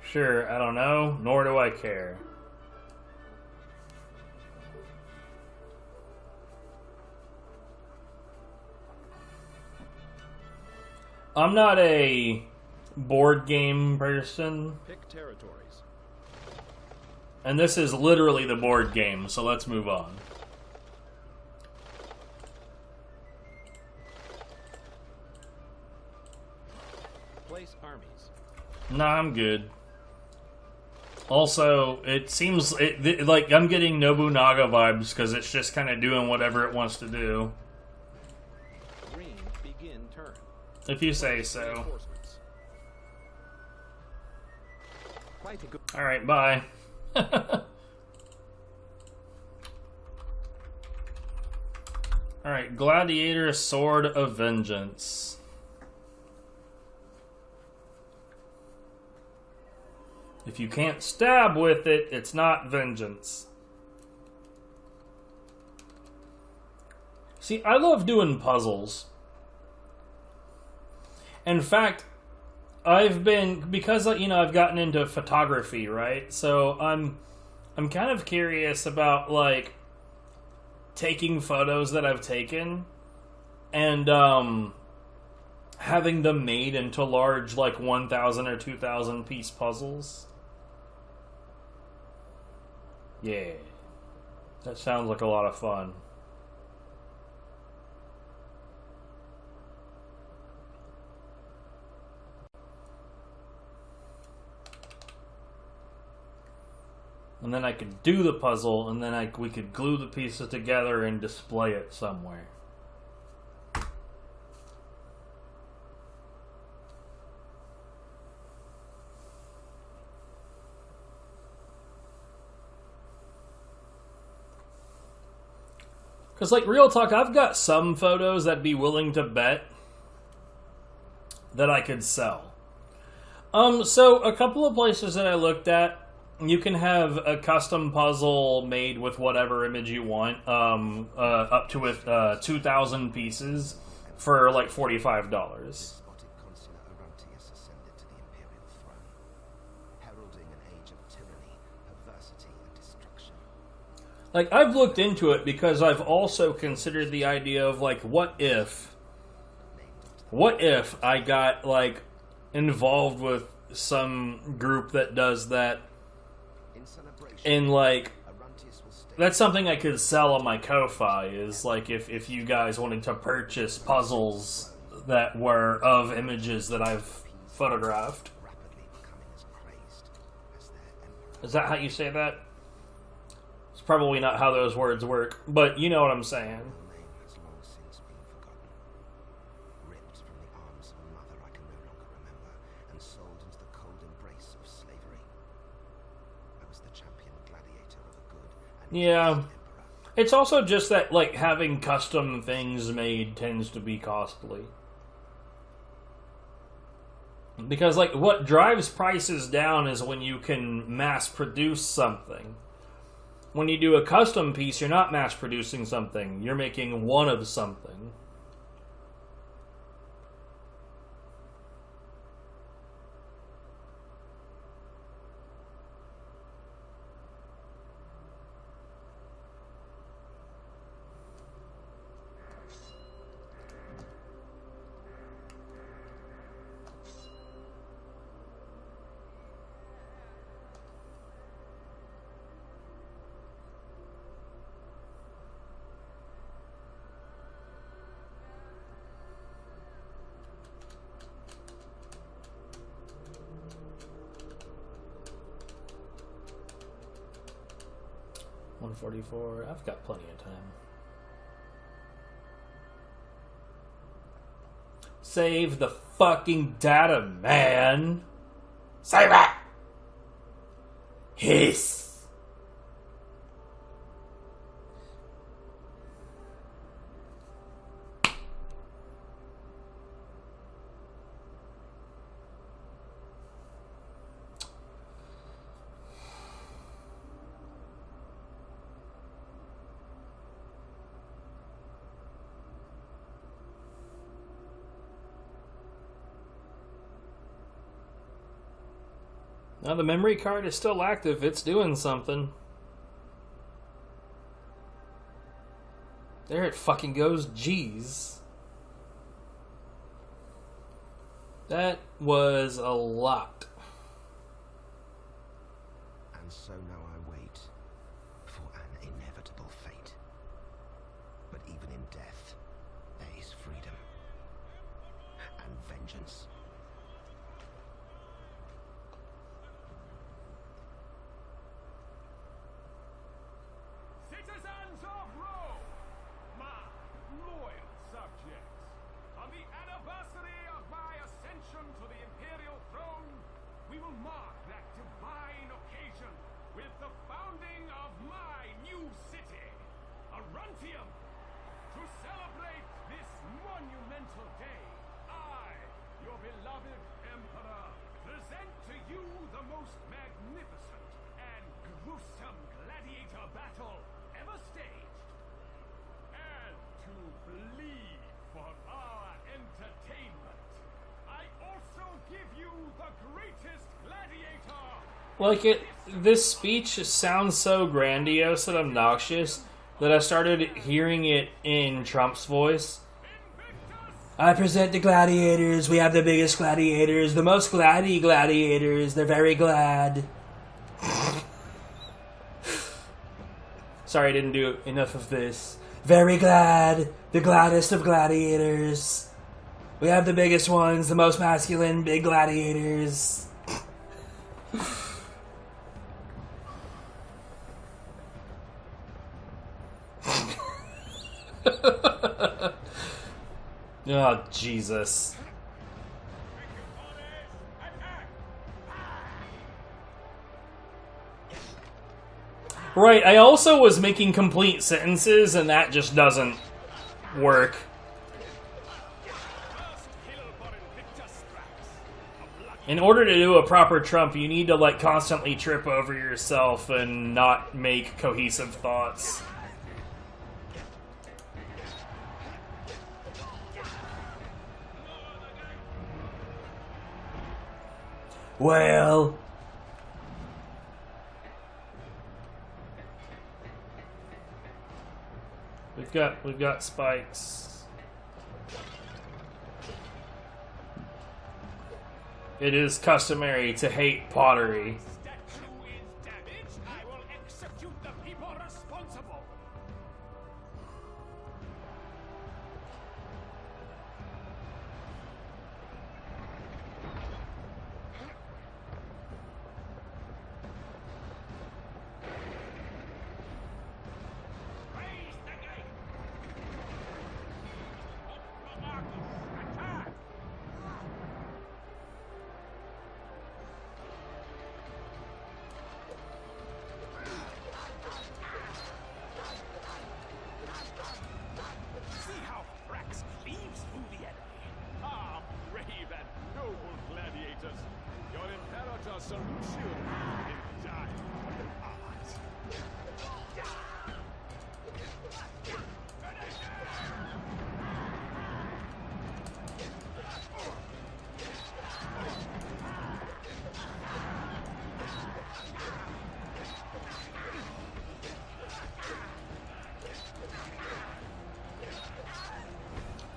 Sure, I don't know, nor do I care. I'm not a board game person. Pick territories. And this is literally the board game, so let's move on. Place armies. Nah, I'm good. Also, it seems like I'm getting Nobunaga vibes because it's just kind of doing whatever it wants to do. Green, begin turn. If you say so. Alright, bye. Alright, Gladiator Sword of Vengeance. If you can't stab with it, it's not vengeance. See, I love doing puzzles. In fact, because you know, I've gotten into photography, right? So I'm kind of curious about like taking photos that I've taken and having them made into large like 1,000 or 2,000 piece puzzles. Yeah. That sounds like a lot of fun. And then I could do the puzzle, and then we could glue the pieces together and display it somewhere. Because, like, real talk, I've got some photos that'd be willing to bet that I could sell. So a couple of places that I looked at, you can have a custom puzzle made with whatever image you want, up to with 2,000 pieces for like $45. Like, I've looked into it because I've also considered the idea of, like, what if I got, like, involved with some group that does that, and, like, that's something I could sell on my Ko-Fi, is, like, if you guys wanted to purchase puzzles that were of images that I've photographed. Is that how you say that? It's probably not how those words work, but you know what I'm saying. Yeah. It's also just that, like, having custom things made tends to be costly. Because, like, what drives prices down is when you can mass produce something. When you do a custom piece, you're not mass producing something. You're making one of something. $144. I've got plenty of time. Save the fucking data, man. Save it! Hiss. Now the memory card is still active. It's doing something. There it fucking goes. Jeez. That was a lot. And so now I wait for an inevitable fate. But even in death, there is freedom and vengeance. Citizens of Rome, my loyal subjects, on the anniversary of my ascension to the imperial throne, we will mark that divine occasion with the founding of my new city, Aruntium. To celebrate this monumental day, I, your beloved emperor, present to you the most magnificent and gruesome gladiator battle ever staged. And to bleed for our entertainment, I also give you the greatest gladiator. Like, this speech sounds so grandiose and obnoxious that I started hearing it in Trump's voice. I present the gladiators. We have the biggest gladiators, the most gladiators. They're very glad. Sorry I didn't do enough of this. Very glad. The gladdest of gladiators. We have the biggest ones, the most masculine, big gladiators. Oh, Jesus. Right, I also was making complete sentences, and that just doesn't work. In order to do a proper Trump, you need to, like, constantly trip over yourself and not make cohesive thoughts. Well... We've got spikes. It is customary to hate pottery.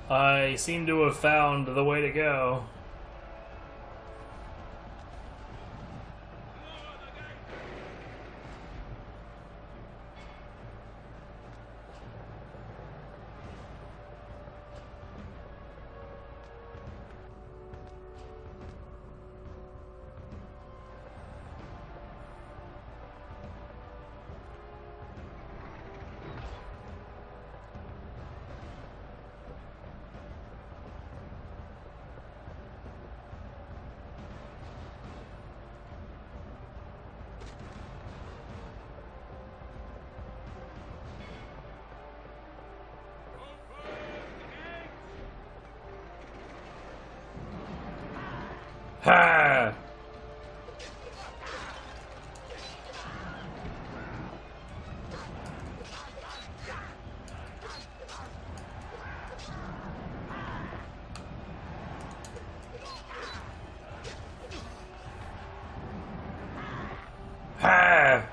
I seem to have found the way to go. Ha! Ha!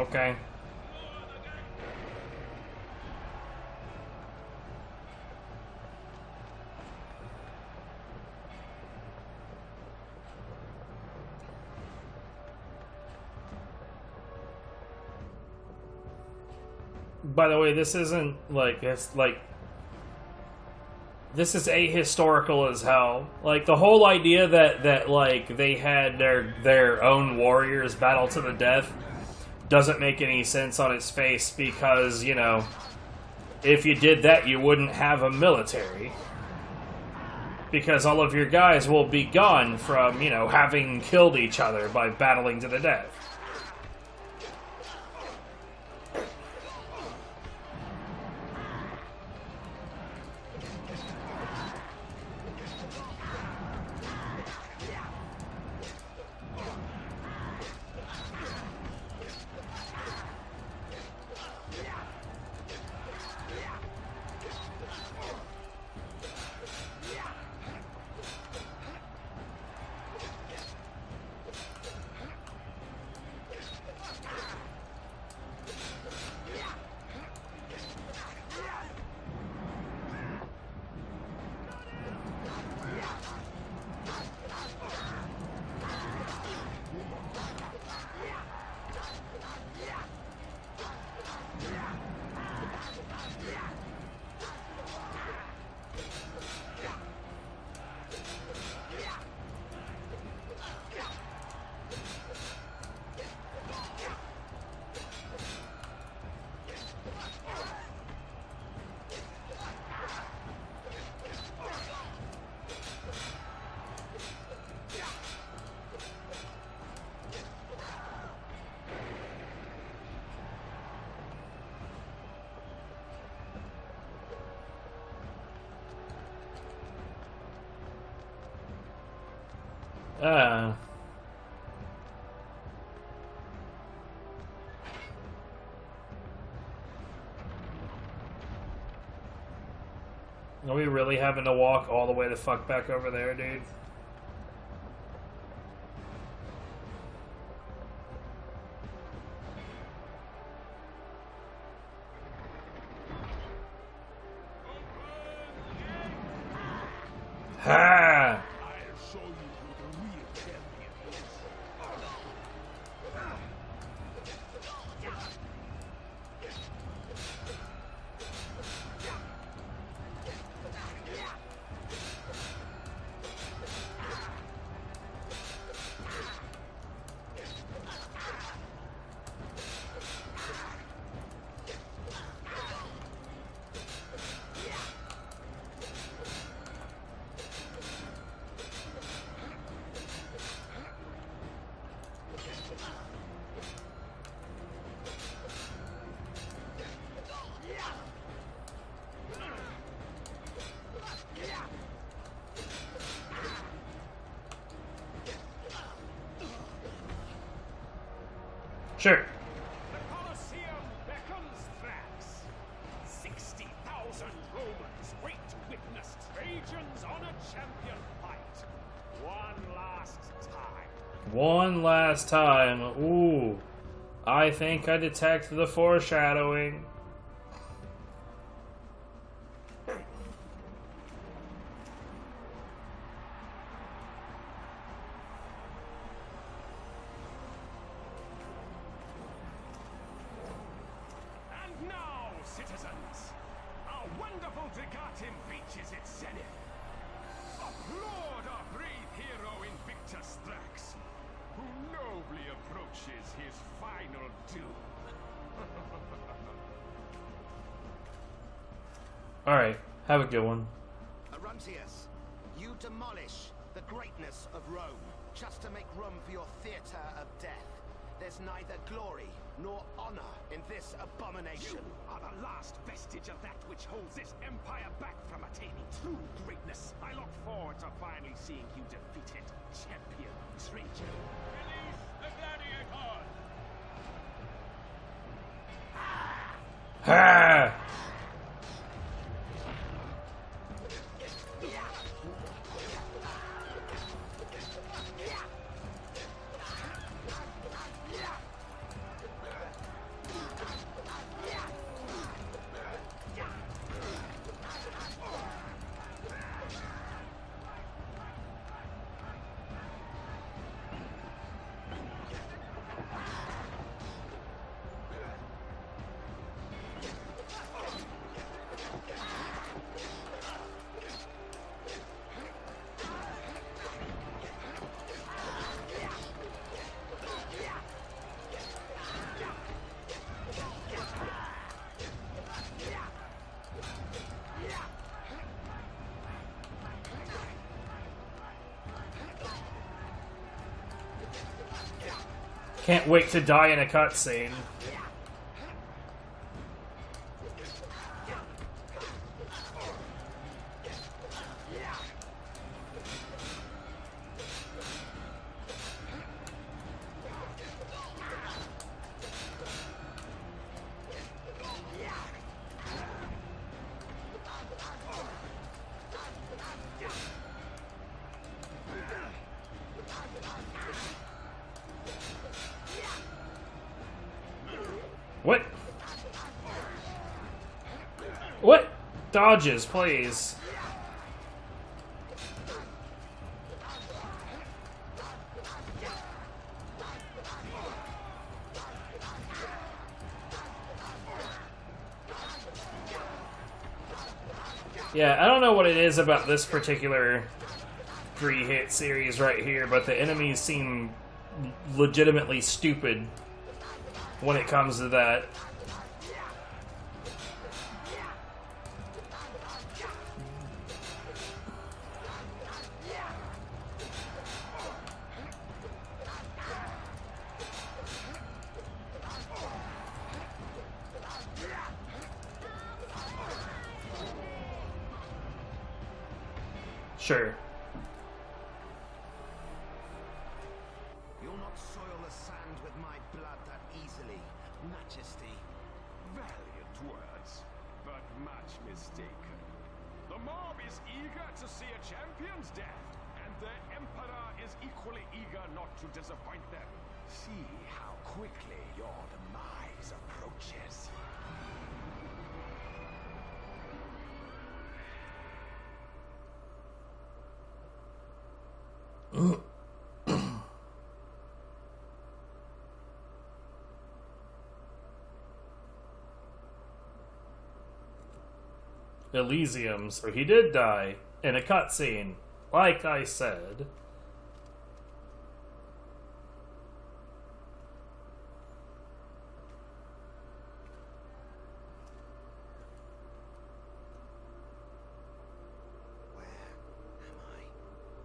Okay. By the way, this isn't like it's like this is ahistorical as hell. Like the whole idea that like they had their own warriors battle to the death doesn't make any sense on its face because, you know, if you did that, you wouldn't have a military. Because all of your guys will be gone from, you know, having killed each other by battling to the death. Are we really having to walk all the way the fuck back over there, dude? Ha! I'll show you who the real champion is. Sure. The Colosseum beckons Thrax. 60,000 Romans wait to witness Trajan's on a champion fight. One last time. One last time. Ooh. I think I detect the foreshadowing. And now, citizens, our wonderful Breakin reaches its zenith. Applaud our brave hero Invictus Thrax, who nobly approaches his final doom. Alright, have a good one. Aruntius, you demolish the greatness of Rome just to make room for your theater of death. There's neither glory nor honor in this abomination. You are the last vestige of that which holds this empire back from attaining true greatness. I look forward to finally seeing you defeated, champion Trajan. Release the Gladiator! Ha! Can't wait to die in a cutscene. What? What? Dodges, please. Yeah, I don't know what it is about this particular 3-hit series right here, but the enemies seem legitimately stupid when it comes to that. Sure. Majesty. Valiant words, but much mistaken. The mob is eager to see a champion's death, and the Emperor is equally eager not to disappoint them. See how quickly your demise approaches. Elysium, so he did die in a cutscene, like I said.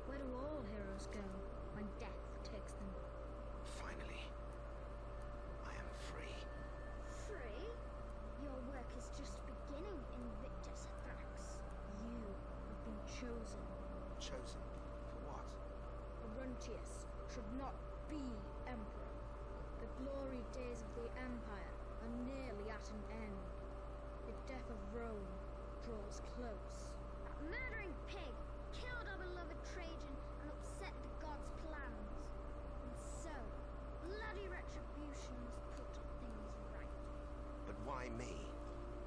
Where do all heroes go when death takes them? Finally, I am free. Free? Your work is just beginning, Invictus Thrax. You have been chosen. Chosen? For what? Aruntius should not be emperor. The glory days of the Empire are nearly at an end. The death of Rome draws close. That murdering pig killed our beloved Trajan and upset the gods' plans. And so, bloody retribution must put things right. But why me?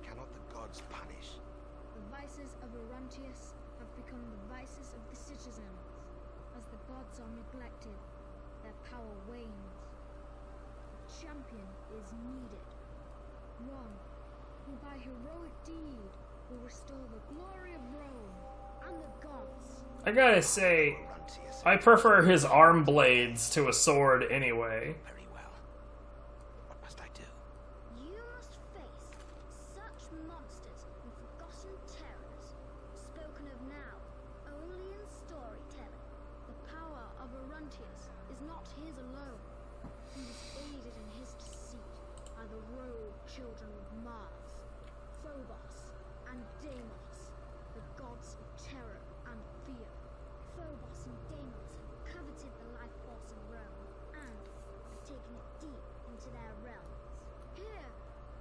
Cannot the gods punish? The vices of Aruntius have become the vices of the citizens. As the gods are neglected, their power wanes. A champion is needed. One who by heroic deed will restore the glory of Rome and the gods. I gotta say, I prefer his arm blades to a sword anyway. Very well. What must I do? You must face such monsters and forgotten terrors, spoken of now only in storytelling. The power of Aruntius is not his alone. He was aided in his deceit by the rogue children of Marz, Phobos, and Deimos, the gods of terror and fear. Phobos and Deimos have coveted the life force of Rome and have taken it deep into their realms. Here,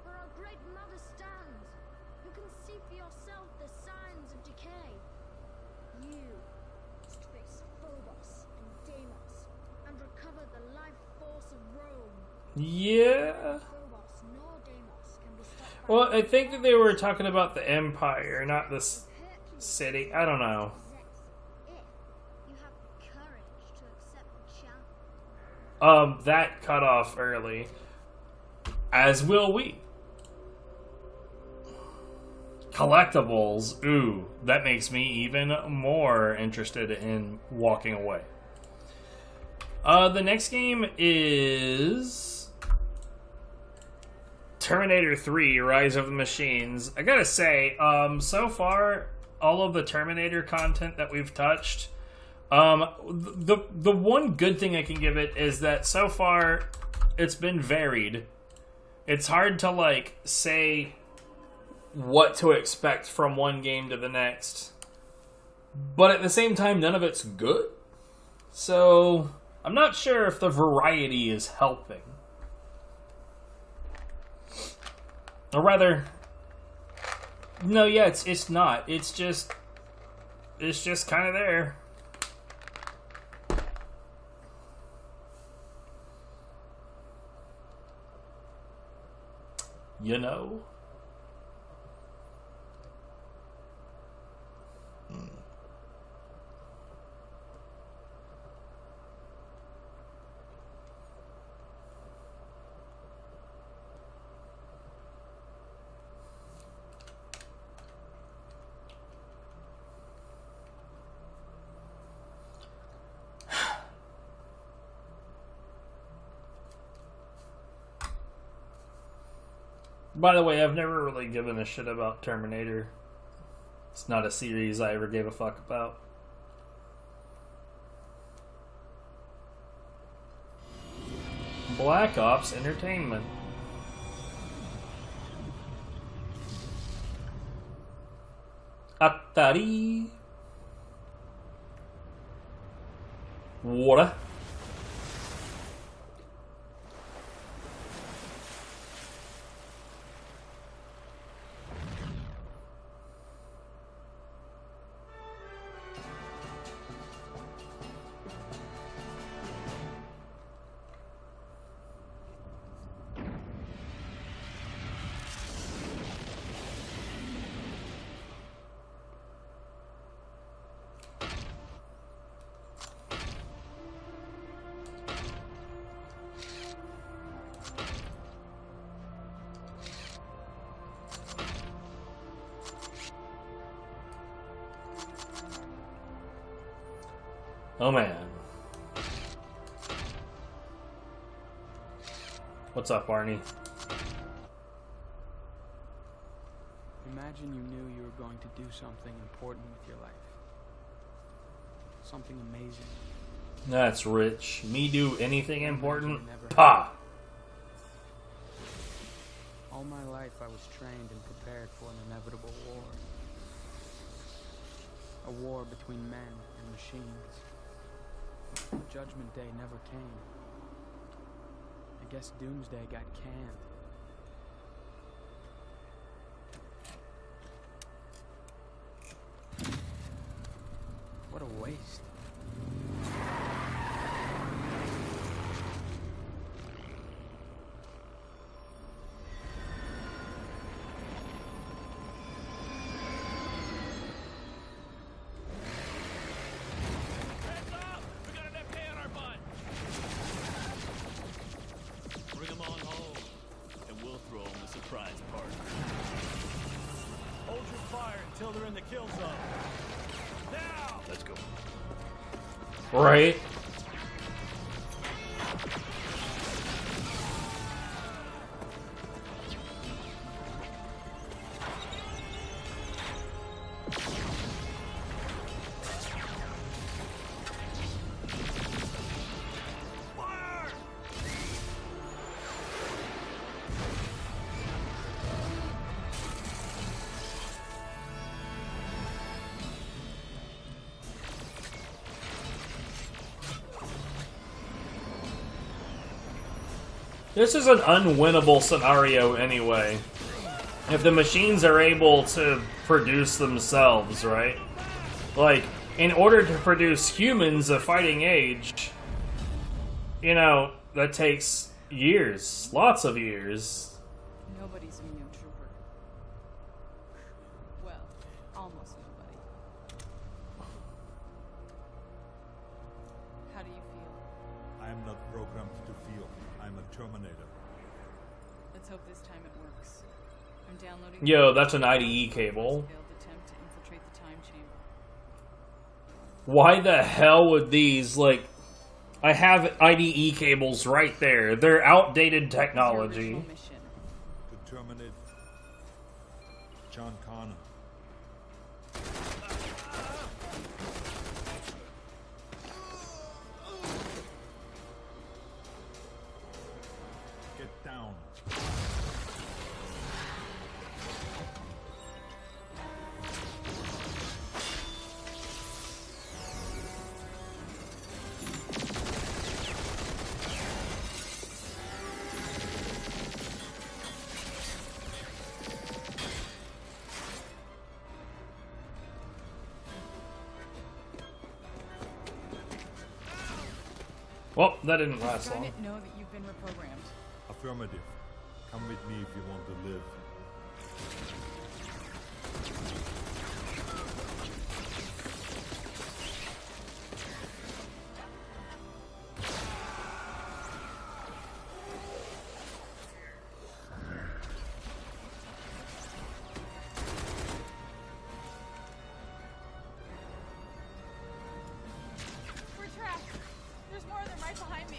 where our great mother stands, you can see for yourself the signs of decay. You must face Phobos and Deimos and recover the life force of Rome. Yeah. Phobos nor Deimos can be stopped by Well, I think that they were talking about the Empire, not this city. I don't know. if you have the courage to accept the challenge. That cut off early. As will we. Collectibles. Ooh, that makes me even more interested in walking away. The next game is Terminator 3, Rise of the Machines. I gotta say, so far, all of the Terminator content that we've touched, the one good thing I can give it is that so far, it's been varied. It's hard to, like, say what to expect from one game to the next. But at the same time, none of it's good. So, I'm not sure if the variety is helping. Or rather, no, yeah, it's not. It's just kind of there. You know? By the way, I've never really given a shit about Terminator. It's not a series I ever gave a fuck about. Black Ops Entertainment. Atari. Water. Oh man. What's up, Barney? Imagine you knew you were going to do something important with your life. Something amazing. That's rich. Me do anything important? Pa! All my life I was trained and prepared for an inevitable war. A war between men and machines. Judgment Day never came. I guess Doomsday got canned. What a waste. Bring them on home, and we'll throw them the surprise party. Hold your fire until they're in the kill zone. Now! Let's go. Right. This is an unwinnable scenario anyway. If the machines are able to produce themselves, right? Like, in order to produce humans of fighting age, you know, that takes years. Lots of years. Nobody's immune, Trooper. Well, almost nobody. How do you feel? I am not programmed to feel. I'm a Terminator. Let's hope this time it works. I'm downloading. Yo, that's an IDE cable. Failed attempt to infiltrate the time chamber. Why the hell would these, like... I have IDE cables right there. They're outdated technology. To terminate John Connor. Get down. Well, that didn't last Darn long. it, know that you've been reprogrammed. Affirmative. Come with me if you want to live. We're trapped. There's more of them right behind me.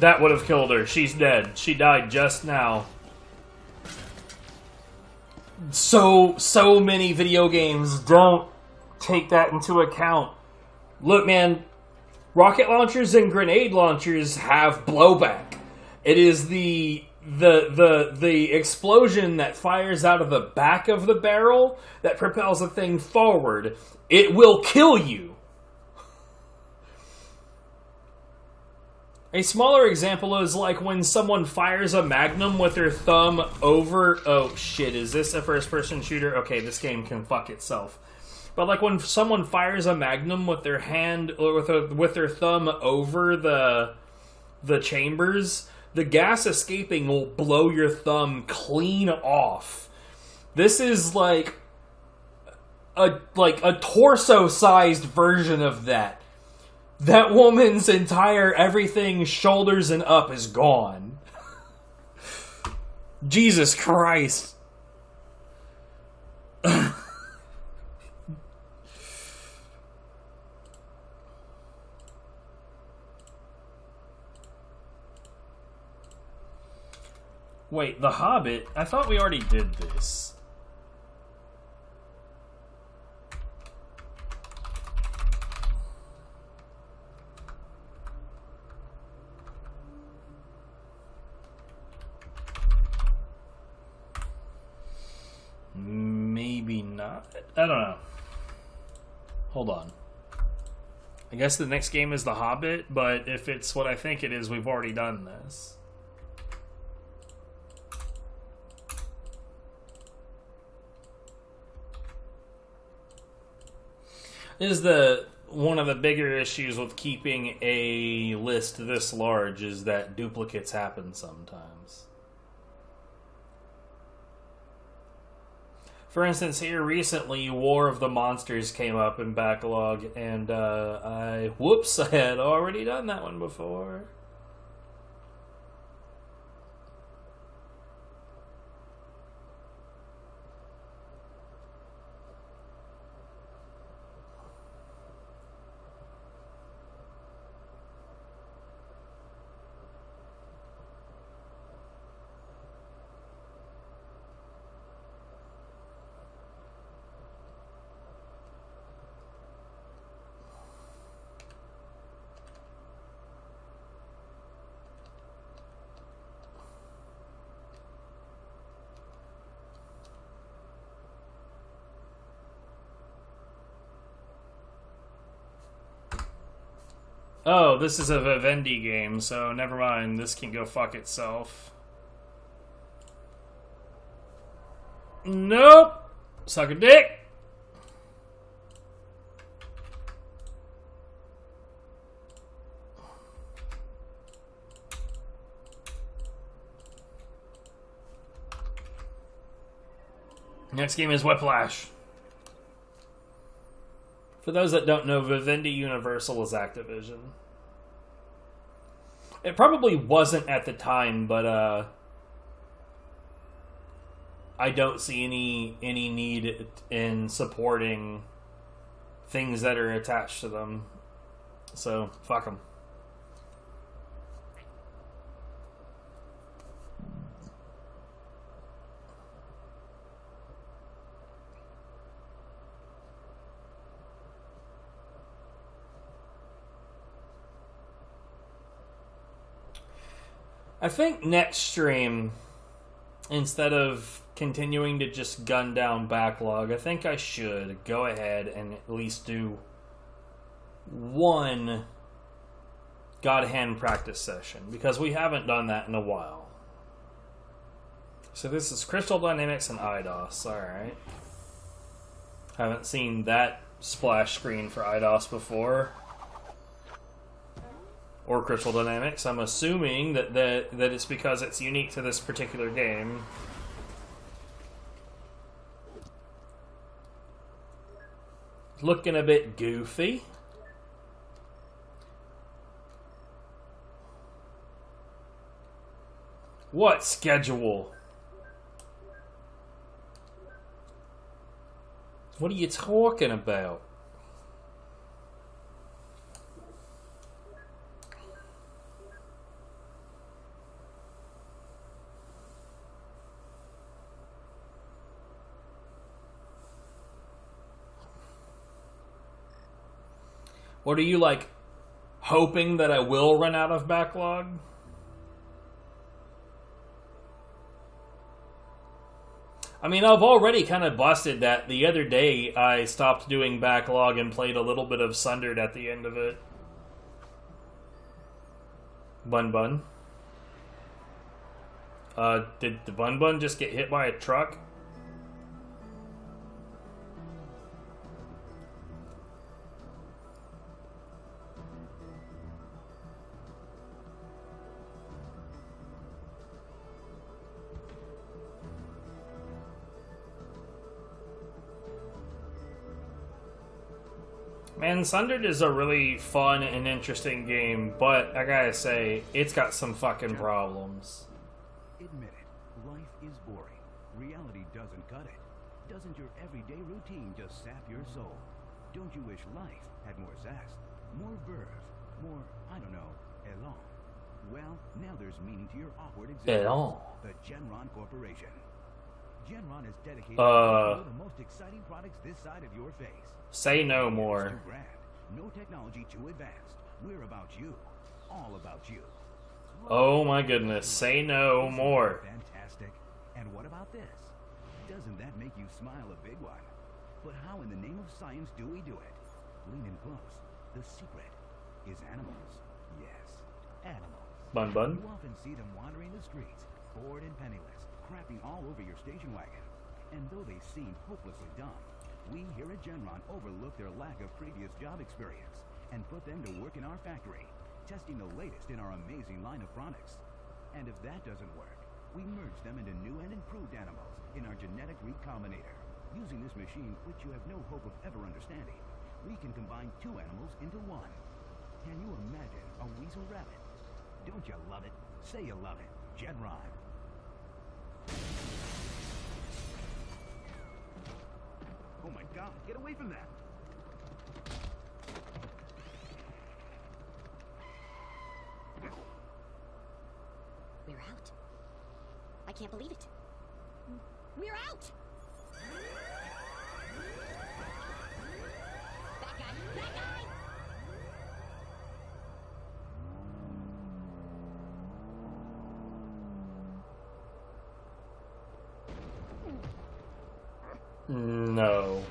That would have killed her. She's dead. She died just now. So many video games don't take that into account. Look, man, rocket launchers and grenade launchers have blowback. It is the explosion that fires out of the back of the barrel that propels the thing forward. It will kill you. A smaller example is like when someone fires a magnum with their thumb over... Oh, shit, is this a first-person shooter? Okay, this game can fuck itself. But like when someone fires a magnum with their hand... or with their thumb over the chambers, the gas escaping will blow your thumb clean off. This is like a torso-sized version of that. That woman's entire everything, shoulders and up, is gone. Jesus Christ. Wait, The Hobbit? I thought we already did this. Maybe not. I don't know. Hold on. I guess the next game is The Hobbit, but if it's what I think it is, we've already done this. Is one of the bigger issues with keeping a list this large is that duplicates happen sometimes. For instance, here recently, War of the Monsters came up in backlog, and I had already done that one before. Oh, this is a Vivendi game, so never mind. This can go fuck itself. Nope! Suck a dick! Next game is Whiplash. For those that don't know, Vivendi Universal is Activision. It probably wasn't at the time, but I don't see any need in supporting things that are attached to them. So, fuck them. I think next stream, instead of continuing to just gun down backlog, I think I should go ahead and at least do one God Hand practice session, because we haven't done that in a while. So this is Crystal Dynamics and IDOS, alright. Haven't seen that splash screen for IDOS before. Or Crystal Dynamics. I'm assuming that it's because it's unique to this particular game. Looking a bit goofy. What schedule? What are you talking about? What are you, like, hoping that I will run out of backlog? I mean, I've already kind of busted that. The other day, I stopped doing backlog and played a little bit of Sundered at the end of it. Bun Bun. Did the Bun Bun just get hit by a truck? Man, Sundered is a really fun and interesting game, but I gotta say, it's got some fucking problems. Admit it, life is boring. Reality doesn't cut it. Doesn't your everyday routine just sap your soul? Don't you wish life had more zest, more verve, more, I don't know, elan? Well, now there's meaning to your awkward existence. Elan. The Genron Corporation. Genron is dedicated to the most exciting products this side of your face. Say no more. Too grand. No technology too advanced. We're about you. All about you. Oh my goodness. Say no more. Fantastic. And what about this? Doesn't that make you smile a big one? But how in the name of science do we do it? Lean in close. The secret is animals. Yes, animals. Bun bun. You often see them wandering the streets, bored and penniless, crapping all over your station wagon. And though they seem hopelessly dumb, we here at Genron overlook their lack of previous job experience and put them to work in our factory, testing the latest in our amazing line of products. And if that doesn't work, we merge them into new and improved animals in our genetic recombinator. Using this machine, which you have no hope of ever understanding, we can combine two animals into one. Can you imagine a weasel rabbit? Don't you love it? Say you love it. Genron. Oh my God, get away from that! We're out. I can't believe it. We're out! That guy! That guy! No.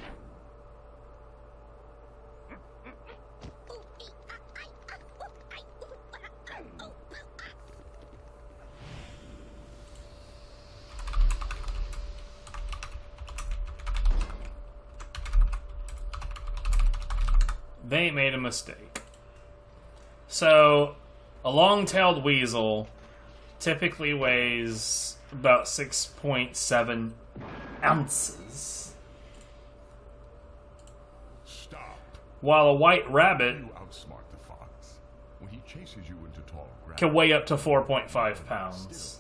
They made a mistake. So, a long-tailed weasel typically weighs about 6.7 ounces. Stop. While a white rabbit You outsmart the fox. When he chases you into tall grass, can weigh up to 4.5 pounds.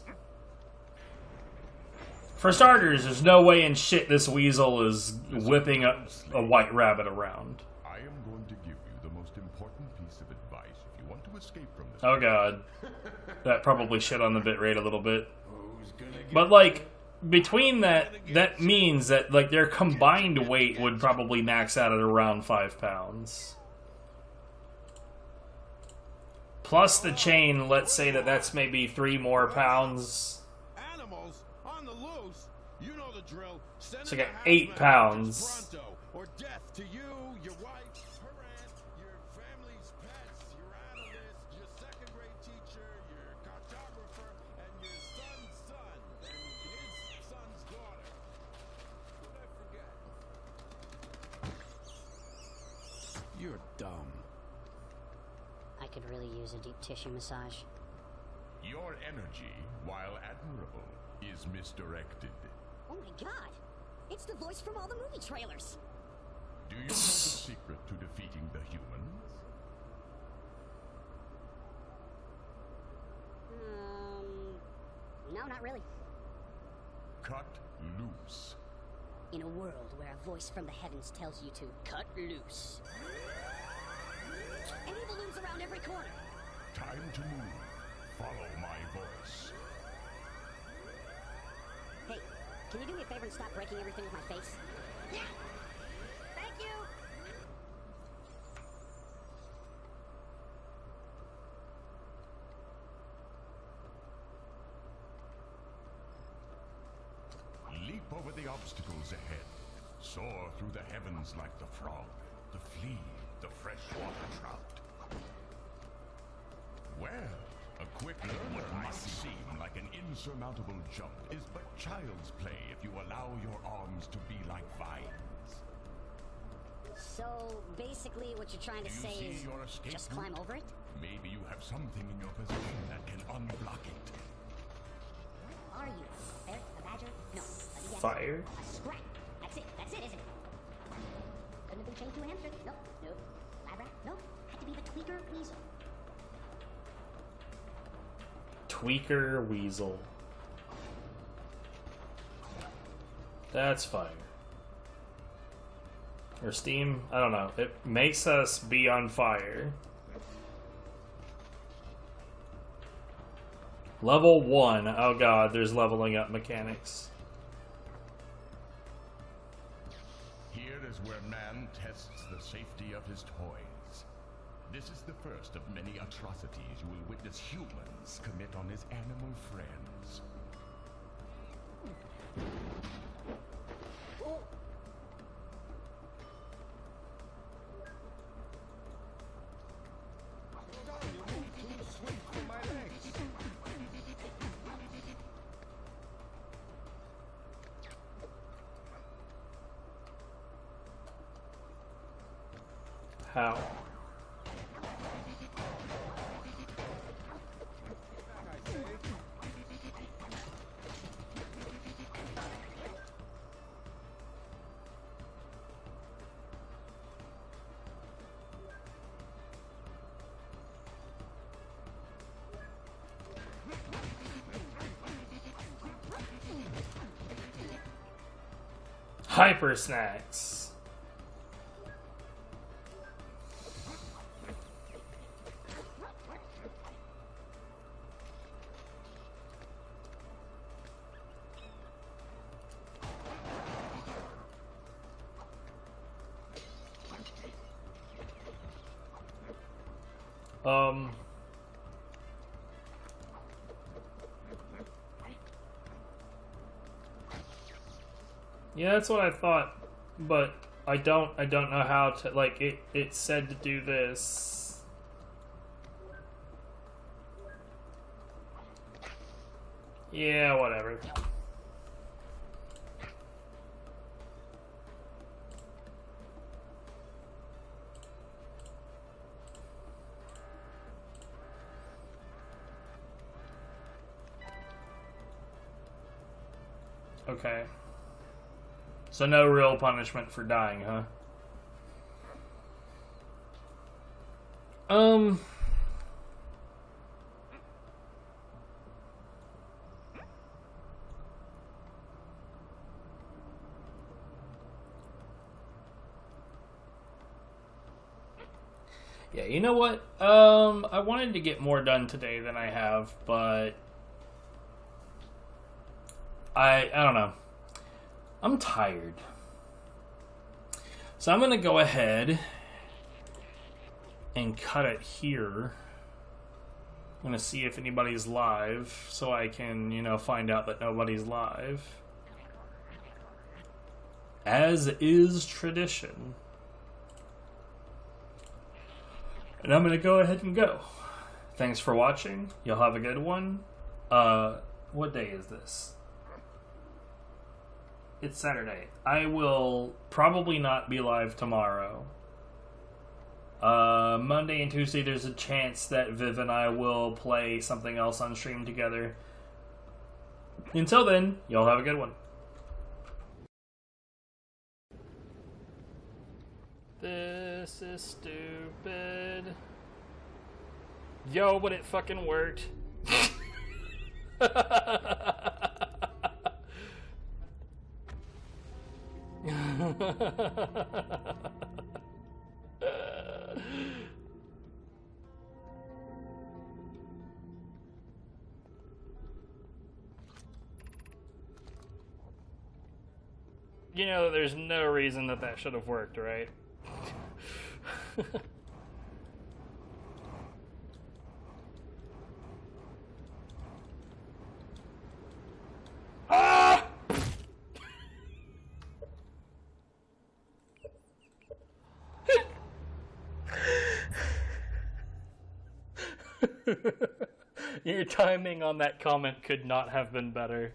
For starters, there's no way in shit this weasel is whipping a white rabbit around. I am going to give you the most important piece of advice if you want to escape from this. Oh god. That probably shit on the bitrate a little bit. But like, between that means that like their combined weight would probably max out at around 5 pounds. Plus the chain, let's say that's maybe 3 more pounds. Animals on the loose. You know the drill. Send So I them got to 8 hazmat pounds. pronto, or death to you, your wife, her aunt, your family's pets, your analyst, your second-grade teacher, your cartographer, and your son's son, and his son's daughter. Who did I forget? You're dumb. I could really use a deep tissue massage. Your energy, while admirable, is misdirected. Oh my god! It's the voice from all the movie trailers! Do you know the secret to defeating the humans? No, not really. Cut loose. In a world where a voice from the heavens tells you to cut loose. And evil looms around every corner. Time to move. Follow my voice. Hey, can you do me a favor and stop breaking everything with my face? Yeah! Thank you! Leap over the obstacles ahead. Soar through the heavens like the frog, the flea, the freshwater trout. Well, a quick learner might seem like an insurmountable jump is but child's play if you allow your arms to be like vines. So, basically what you're trying to Do you say see is your escape just route? climb over it? Maybe you have something in your possession that can unblock it. What are you? A ferret? A badger? No. A Fire? A scrat. That's it, isn't it? Couldn't have been chained to a hamster. Nope. Lab rat? Nope. Had to be the tweaker weasel. Tweaker weasel. That's fire. Or steam? I don't know. It makes us be on fire. Level 1. Oh god, there's leveling up mechanics. Here is where man tests the safety of his toys. This is the first of many atrocities you will witness humans commit on his animal friends. How? Hyper snacks. Yeah, that's what I thought, but I don't know how to, like, it said to do this. Yeah, whatever. Okay. So no real punishment for dying, huh? Yeah, you know what? I wanted to get more done today than I have, but I don't know. I'm tired. So I'm going to go ahead and cut it here. I'm going to see if anybody's live so I can, you know, find out that nobody's live. As is tradition. And I'm going to go ahead and go. Thanks for watching. You'll have a good one. What day is this? It's Saturday. I will probably not be live tomorrow. Monday and Tuesday, there's a chance that Viv and I will play something else on stream together. Until then, y'all have a good one. This is stupid. Yo, but it fucking worked. You know, there's no reason that should have worked, right? Ah! Your timing on that comment could not have been better.